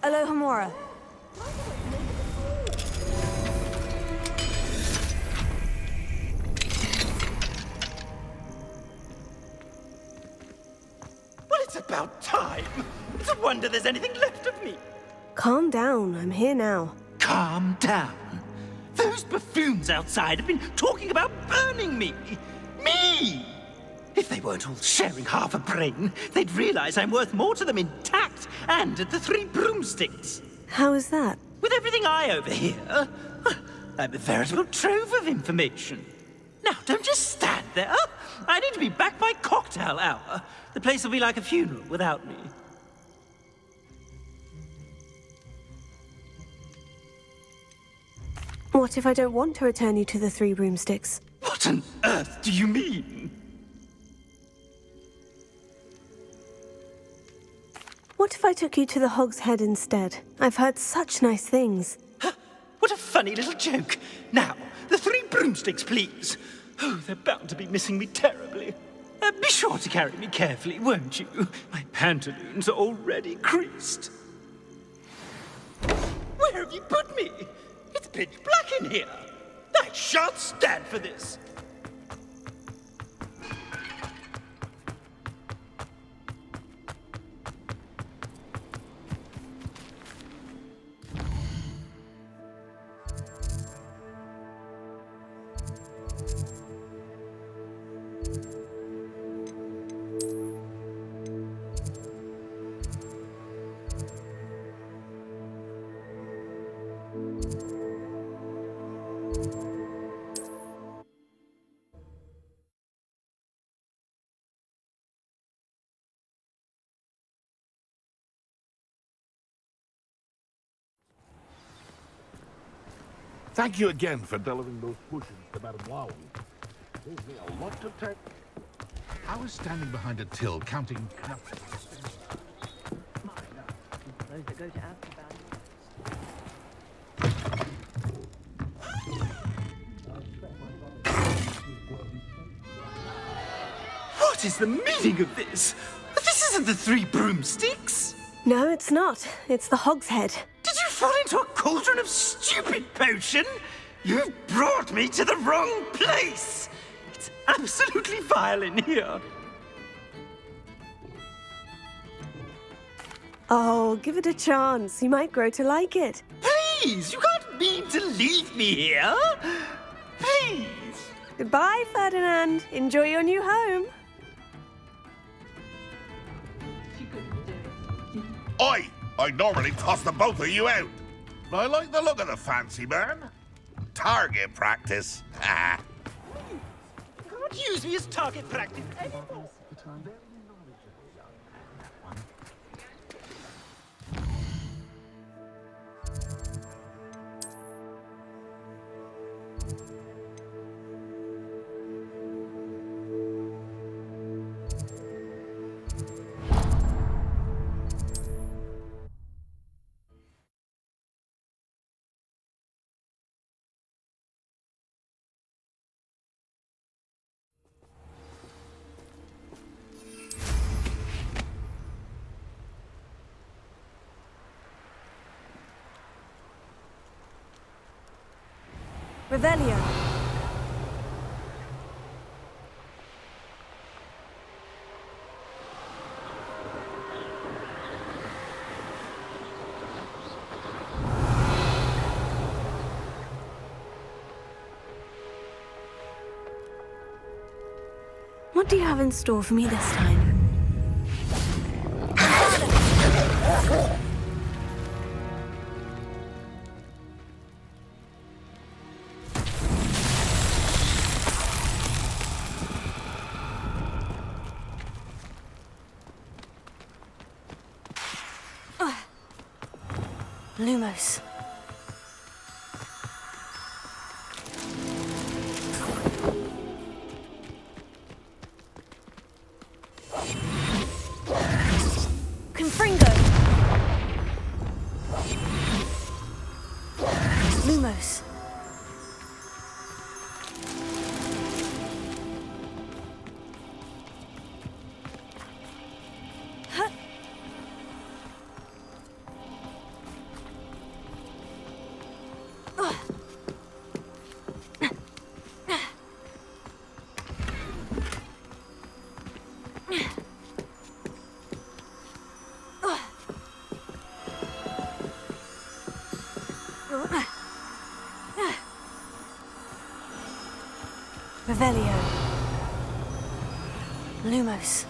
Alohomora. Well, it's about time. It's a wonder there's anything left of me. Calm down, I'm here now. Calm down. Those buffoons outside have been talking about burning me. Me! If they weren't all sharing half a brain, they'd realize I'm worth more to them intact and at the Three Broomsticks. How is that? With everything I overhear, I'm a veritable trove of information. Now, don't just stand there. I need to be back by cocktail hour. The place will be like a funeral without me. What if I don't want to return you to the Three Broomsticks? What on earth do you mean? What if I took you to the Hog's Head instead? I've heard such nice things. What a funny little joke. Now, the Three Broomsticks, please. Oh, they're bound to be missing me terribly. Be sure to carry me carefully, won't you? My pantaloons are already creased. Where have you put me? It's pitch black in here. I shan't stand for this. Thank you again for delivering those pushes to Madame Wow. Gives me a lot to take. I was standing behind a till counting. What is the meaning of this? This isn't the Three Broomsticks. No, it's not. It's the Hog's Head. Did you fall into a cauldron of stupid potion? You've brought me to the wrong place. It's absolutely vile in here. Oh, give it a chance. You might grow to like it. Please, you can't mean to leave me here. Please. Goodbye, Ferdinand. Enjoy your new home. Oi! I normally toss the both of you out. But I like the look of the fancy man. Target practice. Can't use me as target practice anymore. Revelio. What do you have in store for me this time? Lumos. Confringo. Lumos. Revelio. Lumos.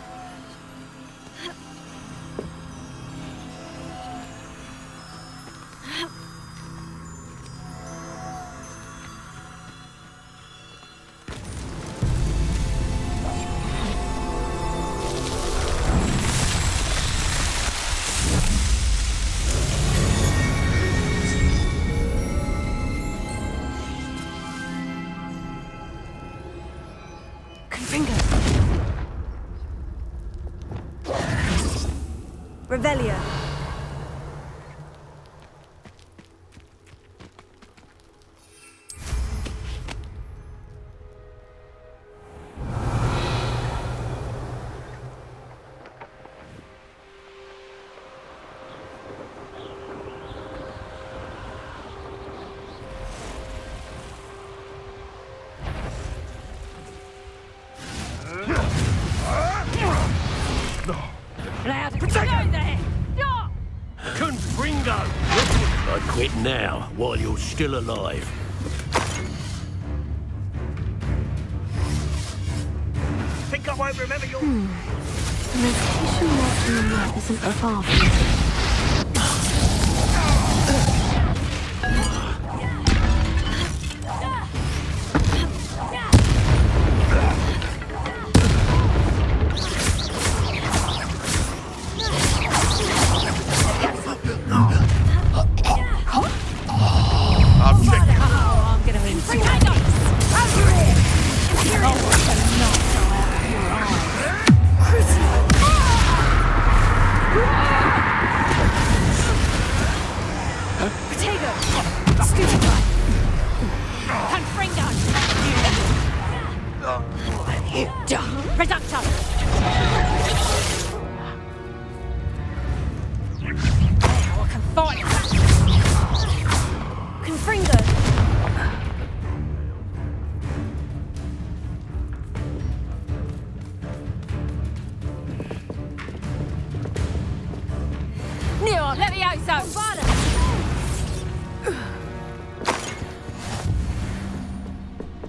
Revelio. I quit now, while you're still alive. Think I won't remember your... The location marked on the map isn't far from here.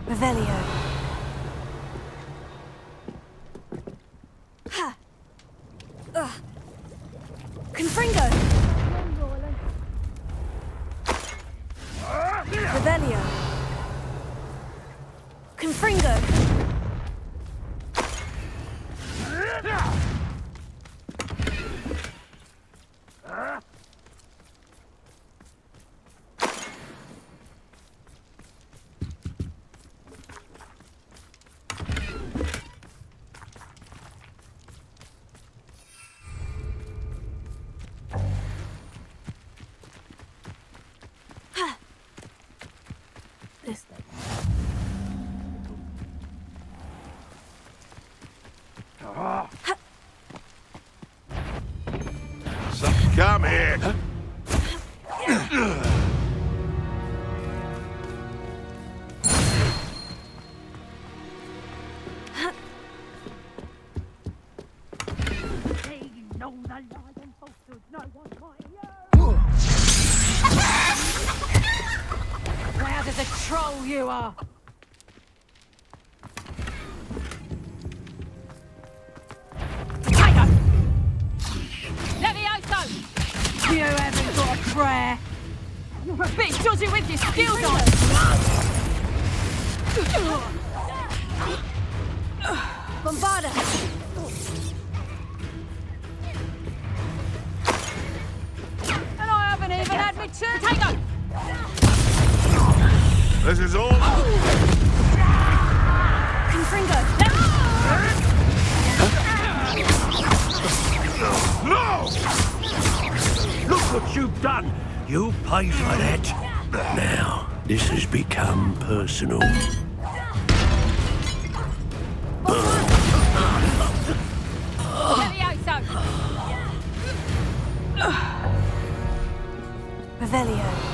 Revelio. Ha! Confringo! Revelio. Confringo! This thing. Come here. hole you are! Potato! Levioso! You haven't got a prayer! You're a bit dodgy with your skills on! Bombarda! And I haven't even had my turn! Potato! This is all. Confringo! No! Look what you've done! You paid for that. But now, this has become personal. Levioso! Revelio.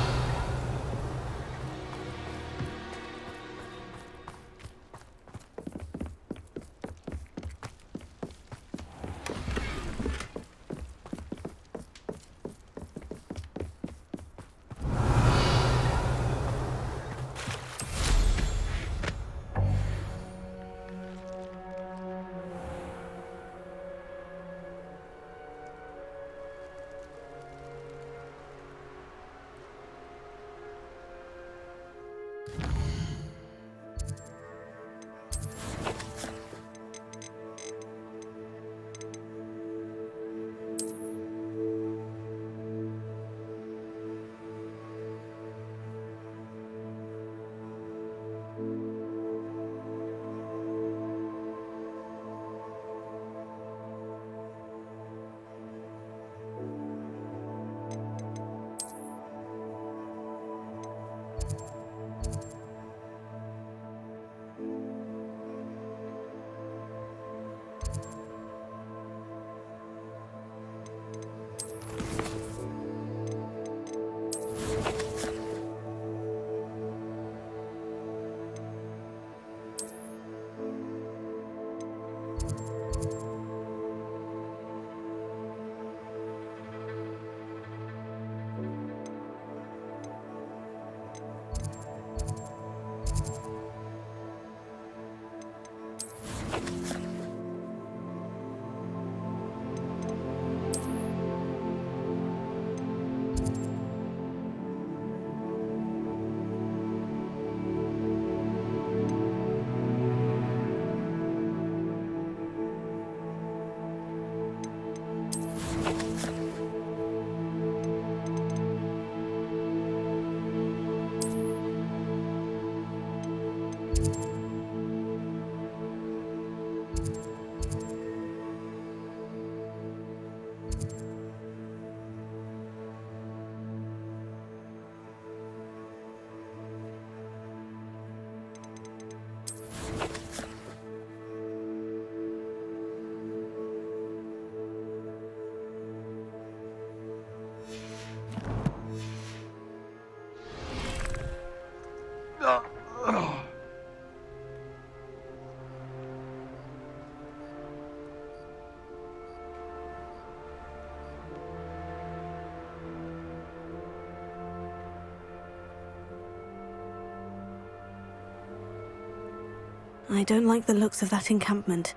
I don't like the looks of that encampment.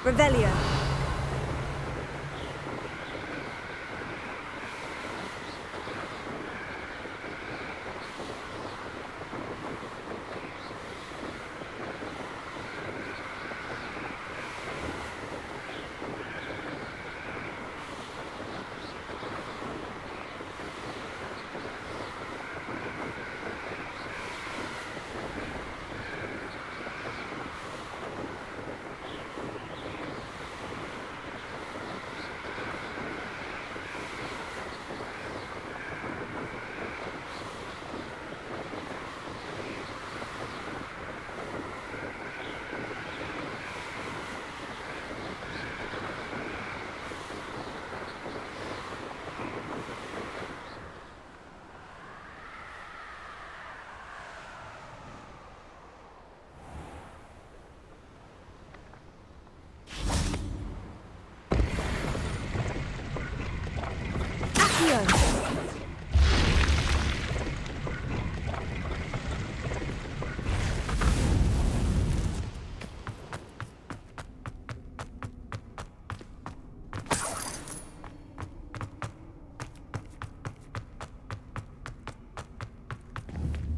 Revelio.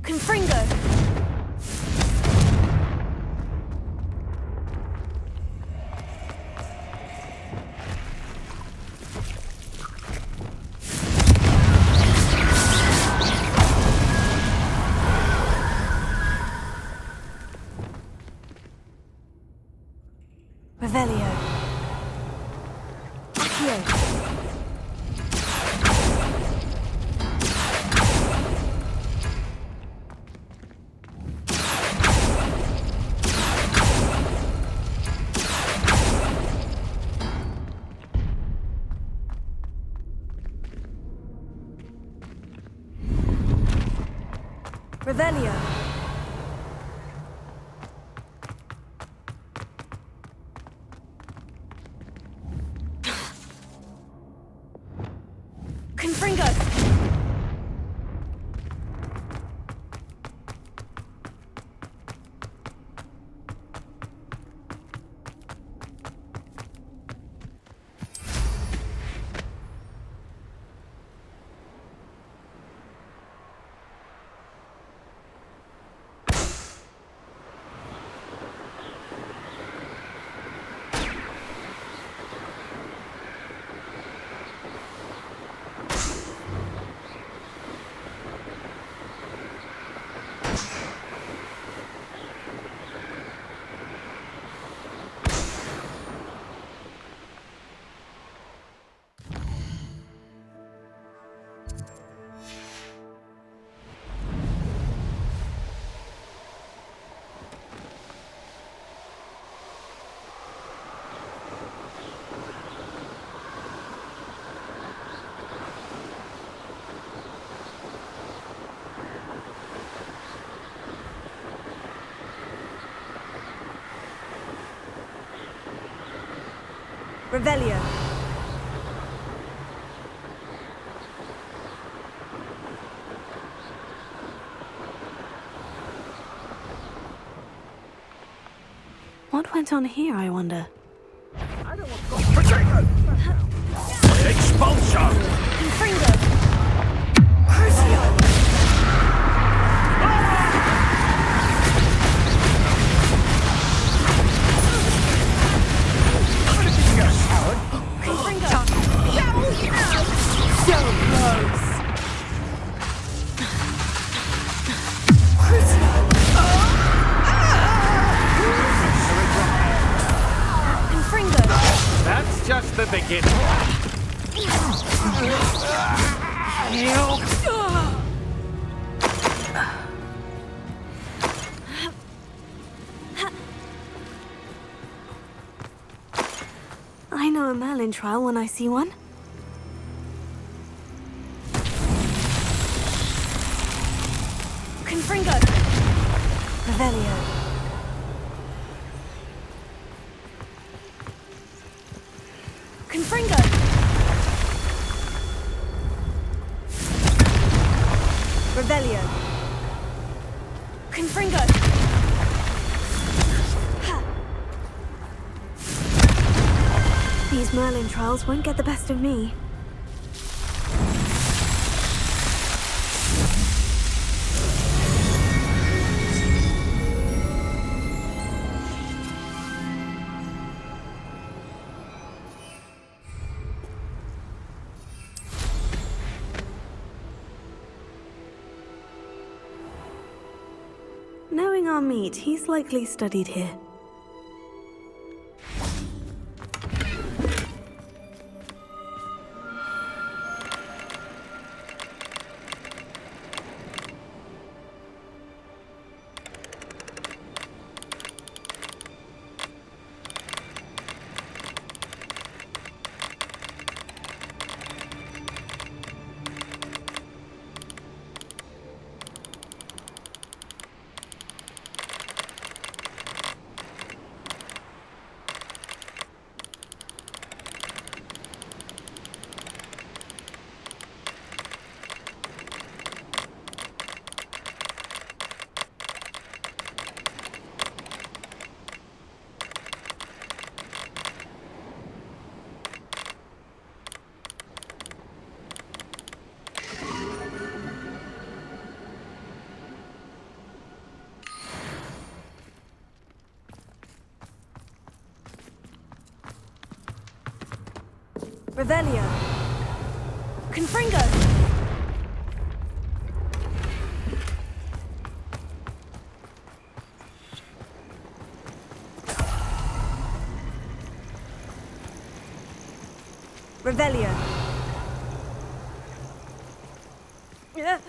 Confringo. Revelio. Accio. Revelio. Confringo. Revelio. What went on here, I wonder? Expulsion! Confringo. Crucio. That's just the beginning. I know a Merlin trial when I see one. Confringo. Revelio. Confringo. Revelio. Confringo. These Merlin trials won't get the best of me. Knowing our meat, he's likely studied here. Revelio. Confringo. Revelio. Yeah.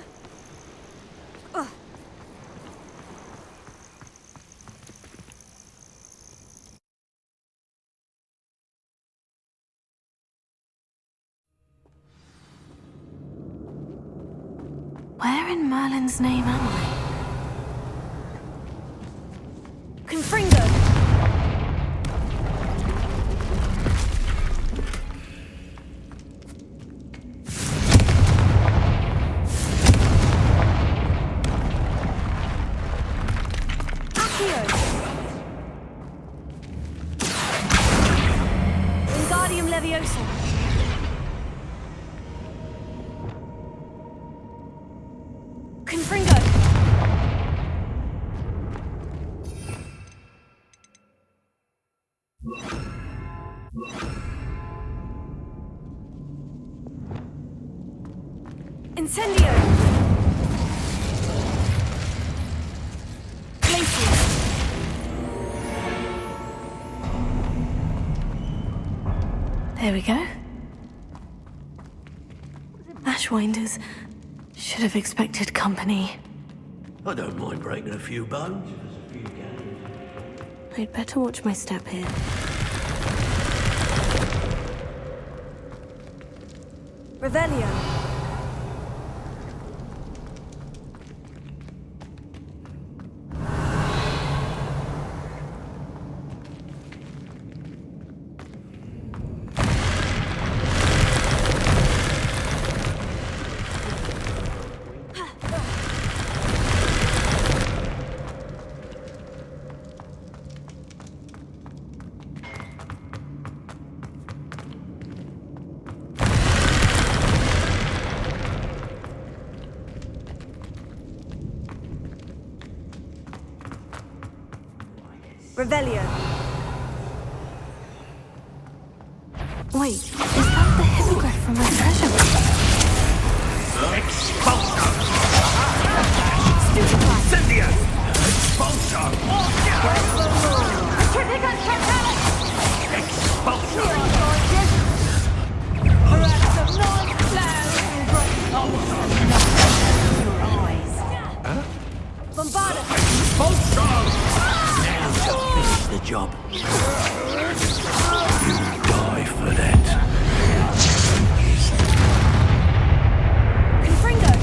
Where in Merlin's name am I? Confringo! Accio! Wingardium Leviosa! Confringo! Incendio! Glacius! There we go. Ashwinders. Should have expected company. I don't mind breaking a few bones. I'd better watch my step here. Revelio. Revelio. Wait, is that the hippogriff from my treasure room? Expulsor! Incendio! Expulsor! Bombarda! Expulsor! Finish the job. You die for that. Confringo!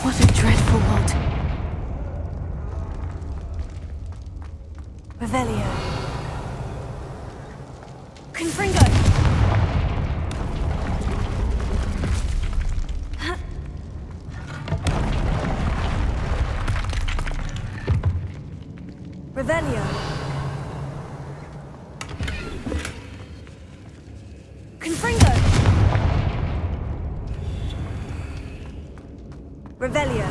What a dreadful lot. Revelio. Confringo! Revelio. Confringo. Revelio.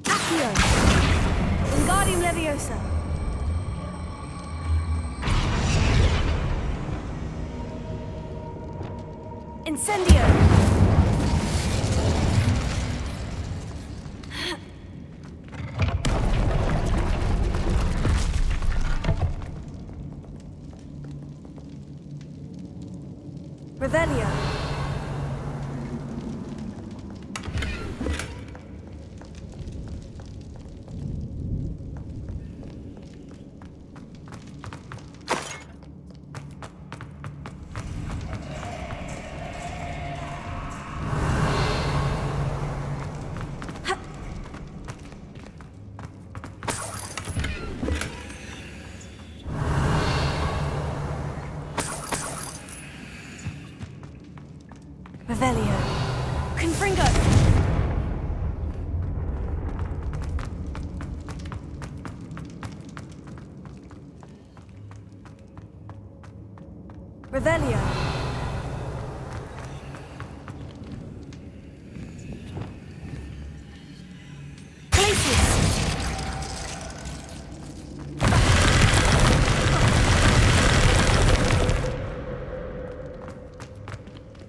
Accio. Wingardium Leviosa. Incendio. Revelio. Revelio. Confringo. Revelio. Places.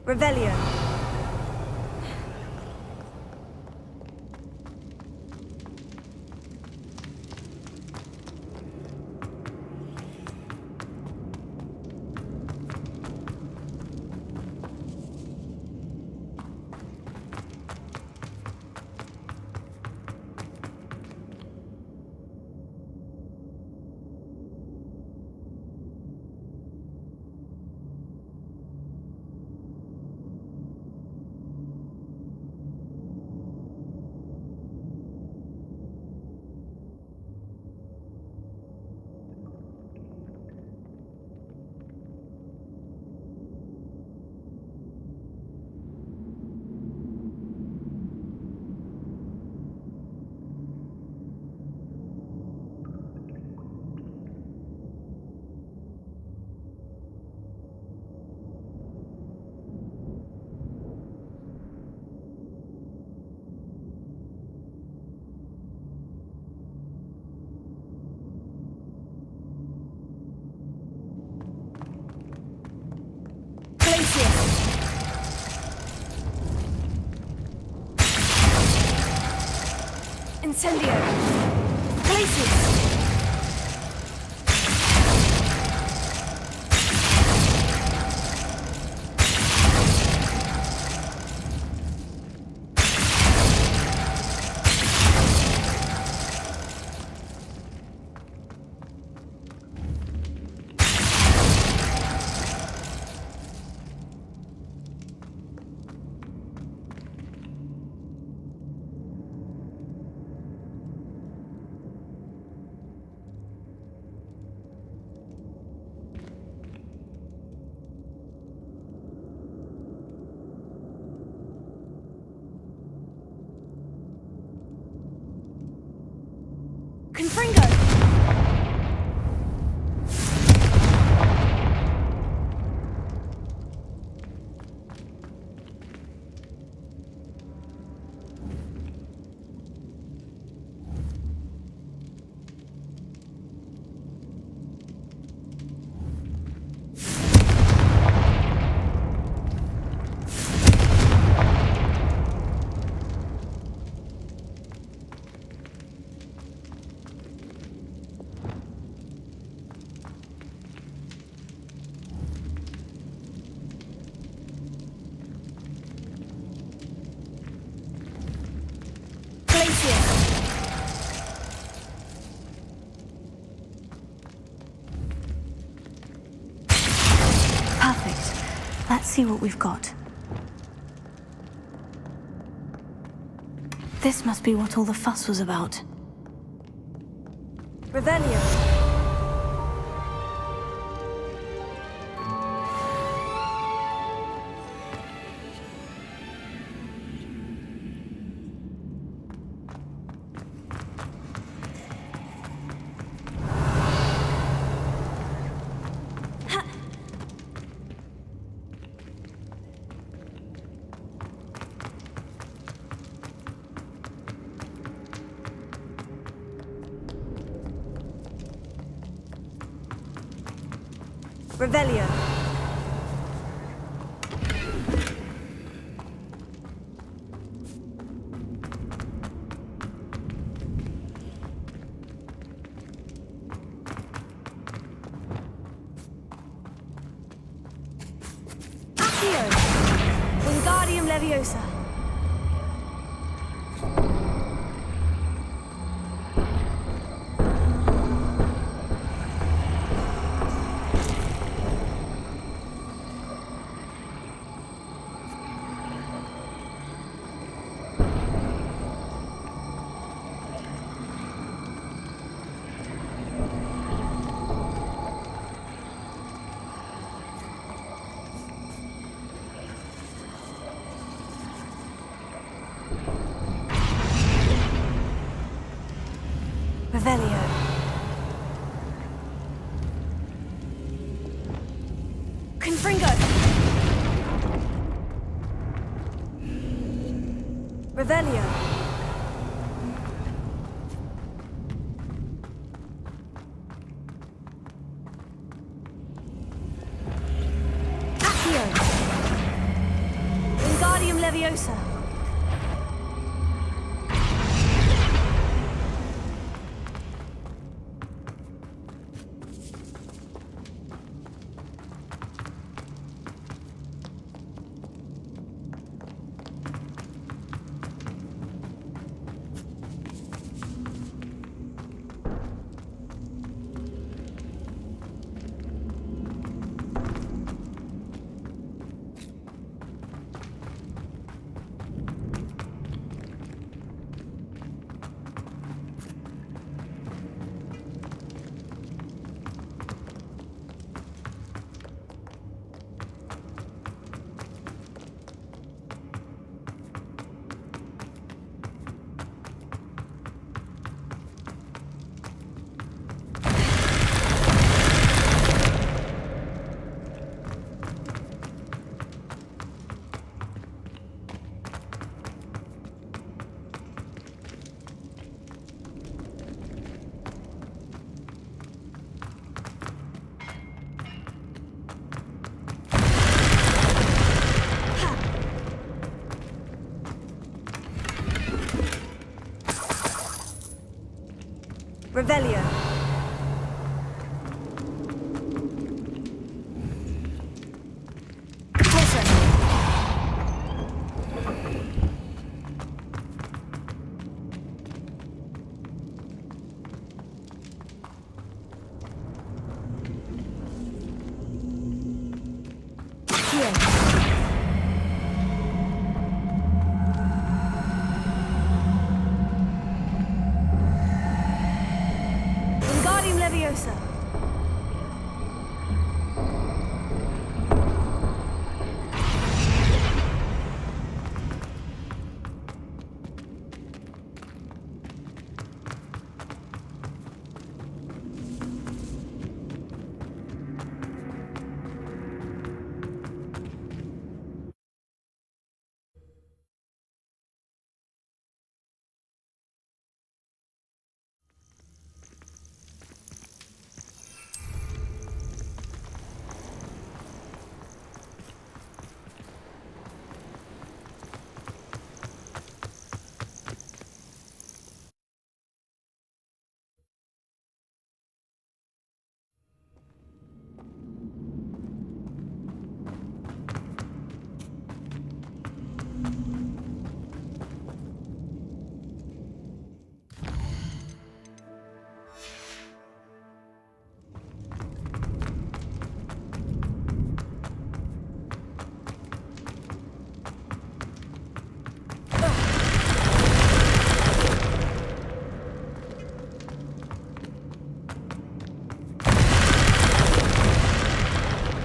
Revelio. Incendio. Places. Confringo! Perfect. Let's see what we've got. This must be what all the fuss was about. Revelio. Revelio. Accio. Wingardium Leviosa. Revelio. Confringo. Revelio. Accio. Wingardium Leviosa. Revelio. Closer. Here. Wingardium Leviosa.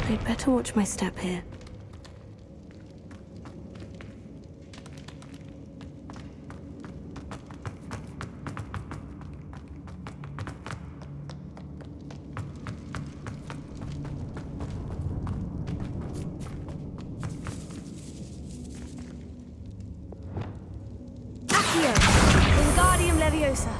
I'd better watch my step here. Accio. Wingardium Leviosa.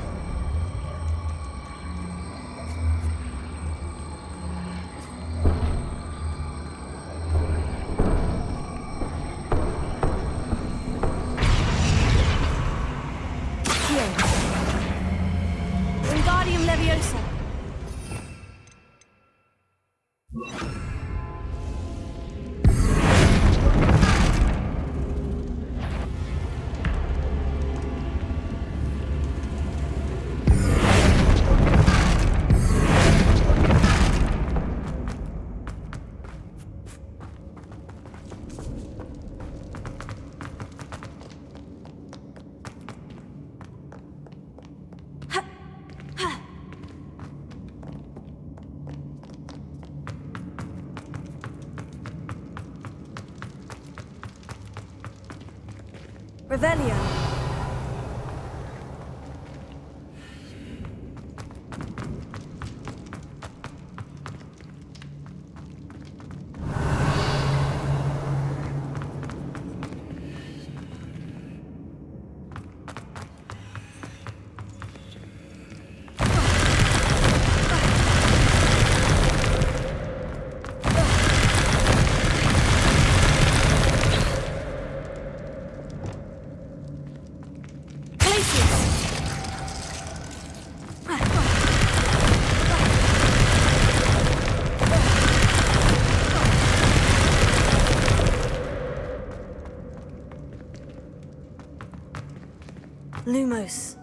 Revelio. Lumos.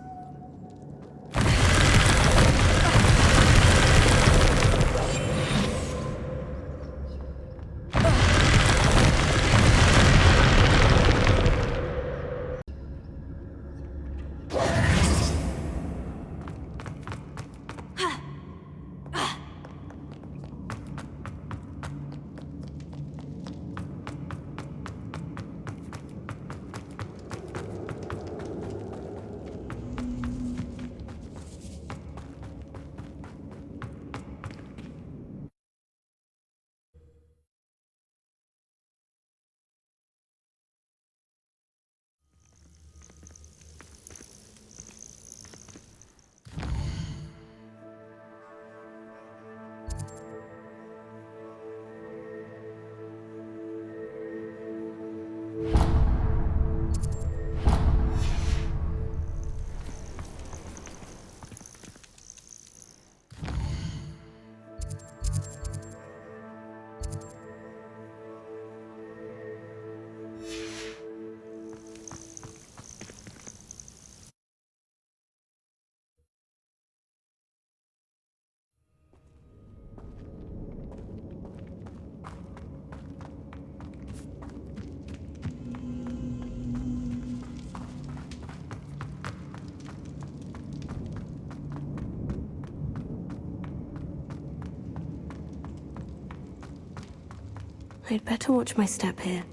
I'd better watch my step here.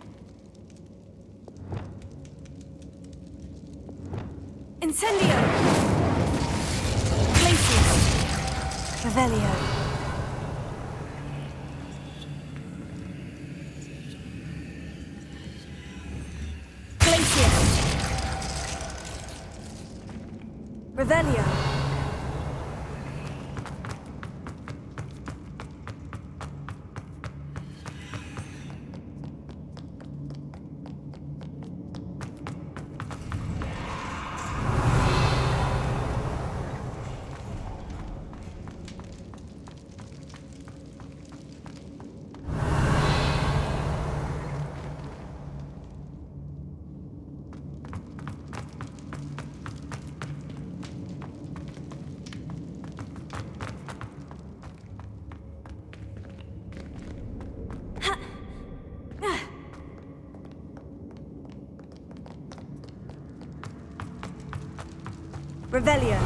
Incendio! Glacius! Revelio! Glacius! Revelio! Revelio.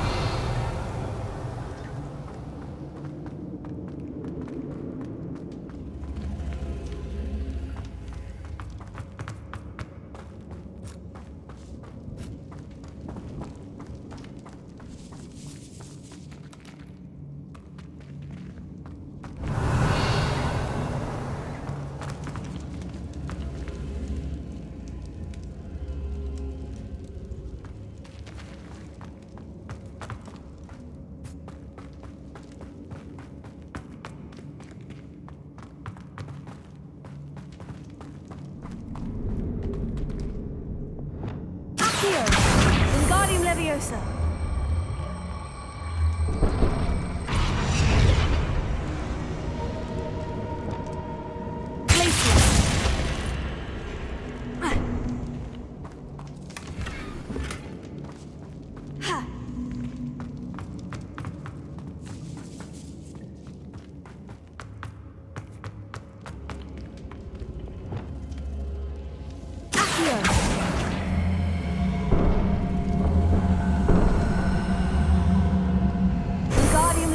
Wingardium Leviosa.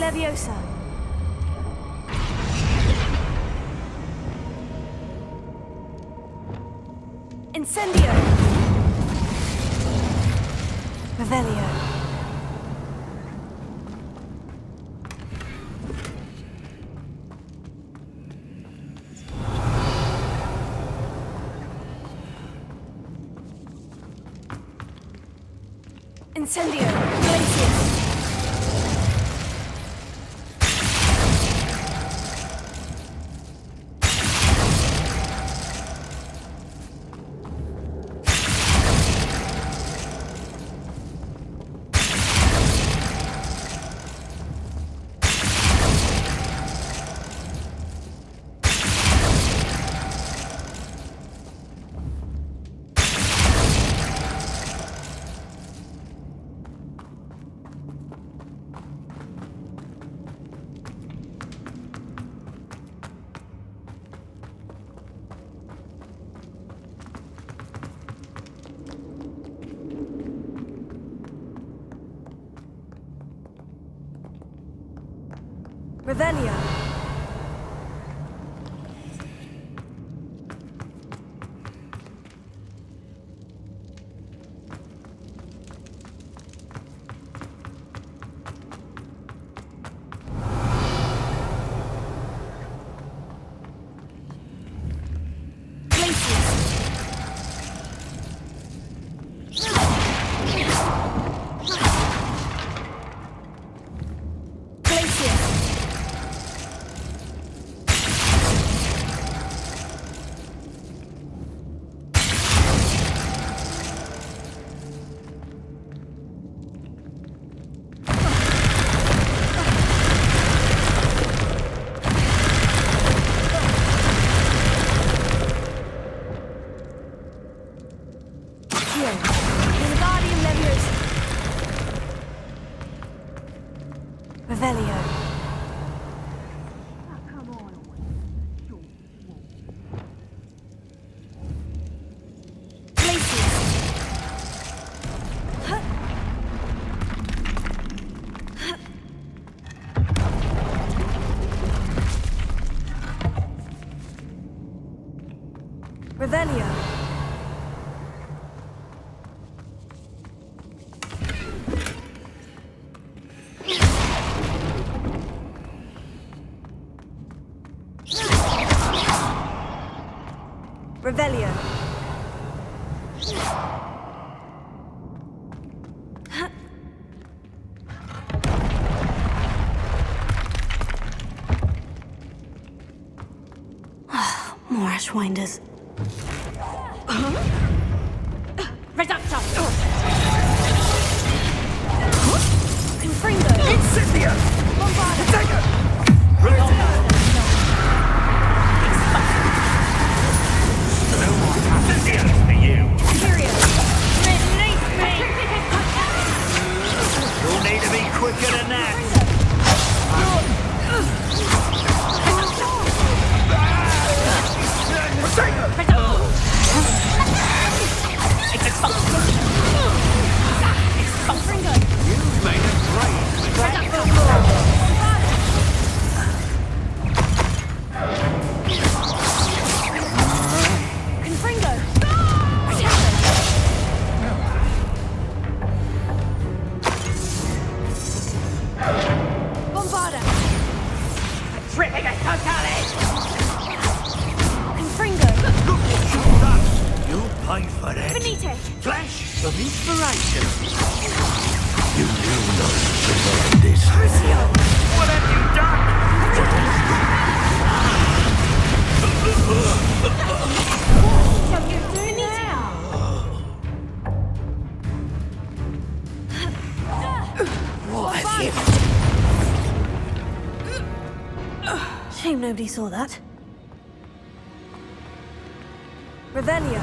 Leviosa. Incendio. Revelio. Incendio. Glacius. Revelio. Revelio. Revelio. Revelio. More Ashwinders. Reducto! Confringo! Incendio! Bombarda! Potato! Incendios for you! Furious! Release me! You'll need to be quicker than that! You've made a great Confringo! Bombarda! Ripping it totally! Confringo! You'll pay for that! Finite! Flash of inspiration! You knew not to survive this! Crucio! What have you done? What are you doing now? What have you... Shame nobody saw that. Revelio.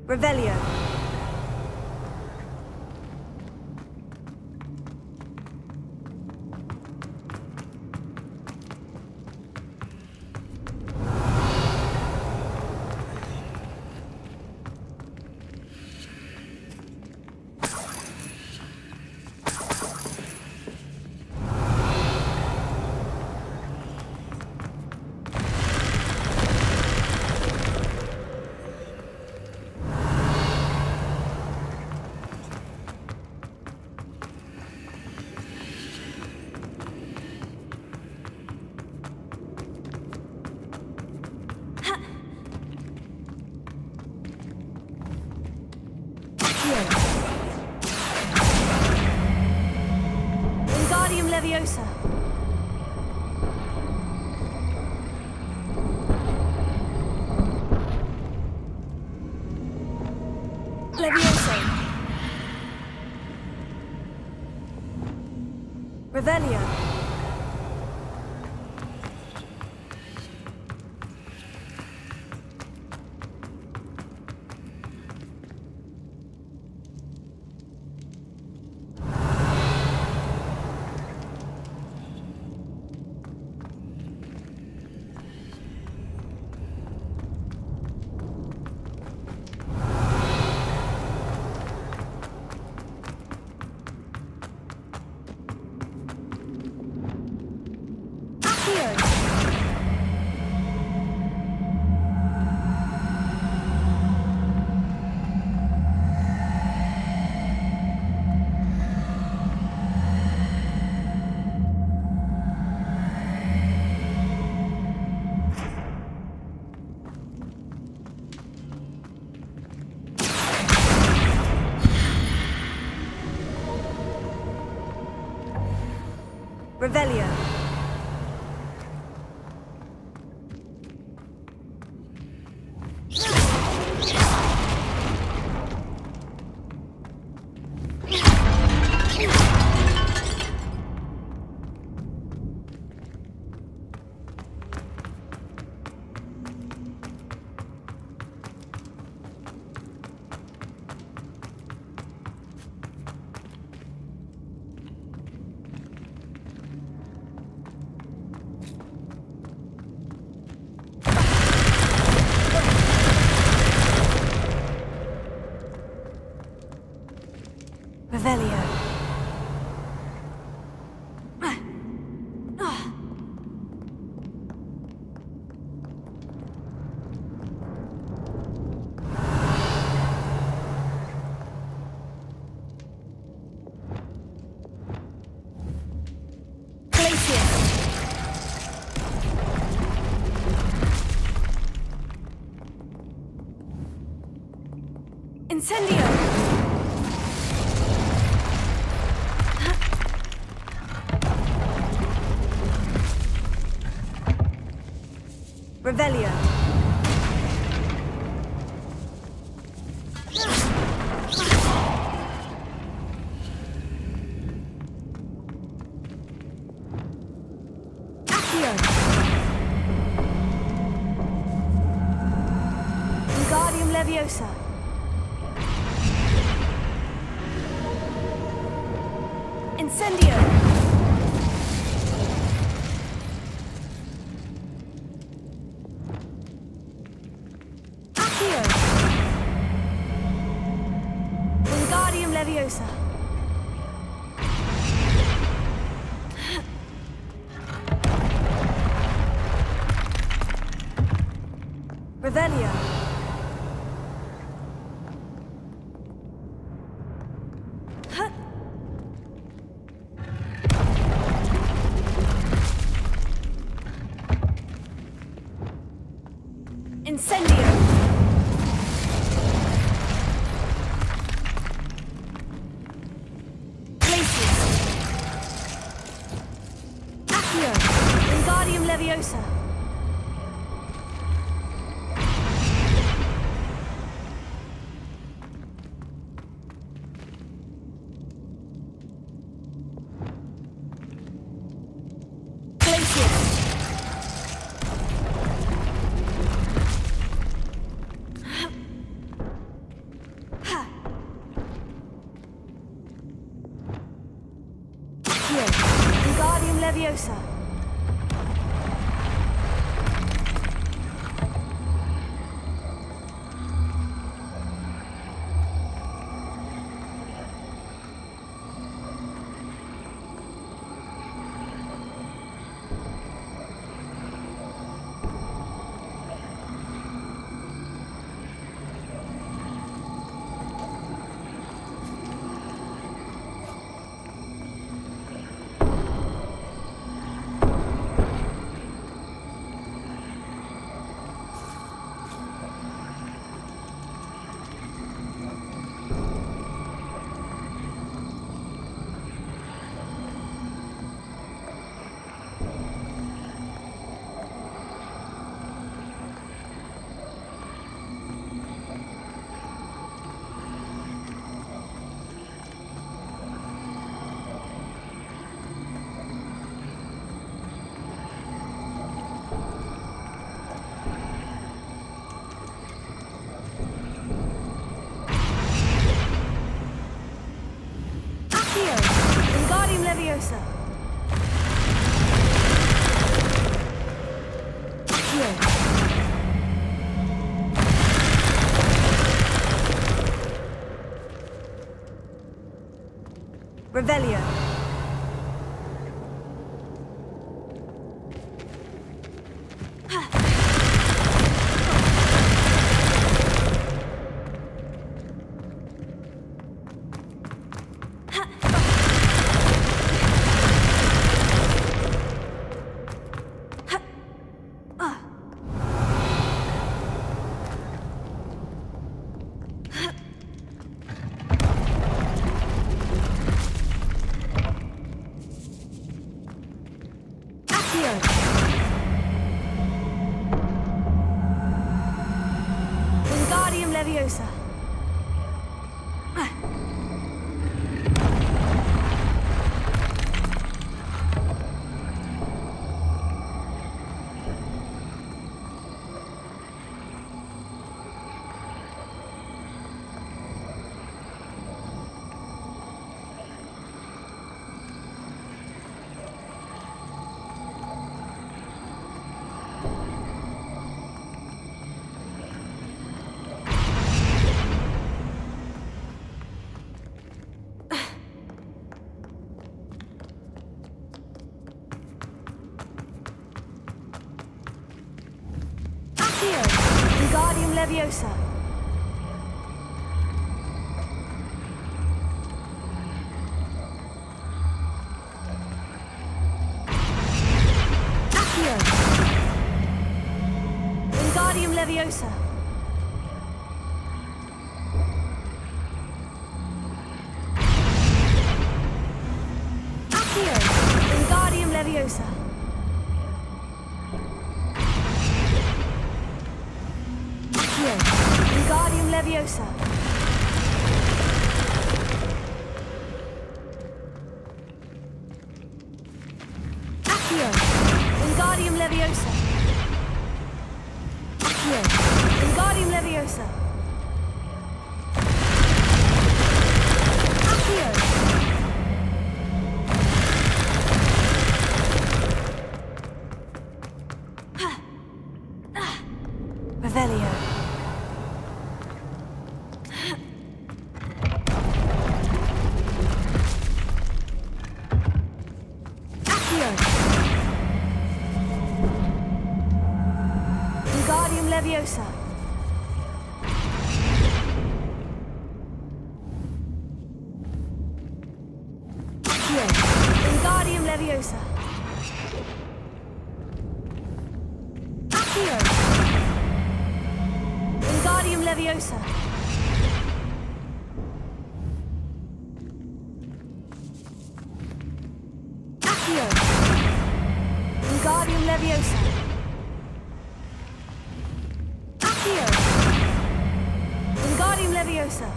Revelio. Wingardium Leviosa. Leviosa. Revelio. Revelio. Revelio. Incendio! Revelio. Accio. Wingardium Leviosa. Incendio. Wingardium Leviosa. Revelio. Incendio. Wingardium Leviosa. Leviosa. Leviosa. Revelio. Wingardium Leviosa. Wingardium Leviosa. Accio. Wingardium Leviosa. Accio. Wingardium Leviosa. Wingardium Leviosa. Accio. Wingardium Leviosa. Accio. Wingardium Leviosa. Accio. Revelio. Wingardium Leviosa. Accio. Wingardium Leviosa. Accio. Wingardium Leviosa. Accio. Wingardium Leviosa. Accio. Wingardium Leviosa.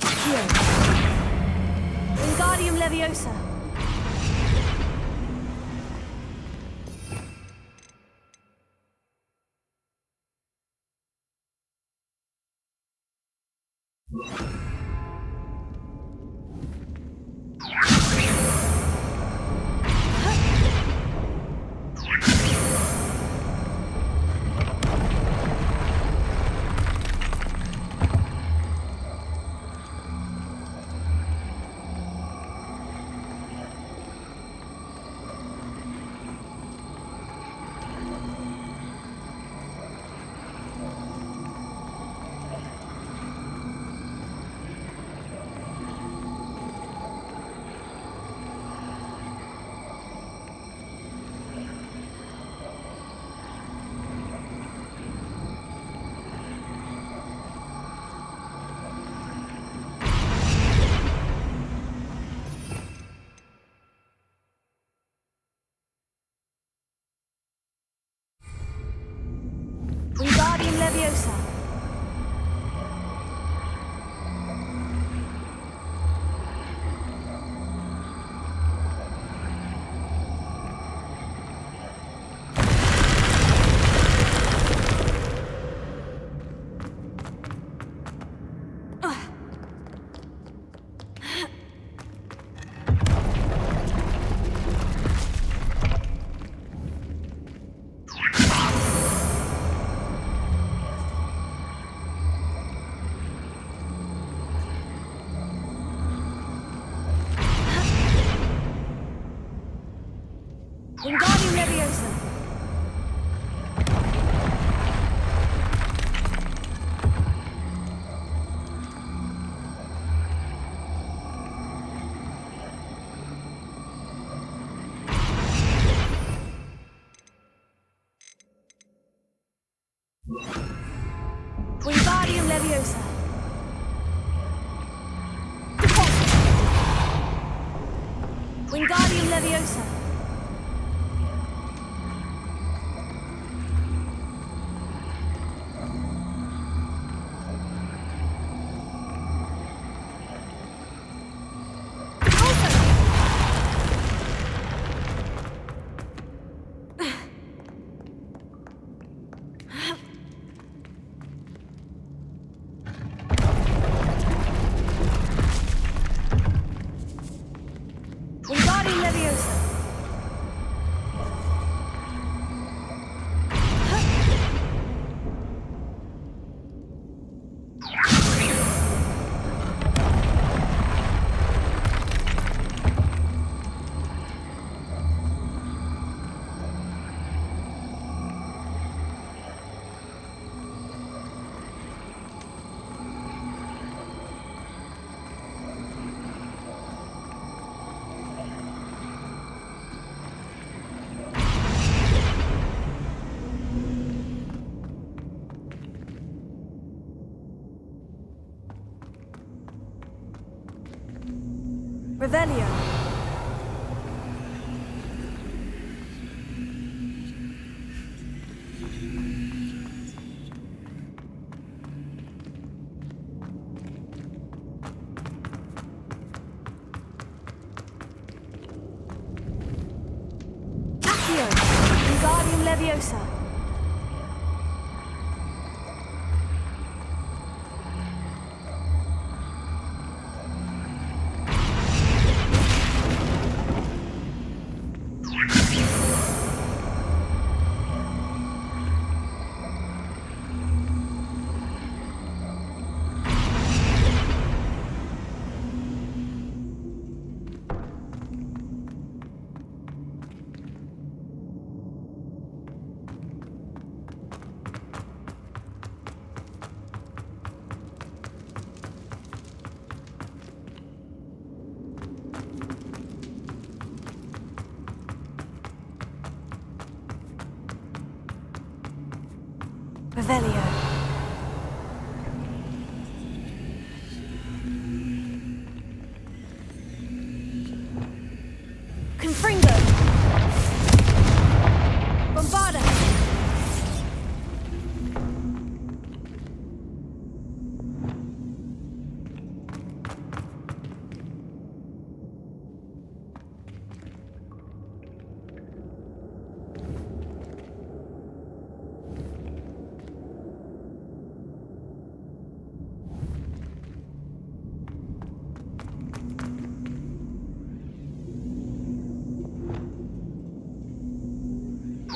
Accio. Wingardium Leviosa. Wingardium Leviosa. Wingardium Leviosa. Wingardium Leviosa. Wingardium Leviosa. Wingardium Leviosa. Revelio. Accio. Wingardium Leviosa. Revelio. Confringo. Bombarda.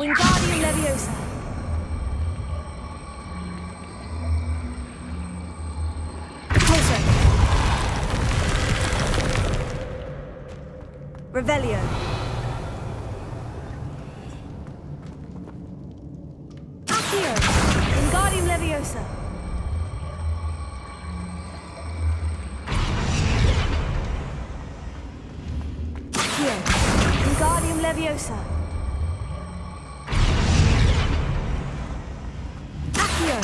Wingardium Leviosa. Closer. Revelio. Accio. Wingardium Leviosa. Accio. Wingardium Leviosa. Accio.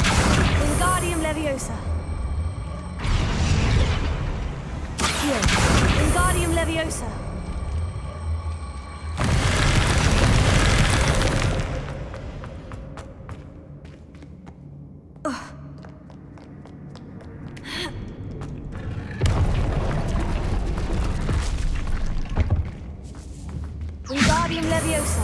Wingardium Leviosa. Accio. Wingardium Leviosa. Wingardium Leviosa.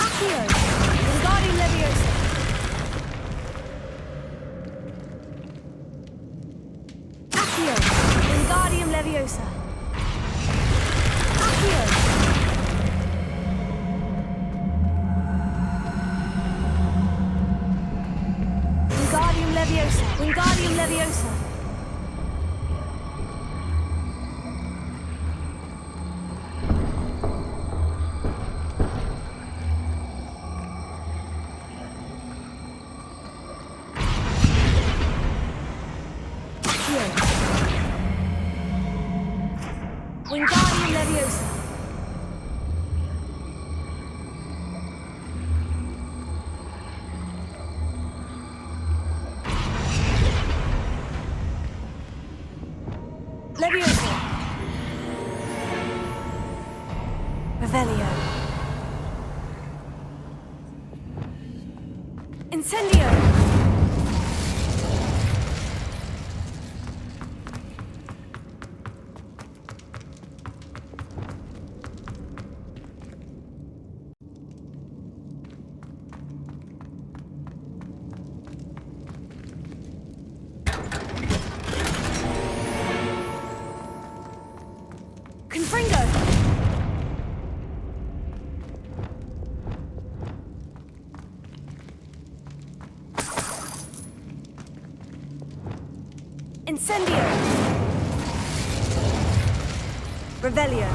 Wingardium Leviosa. Accio. Wingardium Leviosa. Accio. Wingardium Leviosa. Wingardium Leviosa. Wingardium Leviosa. Leviosa. Revelio. Incendio. Confringo! Incendio! Revelio!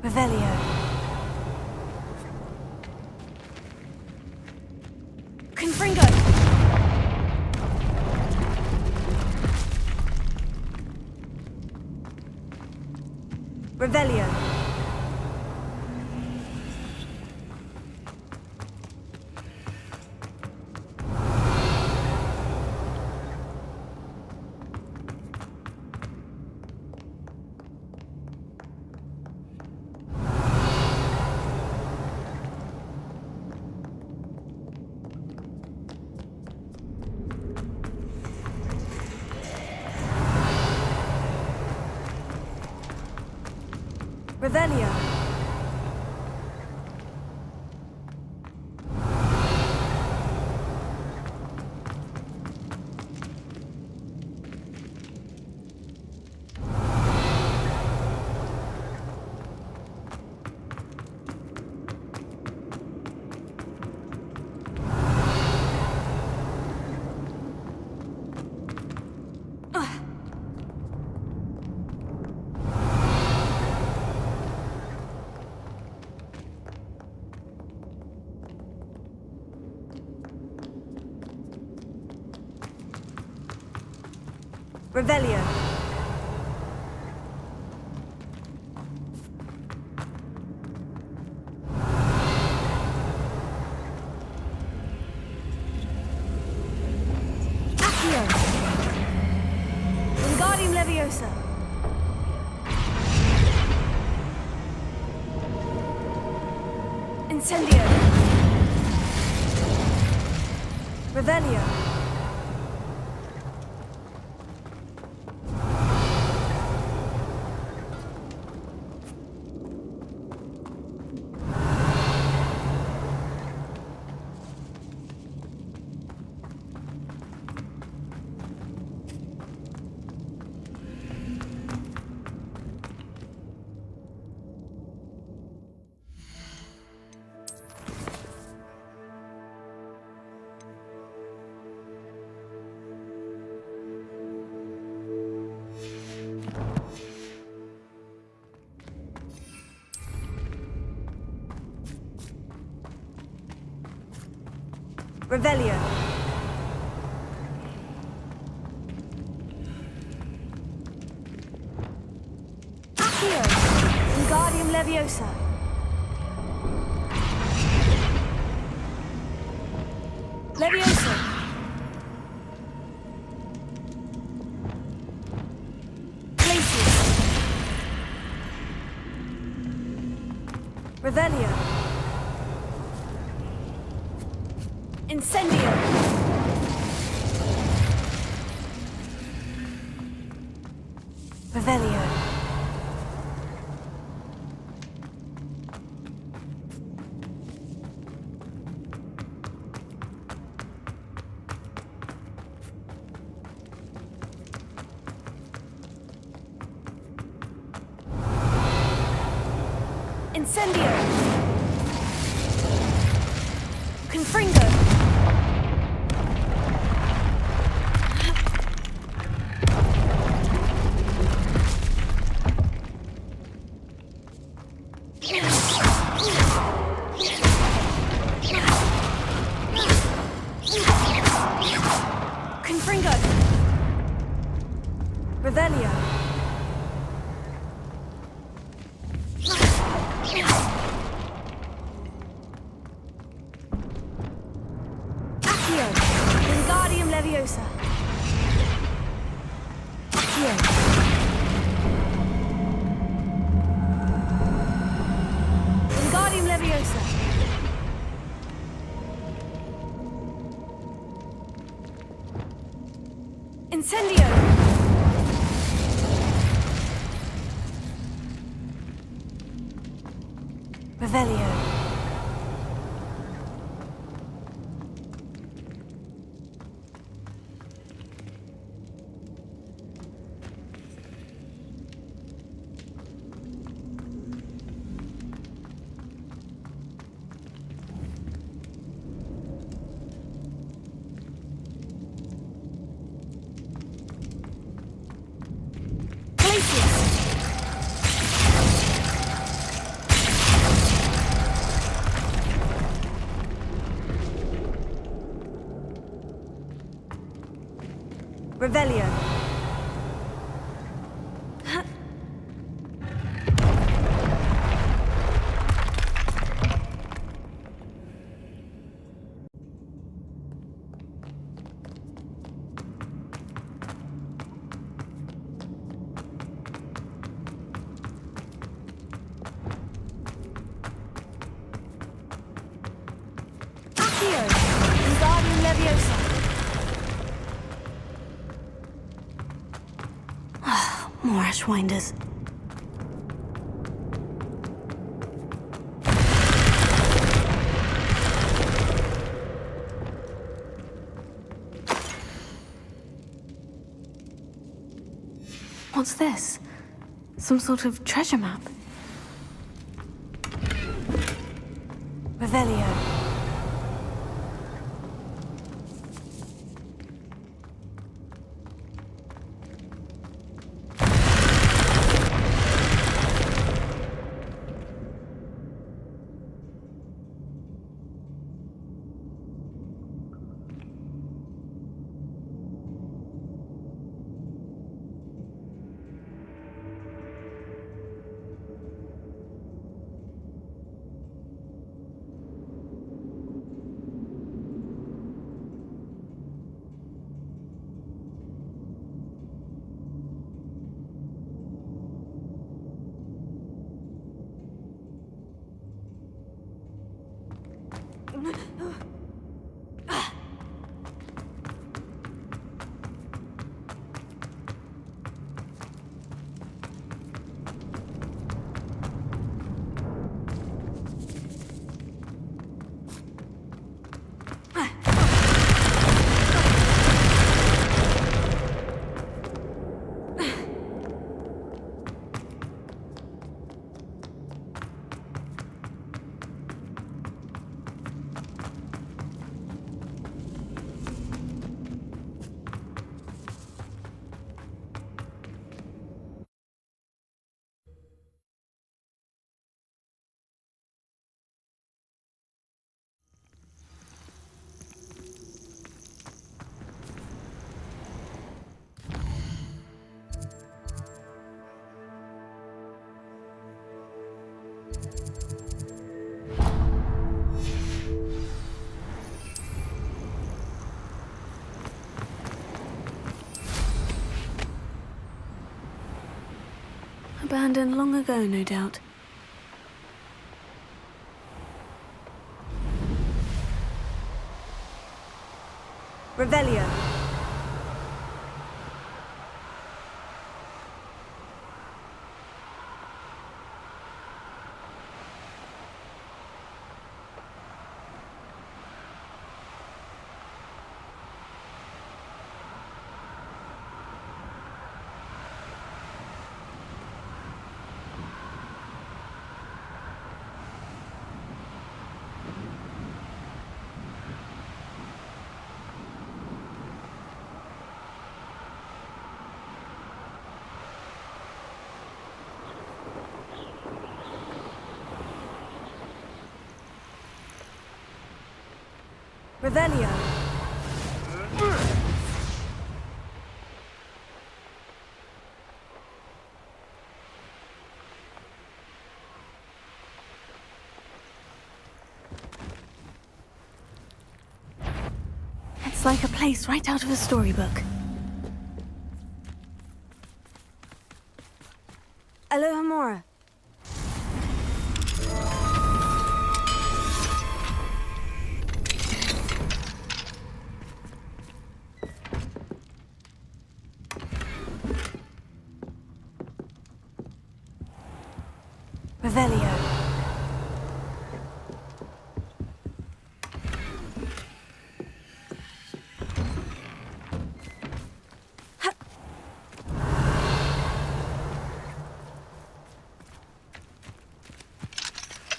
Revelio. Confringo. Revelio. Revelio. Revelio. Accio. Wingardium Leviosa. Incendio. Revelio. Revelio. Accio. Wingardium Leviosa. Leviosa. Glacius. Revelio. Incendio. Revelio. Incendio. Confringo. Confringo. Revelio. Accio. Wingardium Leviosa. Accio. Wingardium Leviosa. Incendio. Revelio. Revelio. Accio. Wingardium Leviosa. More Ashwinders. What's this? Some sort of treasure map? Revelio. Abandoned long ago, no doubt. Revelio. Revelio. It's like a place right out of a storybook. Alohomora. Revelio.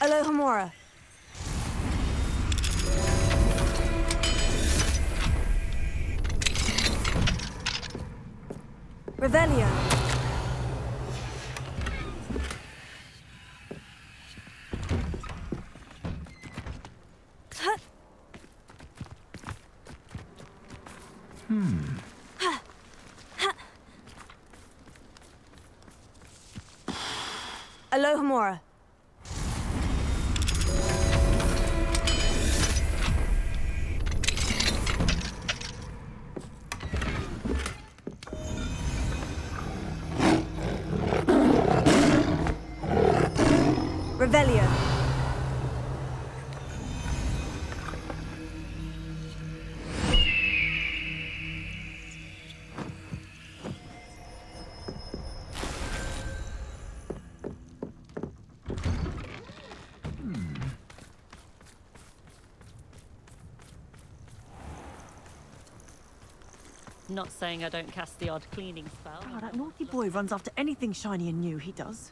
Alohomora. Revelio. Alohomora. Revelio. Not saying I don't cast the odd cleaning spell. Oh, that naughty boy runs after anything shiny and new, he does.